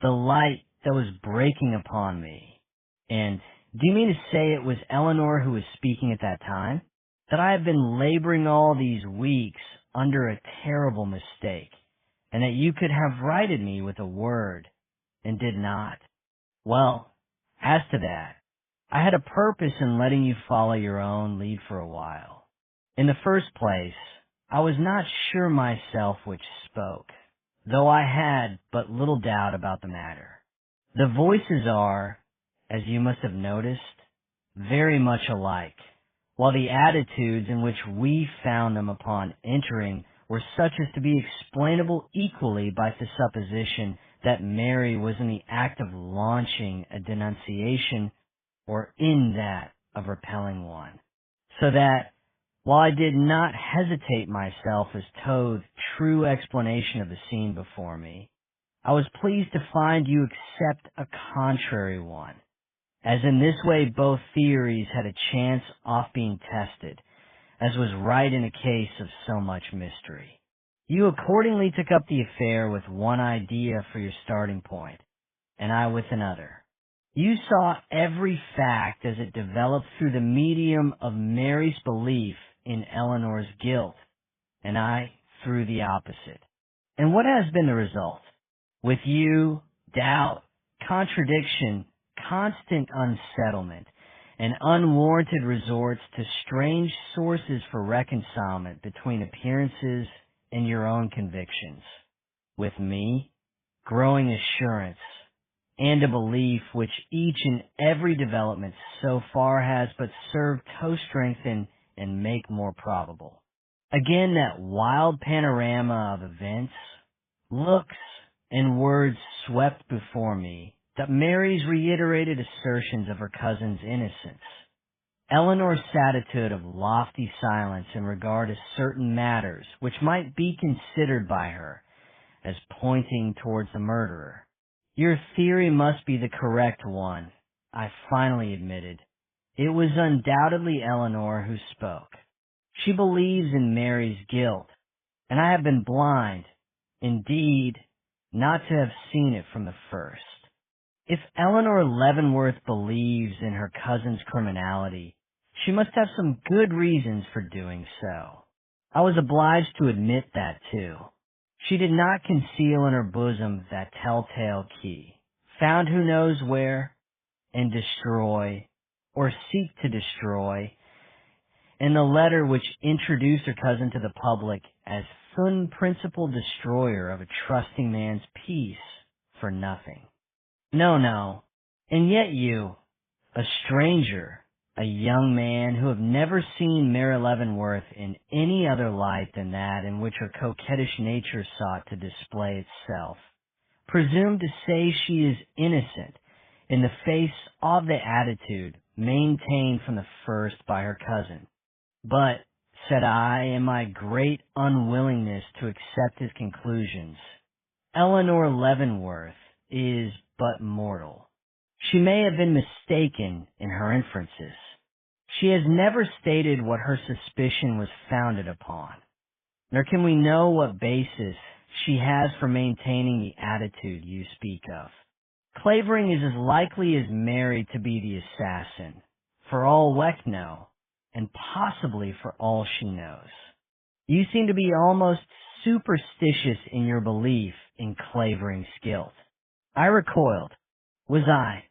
that was breaking upon me. And do you mean to say it was Eleanor who was speaking at that time? That I have been laboring all these weeks under a terrible mistake, and that you could have righted me with a word, and did not? Well, as to that, I had a purpose in letting you follow your own lead for a while. In the first place, I was not sure myself which spoke, though I had but little doubt about the matter. The voices are, as you must have noticed, very much alike, while the attitudes in which we found them upon entering were such as to be explainable equally by the supposition that Mary was in the act of launching a denunciation or in that of repelling one. So that, while I did not hesitate myself as Toad's true explanation of the scene before me, I was pleased to find you accept a contrary one, as in this way both theories had a chance off being tested, as was right in a case of so much mystery. You accordingly took up the affair with one idea for your starting point, and I with another. You saw every fact as it developed through the medium of Mary's belief in Eleanor's guilt, and I through the opposite. And what has been the result? With you, doubt, contradiction, constant unsettlement, and unwarranted resorts to strange sources for reconcilement between appearances and your own convictions. With me, growing assurance, and a belief which each and every development so far has but served to strengthen and make more probable. Again, that wild panorama of events, looks, and words swept before me, that Mary's reiterated assertions of her cousin's innocence, Eleanor's attitude of lofty silence in regard to certain matters which might be considered by her as pointing towards the murderer. Your theory must be the correct one, I finally admitted. It was undoubtedly Eleanor who spoke. She believes in Mary's guilt, and I have been blind, indeed, not to have seen it from the first. If Eleanor Leavenworth believes in her cousin's criminality, she must have some good reasons for doing so. I was obliged to admit that, too. She did not conceal in her bosom that telltale key, found who knows where, and destroy, or seek to destroy, in the letter which introduced her cousin to the public as the principal destroyer of a trusting man's peace for nothing. No. And yet you, a stranger, a young man who have never seen Mary Leavenworth in any other light than that in which her coquettish nature sought to display itself, presume to say she is innocent in the face of the attitude maintained from the first by her cousin. But, said I, in my great unwillingness to accept his conclusions, Eleanor Leavenworth is but mortal. She may have been mistaken in her inferences. She has never stated what her suspicion was founded upon, nor can we know what basis she has for maintaining the attitude you speak of. Clavering is as likely as Mary to be the assassin, for all Weck know, and possibly for all she knows. You seem to be almost superstitious in your belief in Clavering's guilt. I recoiled. Was I?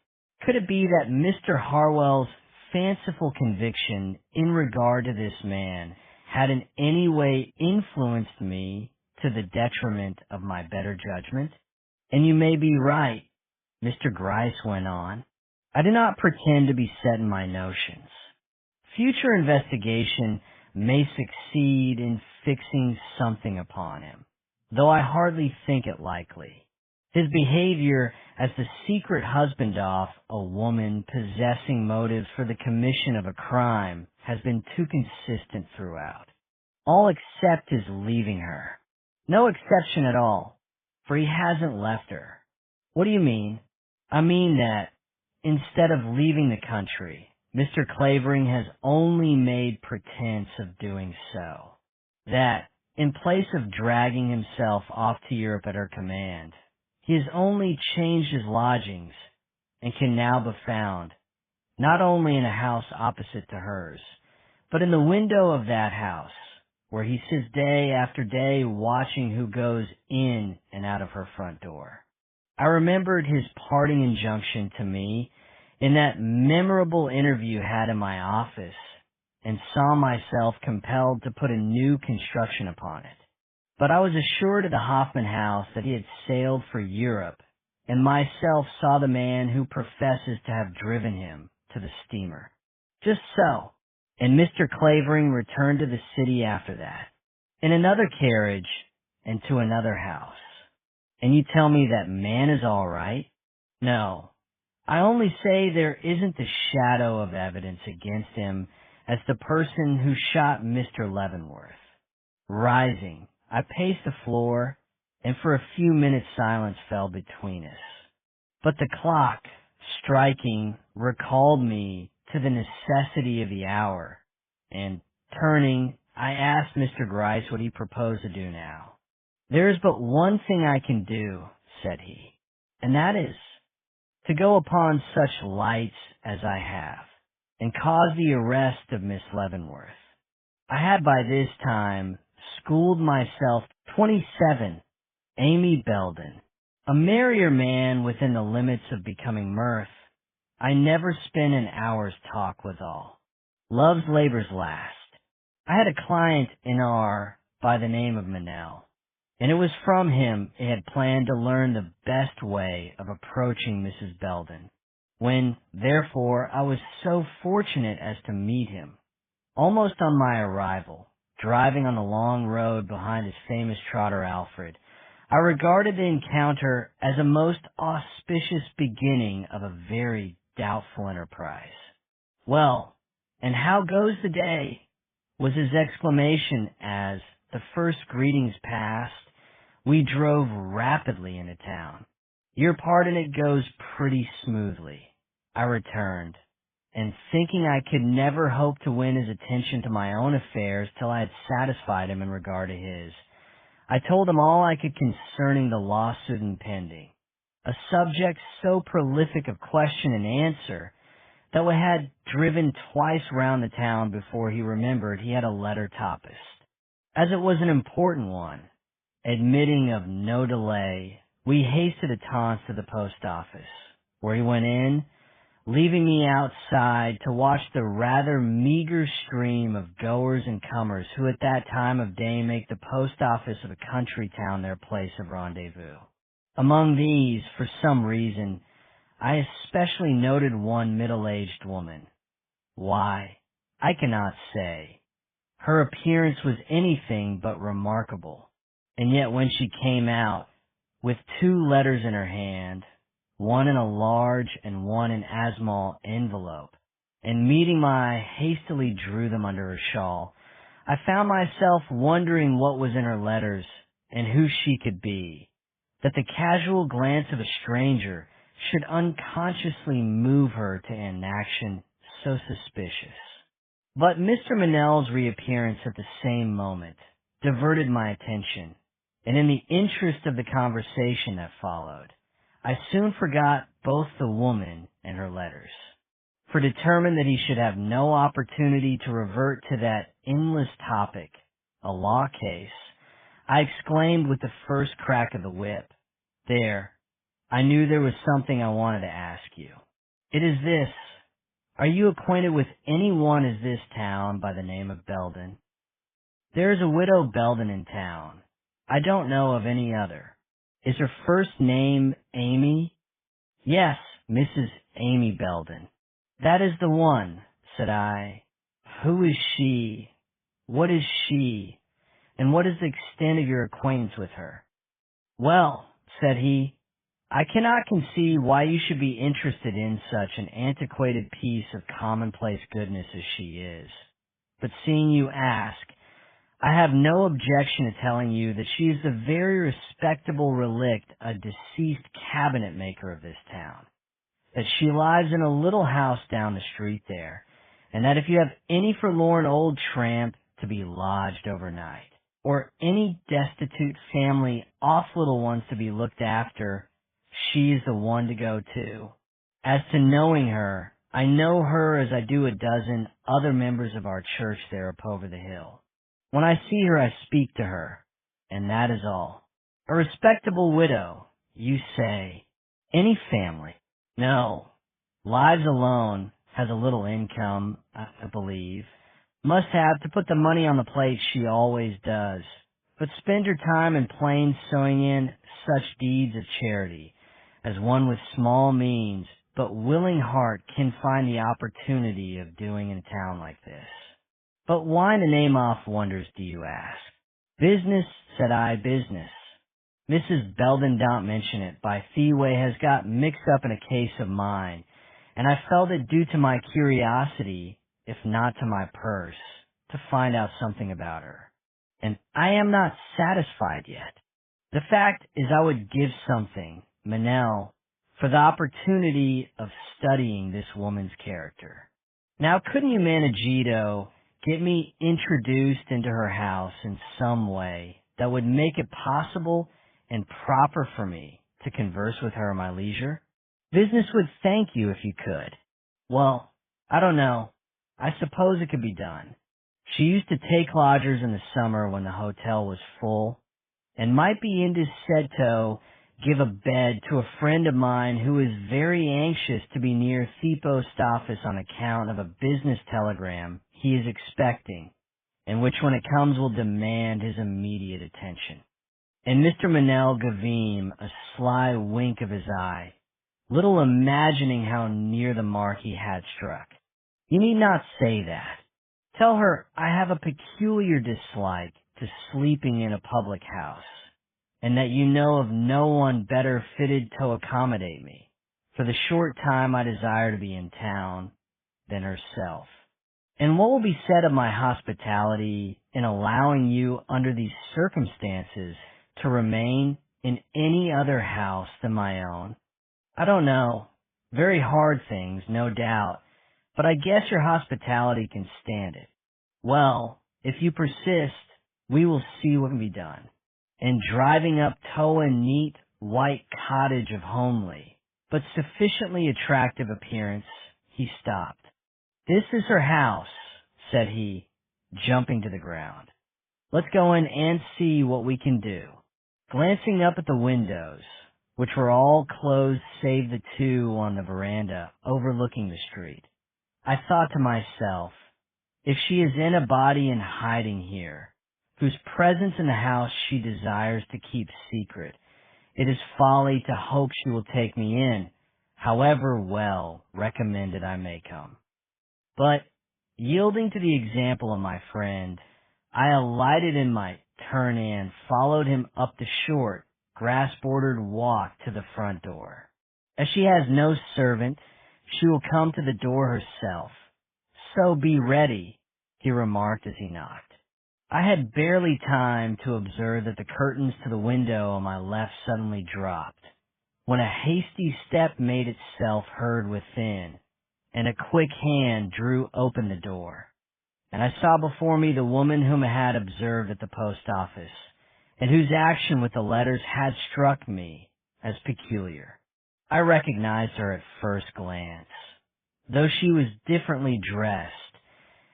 Could it be that Mr. Harwell's fanciful conviction in regard to this man had in any way influenced me to the detriment of my better judgment? And you may be right, Mr. Gryce went on. I do not pretend to be set in my notions. Future investigation may succeed in fixing something upon him, though I hardly think it likely. His behavior as the secret husband of a woman possessing motives for the commission of a crime has been too consistent throughout. All except his leaving her. No exception at all, for he hasn't left her. What do you mean? I mean that, instead of leaving the country, Mr. Clavering has only made pretense of doing so. That, in place of dragging himself off to Europe at her command, he has only changed his lodgings and can now be found not only in a house opposite to hers, but in the window of that house, where he sits day after day watching who goes in and out of her front door. I remembered his parting injunction to me in that memorable interview had in my office, and saw myself compelled to put a new construction upon it. But I was assured at the Hoffman House that he had sailed for Europe, and myself saw the man who professes to have driven him to the steamer. Just so. And Mr. Clavering returned to the city after that, in another carriage and to another house. And you tell me that man is all right? No. I only say there isn't the shadow of evidence against him as the person who shot Mr. Leavenworth. Rising, I paced the floor, and for a few minutes silence fell between us. But the clock, striking, recalled me to the necessity of the hour, and, turning, I asked Mr. Gryce what he proposed to do now. "There is but one thing I can do," said he, "and that is to go upon such lights as I have, and cause the arrest of Miss Leavenworth." I had by this time schooled myself 27, Amy Belden, a merrier man within the limits of becoming mirth. I never spent an hour's talk withal. Love's labor's last. I had a client in R by the name of Manel, and it was from him I had planned to learn the best way of approaching Mrs. Belden. When, therefore, I was so fortunate as to meet him, almost on my arrival, driving on the long road behind his famous trotter Alfred, I regarded the encounter as a most auspicious beginning of a very doubtful enterprise. "Well, and how goes the day?" was his exclamation as, the first greetings past, we drove rapidly into town. "Your part in it goes pretty smoothly," I returned, and thinking I could never hope to win his attention to my own affairs till I had satisfied him in regard to his, I told him all I could concerning the lawsuit impending, a subject so prolific of question and answer that we had driven twice round the town before he remembered he had a letter typist. As it was an important one, admitting of no delay, we hasted at once to the post office, where he went in, leaving me outside to watch the rather meager stream of goers and comers who at that time of day make the post office of a country town their place of rendezvous. Among these, for some reason, I especially noted one middle-aged woman. Why, I cannot say. Her appearance was anything but remarkable, and yet when she came out, with 2 letters in her hand, one in a large and one in small envelope, and meeting my eye hastily drew them under her shawl, I found myself wondering what was in her letters and who she could be, that the casual glance of a stranger should unconsciously move her to an action so suspicious. But Mr. Manel's reappearance at the same moment diverted my attention, and in the interest of the conversation that followed, I soon forgot both the woman and her letters. For determined that he should have no opportunity to revert to that endless topic, a law case, I exclaimed with the first crack of the whip, "There, I knew there was something I wanted to ask you. It is this. Are you acquainted with any one of this town by the name of Belden?" "There is a widow Belden in town. I don't know of any other." "Is her first name Amy?" "Yes, Mrs. Amy Belden." "That is the one," said I. "Who is she? What is she? And what is the extent of your acquaintance with her?" "Well," said he, "I cannot conceive why you should be interested in such an antiquated piece of commonplace goodness as she is. But seeing you ask, I have no objection to telling you that she is the very respectable relict, a deceased cabinet maker of this town. that she lives in a little house down the street there, and that if you have any forlorn old tramp to be lodged overnight, or any destitute family off little ones to be looked after, she is the one to go to. As to knowing her, I know her as I do a dozen other members of our church there up over the hill. When I see her, I speak to her, and that is all. A respectable widow, you say. Any family? No. Lives alone, has a little income, I believe. Must have to put the money on the plate, she always does. But spend her time in plain sewing in such deeds of charity as one with small means but willing heart can find the opportunity of doing in a town like this. But why to name off wonders, do you ask? Business, said I, business. Mrs. Belden don't mention it, by Feeway has got mixed up in a case of mine, and I felt it due to my curiosity, if not to my purse, to find out something about her. And I am not satisfied yet. The fact is I would give something, Manel, for the opportunity of studying this woman's character. Now, couldn't you managito get me introduced into her house in some way that would make it possible and proper for me to converse with her at my leisure? Business would thank you if you could. Well, I don't know. I suppose it could be done. She used to take lodgers in the summer when the hotel was full, and might be indiscreto give a bed to a friend of mine who is very anxious to be near the post office on account of a business telegram he is expecting, and which when it comes will demand his immediate attention. And Mr. Manel gave him a sly wink of his eye, little imagining how near the mark he had struck. You need not say that. Tell her I have a peculiar dislike to sleeping in a public house, and that you know of no one better fitted to accommodate me, for the short time I desire to be in town, than herself. And what will be said of my hospitality in allowing you under these circumstances to remain in any other house than my own? I don't know. Very hard things, no doubt, but I guess your hospitality can stand it. Well, if you persist, we will see what can be done. And driving up to a neat white cottage of homely, but sufficiently attractive appearance, he stopped. This is her house, said he, jumping to the ground. Let's go in and see what we can do. Glancing up at the windows, which were all closed save the two on the veranda overlooking the street, I thought to myself, if she is in a body in hiding here, whose presence in the house she desires to keep secret, it is folly to hope she will take me in, however well recommended I may come. But, yielding to the example of my friend, I alighted in my turn and followed him up the short, grass-bordered walk to the front door. As she has no servant, she will come to the door herself. So be ready, he remarked as he knocked. I had barely time to observe that the curtains to the window on my left suddenly dropped, when a hasty step made itself heard within, and a quick hand drew open the door, and I saw before me the woman whom I had observed at the post office, and whose action with the letters had struck me as peculiar. I recognized her at first glance, though she was differently dressed,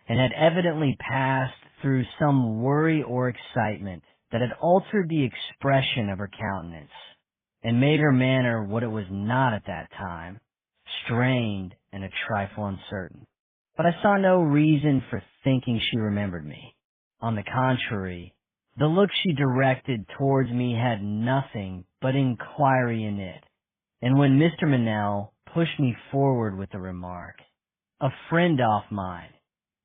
and had evidently passed through some worry or excitement that had altered the expression of her countenance, and made her manner what it was not at that time, strained and a trifle uncertain. But I saw no reason for thinking she remembered me. On the contrary, the look she directed towards me had nothing but inquiry in it, and when Mr. Manel pushed me forward with the remark, "A friend off mine,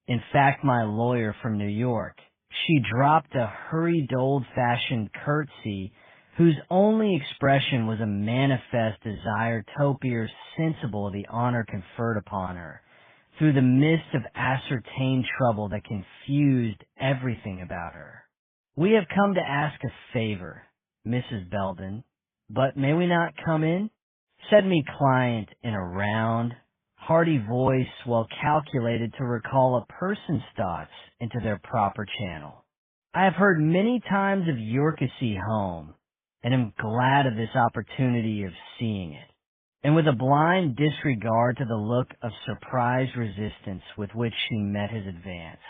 in fact my lawyer from New York," she dropped a hurried old-fashioned curtsy whose only expression was a manifest desire to appear sensible of the honor conferred upon her, through the mist of ascertained trouble that confused everything about her. "We have come to ask a favor, Mrs. Belden, but may we not come in?" said me client in a round, hearty voice well calculated to recall a person's thoughts into their proper channel. I have heard many times of Yorkesea home, and am glad of this opportunity of seeing it. And with a blind disregard to the look of surprised resistance with which she met his advance,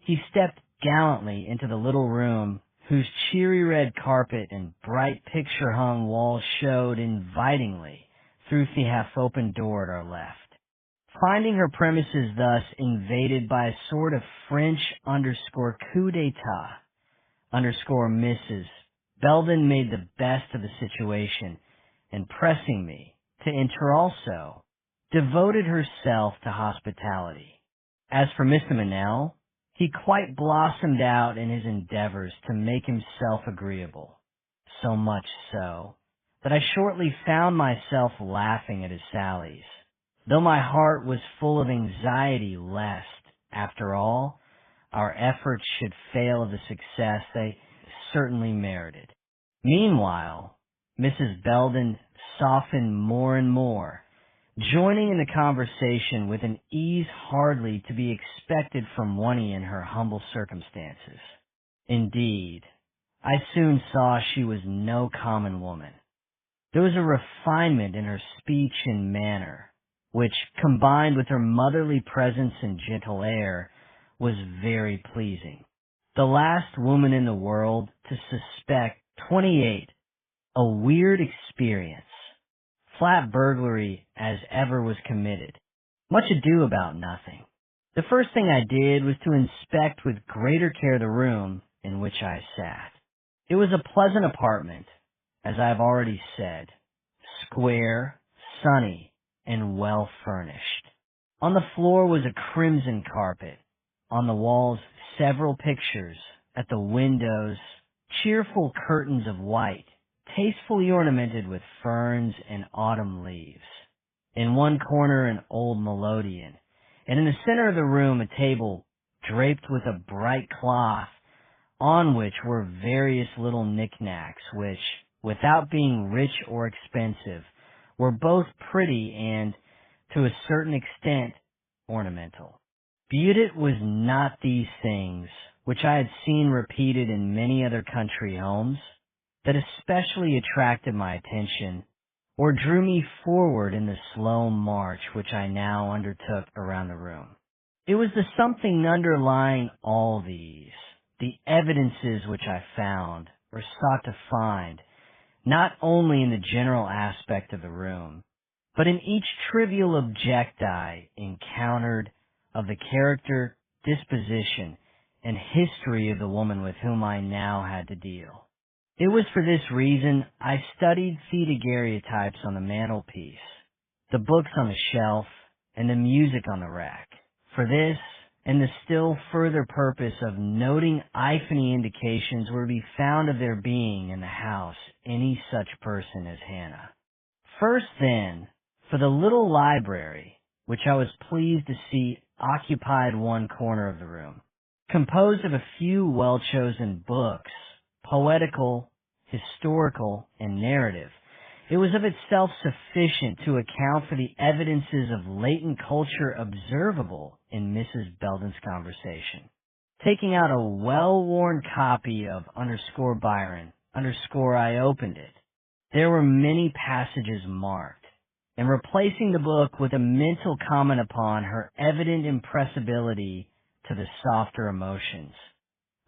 he stepped gallantly into the little room whose cheery red carpet and bright picture-hung walls showed invitingly through the half-open door at our left. Finding her premises thus invaded by a sort of French _coup d'etat Mrs. Belden made the best of the situation, and pressing me to enter also, devoted herself to hospitality. As for Mr. Manel, he quite blossomed out in his endeavors to make himself agreeable, so much so that I shortly found myself laughing at his sallies, though my heart was full of anxiety lest, after all, our efforts should fail of the success they certainly merited. Meanwhile, Mrs. Belden softened more and more, joining in the conversation with an ease hardly to be expected from one in her humble circumstances. Indeed, I soon saw she was no common woman. There was a refinement in her speech and manner, which, combined with her motherly presence and gentle air, was very pleasing. The last woman in the world to suspect 28 a weird experience, flat burglary as ever was committed. Much ado about nothing. The first thing I did was to inspect with greater care the room in which I sat. It was a pleasant apartment, as I have already said, square, sunny, and well furnished. On the floor was a crimson carpet, on the walls several pictures, at the windows cheerful curtains of white, tastefully ornamented with ferns and autumn leaves. In one corner an old melodeon, and in the center of the room a table draped with a bright cloth, on which were various little knickknacks which, without being rich or expensive, were both pretty and, to a certain extent, ornamental. But it was not these things, which I had seen repeated in many other country homes, that especially attracted my attention, or drew me forward in the slow march which I now undertook around the room. It was the something underlying all these, the evidences which I found, or sought to find, not only in the general aspect of the room, but in each trivial objecti encountered of the character, disposition, and history of the woman with whom I now had to deal. It was for this reason I studied the daguerreotypes on the mantelpiece, the books on the shelf, and the music on the rack. For this, and the still further purpose of noting if any indications were to be found of there being in the house any such person as Hannah. First then, for the little library, which I was pleased to see occupied one corner of the room, composed of a few well-chosen books, poetical, historical, and narrative. It was of itself sufficient to account for the evidences of latent culture observable in Mrs. Belden's conversation. Taking out a well-worn copy of _Byron, I opened it. There were many passages marked, and replacing the book with a mental comment upon her evident impressibility to the softer emotions,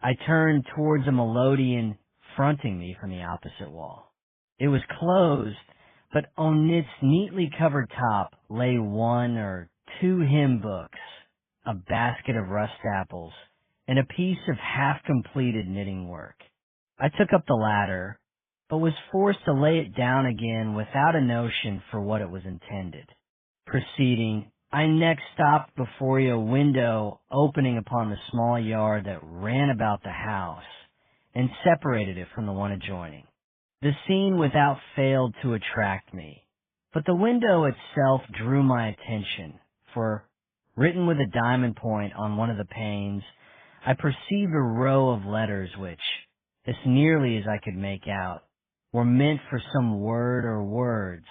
I turned towards a melodeon fronting me from the opposite wall. It was closed, but on its neatly covered top lay one or two hymn books, a basket of rust apples, and a piece of half-completed knitting work. I took up the latter, but was forced to lay it down again without a notion for what it was intended. Proceeding, I next stopped before a window opening upon the small yard that ran about the house, and separated it from the one adjoining. The scene without failed to attract me, but the window itself drew my attention, for, written with a diamond point on one of the panes, I perceived a row of letters which, as nearly as I could make out, were meant for some word or words,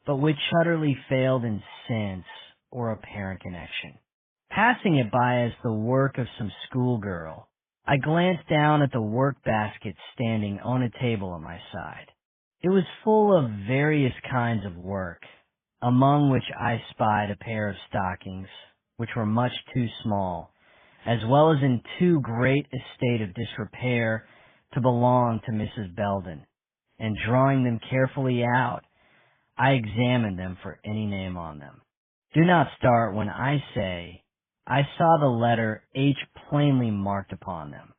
but which utterly failed in sense or apparent connection. Passing it by as the work of some schoolgirl, I glanced down at the work basket standing on a table at my side. It was full of various kinds of work, among which I spied a pair of stockings, which were much too small, as well as in too great a state of disrepair to belong to Mrs. Belden, and drawing them carefully out, I examined them for any name on them. Do not start when I say I saw the letter H plainly marked upon them.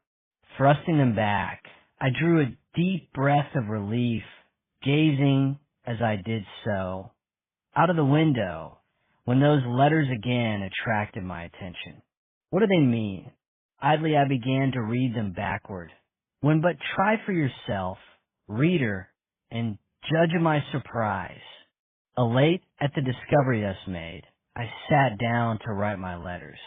Thrusting them back, I drew a deep breath of relief, gazing, as I did so, out of the window, when those letters again attracted my attention. What do they mean? Idly I began to read them backward, when but try for yourself, reader, and judge of my surprise. Elate at the discovery thus made, I sat down to write my letters.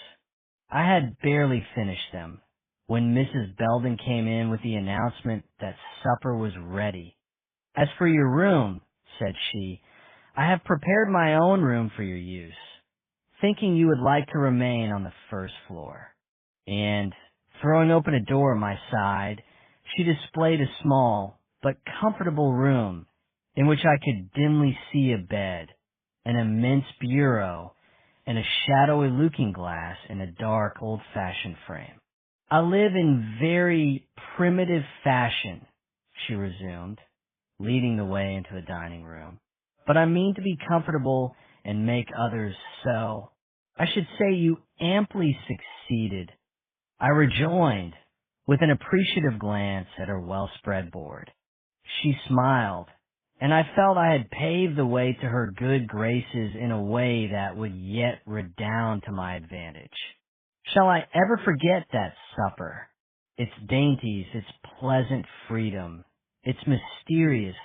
I had barely finished them when Mrs. Belden came in with the announcement that supper was ready. As for your room, said she, I have prepared my own room for your use, thinking you would like to remain on the first floor. And, throwing open a door at my side, she displayed a small but comfortable room in which I could dimly see a bed, an immense bureau, and a shadowy looking-glass in a dark, old-fashioned frame. I live in very primitive fashion, she resumed, leading the way into the dining room. But I mean to be comfortable and make others so. I should say you amply succeeded, I rejoined, with an appreciative glance at her well-spread board. She smiled, and I felt I had paved the way to her good graces in a way that would yet redound to my advantage. Shall I ever forget that supper? Its dainties, its pleasant freedom, its mysterious,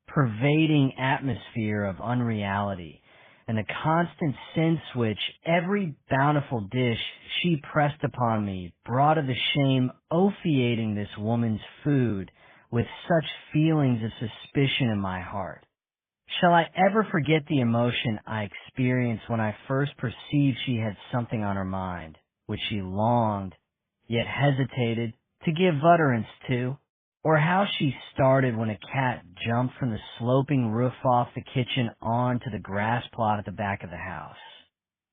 pervading atmosphere of unreality, and the constant sense which every bountiful dish she pressed upon me brought of the shame opiating this woman's food with such feelings of suspicion in my heart. Shall I ever forget the emotion I experienced when I first perceived she had something on her mind, which she longed, yet hesitated, to give utterance to? Or how she started when a cat jumped from the sloping roof off the kitchen on to the grass plot at the back of the house?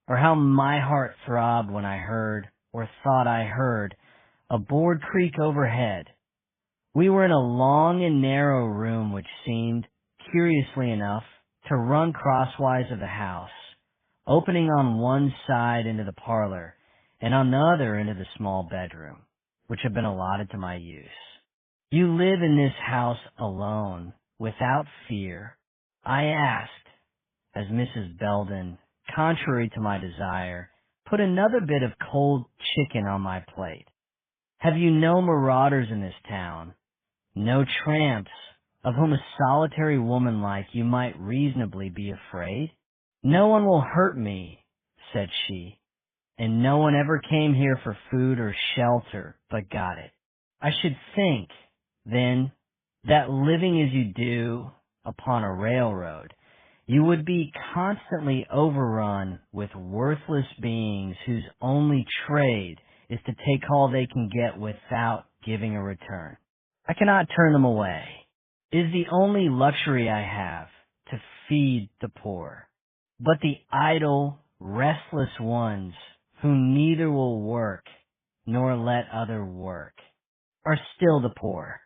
Or how my heart throbbed when I heard, or thought I heard, a board creak overhead? We were in a long and narrow room which seemed, curiously enough, to run crosswise of the house, opening on one side into the parlor, and on the other into the small bedroom, which had been allotted to my use. You live in this house alone, without fear? I asked, as Mrs. Belden, contrary to my desire, put another bit of cold chicken on my plate. Have you no marauders in this town? No tramps, of whom a solitary woman like you might reasonably be afraid? No one will hurt me, said she, and no one ever came here for food or shelter, but got it. I should think, then, that living as you do upon a railroad, you would be constantly overrun with worthless beings whose only trade is to take all they can get without giving a return. I cannot turn them away. It is the only luxury I have, to feed the poor. But the idle, restless ones, who neither will work nor let other work, are still the poor.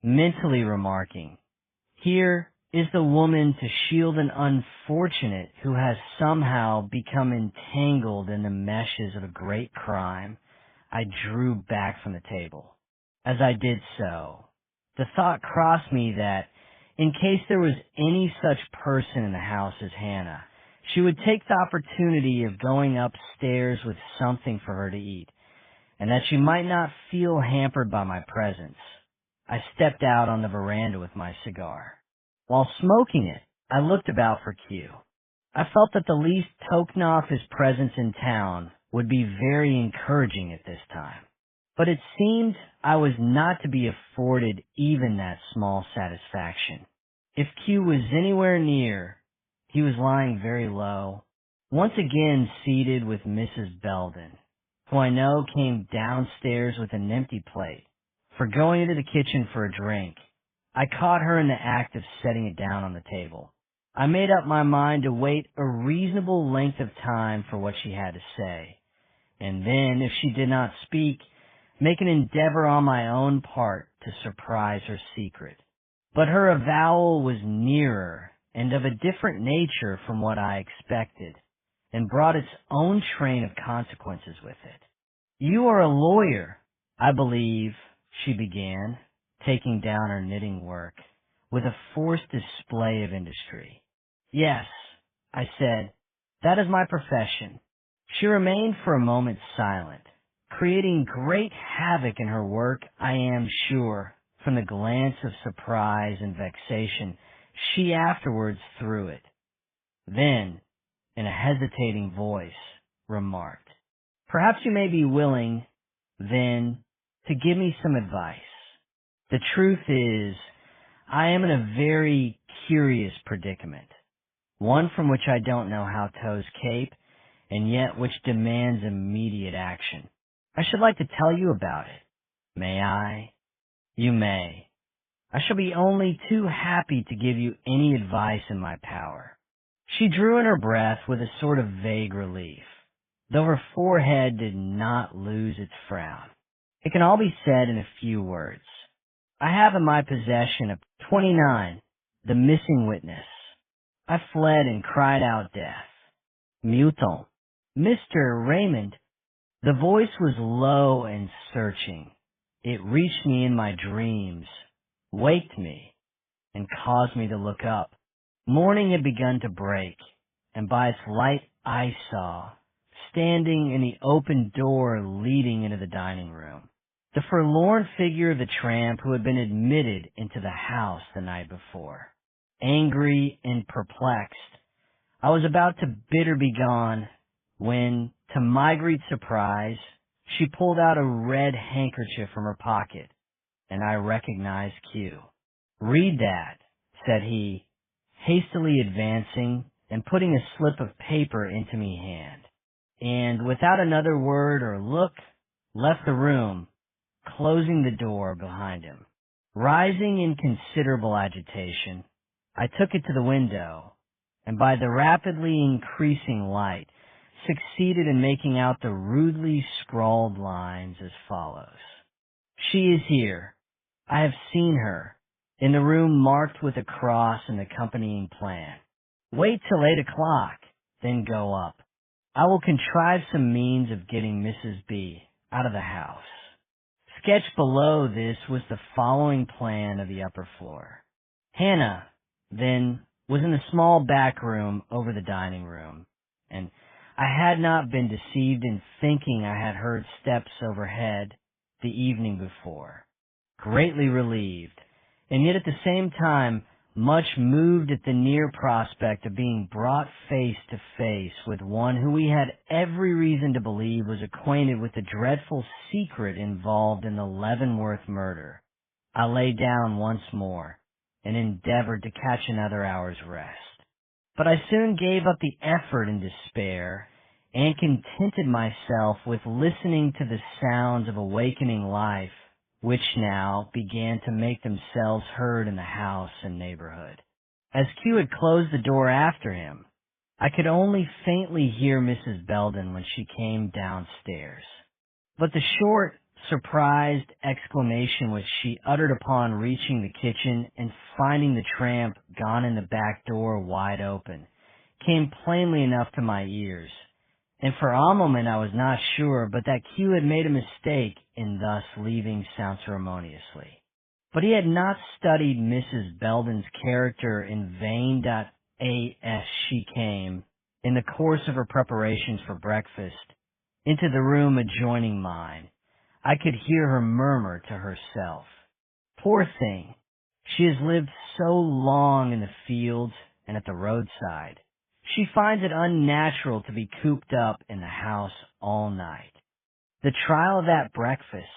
Mentally remarking, here is the woman to shield an unfortunate who has somehow become entangled in the meshes of a great crime. I drew back from the table. As I did so, the thought crossed me that, in case there was any such person in the house as Hannah, she would take the opportunity of going upstairs with something for her to eat, and that she might not feel hampered by my presence. I stepped out on the veranda with my cigar. While smoking it, I looked about for Q. I felt that the least token of his presence in town would be very encouraging at this time. But it seemed I was not to be afforded even that small satisfaction. If Q was anywhere near, He was lying very low, once again seated with Mrs. Belden, who I know came downstairs with an empty plate, for going into the kitchen for a drink. I caught her in the act of setting it down on the table. I made up my mind to wait a reasonable length of time for what she had to say, and then, if she did not speak, make an endeavor on my own part to surprise her secret. But her avowal was nearer and of a different nature from what I expected, and brought its own train of consequences with it. "You are a lawyer, I believe," she began, taking down her knitting work with a forced display of industry. "Yes," I said, "that is my profession." She remained for a moment silent, creating great havoc in her work, I am sure, from the glance of surprise and vexation she afterwards threw it. Then, in a hesitating voice, remarked, "Perhaps you may be willing, then, to give me some advice. The truth is, I am in a very curious predicament, one from which I don't know how to escape, and yet which demands immediate action. I should like to tell you about it. May I?" "You may. I shall be only too happy to give you any advice in my power." She drew in her breath with a sort of vague relief, though her forehead did not lose its frown. "It can all be said in a few words. I have in my possession a 29, the missing witness. I fled and cried out death. Muton. Mr. Raymond." The voice was low and searching. It reached me in my dreams, waked me, and caused me to look up. Morning had begun to break, and by its light I saw, standing in the open door leading into the dining room, the forlorn figure of the tramp who had been admitted into the house the night before. Angry and perplexed, I was about to bid her begone, when, to my great surprise, she pulled out a red handkerchief from her pocket, and I recognized Q. "Read that," said he, hastily advancing and putting a slip of paper into me hand, and without another word or look, left the room, closing the door behind him. Rising in considerable agitation, I took it to the window, and by the rapidly increasing light, succeeded in making out the rudely scrawled lines as follows. "She is here. I have seen her, in the room marked with a cross and accompanying plan. Wait till 8 o'clock, then go up. I will contrive some means of getting Mrs. B out of the house." Sketched below this was the following plan of the upper floor. Hannah, then, was in the small back room over the dining room, and I had not been deceived in thinking I had heard steps overhead the evening before. Greatly relieved, and yet at the same time much moved at the near prospect of being brought face to face with one who we had every reason to believe was acquainted with the dreadful secret involved in the Leavenworth murder, I lay down once more and endeavored to catch another hour's rest. But I soon gave up the effort in despair and contented myself with listening to the sounds of awakening life, which now began to make themselves heard in the house and neighborhood. As Q had closed the door after him, I could only faintly hear Mrs. Belden when she came downstairs. But the short, surprised exclamation which she uttered upon reaching the kitchen and finding the tramp gone in the back door wide open came plainly enough to my ears, and for a moment I was not sure but that Q had made a mistake in thus leaving so ceremoniously. But he had not studied Mrs. Belden's character in vain. As she came, in the course of her preparations for breakfast, into the room adjoining mine, I could hear her murmur to herself, "Poor thing, she has lived so long in the fields and at the roadside. She finds it unnatural to be cooped up in the house all night." The trial of that breakfast,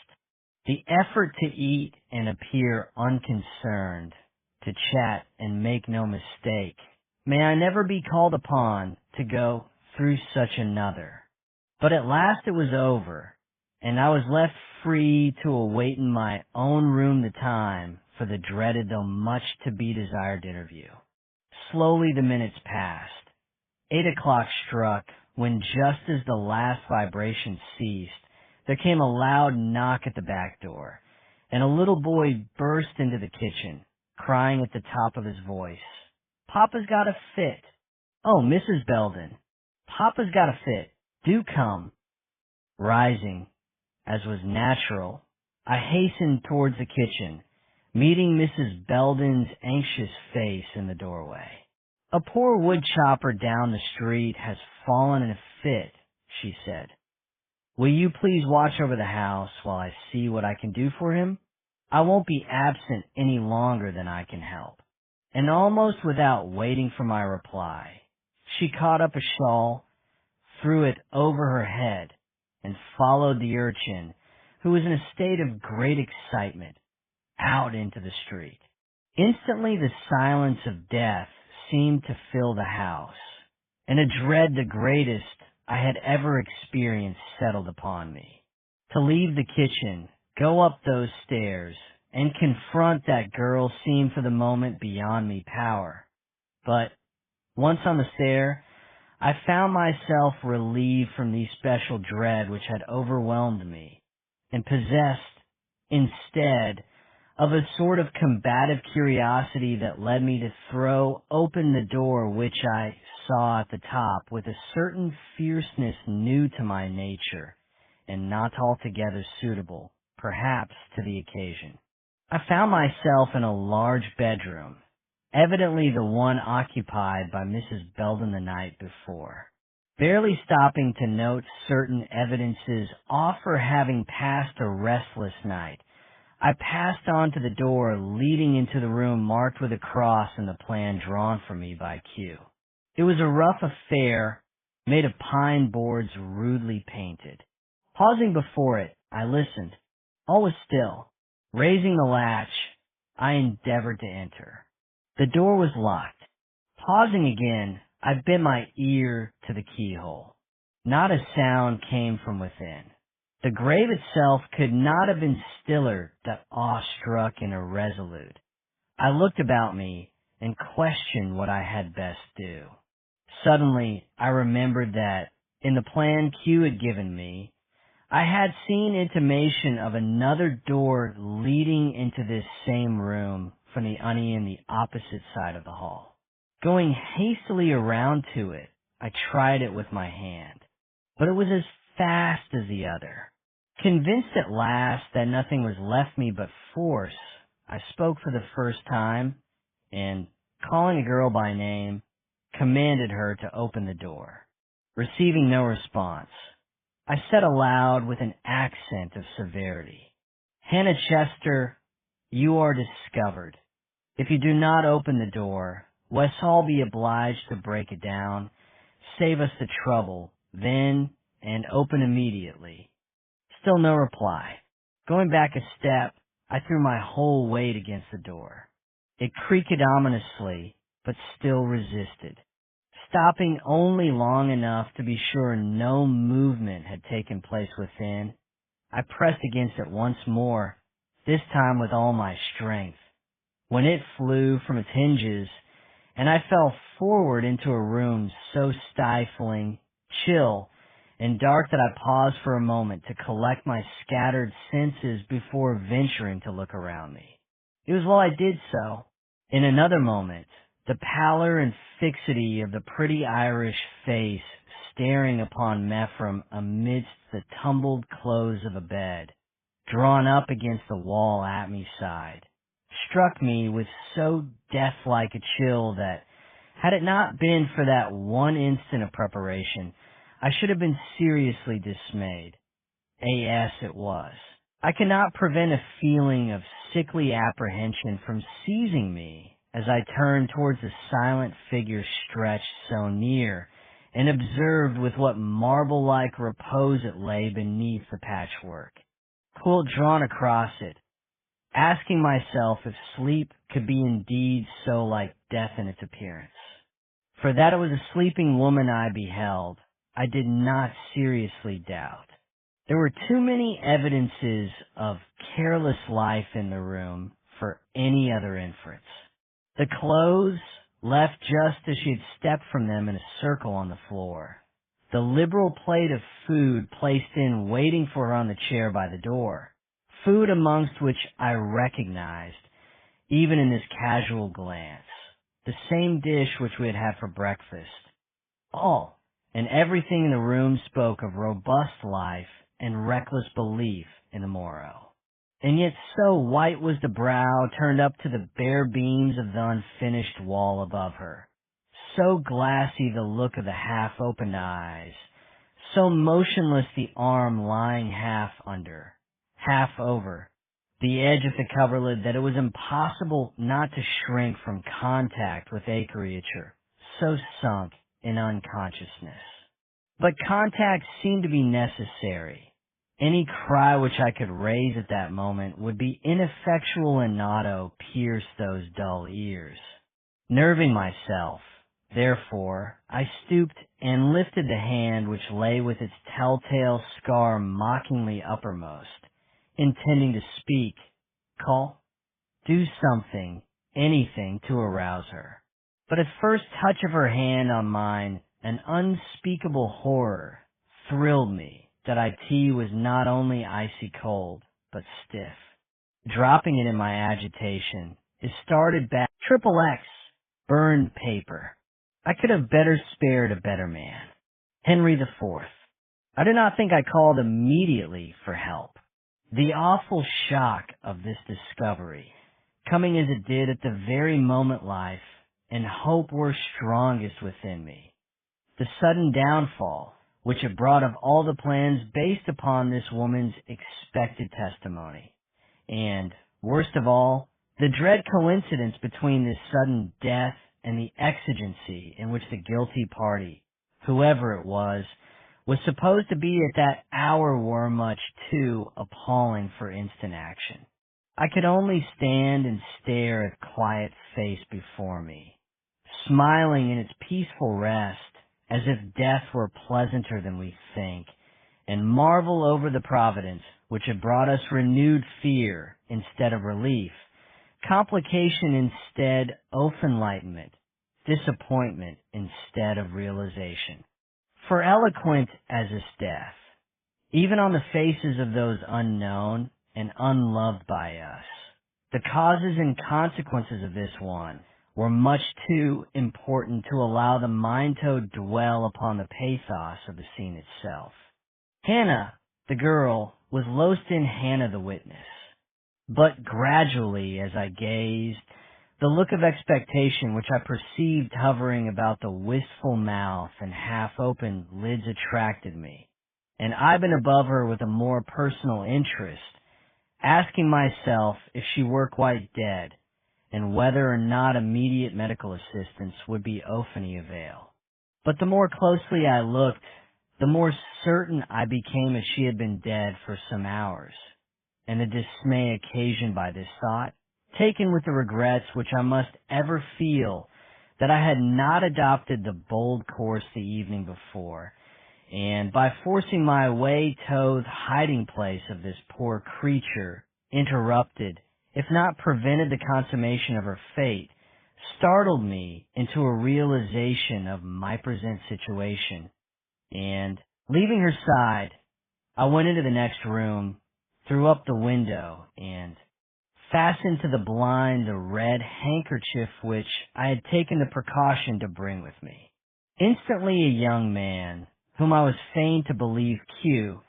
the effort to eat and appear unconcerned, to chat and make no mistake, May I never be called upon to go through such another. But at last it was over, and I was left free to await in my own room the time for the dreaded though much to be desired interview. Slowly the minutes passed. 8 o'clock struck, when just as the last vibration ceased, there came a loud knock at the back door, and a little boy burst into the kitchen, crying at the top of his voice, "Papa's got a fit. Oh, Mrs. Belden, Papa's got a fit. Do come." Rising, as was natural, I hastened towards the kitchen, meeting Mrs. Belden's anxious face in the doorway. "A poor wood chopper down the street has fallen in a fit," she said. "Will you please watch over the house while I see what I can do for him? I won't be absent any longer than I can help." And almost without waiting for my reply, she caught up a shawl, threw it over her head, and followed the urchin, who was in a state of great excitement, out into the street. Instantly the silence of death seemed to fill the house, and a dread the greatest I had ever experienced settled upon me. To leave the kitchen, go up those stairs, and confront that girl seemed for the moment beyond me power. But once on the stair, I found myself relieved from the special dread which had overwhelmed me, and possessed, instead, of a sort of combative curiosity that led me to throw open the door which I saw at the top with a certain fierceness new to my nature and not altogether suitable, perhaps, to the occasion. I found myself in a large bedroom, evidently the one occupied by Mrs. Belden the night before. Barely stopping to note certain evidences of her having passed a restless night, I passed on to the door leading into the room marked with a cross in the plan drawn for me by Q. It was a rough affair made of pine boards rudely painted. Pausing before it, I listened. All was still. Raising the latch, I endeavored to enter. The door was locked. Pausing again, I bent my ear to the keyhole. Not a sound came from within. The grave itself could not have been stiller that awestruck and irresolute. I looked about me and questioned what I had best do. Suddenly, I remembered that, in the plan Q had given me, I had seen intimation of another door leading into this same room from the on the opposite side of the hall. Going hastily around to it, I tried it with my hand, but it was as fast as the other. Convinced at last that nothing was left me but force, I spoke for the first time, and, calling a girl by name, commanded her to open the door. Receiving no response, I said aloud with an accent of severity, "Hannah Chester, you are discovered. If you do not open the door, Wes Hall be obliged to break it down, save us the trouble, then, and open immediately." Still no reply. Going back a step, I threw my whole weight against the door. It creaked ominously, but still resisted. Stopping only long enough to be sure no movement had taken place within, I pressed against it once more, this time with all my strength, when it flew from its hinges, and I fell forward into a room so stifling, chill, and dark that I paused for a moment to collect my scattered senses before venturing to look around me. It was while I did so, in another moment, the pallor and fixity of the pretty Irish face staring upon Mephram amidst the tumbled clothes of a bed, drawn up against the wall at me side, struck me with so death-like a chill that, had it not been for that one instant of preparation, I should have been seriously dismayed. A.S. it was. I cannot prevent a feeling of sickly apprehension from seizing me as I turned towards the silent figure stretched so near, and observed with what marble-like repose it lay beneath the patchwork, quilt drawn across it, asking myself if sleep could be indeed so like death in its appearance. For that it was a sleeping woman I beheld, I did not seriously doubt. There were too many evidences of careless life in the room for any other inference. The clothes left just as she had stepped from them in a circle on the floor. The liberal plate of food placed in waiting for her on the chair by the door. Food amongst which I recognized, even in this casual glance, the same dish which we had had for breakfast. All and everything in the room spoke of robust life and reckless belief in the morrow. And yet so white was the brow turned up to the bare beams of the unfinished wall above her, so glassy the look of the half-opened eyes, so motionless the arm lying half under, half over, the edge of the coverlid, that it was impossible not to shrink from contact with a creature so sunk in unconsciousness. But contact seemed to be necessary. Any cry which I could raise at that moment would be ineffectual and not pierce those dull ears. Nerving myself, therefore, I stooped and lifted the hand which lay with its telltale scar mockingly uppermost, intending to speak, call, do something, anything to arouse her. But at first touch of her hand on mine, an unspeakable horror thrilled me that IT was not only icy cold, but stiff. Dropping it in my agitation, it started back, XXX, burned paper. I could have better spared a better man. Henry IV. I do not think I called immediately for help. The awful shock of this discovery, coming as it did at the very moment life and hope were strongest within me, the sudden downfall which it brought of all the plans based upon this woman's expected testimony, and, worst of all, the dread coincidence between this sudden death and the exigency in which the guilty party, whoever it was supposed to be at that hour were much too appalling for instant action. I could only stand and stare at the quiet face before me, smiling in its peaceful rest, as if death were pleasanter than we think, and marvel over the providence which had brought us renewed fear instead of relief, complication instead of enlightenment, disappointment instead of realization. For eloquent as is death, even on the faces of those unknown and unloved by us, the causes and consequences of this one were much too important to allow the mind to dwell upon the pathos of the scene itself. Hannah, the girl, was lost in Hannah the witness. But gradually, as I gazed, the look of expectation which I perceived hovering about the wistful mouth and half-open lids attracted me, and I bent above her with a more personal interest, asking myself if she were quite dead, and whether or not immediate medical assistance would be of any avail. But the more closely I looked, the more certain I became that she had been dead for some hours, and the dismay occasioned by this thought, taken with the regrets which I must ever feel that I had not adopted the bold course the evening before, and by forcing my way to the hiding place of this poor creature, interrupted, if not prevented the consummation of her fate, startled me into a realization of my present situation, and, leaving her side, I went into the next room, threw up the window, and fastened to the blind the red handkerchief which I had taken the precaution to bring with me. Instantly a young man, whom I was fain to believe Q,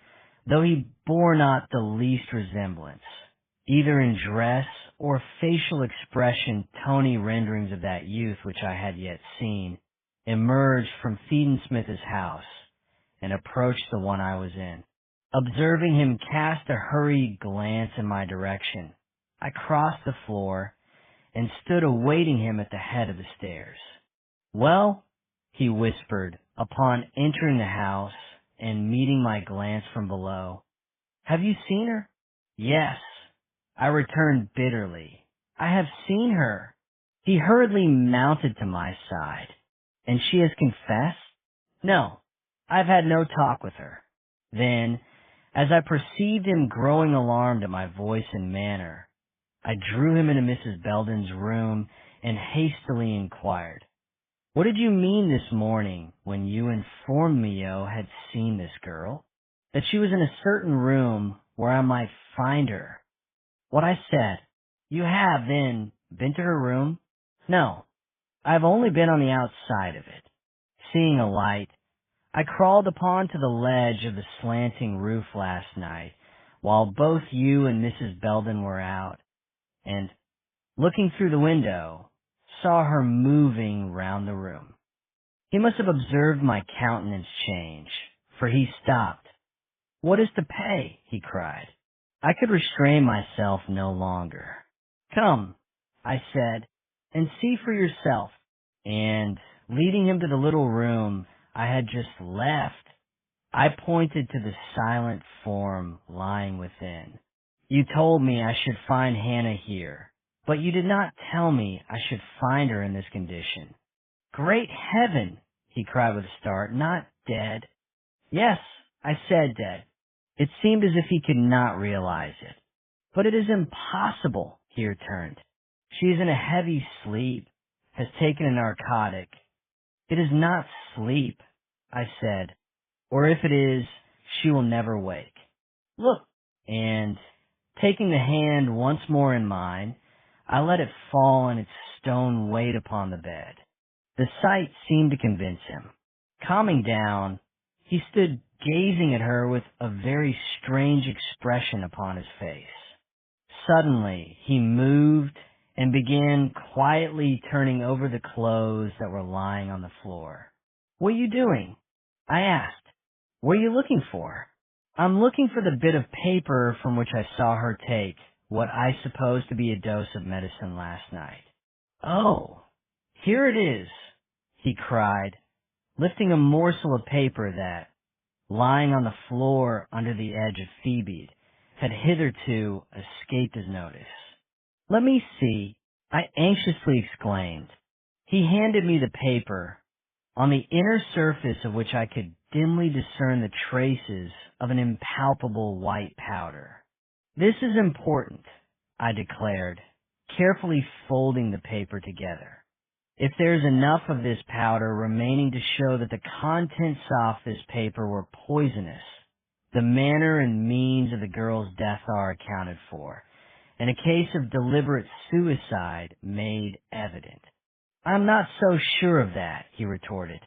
though he bore not the least resemblance, either in dress or facial expression, tony renderings of that youth which I had yet seen, emerged from Theodon Smith's house, and approached the one I was in. Observing him cast a hurried glance in my direction, I crossed the floor and stood awaiting him at the head of the stairs. "Well," he whispered upon entering the house and meeting my glance from below, "have you seen her?" "Yes," I returned bitterly. "I have seen her." He hurriedly mounted to my side, And she has confessed? No, I've had no talk with her. Then, as I perceived him growing alarmed at my voice and manner, I drew him into Mrs. Belden's room and hastily inquired, "What did you mean this morning when you informed me you had seen this girl? That she was in a certain room where I might find her?" "What I said." "You have, then, been to her room?" "No, I have only been on the outside of it." Seeing a light, I crawled upon to the ledge of the slanting roof last night, while both you and Mrs. Belden were out, and, looking through the window, saw her moving round the room. He must have observed my countenance change, for he stopped. "What is to pay?" he cried. I could restrain myself no longer. "Come," I said, "and see for yourself." And, leading him to the little room I had just left, I pointed to the silent form lying within. "You told me I should find Hannah here, but you did not tell me I should find her in this condition." "Great heaven!" he cried with a start. "Not dead?" "Yes, I said dead." It seemed as if he could not realize it. "But it is impossible," he returned. "She is in a heavy sleep, has taken a narcotic." "It is not sleep," I said, "or if it is, she will never wake. Look," and, taking the hand once more in mine, I let it fall in its stone weight upon the bed. The sight seemed to convince him. Calming down, he stood gazing at her with a very strange expression upon his face. Suddenly, he moved and began quietly turning over the clothes that were lying on the floor. "What are you doing?" I asked. "What are you looking for?" "I'm looking for the bit of paper from which I saw her take what I suppose to be a dose of medicine last night." "Oh, here it is," he cried, lifting a morsel of paper that, lying on the floor under the edge of Phoebe's, had hitherto escaped his notice. "Let me see," I anxiously exclaimed. He handed me the paper, on the inner surface of which I could dimly discern the traces of an impalpable white powder. "This is important," I declared, carefully folding the paper together. "If there is enough of this powder remaining to show that the contents off this paper were poisonous, the manner and means of the girl's death are accounted for, and a case of deliberate suicide made evident." "I'm not so sure of that," he retorted.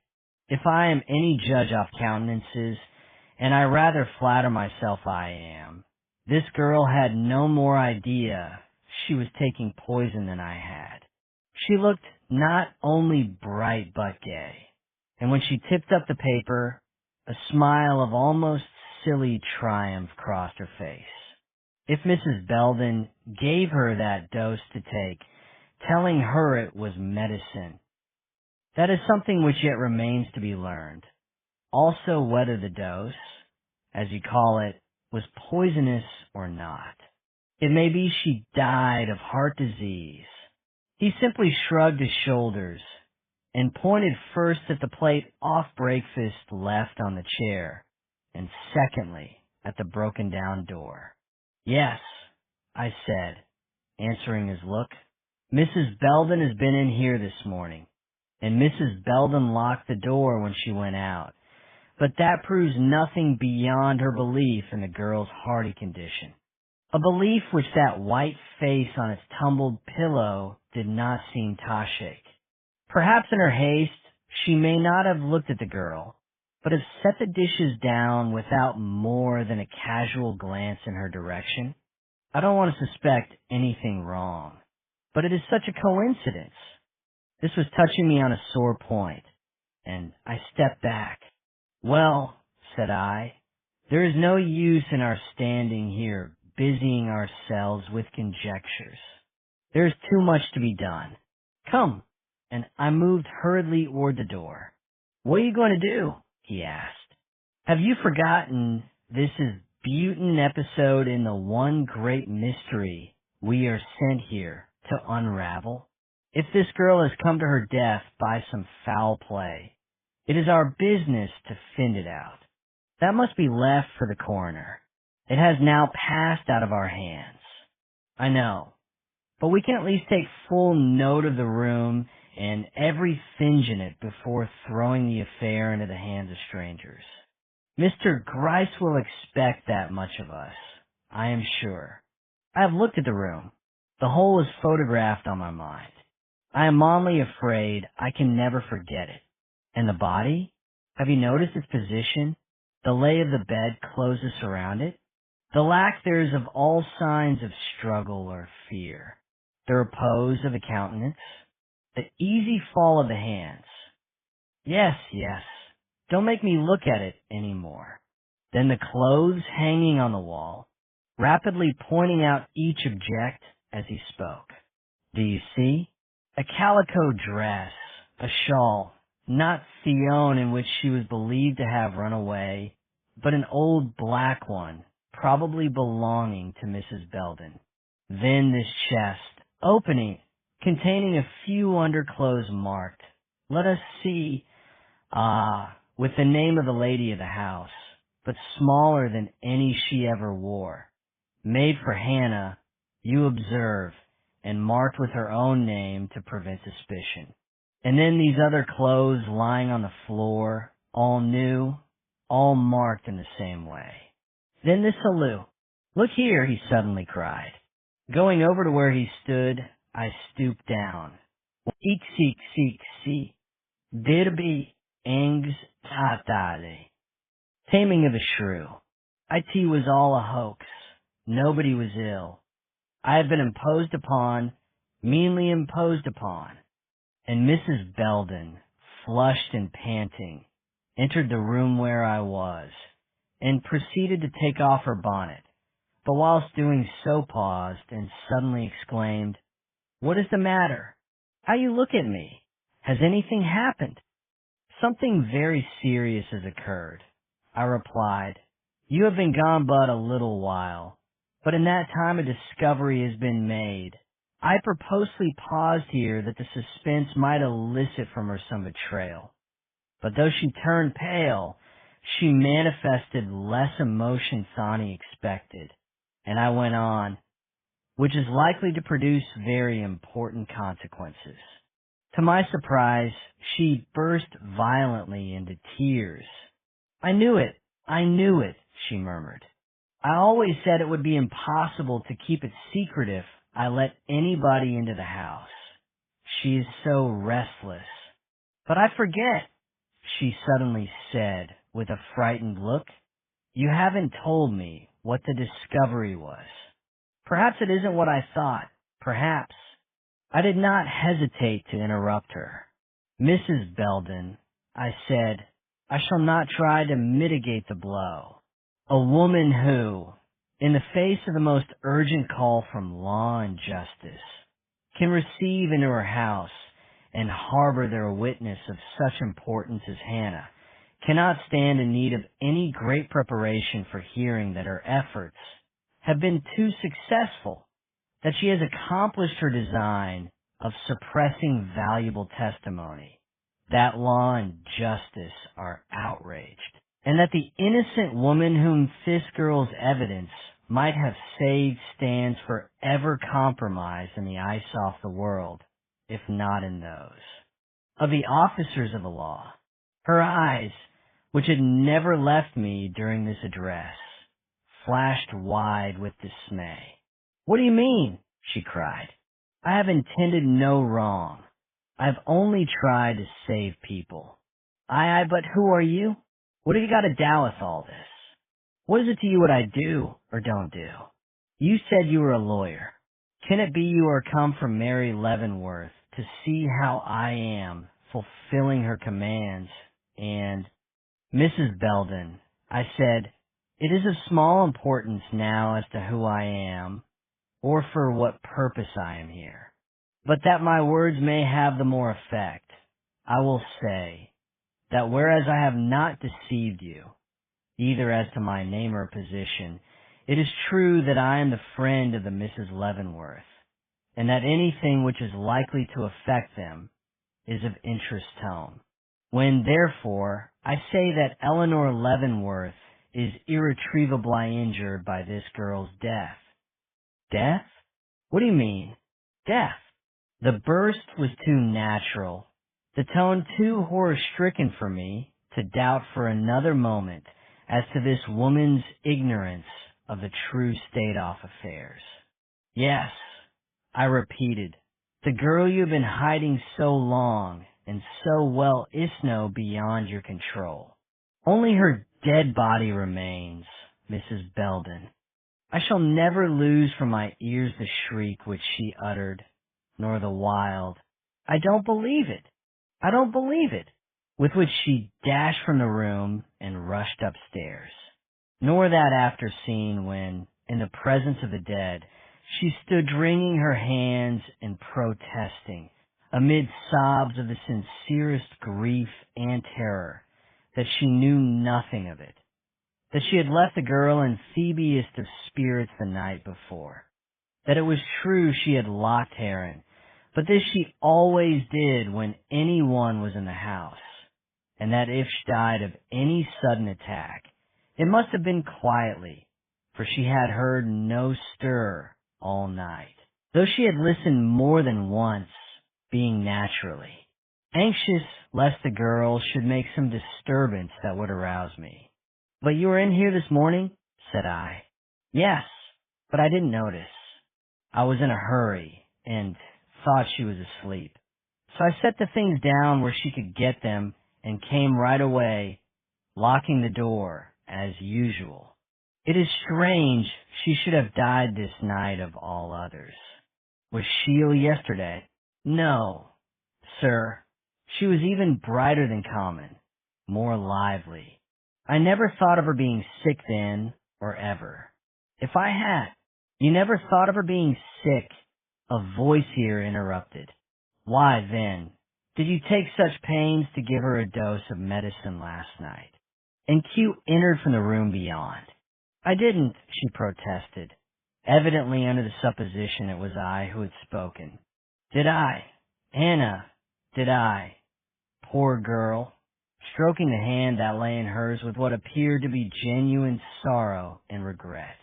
"If I am any judge off countenances, and I rather flatter myself I am, this girl had no more idea she was taking poison than I had. She looked not only bright but gay, and when she tipped up the paper, a smile of almost silly triumph crossed her face. If Mrs. Belden gave her that dose to take, telling her it was medicine, that is something which yet remains to be learned. Also whether the dose, as you call it, was poisonous or not. It may be she died of heart disease." He simply shrugged his shoulders and pointed first at the plate off breakfast left on the chair, and secondly at the broken down door. "Yes," I said, answering his look. "Mrs. Belden has been in here this morning, and Mrs. Belden locked the door when she went out, but that proves nothing beyond her belief in the girl's hearty condition. A belief which that white face on its tumbled pillow did not seem to shake. Perhaps in her haste she may not have looked at the girl, but have set the dishes down without more than a casual glance in her direction. I don't want to suspect anything wrong, but it is such a coincidence." This was touching me on a sore point, and I stepped back. "Well," said I, "there is no use in our standing here busying ourselves with conjectures. There is too much to be done. Come," and I moved hurriedly toward the door. "What are you going to do?" he asked. "Have you forgotten this is but an episode in the one great mystery we are sent here to unravel?" If this girl has come to her death by some foul play, it is our business to find it out. That must be left for the coroner. It has now passed out of our hands. I know, but we can at least take full note of the room and every thing in it before throwing the affair into the hands of strangers. Mr. Gryce will expect that much of us, I am sure. I have looked at the room. The whole is photographed on my mind. I am only afraid I can never forget it. And the body? Have you noticed its position? The lay of the bed closes around it? The lack there is of all signs of struggle or fear. The repose of the countenance? The easy fall of the hands? Yes, yes. Don't make me look at it any more. Then the clothes hanging on the wall, rapidly pointing out each object as he spoke. Do you see? A calico dress, a shawl, not Theone in which she was believed to have run away, but an old black one, probably belonging to Mrs. Belden. Then this chest, opening, containing a few underclothes marked, let us see, with the name of the lady of the house, but smaller than any she ever wore. Made for Hannah, you observe, and marked with her own name to prevent suspicion. And then these other clothes lying on the floor, all new, all marked in the same way. Then this halloo. Look here, he suddenly cried. Going over to where he stood, I stooped down. Eek seek seek see. Dirby engs tatale. Taming of a shrew. IT was all a hoax. Nobody was ill. I had been imposed upon, meanly imposed upon. And Mrs. Belden, flushed and panting, entered the room where I was, and proceeded to take off her bonnet, but whilst doing so paused and suddenly exclaimed, "What is the matter? How you look at me? Has anything happened?" "Something very serious has occurred," I replied. "You have been gone but a little while, but in that time a discovery has been made. I purposely paused here that the suspense might elicit from her some betrayal. But though she turned pale, she manifested less emotion than he expected, and I went on, which is likely to produce very important consequences. To my surprise, she burst violently into tears. I knew it, she murmured. "I always said it would be impossible to keep it secret if I let anybody into the house. She is so restless. But I forget," she suddenly said with a frightened look. "You haven't told me what the discovery was. Perhaps it isn't what I thought. Perhaps." I did not hesitate to interrupt her. "Mrs. Belden," I said, "I shall not try to mitigate the blow. A woman who, in the face of the most urgent call from law and justice, can receive into her house and harbor their witness of such importance as Hannah, cannot stand in need of any great preparation for hearing that her efforts have been too successful, that she has accomplished her design of suppressing valuable testimony, that law and justice are outraged, and that the innocent woman whom this girl's evidence might have saved stands forever compromised in the eyesight of the world, if not in those of the officers of the law." Her eyes, which had never left me during this address, flashed wide with dismay. "What do you mean?" she cried. "I have intended no wrong. I have only tried to save people." Aye, but who are you? What have you got to do with all this? What is it to you what I do or don't do? You said you were a lawyer. Can it be you are come from Mary Leavenworth to see how I am fulfilling her commands and—" "Mrs. Belden," I said, "it is of small importance now as to who I am or for what purpose I am here. But that my words may have the more effect, I will say that whereas I have not deceived you, either as to my name or position, it is true that I am the friend of the Mrs. Leavenworth, and that anything which is likely to affect them is of interest tone. When, therefore, I say that Eleanor Leavenworth is irretrievably injured by this girl's death. Death? What do you mean? Death. The burst was too natural, the tone too horror-stricken for me to doubt for another moment as to this woman's ignorance of the true state of affairs. Yes, I repeated, the girl you've been hiding so long and so well is no beyond your control. Only her dead body remains, Mrs. Belden. I shall never lose from my ears the shriek which she uttered, nor the wild, I don't believe it, I don't believe it, with which she dashed from the room and rushed upstairs, nor that after scene when, in the presence of the dead, she stood wringing her hands and protesting, amid sobs of the sincerest grief and terror, that she knew nothing of it, that she had left the girl in feeblest of spirits the night before, that it was true she had locked Heron, but this she always did when any one was in the house, and that if she died of any sudden attack, it must have been quietly, for she had heard no stir all night, though she had listened more than once, being naturally anxious lest the girl should make some disturbance that would arouse me. But you were in here this morning? Said I. Yes, but I didn't notice. I was in a hurry, and thought she was asleep. So I set the things down where she could get them, and came right away, locking the door, as usual. It is strange she should have died this night of all others. Was she ill yesterday? No, sir. She was even brighter than common, more lively. I never thought of her being sick then, or ever. If I had, you never thought of her being sick? A voice here interrupted. Why, then, did you take such pains to give her a dose of medicine last night? And Q entered from the room beyond. I didn't, she protested, evidently under the supposition it was I who had spoken. Did I? Anna, did I? Poor girl, stroking the hand that lay in hers with what appeared to be genuine sorrow and regret.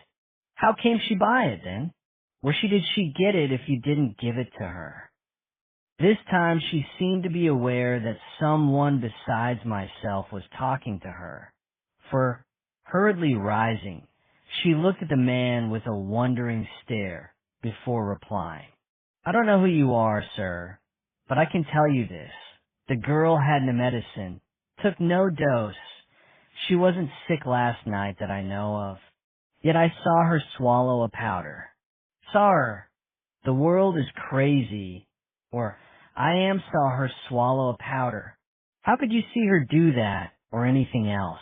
How came she by it, then? Where did she get it if you didn't give it to her? This time she seemed to be aware that someone besides myself was talking to her, for, hurriedly rising, she looked at the man with a wondering stare before replying. I don't know who you are, sir, but I can tell you this. The girl had no medicine, took no dose. She wasn't sick last night that I know of. Yet I saw her swallow a powder. Saw her. The world is crazy. Or I saw her swallow a powder. How could you see her do that, or anything else?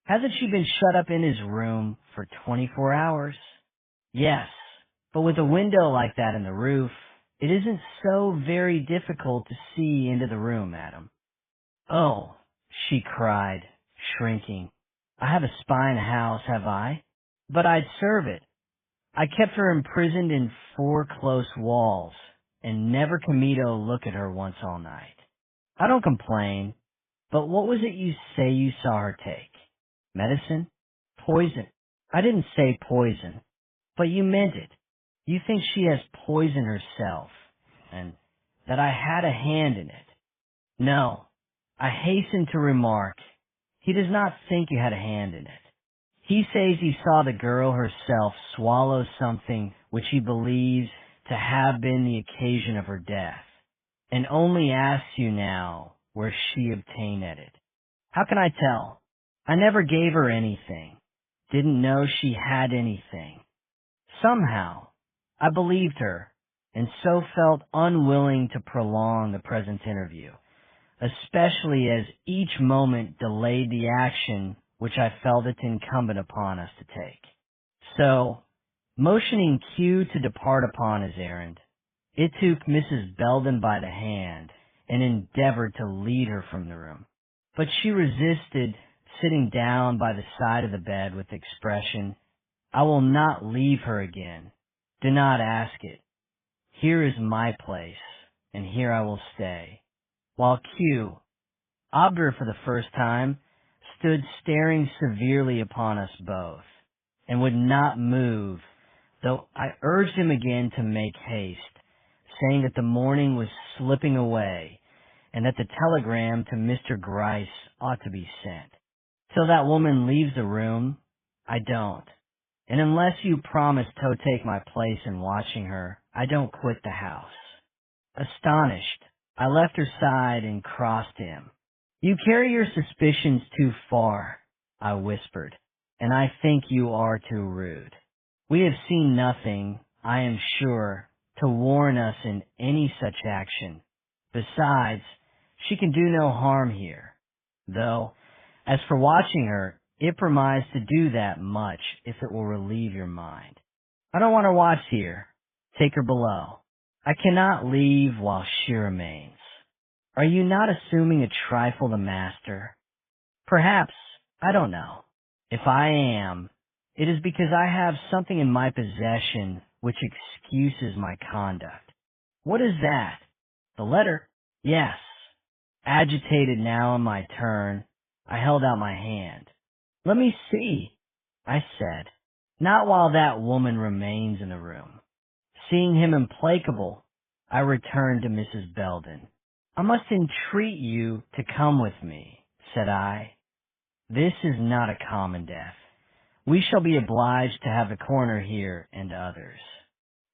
Hasn't she been shut up in his room for 24 hours? Yes, but with a window like that in the roof, it isn't so very difficult to see into the room, madam. Oh, she cried, shrinking. I have a spine house, have I? But I'd serve it. I kept her imprisoned in 4 close walls, and never commito look at her once all night. I don't complain, but what was it you say you saw her take? Medicine? Poison? I didn't say poison, but you meant it. You think she has poisoned herself, and that I had a hand in it. No, I hasten to remark, he does not think you had a hand in it. He says he saw the girl herself swallow something which he believes to have been the occasion of her death, and only asks you now where she obtained it. How can I tell? I never gave her anything, didn't know she had anything. Somehow, I believed her, and so felt unwilling to prolong the present interview, especially as each moment delayed the action which I felt it incumbent upon us to take. So, motioning Q to depart upon his errand, it took Mrs. Belden by the hand and endeavored to lead her from the room. But she resisted, sitting down by the side of the bed with the expression, I will not leave her again. Do not ask it. here is my place, and here I will stay. While Q, obdurate for the first time, stood staring severely upon us both, and would not move, though I urged him again to make haste, saying that the morning was slipping away, and that the telegram to Mr. Gryce ought to be sent. Till that woman leaves the room, I don't. And unless you promise to take my place in watching her, I don't quit the house. Astonished, I left her side and crossed him. You carry your suspicions too far, I whispered, and I think you are too rude. We have seen nothing, I am sure, to warn us in any such action. Besides, she can do no harm here. Though, as for watching her, it promises to do that much if it will relieve your mind. I don't want her watched here. Take her below. I cannot leave while she remains. Are you not assuming a trifle the master? Perhaps, I don't know. If I am, it is because I have something in my possession which excuses my conduct. What is that? The letter? Yes. Agitated now in my turn, I held out my hand. Let me see, I said, not while that woman remains in the room. Seeing him implacable, I returned to Mrs. Belden. I must entreat you to come with me, said I. This is not a common death. We shall be obliged to have the coroner here and others.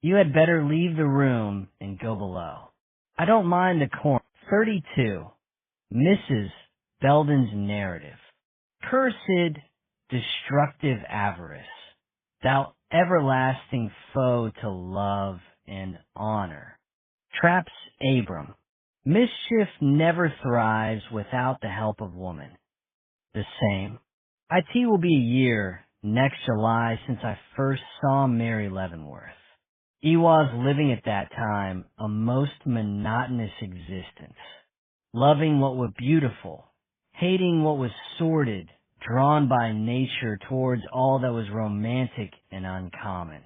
You had better leave the room and go below. I don't mind the coroner. 32. Mrs. Belden's narrative. Cursed, destructive avarice, thou everlasting foe to love and honor, traps Abram. Mischief never thrives without the help of woman. The same. It will be a year next July since I first saw Mary Leavenworth. He was living at that time a most monotonous existence, loving what was beautiful, hating what was sordid, drawn by nature towards all that was romantic and uncommon,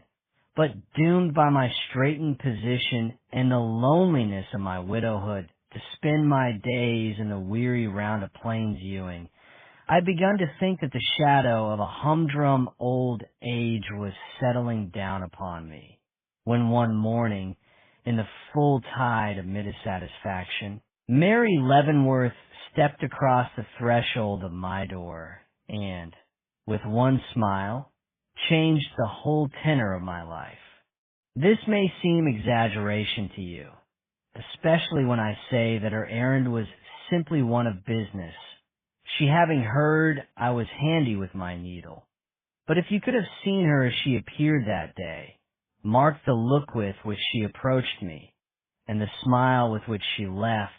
but doomed by my straitened position and the loneliness of my widowhood to spend my days in the weary round of plains viewing. I had begun to think that the shadow of a humdrum old age was settling down upon me, when one morning, in the full tide of dissatisfaction, Mary Leavenworth stepped across the threshold of my door and, with one smile, changed the whole tenor of my life. This may seem exaggeration to you, especially when I say that her errand was simply one of business, she having heard I was handy with my needle. But if you could have seen her as she appeared that day, marked the look with which she approached me, and the smile with which she left,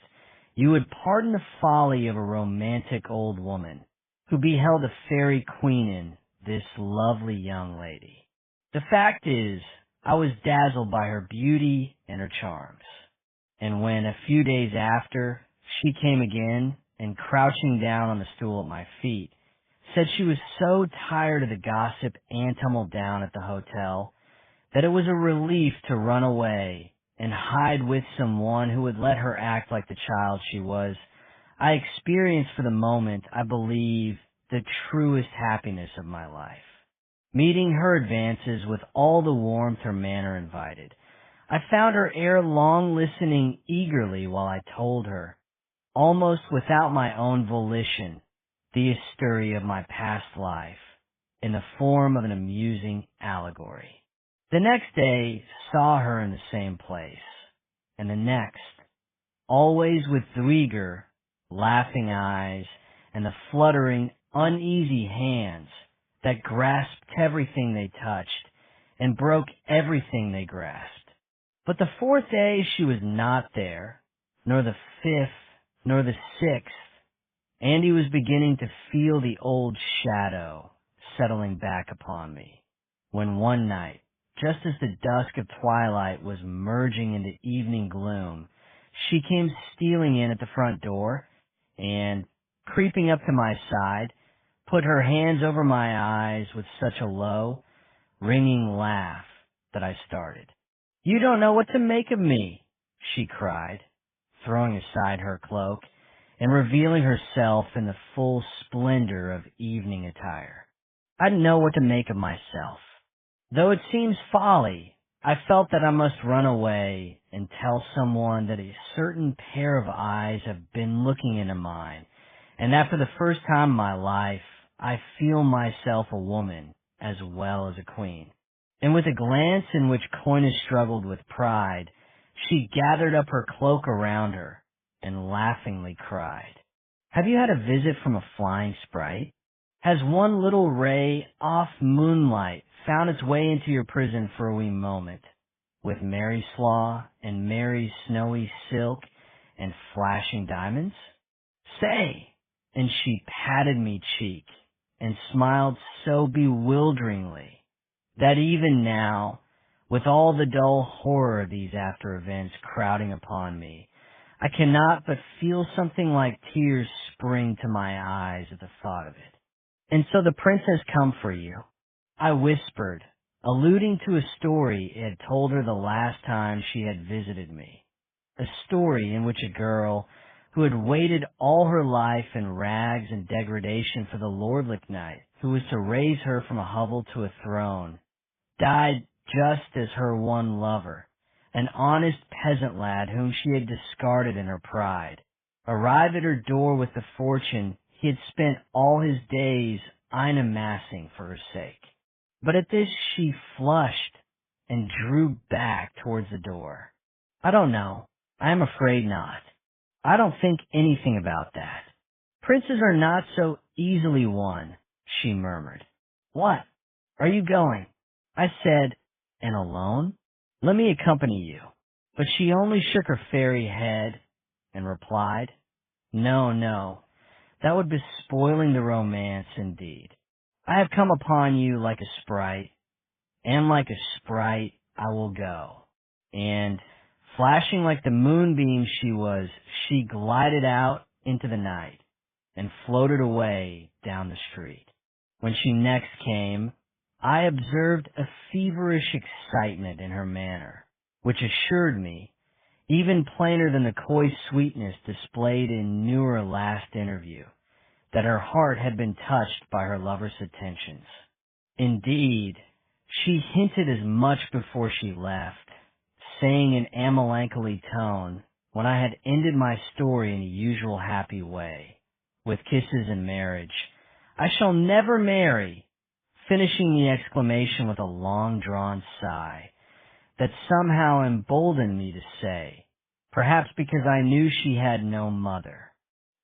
you would pardon the folly of a romantic old woman who beheld a fairy queen in this lovely young lady. The fact is, I was dazzled by her beauty and her charms, and when a few days after she came again and crouching down on the stool at my feet, said she was so tired of the gossip and tumble down at the hotel that it was a relief to run away and hide with someone who would let her act like the child she was, I experienced for the moment, I believe, the truest happiness of my life. Meeting her advances with all the warmth her manner invited, I found her ere long listening eagerly while I told her, almost without my own volition, the history of my past life, in the form of an amusing allegory. The next day saw her in the same place, and the next, always with eager, laughing eyes and the fluttering, uneasy hands that grasped everything they touched and broke everything they grasped. But the fourth day she was not there, nor the fifth, nor the sixth, and he was beginning to feel the old shadow settling back upon me, when one night, just as the dusk of twilight was merging into evening gloom, she came stealing in at the front door, and, creeping up to my side, put her hands over my eyes with such a low, ringing laugh that I started. You don't know what to make of me, she cried, throwing aside her cloak and revealing herself in the full splendor of evening attire. I didn't know what to make of myself. Though it seems folly, I felt that I must run away and tell someone that a certain pair of eyes have been looking into mine, and that for the first time in my life, I feel myself a woman as well as a queen. And with a glance in which Coyness struggled with pride, she gathered up her cloak around her and laughingly cried, "Have you had a visit from a flying sprite? Has one little ray off moonlight found its way into your prison for a wee moment, with Mary slaw and Mary's snowy silk and flashing diamonds? Say!" And she patted me cheek and smiled so bewilderingly that even now, with all the dull horror of these after events crowding upon me, I cannot but feel something like tears spring to my eyes at the thought of it. "And so the prince has come for you," I whispered, alluding to a story it had told her the last time she had visited me. A story in which a girl, who had waited all her life in rags and degradation for the lordly knight who was to raise her from a hovel to a throne, died just as her one lover, an honest peasant lad whom she had discarded in her pride, arrived at her door with the fortune he had spent all his days amassing for her sake. But at this she flushed and drew back towards the door. "I don't know. I am afraid not. I don't think anything about that. Princes are not so easily won," she murmured. "What? Are you going?" I said, "And alone? Let me accompany you." But she only shook her fairy head and replied, "No, no, that would be spoiling the romance indeed. I have come upon you like a sprite, and like a sprite I will go." And, flashing like the moonbeam she was, she glided out into the night and floated away down the street. When she next came, I observed a feverish excitement in her manner, which assured me, even plainer than the coy sweetness displayed in newer last interview, that her heart had been touched by her lover's attentions. Indeed, she hinted as much before she left, saying in a melancholy tone, when I had ended my story in the usual happy way, with kisses and marriage, "I shall never marry," finishing the exclamation with a long-drawn sigh that somehow emboldened me to say, perhaps because I knew she had no mother.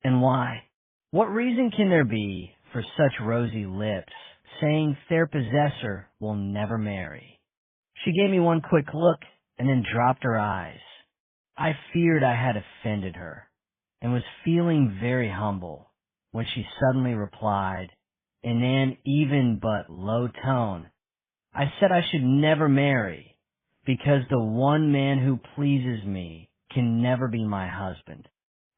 And why? What reason can there be for such rosy lips saying their possessor will never marry? She gave me one quick look and then dropped her eyes. I feared I had offended her, and was feeling very humble, when she suddenly replied, in an even but low tone, "I said I should never marry, because the one man who pleases me can never be my husband."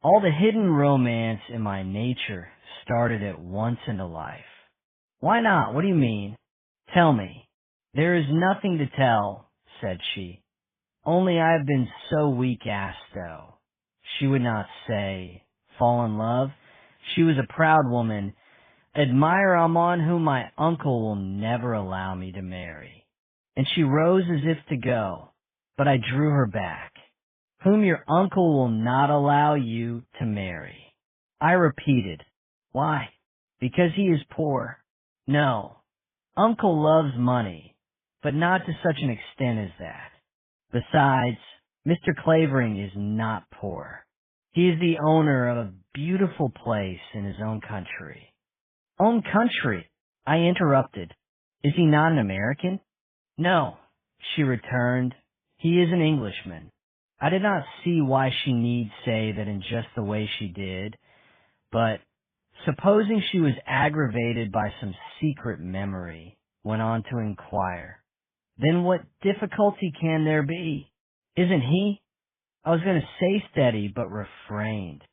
All the hidden romance in my nature started at once into life. "Why not? What do you mean? Tell me." "There is nothing to tell," said she. "Only I have been so weak-assed, though." She would not say, "Fall in love." She was a proud woman. "Admire a man whom my uncle will never allow me to marry." And she rose as if to go, but I drew her back. "Whom your uncle will not allow you to marry." I repeated, "Why? Because he is poor." "No. Uncle loves money, but not to such an extent as that. Besides, Mr. Clavering is not poor. He is the owner of a beautiful place in his own country." "Own country?" I interrupted. "Is he not an American?" "No," she returned. "He is an Englishman." I did not see why she need say that in just the way she did, but, supposing she was aggravated by some secret memory, went on to inquire, "Then what difficulty can there be? Isn't he—" I was going to say steady, but refrained.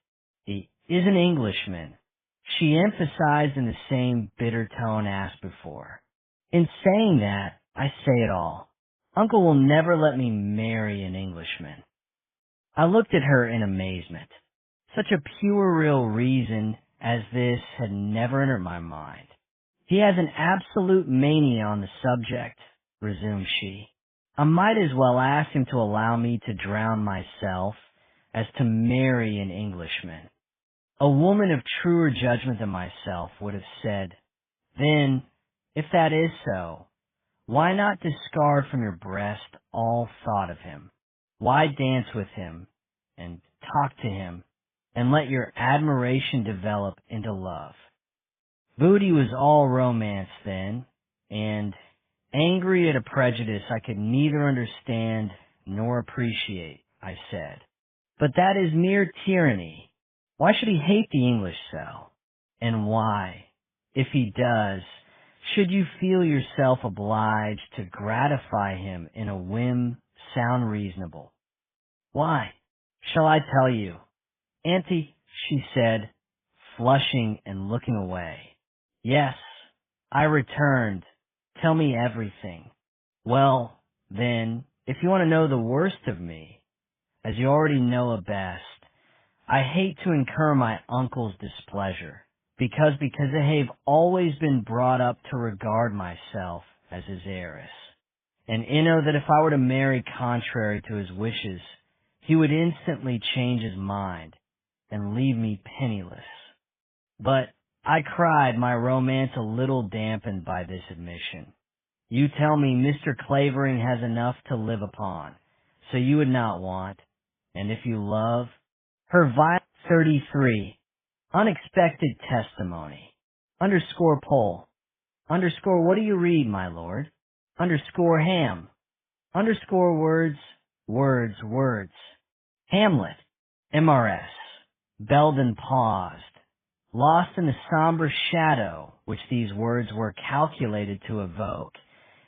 "He is an Englishman," she emphasized in the same bitter tone as before. "In saying that, I say it all. Uncle will never let me marry an Englishman. I looked at her in amazement. Such a puerile reason as this had never entered my mind. He has an absolute mania on the subject, resumed she. I might as well ask him to allow me to drown myself as to marry an Englishman. A woman of truer judgment than myself would have said, then, if that is so, why not discard from your breast all thought of him? Why dance with him and talk to him and let your admiration develop into love? Booty was all romance then, and angry at a prejudice I could neither understand nor appreciate, I said. But that is mere tyranny. Why should he hate the English so? And why, if he does, should you feel yourself obliged to gratify him in a whim sound reasonable? Why? Shall I tell you? Auntie, she said, flushing and looking away. Yes, I returned. Tell me everything. Well, then, if you want to know the worst of me, as you already know it best, I hate to incur my uncle's displeasure, because I have always been brought up to regard myself as his heiress, and I know that if I were to marry contrary to his wishes, he would instantly change his mind and leave me penniless. But I cried, my romance a little dampened by this admission. You tell me Mr. Clavering has enough to live upon, so you would not want, and if you love, her violet 33, unexpected testimony, underscore poll, underscore what do you read, my lord, underscore ham, underscore words, Hamlet, MRS. Belden paused, lost in the somber shadow which these words were calculated to evoke,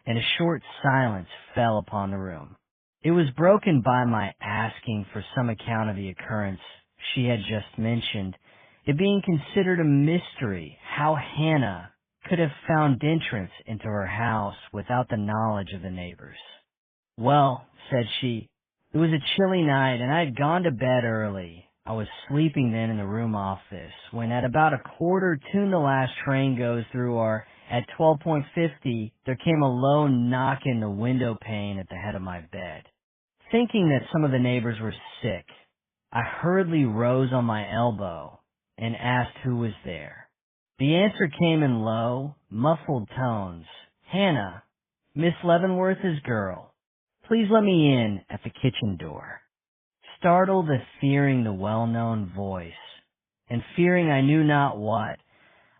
and a short silence fell upon the room. It was broken by my asking for some account of the occurrence she had just mentioned, it being considered a mystery how Hannah could have found entrance into her house without the knowledge of the neighbors. Well, said she, it was a chilly night, and I had gone to bed early. I was sleeping then in the room off this, when at about 1:45 the last train goes through, or at 12:50, there came a low knock in the window pane at the head of my bed. Thinking that some of the neighbors were sick, I hurriedly rose on my elbow and asked who was there. The answer came in low, muffled tones. Hannah, Miss Leavenworth's girl. Please let me in at the kitchen door. Startled at fearing the well-known voice, and fearing I knew not what,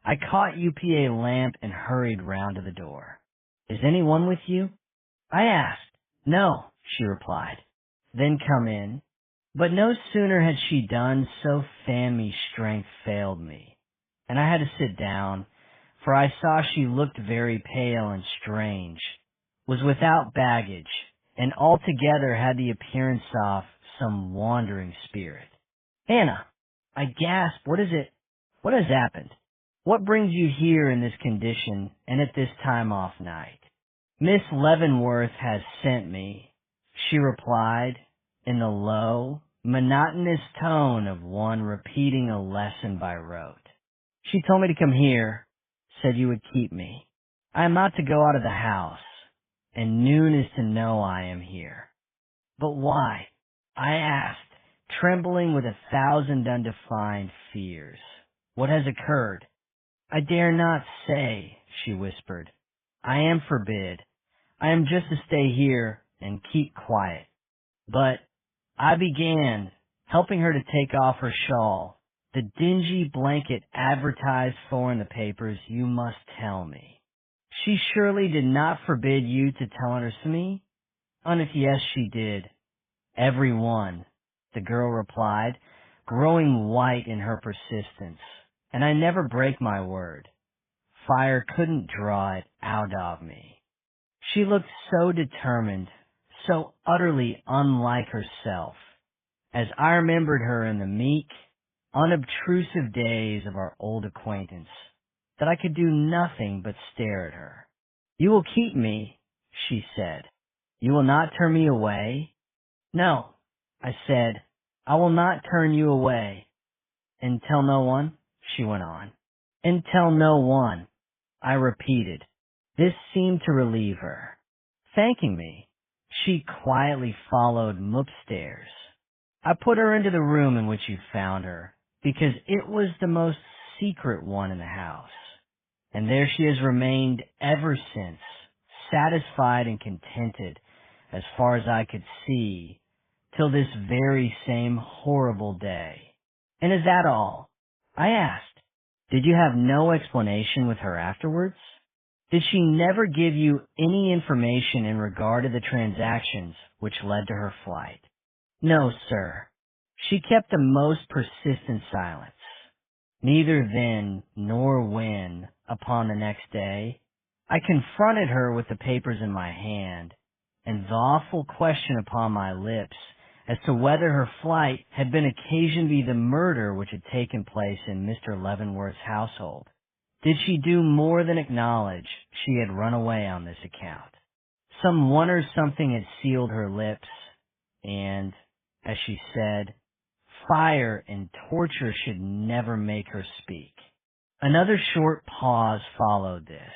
I caught UPA lamp and hurried round to the door. Is anyone with you? I asked. No, she replied. Then come in. But no sooner had she done so fan me strength failed me, and I had to sit down, for I saw she looked very pale and strange, was without baggage, and altogether had the appearance of some wandering spirit. Hannah, I gasped, what is it? What has happened? What brings you here in this condition and at this time off night? Miss Leavenworth has sent me, she replied, in the low, monotonous tone of one repeating a lesson by rote. She told me to come here, said you would keep me. I am not to go out of the house, and noon is to know I am here. But why? I asked, trembling with 1,000 undefined fears. What has occurred? I dare not say, she whispered. I am forbid. I am just to stay here and keep quiet. But I began, helping her to take off her shawl, the dingy blanket advertised for in the papers, you must tell me. She surely did not forbid you to tell her to me? And if yes, she did. Every one, the girl replied, growing white in her persistence. And I never break my word. Fire couldn't draw it out of me. She looked so determined, so utterly unlike herself, as I remembered her in the meek, unobtrusive days of our old acquaintance, that I could do nothing but stare at her. You will keep me, she said. You will not turn me away? No, I said, I will not turn you away. And tell no one, she went on. And tell no one, I repeated. This seemed to relieve her. Thanking me, she quietly followed me upstairs. I put her into the room in which you found her, because it was the most secret one in the house. And there she has remained ever since, satisfied and contented, as far as I could see, till this very same horrible day. And is that all? I asked. Did you have no explanation with her afterwards? Did she never give you any information in regard to the transactions which led to her flight? No, sir. She kept the most persistent silence. Neither then nor when, upon the next day, I confronted her with the papers in my hand, and the awful question upon my lips as to whether her flight had been occasioned by the murder which had taken place in Mr. Leavenworth's household. Did she do more than acknowledge she had run away on this account? Some one or something had sealed her lips, and, as she said, fire and torture should never make her speak. Another short pause followed this.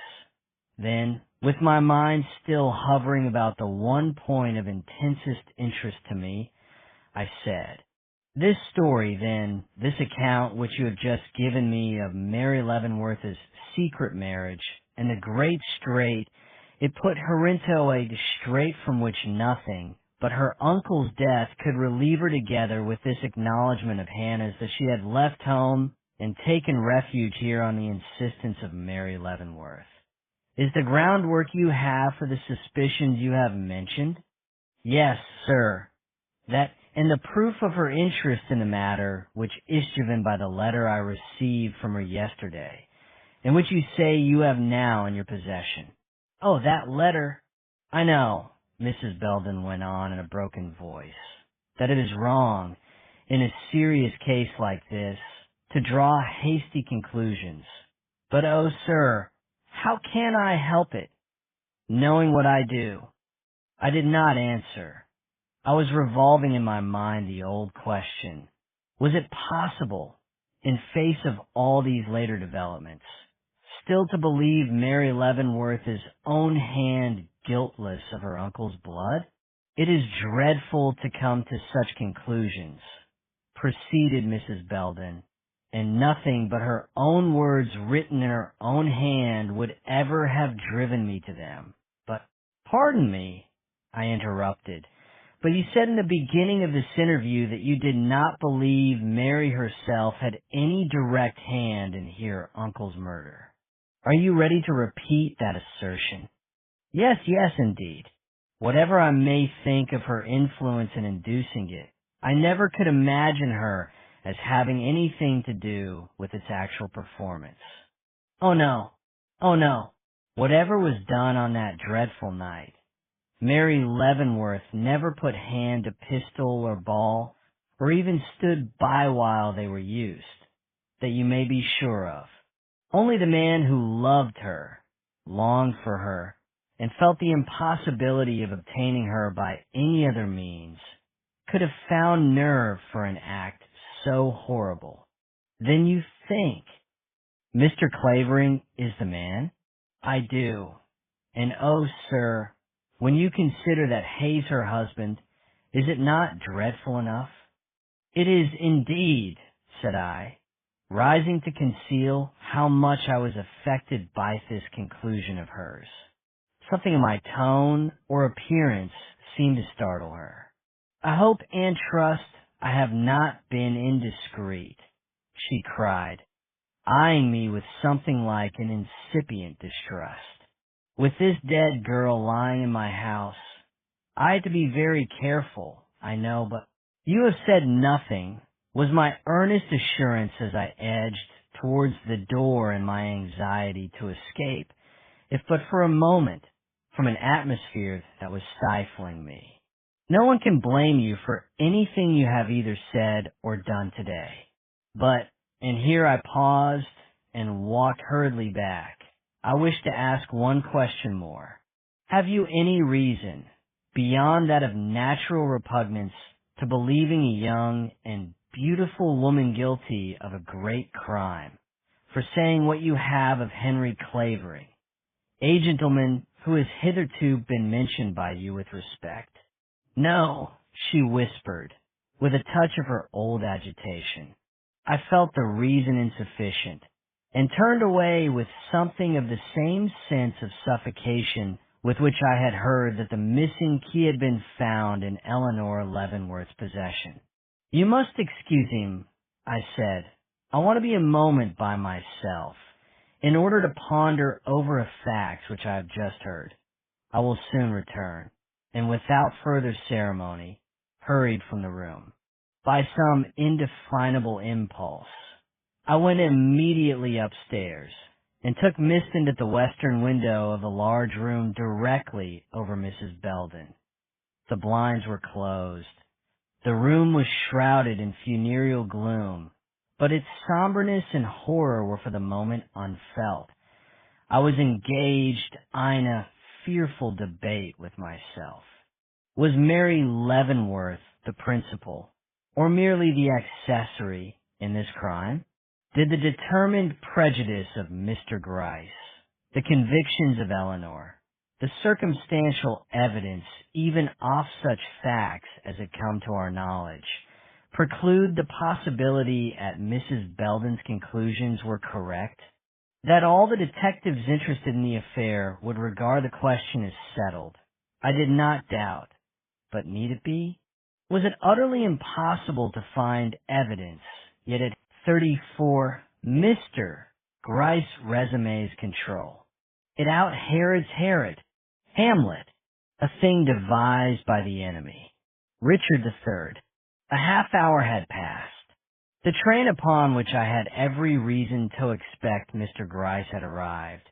Then, with my mind still hovering about the one point of intensest interest to me, I said, This story, then, this account which you have just given me of Mary Leavenworth's secret marriage and the great strait it put her into a strait from which nothing but her uncle's death could relieve her, together with this acknowledgment of Hannah's that she had left home and taken refuge here on the insistence of Mary Leavenworth, is the groundwork you have for the suspicions you have mentioned? Yes, sir. That, and the proof of her interest in the matter, which is given by the letter I received from her yesterday, and which you say you have now in your possession. Oh, that letter! I know, Mrs. Belden went on in a broken voice, that it is wrong, in a serious case like this, to draw hasty conclusions. But, oh, sir, how can I help it, knowing what I do? I did not answer. I was revolving in my mind the old question. Was it possible, in face of all these later developments, still to believe Mary Leavenworth's own hand guiltless of her uncle's blood? It is dreadful to come to such conclusions, proceeded Mrs. Belden, and nothing but her own words written in her own hand would ever have driven me to them. But, pardon me, I interrupted, but you said in the beginning of this interview that you did not believe Mary herself had any direct hand in her uncle's murder. Are you ready to repeat that assertion? Yes, indeed. Whatever I may think of her influence in inducing it, I never could imagine her as having anything to do with its actual performance. Oh no. Whatever was done on that dreadful night, Mary Leavenworth never put hand to pistol or ball, or even stood by while they were used, that you may be sure of. Only the man who loved her, longed for her, and felt the impossibility of obtaining her by any other means, could have found nerve for an act so horrible. Then you think Mr. Clavering is the man? I do. And oh, sir, when you consider that Hayes, her husband, is it not dreadful enough? It is indeed, said I, rising to conceal how much I was affected by this conclusion of hers. Something in my tone or appearance seemed to startle her. I hope and trust I have not been indiscreet, she cried, eyeing me with something like an incipient distrust. With this dead girl lying in my house, I had to be very careful, I know, but you have said nothing, was my earnest assurance as I edged towards the door in my anxiety to escape, if but for a moment, from an atmosphere that was stifling me. No one can blame you for anything you have either said or done today. But, and here I paused and walked hurriedly back, I wish to ask one question more. Have you any reason, beyond that of natural repugnance to believing a young and beautiful woman guilty of a great crime for saying what you have of Henry Clavering, a gentleman who has hitherto been mentioned by you with respect? No, she whispered, with a touch of her old agitation. I felt the reason insufficient, and turned away with something of the same sense of suffocation with which I had heard that the missing key had been found in Eleanor Leavenworth's possession. You must excuse him, I said. I want to be a moment by myself, in order to ponder over a fact which I have just heard. I will soon return, and without further ceremony, hurried from the room. By some indefinable impulse, I went immediately upstairs, and took Miston at the western window of the large room directly over Mrs. Belden. The blinds were closed. The room was shrouded in funereal gloom, but its somberness and horror were for the moment unfelt. I was engaged in a fearful debate with myself. Was Mary Leavenworth the principal, or merely the accessory, in this crime? Did the determined prejudice of Mr. Gryce, the convictions of Eleanor, the circumstantial evidence even off such facts as had come to our knowledge, preclude the possibility that Mrs. Belden's conclusions were correct? That all the detectives interested in the affair would regard the question as settled, I did not doubt. But need it be? Was it utterly impossible to find evidence, yet at 34 Mr. Gryce resume's control? It out Herod's Herod, Hamlet, a thing devised by the enemy. Richard III. A half hour had passed. The train upon which I had every reason to expect Mr. Gryce had arrived,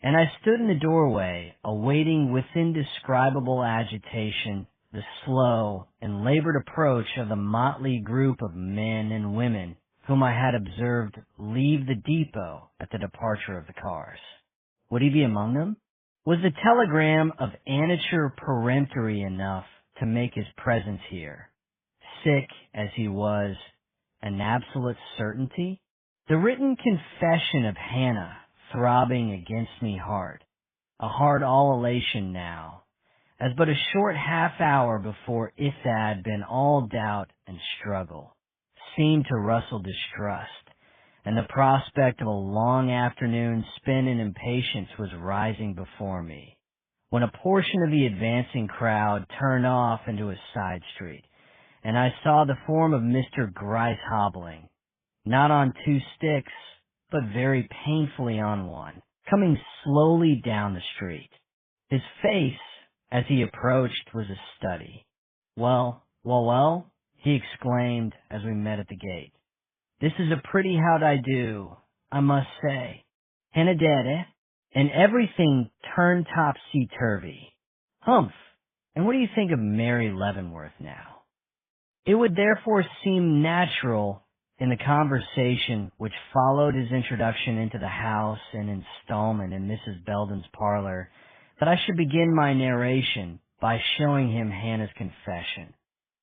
and I stood in the doorway, awaiting with indescribable agitation the slow and labored approach of the motley group of men and women whom I had observed leave the depot at the departure of the cars. Would he be among them? Was the telegram of Aniture peremptory enough to make his presence here, sick as he was, an absolute certainty? The written confession of Hannah throbbing against me heart, a heart all elation now, as but a short half hour before it had been all doubt and struggle, seemed to rustle distrust, and the prospect of a long afternoon spent in impatience was rising before me, when a portion of the advancing crowd turned off into a side street, and I saw the form of Mr. Gryce hobbling, not on two sticks, but very painfully on one, coming slowly down the street. His face, as he approached, was a study. Well, he exclaimed as we met at the gate. This is a pretty how-do, I must say. Hannah dead, eh? And everything turned topsy-turvy. Humph! And what do you think of Mary Leavenworth now? It would therefore seem natural, in the conversation which followed his introduction into the house and installment in Mrs. Belden's parlor, that I should begin my narration by showing him Hannah's confession.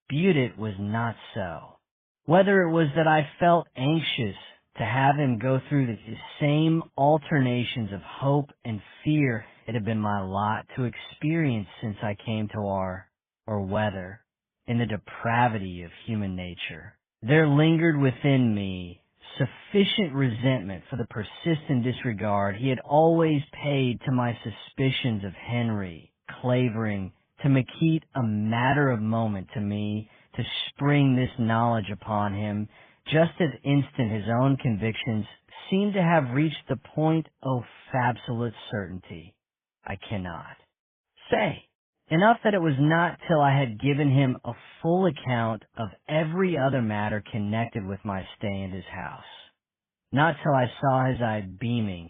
But it was not so. Whether it was that I felt anxious to have him go through the same alternations of hope and fear it had been my lot to experience since I came to or whether, in the depravity of human nature, there lingered within me sufficient resentment for the persistent disregard he had always paid to my suspicions of Henry Clavering to make it a matter of moment to me to spring this knowledge upon him just as instant his own convictions seemed to have reached the point of absolute certainty. I cannot say. Enough that it was not till I had given him a full account of every other matter connected with my stay in his house, not till I saw his eye beaming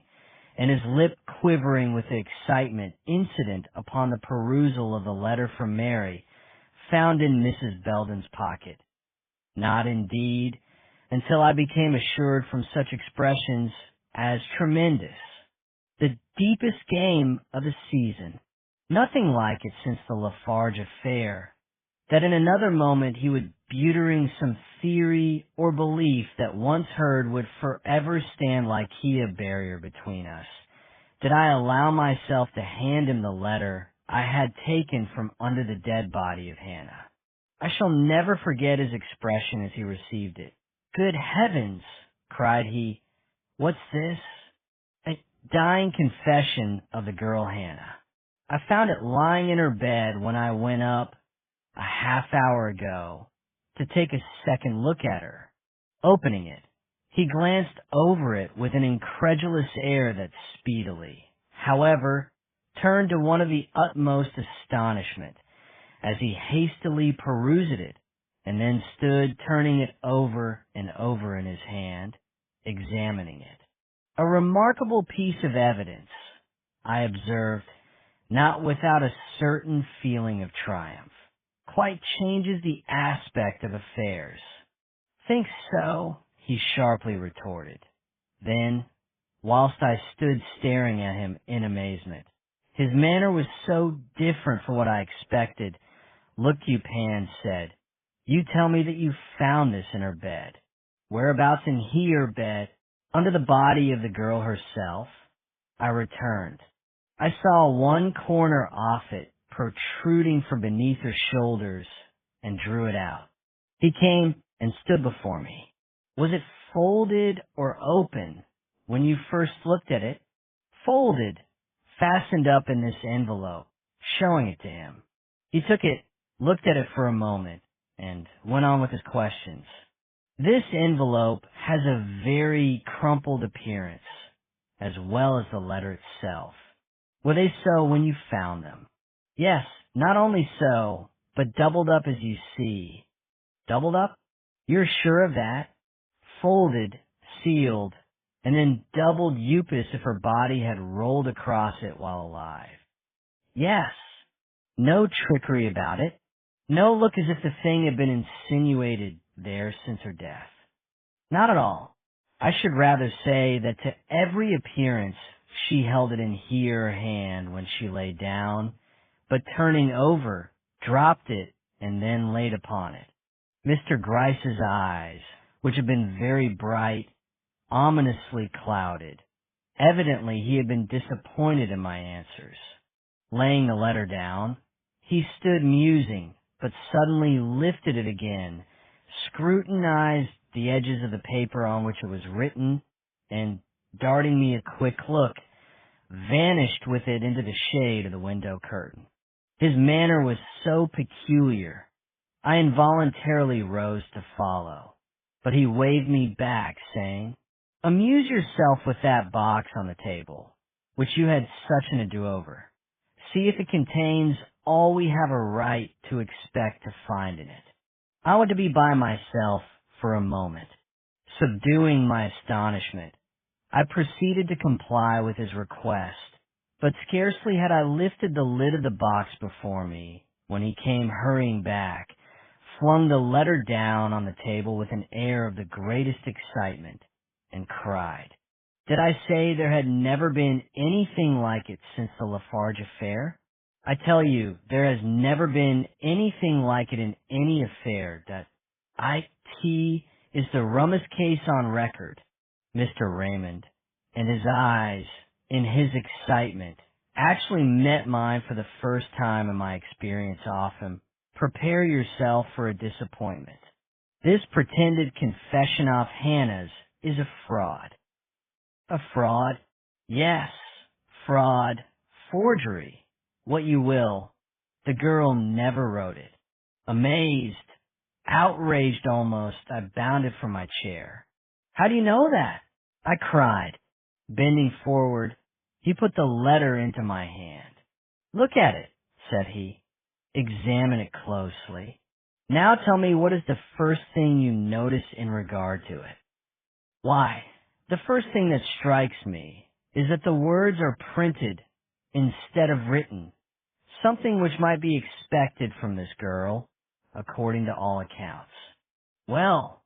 and his lip quivering with the excitement incident upon the perusal of the letter from Mary found in Mrs. Belden's pocket. Not, indeed, until I became assured from such expressions as tremendous, the deepest game of the season, Nothing like it since the Lafarge affair, that in another moment he would be uttering some theory or belief that once heard would forever stand like a barrier between us. Did I allow myself to hand him the letter I had taken from under the dead body of Hannah? I shall never forget his expression as he received it. "Good heavens!" cried he. "What's this?" "A dying confession of the girl Hannah. I found it lying in her bed when I went up a half hour ago to take a second look at her." Opening it, he glanced over it with an incredulous air that speedily, however, turned to one of the utmost astonishment as he hastily perused it and then stood turning it over and over in his hand, examining it. "A remarkable piece of evidence," I observed, not without a certain feeling of triumph. "Quite changes the aspect of affairs." "Think so?" he sharply retorted. Then, whilst I stood staring at him in amazement, his manner was so different from what I expected. "Look you, Pan," said, "you tell me that you found this in her bed. Whereabouts in her bed? Under the body of the girl herself?" I returned. I saw one corner off it protruding from beneath her shoulders and drew it out. He came and stood before me. "Was it folded or open when you first looked at it?" "Folded, fastened up in this envelope," showing it to him. He took it, looked at it for a moment, and went on with his questions. "This envelope has a very crumpled appearance, as well as the letter itself. Were they so when you found them?" "Yes, not only so, but doubled up as you see." "Doubled up? You're sure of that?" "Folded, sealed, and then doubled Upas if her body had rolled across it while alive." "Yes. No trickery about it. No look as if the thing had been insinuated there since her death." "Not at all. I should rather say that to every appearance she held it in her hand when she lay down, but turning over, dropped it and then laid upon it." Mr. Gryce's eyes, which had been very bright, ominously clouded. Evidently he had been disappointed in my answers. Laying the letter down, he stood musing, but suddenly lifted it again, scrutinized the edges of the paper on which it was written, and, darting me a quick look, vanished with it into the shade of the window curtain. His manner was so peculiar, I involuntarily rose to follow, but he waved me back, saying, "Amuse yourself with that box on the table, which you had such an ado over. See if it contains all we have a right to expect to find in it." I wanted to be by myself for a moment. Subduing my astonishment, I proceeded to comply with his request, but scarcely had I lifted the lid of the box before me when he came hurrying back, flung the letter down on the table with an air of the greatest excitement, and cried, "Did I say there had never been anything like it since the Lafarge affair? I tell you, there has never been anything like it in any affair. That IT is the rummest case on record." Mr. Raymond, and his eyes, in his excitement, actually met mine for the first time in my experience off him. "Prepare yourself for a disappointment. This pretended confession of Hannah's is a fraud." "A fraud?" "Yes, fraud, forgery, what you will. The girl never wrote it." Amazed, outraged almost, I bounded from my chair. "How do you know that?" I cried, bending forward. He put the letter into my hand. "Look at it," said he. "Examine it closely. Now tell me, what is the first thing you notice in regard to it?" "Why, the first thing that strikes me is that the words are printed instead of written, something which might be expected from this girl, according to all accounts." "Well,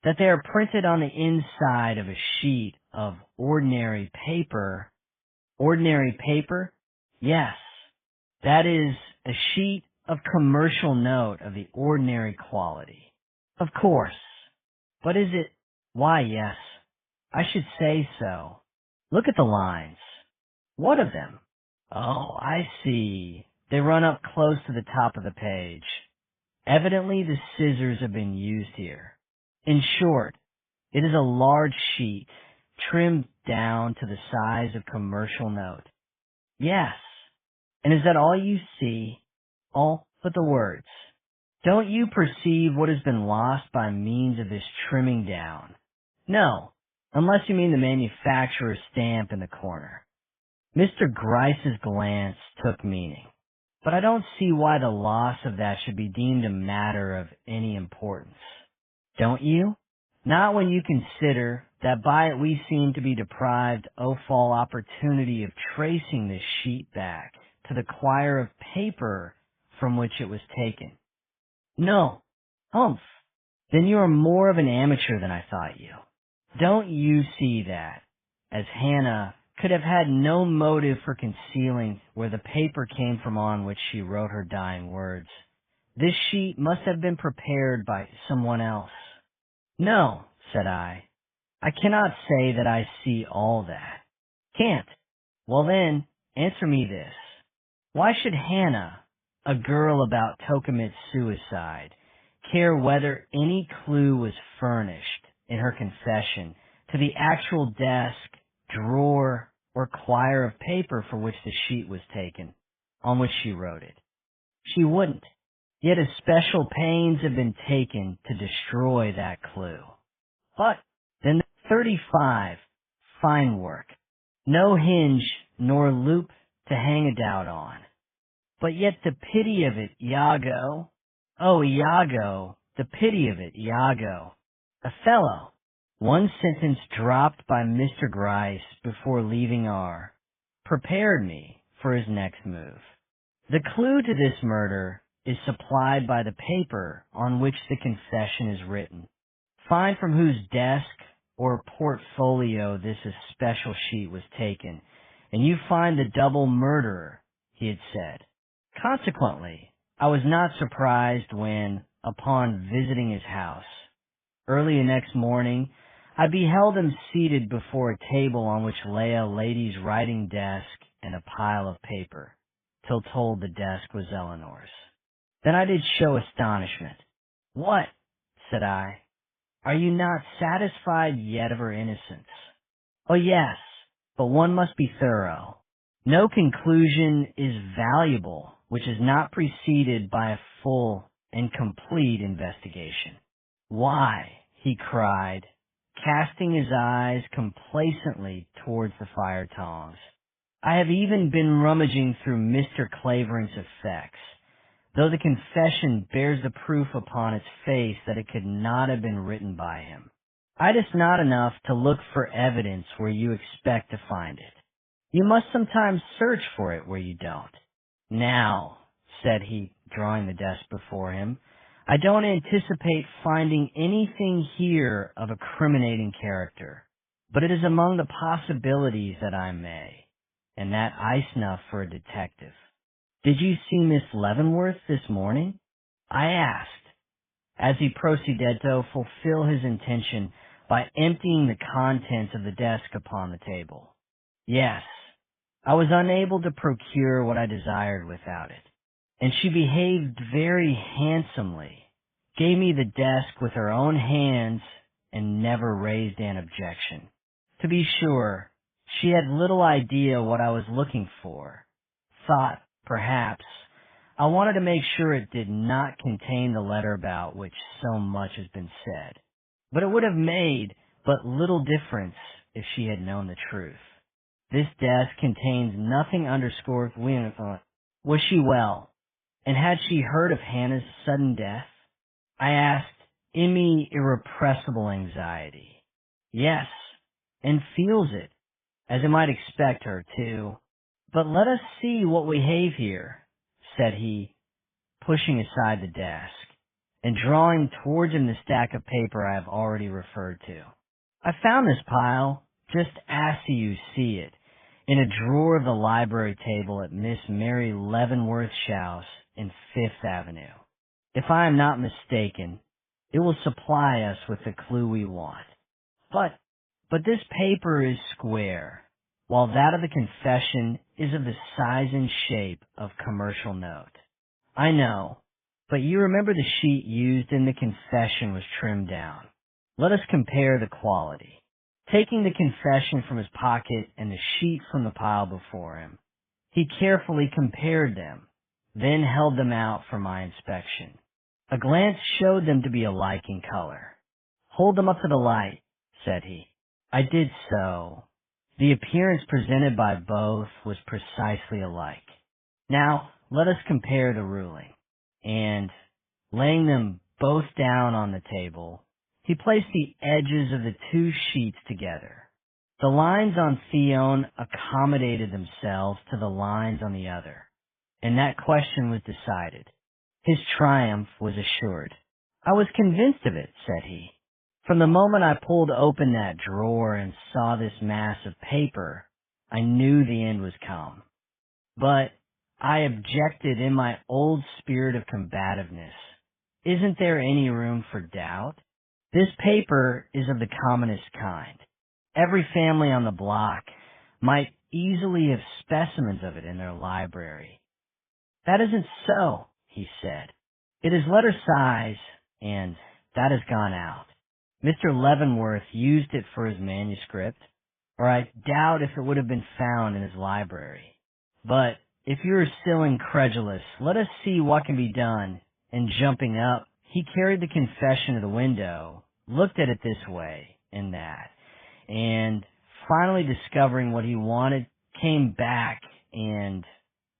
that they are printed on the inside of a sheet of ordinary paper." "Ordinary paper?" "Yes. That is a sheet of commercial note of the ordinary quality. Of course. But is it? Why, yes. I should say so. Look at the lines. What of them? Oh, I see. They run up close to the top of the page. Evidently the scissors have been used here. In short, it is a large sheet, trimmed down to the size of commercial note. Yes. And is that all you see? All but the words. Don't you perceive what has been lost by means of this trimming down? No, unless you mean the manufacturer's stamp in the corner. Mr. Gryce's glance took meaning. But I don't see why the loss of that should be deemed a matter of any importance. Don't you? Not when you consider that by it we seem to be deprived of all opportunity of tracing this sheet back to the quire of paper from which it was taken. No. Humph. Then you are more of an amateur than I thought you. Don't you see that, as Hannah could have had no motive for concealing where the paper came from on which she wrote her dying words, this sheet must have been prepared by someone else? No, said I cannot say that I see all that. Can't. Well then, answer me this. Why should Hannah, a girl about to commit suicide, care whether any clue was furnished in her confession to the actual desk, drawer, or quire of paper for which the sheet was taken, on which she wrote it? She wouldn't. Yet especial pains have been taken to destroy that clue. But then 35, fine work. No hinge nor loop to hang a doubt on. But yet the pity of it, Iago. Oh, Iago, the pity of it, Iago. Othello. One sentence dropped by Mr. Gryce before leaving R prepared me for his next move. The clue to this murder is supplied by the paper on which the confession is written. Find from whose desk or portfolio this especial sheet was taken, and you find the double murderer, he had said. Consequently, I was not surprised when, upon visiting his house, early the next morning, I beheld him seated before a table on which lay a lady's writing desk and a pile of paper, till told the desk was Eleanor's. Then I did show astonishment. What, said I, are you not satisfied yet of her innocence? Oh yes, but one must be thorough. No conclusion is valuable which is not preceded by a full and complete investigation. Why, he cried, casting his eyes complacently towards the fire tongs, I have even been rummaging through Mr. Clavering's effects, though the confession bears the proof upon its face that it could not have been written by him. It is not enough to look for evidence where you expect to find it. You must sometimes search for it where you don't. Now, said he, drawing the desk before him, I don't anticipate finding anything here of a criminating character, but it is among the possibilities that I may, and that ice enough for a detective. Did you see Miss Leavenworth this morning? I asked, as he proceeded to fulfill his intention by emptying the contents of the desk upon the table. Yes, I was unable to procure what I desired without it, and she behaved very handsomely, gave me the desk with her own hands, and never raised an objection. To be sure, she had little idea what I was looking for, thought, perhaps, I wanted to make sure it did not contain the letter about which so much has been said, but it would have made but little difference if she had known the truth. This desk contains nothing underscored with. Was she well, and had she heard of Hannah's sudden death? I asked, in me irrepressible anxiety. Yes, and feels it, as I might expect her to. But let us see what we have here, said he, pushing aside the desk, and drawing towards him the stack of paper I have already referred to. I found this pile, just as you see it, in a drawer of the library table at Miss Mary Leavenworth's house in Fifth Avenue. If I am not mistaken, it will supply us with the clue we want. But this paper is square, while that of the confession is of the size and shape of commercial note. I know, but you remember the sheet used in the confession was trimmed down. Let us compare the quality. Taking the confession from his pocket and the sheet from the pile before him, he carefully compared them, then held them out for my inspection. A glance showed them to be alike in color. "Hold them up to the light," said he. I did so. The appearance presented by both was precisely alike. "Now, let us compare the ruling." And, laying them both down on the table, he placed the edges of the two sheets together. The lines on Theon accommodated themselves to the lines on the other, and that question was decided. His triumph was assured. "I was convinced of it," said he. "From the moment I pulled open that drawer and saw this mass of paper, I knew the end was come. But," I objected in my old spirit of combativeness, "isn't there any room for doubt? This paper is of the commonest kind. Every family on the block might easily have specimens of it in their library." "That isn't so," he said. "It is letter size, and that has gone out. Mr. Leavenworth used it for his manuscript, or I doubt if it would have been found in his library. But if you are still incredulous, let us see what can be done." And jumping up, he carried the confession to the window, looked at it this way and that, and finally discovering what he wanted, came back and,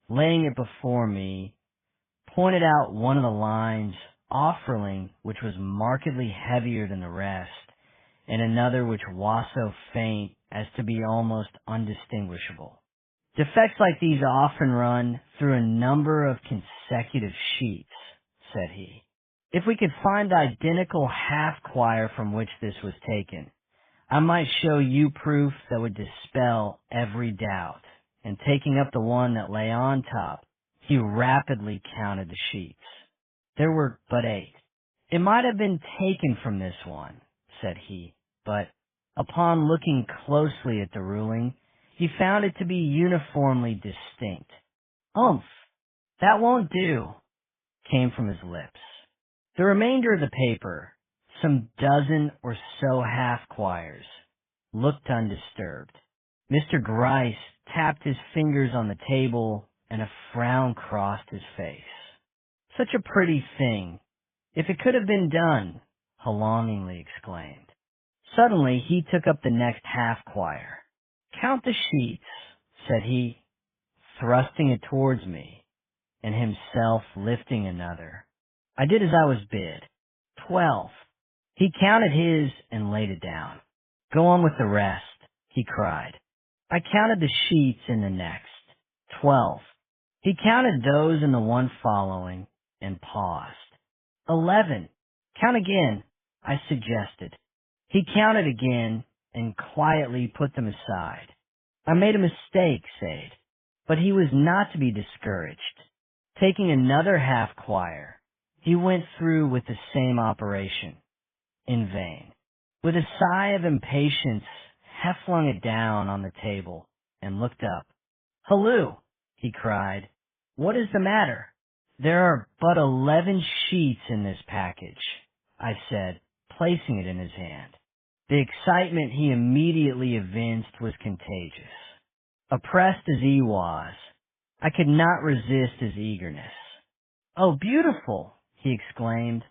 laying it before me, pointed out one of the lines, offering which was markedly heavier than the rest, and another which was so faint as to be almost undistinguishable. "Defects like these often run through a number of consecutive sheets," said he. "If we could find the identical half-quire from which this was taken, I might show you proof that would dispel every doubt." And taking up the one that lay on top, he rapidly counted the sheets. There were but 8. "It might have been taken from this one," said he, but upon looking closely at the ruling, he found it to be uniformly distinct. "Umph! That won't do," came from his lips. The remainder of the paper, some dozen or so half-quires, looked undisturbed. Mr. Gryce tapped his fingers on the table, and a frown crossed his face. "Such a pretty thing, if it could have been done," he longingly exclaimed. Suddenly he took up the next half-quire. "Count the sheets," said he, thrusting it towards me, and himself lifting another. I did as I was bid. 12. He counted his and laid it down. "Go on with the rest," he cried. I counted the sheets in the next. 12. He counted those in the one following and paused. 11. Count again, I suggested. He counted again and quietly put them aside. I made a mistake, Sade, but he was not to be discouraged. Taking another half-quire, he went through with the same operation. In vain. With a sigh of impatience, Hef flung it down on the table and looked up. "Halloo!" he cried. "What is the matter?" "There are but 11 sheets in this package," I said, placing it in his hand. The excitement he immediately evinced was contagious. Oppressed as he was, I could not resist his eagerness. "Oh, beautiful!" he exclaimed.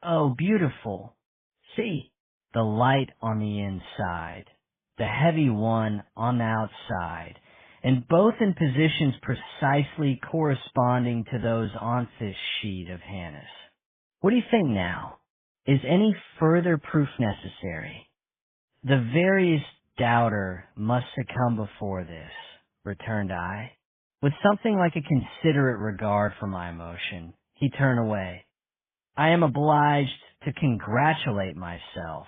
"Oh, beautiful! See, the light on the inside, the heavy one on the outside, and both in positions precisely corresponding to those on this sheet of Hannah's. What do you think now? Is any further proof necessary?" "The veriest doubter must succumb before this," returned I. With something like a considerate regard for my emotion, he turned away. "I am obliged to congratulate myself,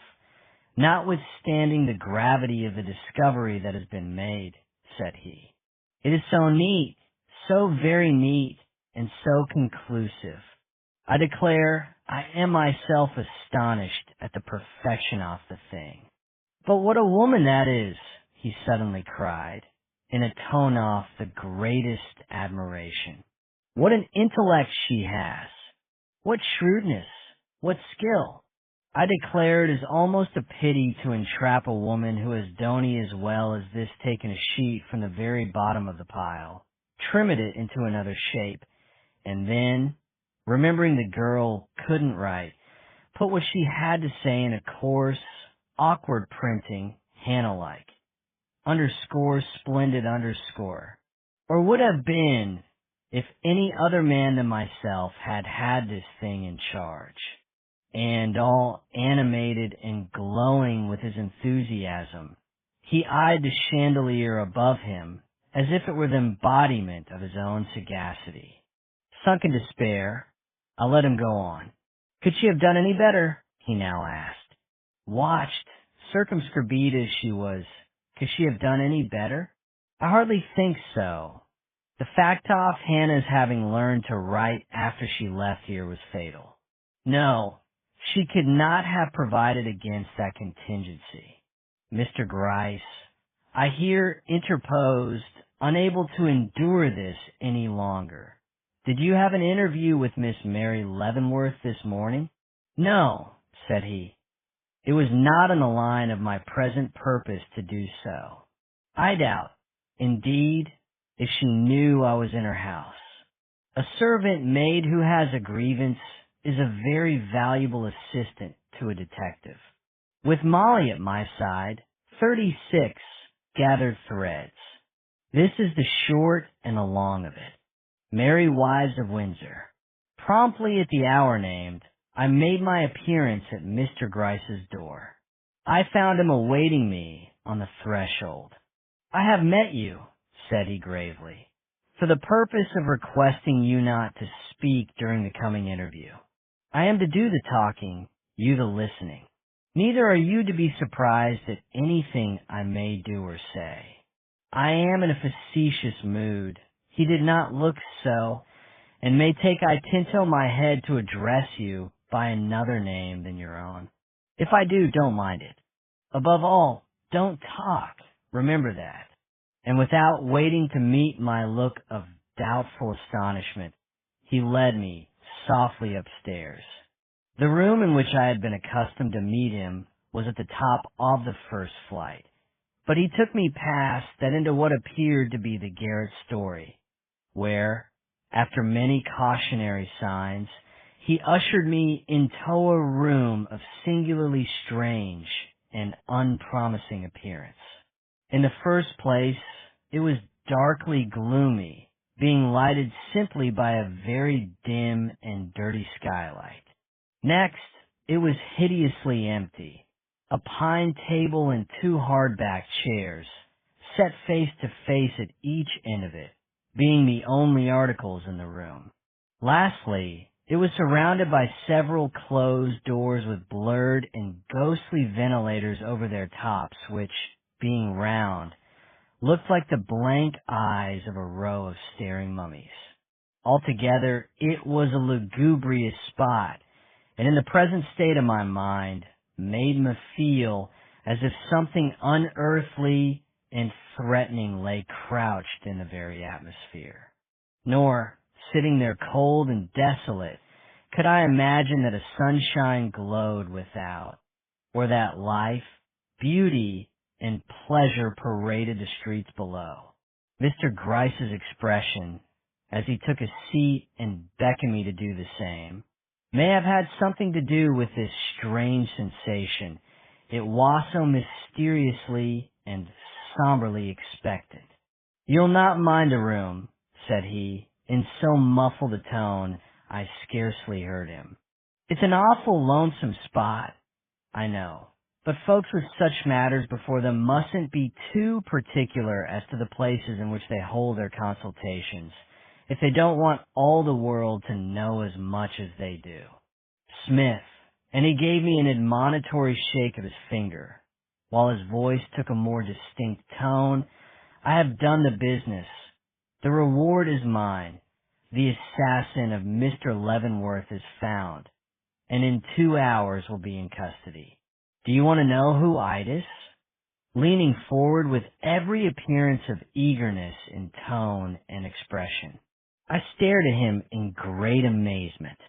notwithstanding the gravity of the discovery that has been made. said he. "It is so neat, so very neat, and so conclusive. I declare I am myself astonished at the perfection of the thing." "But what a woman that is!" he suddenly cried, in a tone of the greatest admiration. "What an intellect she has! What shrewdness! What skill! I declare it is almost a pity to entrap a woman who has done as well as this taken a sheet from the very bottom of the pile, trimmed it into another shape, and then, remembering the girl couldn't write, put what she had to say in a coarse, awkward printing, Hannah-like, underscore splendid underscore, or would have been if any other man than myself had had this thing in charge." And all animated and glowing with his enthusiasm, he eyed the chandelier above him as if it were the embodiment of his own sagacity. Sunk in despair, I let him go on. Could she have done any better? He now asked. Watched, circumscribed as she was, could she have done any better? I hardly think so. The fact of Hannah's having learned to write after she left here was fatal. No, she could not have provided against that contingency. Mr. Gryce, I here interposed, unable to endure this any longer. Did you have an interview with Miss Mary Leavenworth this morning? No, said he. It was not in the line of my present purpose to do so. I doubt, indeed, if she knew I was in her house. A servant maid who has a grievance is a very valuable assistant to a detective. With Molly at my side, 36 gathered threads. This is the short and the long of it. Merry Wives of Windsor. Promptly at the hour named, I made my appearance at Mr. Gryce's door. I found him awaiting me on the threshold. I have met you, said he gravely, for the purpose of requesting you not to speak during the coming interview. I am to do the talking, you the listening. Neither are you to be surprised at anything I may do or say. I am in a facetious mood. He did not look so, and may take I tinto my head to address you by another name than your own. If I do, don't mind it. Above all, don't talk. Remember that. And without waiting to meet my look of doubtful astonishment, he led me softly upstairs. The room in which I had been accustomed to meet him was at the top of the first flight, but he took me past that into what appeared to be the garret story, where, after many cautionary signs, he ushered me into a room of singularly strange and unpromising appearance. In the first place, it was darkly gloomy, being lighted simply by a very dim and dirty skylight. Next, it was hideously empty. A pine table and 2 hardback chairs, set face to face at each end of it, being the only articles in the room. Lastly, it was surrounded by several closed doors with blurred and ghostly ventilators over their tops, which, being round, looked like the blank eyes of a row of staring mummies. Altogether, it was a lugubrious spot, and in the present state of my mind, made me feel as if something unearthly and threatening lay crouched in the very atmosphere. Nor, sitting there cold and desolate, could I imagine that a sunshine glowed without, or that life, beauty, and pleasure paraded the streets below. Mr. Gryce's expression, as he took a seat and beckoned me to do the same, may have had something to do with this strange sensation. It was so mysteriously and somberly expectant. You'll not mind the room, said he, in so muffled a tone I scarcely heard him. It's an awful lonesome spot, I know, but folks with such matters before them mustn't be too particular as to the places in which they hold their consultations, if they don't want all the world to know as much as they do. Smith, and he gave me an admonitory shake of his finger, while his voice took a more distinct tone, I have done the business. The reward is mine. The assassin of Mr. Leavenworth is found, and in 2 hours will be in custody. Do you want to know who Itis?" Leaning forward with every appearance of eagerness in tone and expression, I stared at him in great amazement.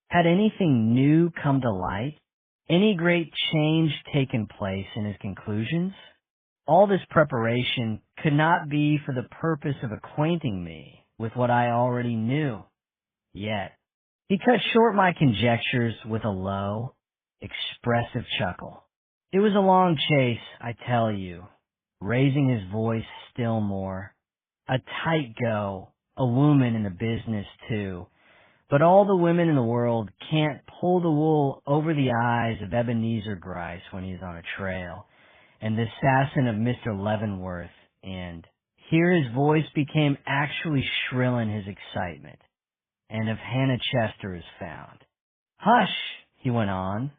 Had anything new come to light? Any great change taken place in his conclusions? All this preparation could not be for the purpose of acquainting me with what I already knew. Yet, he cut short my conjectures with a low, expressive chuckle. It was a long chase, I tell you, raising his voice still more. A tight go, a woman in the business too. But all the women in the world can't pull the wool over the eyes of Ebenezer Gryce when he's on a trail, and the assassin of Mr. Leavenworth, and here his voice became actually shrill in his excitement, and of Hannah Chester is found. "Hush," he went on,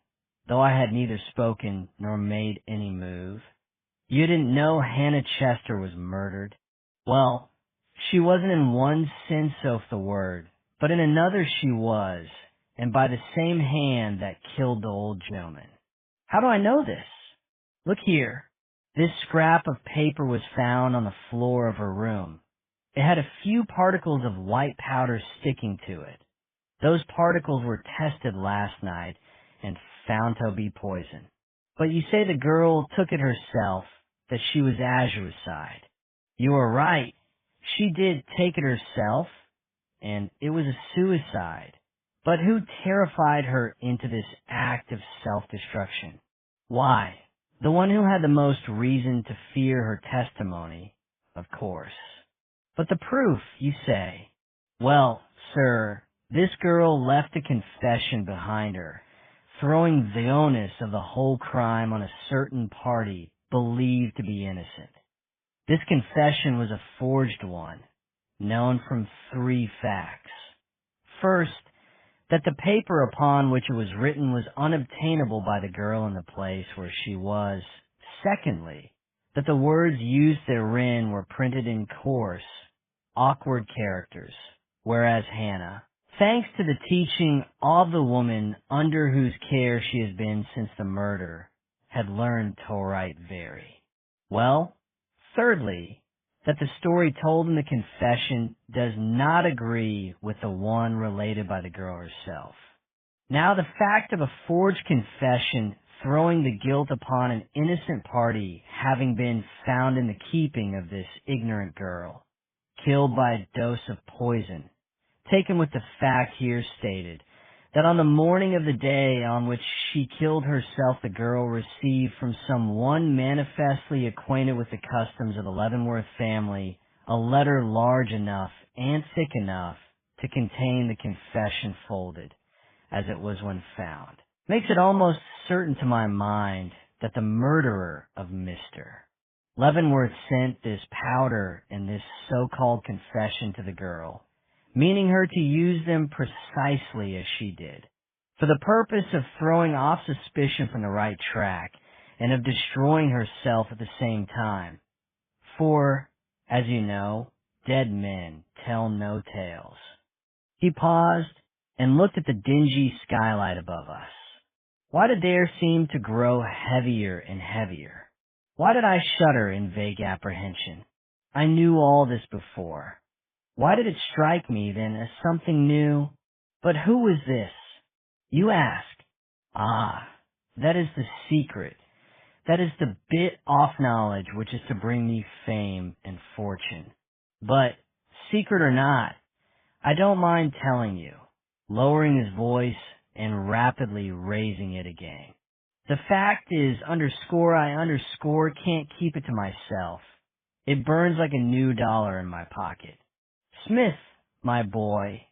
though I had neither spoken nor made any move. "You didn't know Hannah Chester was murdered? Well, she wasn't in one sense of the word, but in another she was, and by the same hand that killed the old gentleman. How do I know this? Look here. This scrap of paper was found on the floor of her room. It had a few particles of white powder sticking to it. Those particles were tested last night and found to be poison. But you say the girl took it herself, that she was Azurecide. You are right. She did take it herself, and it was a suicide. But who terrified her into this act of self-destruction? Why, the one who had the most reason to fear her testimony, of course. But the proof, you say? Well, sir, this girl left a confession behind her, throwing the onus of the whole crime on a certain party believed to be innocent. This confession was a forged one, known from 3 facts. First, that the paper upon which it was written was unobtainable by the girl in the place where she was. Secondly, that the words used therein were printed in coarse, awkward characters, whereas Hannah, thanks to the teaching of the woman under whose care she has been since the murder, had learned to write very well. Thirdly, that the story told in the confession does not agree with the one related by the girl herself. Now, the fact of a forged confession throwing the guilt upon an innocent party having been found in the keeping of this ignorant girl, killed by a dose of poison, taken with the fact here stated, that on the morning of the day on which she killed herself, the girl received from some one manifestly acquainted with the customs of the Leavenworth family a letter large enough and thick enough to contain the confession folded, as it was when found, makes it almost certain to my mind that the murderer of Mr. Leavenworth sent this powder and this so-called confession to the girl, meaning her to use them precisely as she did, for the purpose of throwing off suspicion from the right track and of destroying herself at the same time. For, as you know, dead men tell no tales. He paused and looked at the dingy skylight above us. Why did the air seem to grow heavier and heavier? Why did I shudder in vague apprehension? I knew all this before. Why did it strike me then as something new? But who was this? You ask. Ah, that is the secret. That is the bit off knowledge which is to bring me fame and fortune. But, secret or not, I don't mind telling you, lowering his voice and rapidly raising it again. The fact is, I can't keep it to myself. It burns like a new dollar in my pocket. Smith, my boy,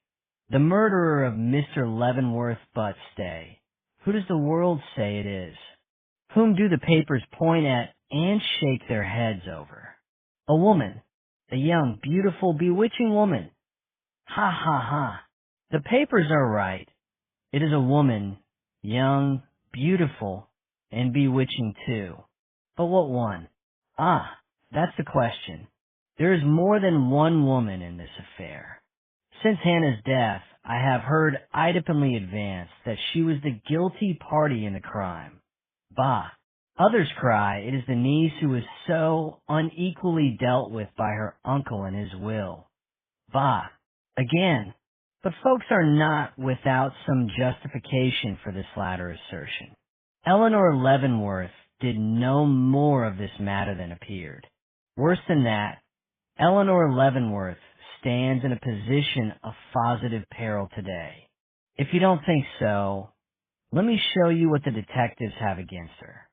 the murderer of Mr. Leavenworth Buttstay, who does the world say it is? Whom do the papers point at and shake their heads over? A woman, a young, beautiful, bewitching woman. Ha ha ha. The papers are right. It is a woman, young, beautiful, and bewitching too. But what one? Ah, that's the question. There is more than one woman in this affair. Since Hannah's death, I have heard idipally advanced that she was the guilty party in the crime. Bah! Others cry it is the niece who was so unequally dealt with by her uncle in his will. Bah! Again. But folks are not without some justification for this latter assertion. Eleanor Leavenworth did no more of this matter than appeared. Worse than that, Eleanor Leavenworth stands in a position of positive peril today. If you don't think so, let me show you what the detectives have against her.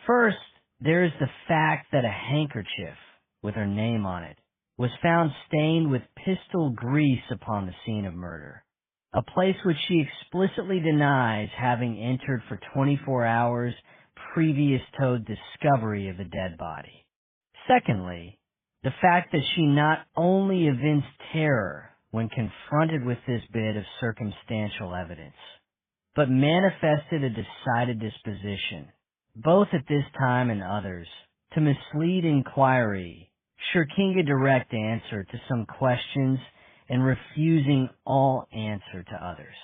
First, there is the fact that a handkerchief with her name on it was found stained with pistol grease upon the scene of murder, a place which she explicitly denies having entered for 24 hours previous to discovery of the dead body. Secondly, the fact that she not only evinced terror when confronted with this bit of circumstantial evidence, but manifested a decided disposition, both at this time and others, to mislead inquiry, shirking a direct answer to some questions and refusing all answer to others.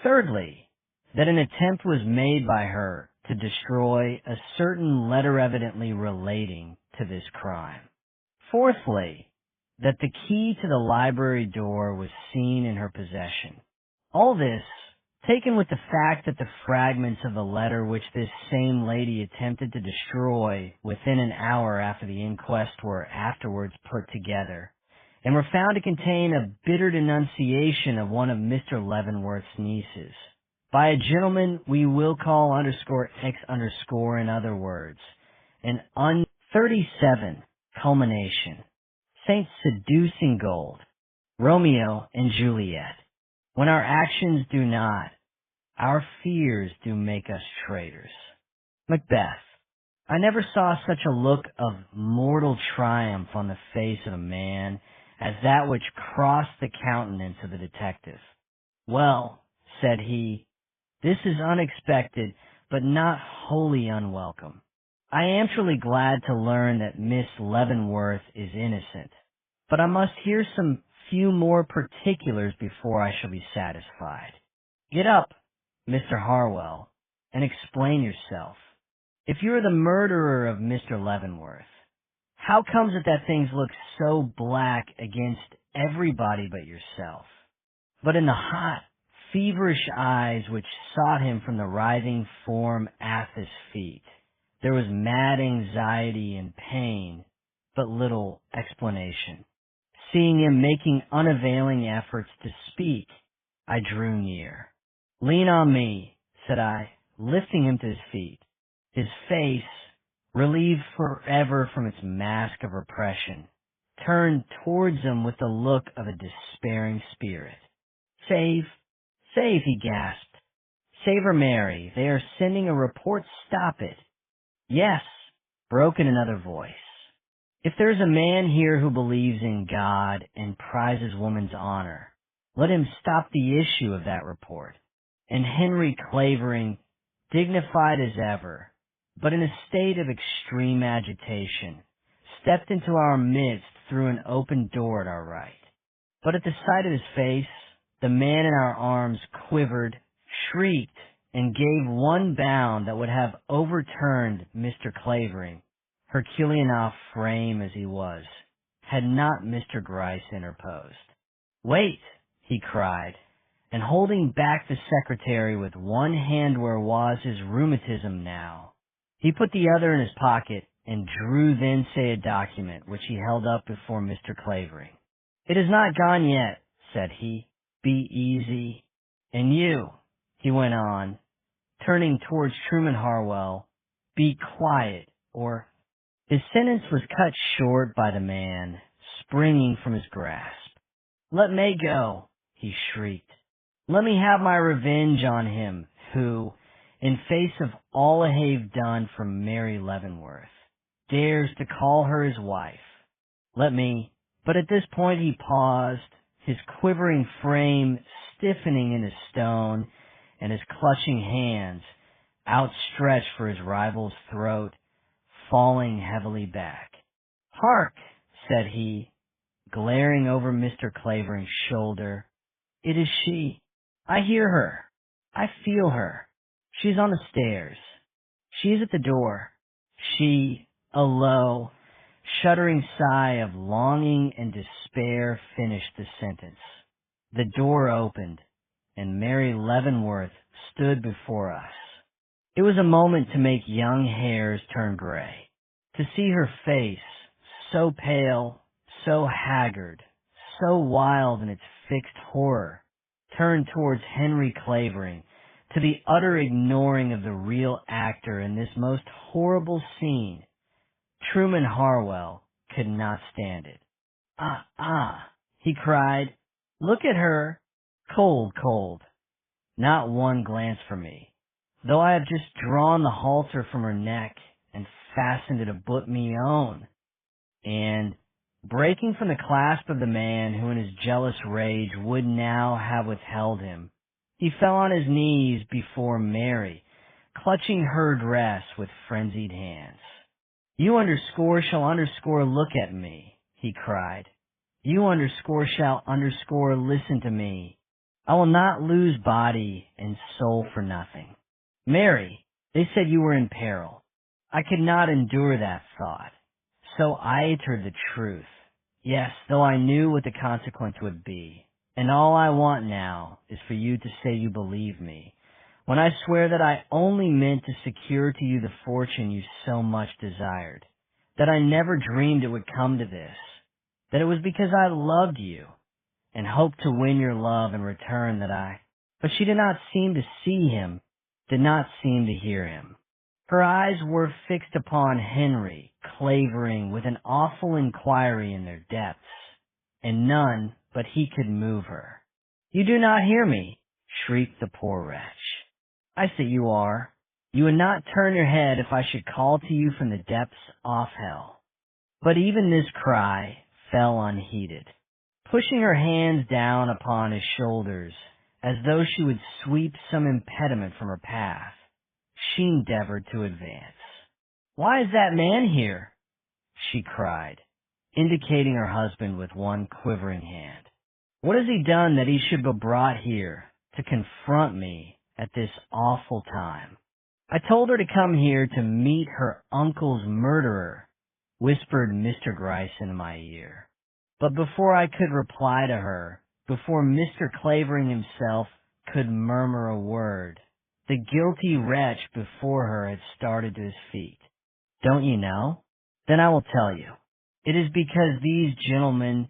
Thirdly, that an attempt was made by her to destroy a certain letter evidently relating to this crime. Fourthly, that the key to the library door was seen in her possession. All this, taken with the fact that the fragments of the letter which this same lady attempted to destroy within an hour after the inquest were afterwards put together, and were found to contain a bitter denunciation of one of Mr. Leavenworth's nieces, by a gentleman we will call _X_ in other words, an 37 culmination, Saint Seducing Gold, Romeo and Juliet. When our actions do not, our fears do make us traitors. Macbeth. I never saw such a look of mortal triumph on the face of a man as that which crossed the countenance of the detective. Well, said he, this is unexpected, but not wholly unwelcome. I am truly glad to learn that Miss Leavenworth is innocent, but I must hear some few more particulars before I shall be satisfied. Get up, Mr. Harwell, and explain yourself. If you are the murderer of Mr. Leavenworth, how comes it that things look so black against everybody but yourself? But in the hot, feverish eyes which sought him from the writhing form at his feet, there was mad anxiety and pain, but little explanation. Seeing him making unavailing efforts to speak, I drew near. Lean on me, said I, lifting him to his feet. His face, relieved forever from its mask of repression, turned towards him with the look of a despairing spirit. Save, he gasped. Save her, Mary. They are sending a report. Stop it. Yes, broke in another voice. If there's a man here who believes in God and prizes woman's honor, let him stop the issue of that report. And Henry Clavering, dignified as ever, but in a state of extreme agitation, stepped into our midst through an open door at our right. But at the sight of his face, the man in our arms quivered, shrieked, and gave one bound that would have overturned Mr. Clavering, Herculean of frame as he was, had not Mr. Gryce interposed. Wait, he cried, and holding back the secretary with one hand where was his rheumatism now, he put the other in his pocket and drew thence a document which he held up before Mr. Clavering. It is not gone yet, said he. Be easy. And you, he went on, turning towards Truman Harwell, be quiet, or... His sentence was cut short by the man, springing from his grasp. Let me go, he shrieked. Let me have my revenge on him, who, in face of all I have done for Mary Leavenworth, dares to call her his wife. Let me... But at this point he paused, his quivering frame stiffening into stone, and his clutching hands, outstretched for his rival's throat, falling heavily back. Hark, said he, glaring over Mr. Clavering's shoulder. "It is she. I hear her. I feel her. She's on the stairs. She is at the door." A low, shuddering sigh of longing and despair finished the sentence. The door opened, and Mary Leavenworth stood before us. It was a moment to make young hairs turn gray. To see her face, so pale, so haggard, so wild in its fixed horror, turned towards Henry Clavering, to the utter ignoring of the real actor in this most horrible scene. Truman Harwell could not stand it. Ah, he cried. "Look at her. Cold, cold. Not one glance for me, though I have just drawn the halter from her neck and fastened it about me own." And, breaking from the clasp of the man who in his jealous rage would now have withheld him, he fell on his knees before Mary, clutching her dress with frenzied hands. "You shall look at me," he cried. "You shall listen to me. I will not lose body and soul for nothing. Mary, they said you were in peril. I could not endure that thought. So I uttered the truth. Yes, though I knew what the consequence would be. And all I want now is for you to say you believe me, when I swear that I only meant to secure to you the fortune you so much desired, that I never dreamed it would come to this, that it was because I loved you, and hoped to win your love in return that I—" But she did not seem to see him, did not seem to hear him. Her eyes were fixed upon Henry Clavering with an awful inquiry in their depths, and none but he could move her. "You do not hear me," shrieked the poor wretch. "I say you are. You would not turn your head if I should call to you from the depths of hell." But even this cry fell unheeded. Pushing her hands down upon his shoulders, as though she would sweep some impediment from her path, she endeavored to advance. "Why is that man here?" she cried, indicating her husband with one quivering hand. "What has he done that he should be brought here to confront me at this awful time?" "I told her to come here to meet her uncle's murderer," whispered Mr. Gryce in my ear. But before I could reply to her, before Mr. Clavering himself could murmur a word, the guilty wretch before her had started to his feet. "Don't you know? Then I will tell you. It is because these gentlemen,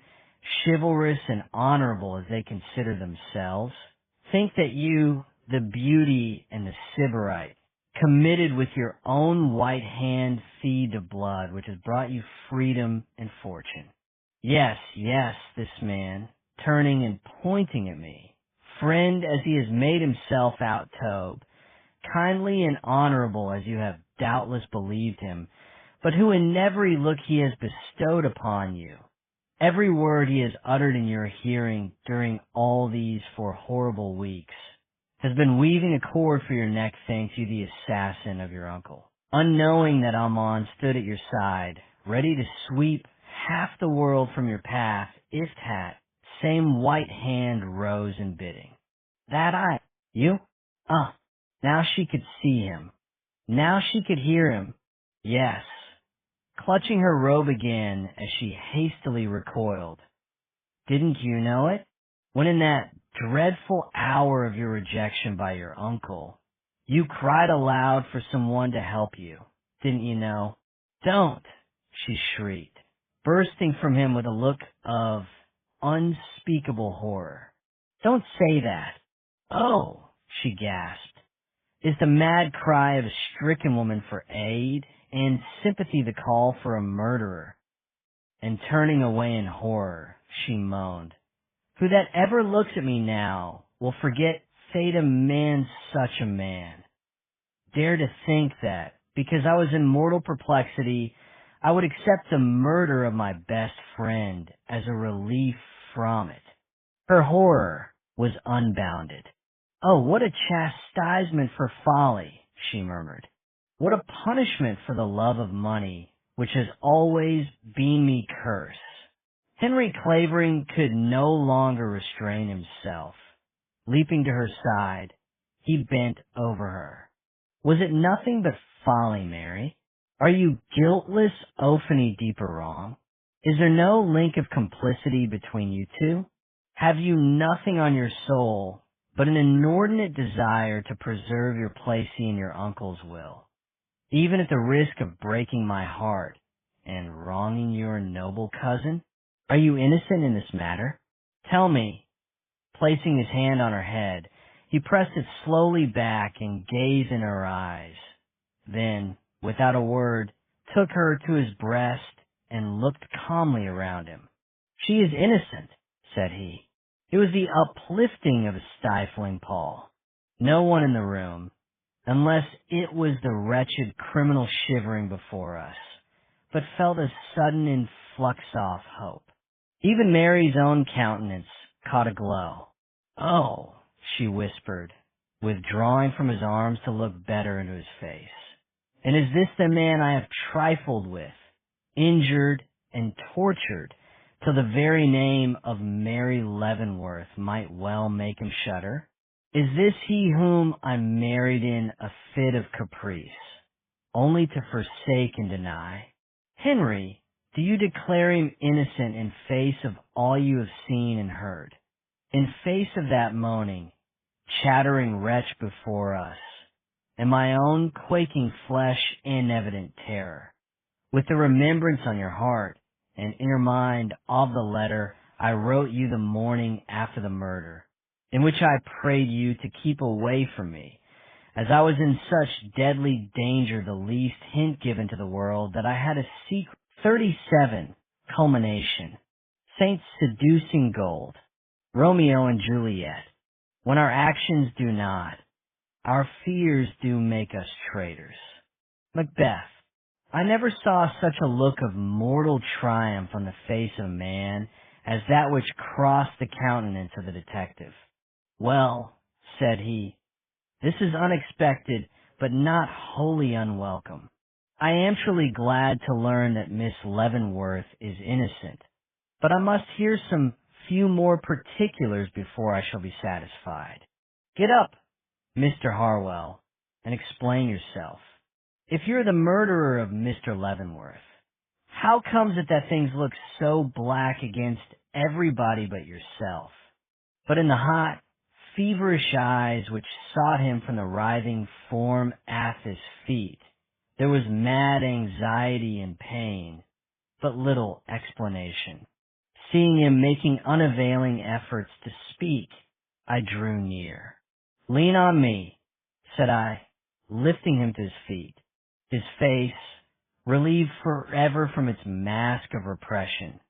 chivalrous and honorable as they consider themselves, think that you, the beauty and the sybarite, committed with your own white hand feed the blood which has brought you freedom and fortune. Yes, this man, turning and pointing at me, friend as he has made himself out Tobe, kindly and honorable as you have doubtless believed him, but who in every look he has bestowed upon you, every word he has uttered in your hearing during all these 4 horrible weeks, has been weaving a cord for your neck, thanks you, the assassin of your uncle, unknowing that Amon stood at your side, ready to sweep half the world from your path, if that same white hand rose in bidding. That I, you? Now she could see him. Now she could hear him. Yes. Clutching her robe again as she hastily recoiled. "Didn't you know it? When in that dreadful hour of your rejection by your uncle, you cried aloud for someone to help you. Didn't you know?" "Don't!" she shrieked, bursting from him with a look of unspeakable horror. "Don't say that." "Oh," she gasped, "is the mad cry of a stricken woman for aid and sympathy the call for a murderer?" And turning away in horror, she moaned, "Who that ever looks at me now will forget fate a man such a man. Dare to think that, because I was in mortal perplexity, I would accept the murder of my best friend as a relief from it." Her horror was unbounded. "Oh, what a chastisement for folly," she murmured. "What a punishment for the love of money, which has always been me curse. Henry Clavering could no longer restrain himself. Leaping to her side, he bent over her. Was it nothing but folly, Mary? Are you guiltless of any deeper wrong? Is there no link of complicity between you two? Have you nothing on your soul but an inordinate desire to preserve your place in your uncle's will, even at the risk of breaking my heart and wronging your noble cousin? Are you innocent in this matter? Tell me. Placing his hand on her head, he pressed it slowly back and gazed in her eyes. Then, without a word, took her to his breast and looked calmly around him. She is innocent, said he. It was the uplifting of a stifling pall. No one in the room, unless it was the wretched criminal shivering before us, but felt a sudden influx of hope. Even Mary's own countenance caught a glow. Oh, she whispered, withdrawing from his arms to look better into his face. And is this the man I have trifled with, injured and tortured, till the very name of Mary Leavenworth might well make him shudder? Is this he whom I married in a fit of caprice, only to forsake and deny? Henry, do you declare him innocent in face of all you have seen and heard? In face of that moaning, chattering wretch before us, and my own quaking flesh in evident terror, with the remembrance on your heart and inner mind of the letter I wrote you the morning after the murder, in which I prayed you to keep away from me, as I was in such deadly danger the least hint given to the world that I had a secret. 37. Culmination. Saints seducing gold. Romeo and Juliet. When our actions do not, our fears do make us traitors. Macbeth. I never saw such a look of mortal triumph on the face of a man as that which crossed the countenance of the detective. Well, said he, this is unexpected, but not wholly unwelcome. I am truly glad to learn that Miss Leavenworth is innocent, but I must hear some few more particulars before I shall be satisfied. Get up, Mr. Harwell, and explain yourself. If you're the murderer of Mr. Leavenworth, how comes it that things look so black against everybody but yourself? But in the hot, feverish eyes which sought him from the writhing form at his feet, there was mad anxiety and pain, but little explanation. Seeing him making unavailing efforts to speak, I drew near. Lean on me, said I, lifting him to his feet. His face, relieved forever from its mask of repression,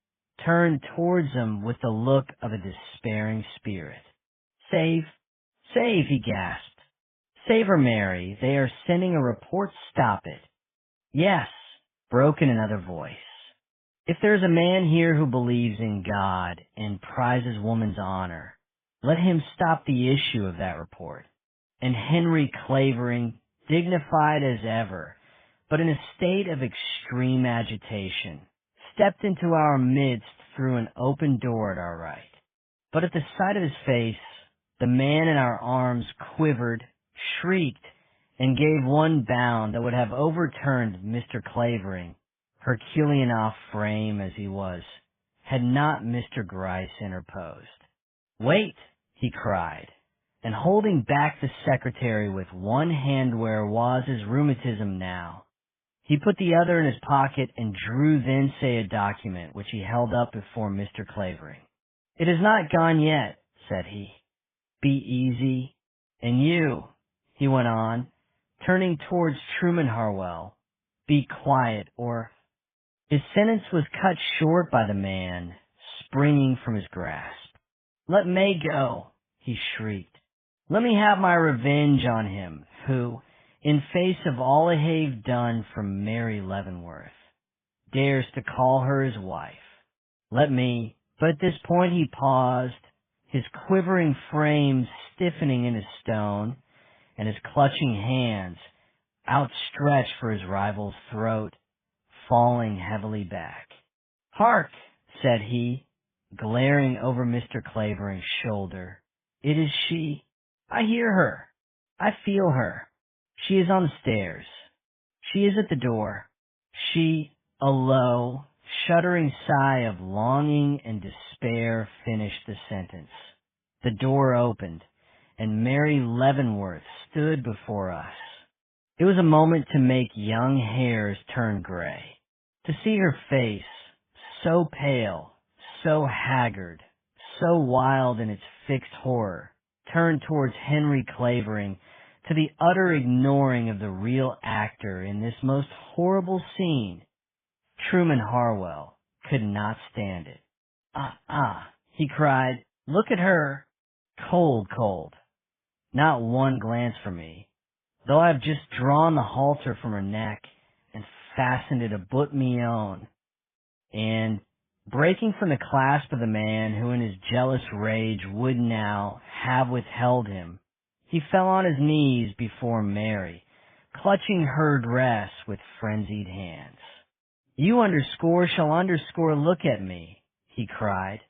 turned towards him with the look of a despairing spirit. Save, he gasped. Save her, Mary. They are sending a report. Stop it. Yes, broke in another voice. If there's a man here who believes in God and prizes woman's honor, let him stop the issue of that report. And Henry Clavering, dignified as ever, but in a state of extreme agitation, stepped into our midst through an open door at our right. But at the sight of his face, the man in our arms quivered, shrieked, and gave one bound that would have overturned Mr. Clavering, Herculean off frame as he was, had not Mr. Gryce interposed. Wait, he cried, and holding back the secretary with one hand where was his rheumatism now, he put the other in his pocket and drew thence a document which he held up before Mr. Clavering. It is not gone yet, said he. Be easy. And you, he went on, turning towards Truman Harwell, be quiet, or... His sentence was cut short by the man, springing from his grasp. Let May go, he shrieked. Let me have my revenge on him, who, in face of all I have done for Mary Leavenworth, dares to call her his wife. Let me, but at this point he paused, his quivering frame stiffening in his stone, and his clutching hands outstretched for his rival's throat, falling heavily back. Hark, said he, glaring over Mr. Clavering's shoulder. "It is she. I hear her. I feel her. She is on the stairs. She is at the door." A low, shuddering sigh of longing and despair finished the sentence. The door opened, and Mary Leavenworth stood before us. It was a moment to make young hairs turn gray. To see her face, so pale, so haggard, so wild in its fixed horror, turned towards Henry Clavering, to the utter ignoring of the real actor in this most horrible scene. Truman Harwell could not stand it. He cried, "Look at her! Cold, cold. Not one glance for me, though I have just drawn the halter from her neck and fastened it about me own." And, breaking from the clasp of the man who in his jealous rage would now have withheld him, he fell on his knees before Mary, clutching her dress with frenzied hands. "You shall look at me," he cried.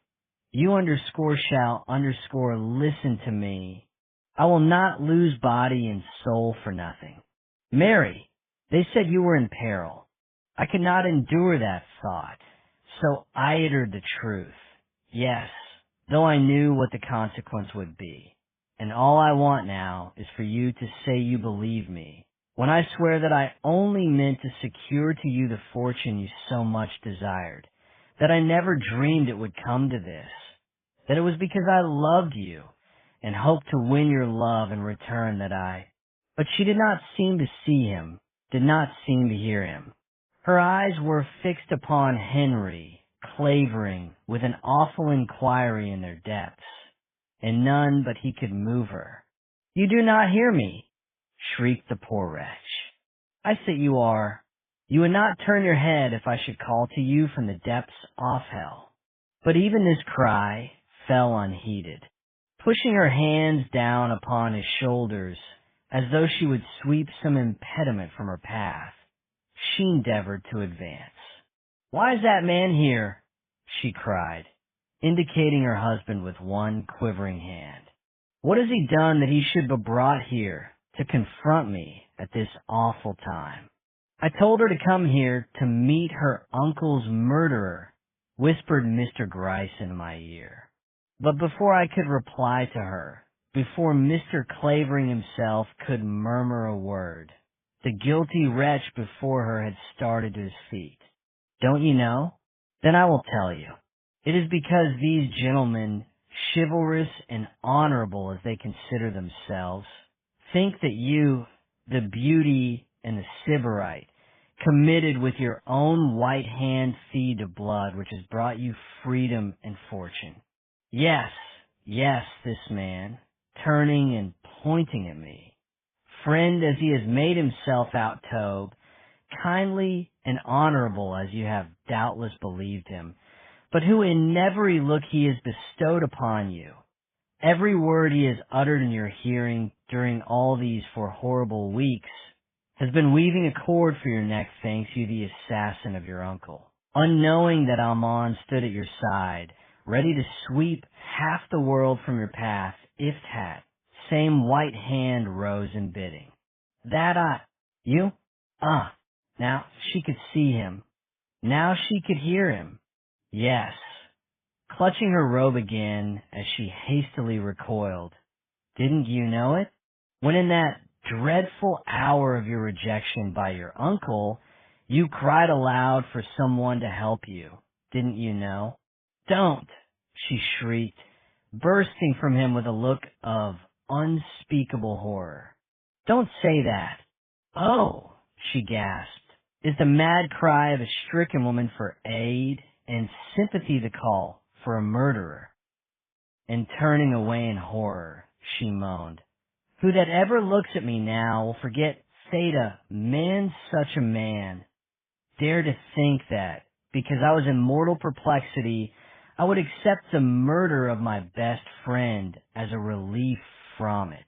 "You shall listen to me. I will not lose body and soul for nothing. Mary, they said you were in peril. I could not endure that thought, so I uttered the truth. Yes, though I knew what the consequence would be. And all I want now is for you to say you believe me, when I swear that I only meant to secure to you the fortune you so much desired, that I never dreamed it would come to this, that it was because I loved you, and hoped to win your love in return that I—" But she did not seem to see him, did not seem to hear him. Her eyes were fixed upon Henry Clavering with an awful inquiry in their depths, and none but he could move her. "You do not hear me," shrieked the poor wretch. "I say you are. You would not turn your head if I should call to you from the depths of hell." But even this cry fell unheeded. Pushing her hands down upon his shoulders, as though she would sweep some impediment from her path, she endeavored to advance. "Why is that man here?" she cried, indicating her husband with one quivering hand. "What has he done that he should be brought here to confront me at this awful time?" "I told her to come here to meet her uncle's murderer," whispered Mr. Gryce in my ear. But before I could reply to her, before Mr. Clavering himself could murmur a word, the guilty wretch before her had started to his feet. "Don't you know? Then I will tell you. It is because these gentlemen, chivalrous and honorable as they consider themselves, think that you, the beauty and the sybarite, committed with your own white hand feed to blood which has brought you freedom and fortune. Yes, this man, turning and pointing at me, friend as he has made himself out, Tobe, kindly and honorable as you have doubtless believed him, but who in every look he has bestowed upon you, every word he has uttered in your hearing during all these 4 horrible weeks, has been weaving a cord for your neck, thanks you, the assassin of your uncle, unknowing that Almon stood at your side, ready to sweep half the world from your path, if that same white hand rose in bidding. You? Now she could see him. Now she could hear him. Yes. Clutching her robe again as she hastily recoiled. "Didn't you know it? When in that dreadful hour of your rejection by your uncle, you cried aloud for someone to help you. Didn't you know?" "Don't!" she shrieked, bursting from him with a look of unspeakable horror. "Don't say that." "Oh!" she gasped. Is the mad cry of a stricken woman for aid and sympathy the call for a murderer? And turning away in horror, she moaned, "Who that ever looks at me now will forget Theta, man such a man. Dare to think that, because I was in mortal perplexity, I would accept the murder of my best friend as a relief from it."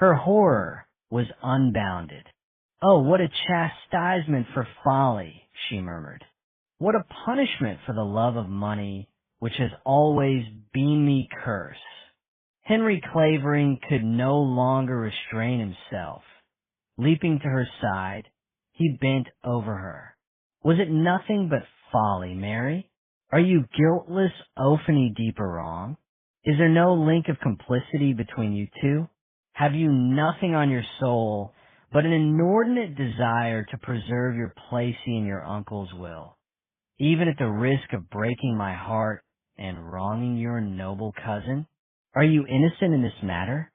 Her horror was unbounded. "Oh, what a chastisement for folly," she murmured. What a punishment for the love of money, which has always been me curse. Henry Clavering could no longer restrain himself. Leaping to her side, he bent over her. Was it nothing but folly, Mary? Are you guiltless, oaf any deeper wrong? Is there no link of complicity between you two? Have you nothing on your soul but an inordinate desire to preserve your place in your uncle's will, even at the risk of breaking my heart and wronging your noble cousin? Are you innocent in this matter?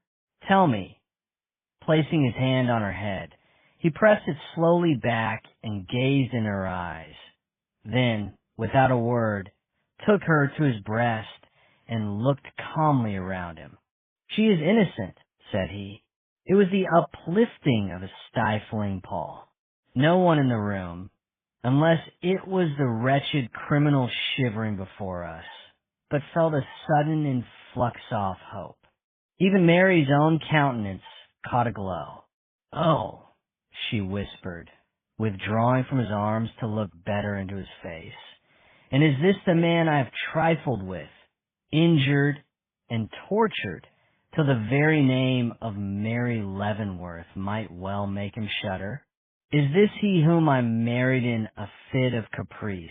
Tell me. Placing his hand on her head, he pressed it slowly back and gazed in her eyes. Then, without a word, took her to his breast and looked calmly around him. She is innocent, said he. It was the uplifting of a stifling pall. No one in the room, unless it was the wretched criminal shivering before us, but felt a sudden influx of hope. Even Mary's own countenance caught a glow. Oh, she whispered, withdrawing from his arms to look better into his face. And is this the man I have trifled with, injured and tortured, till the very name of Mary Leavenworth might well make him shudder? Is this he whom I married in a fit of caprice,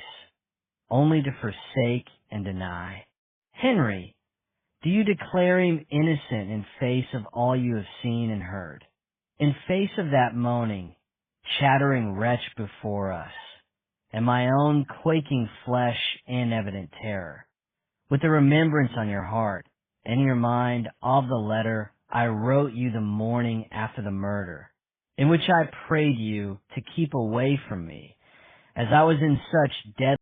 only to forsake and deny? Henry, do you declare him innocent in face of all you have seen and heard, in face of that moaning, chattering wretch before us, and my own quaking flesh and evident terror, with the remembrance on your heart and in your mind of the letter I wrote you the morning after the murder, in which I prayed you to keep away from me, as I was in such deadly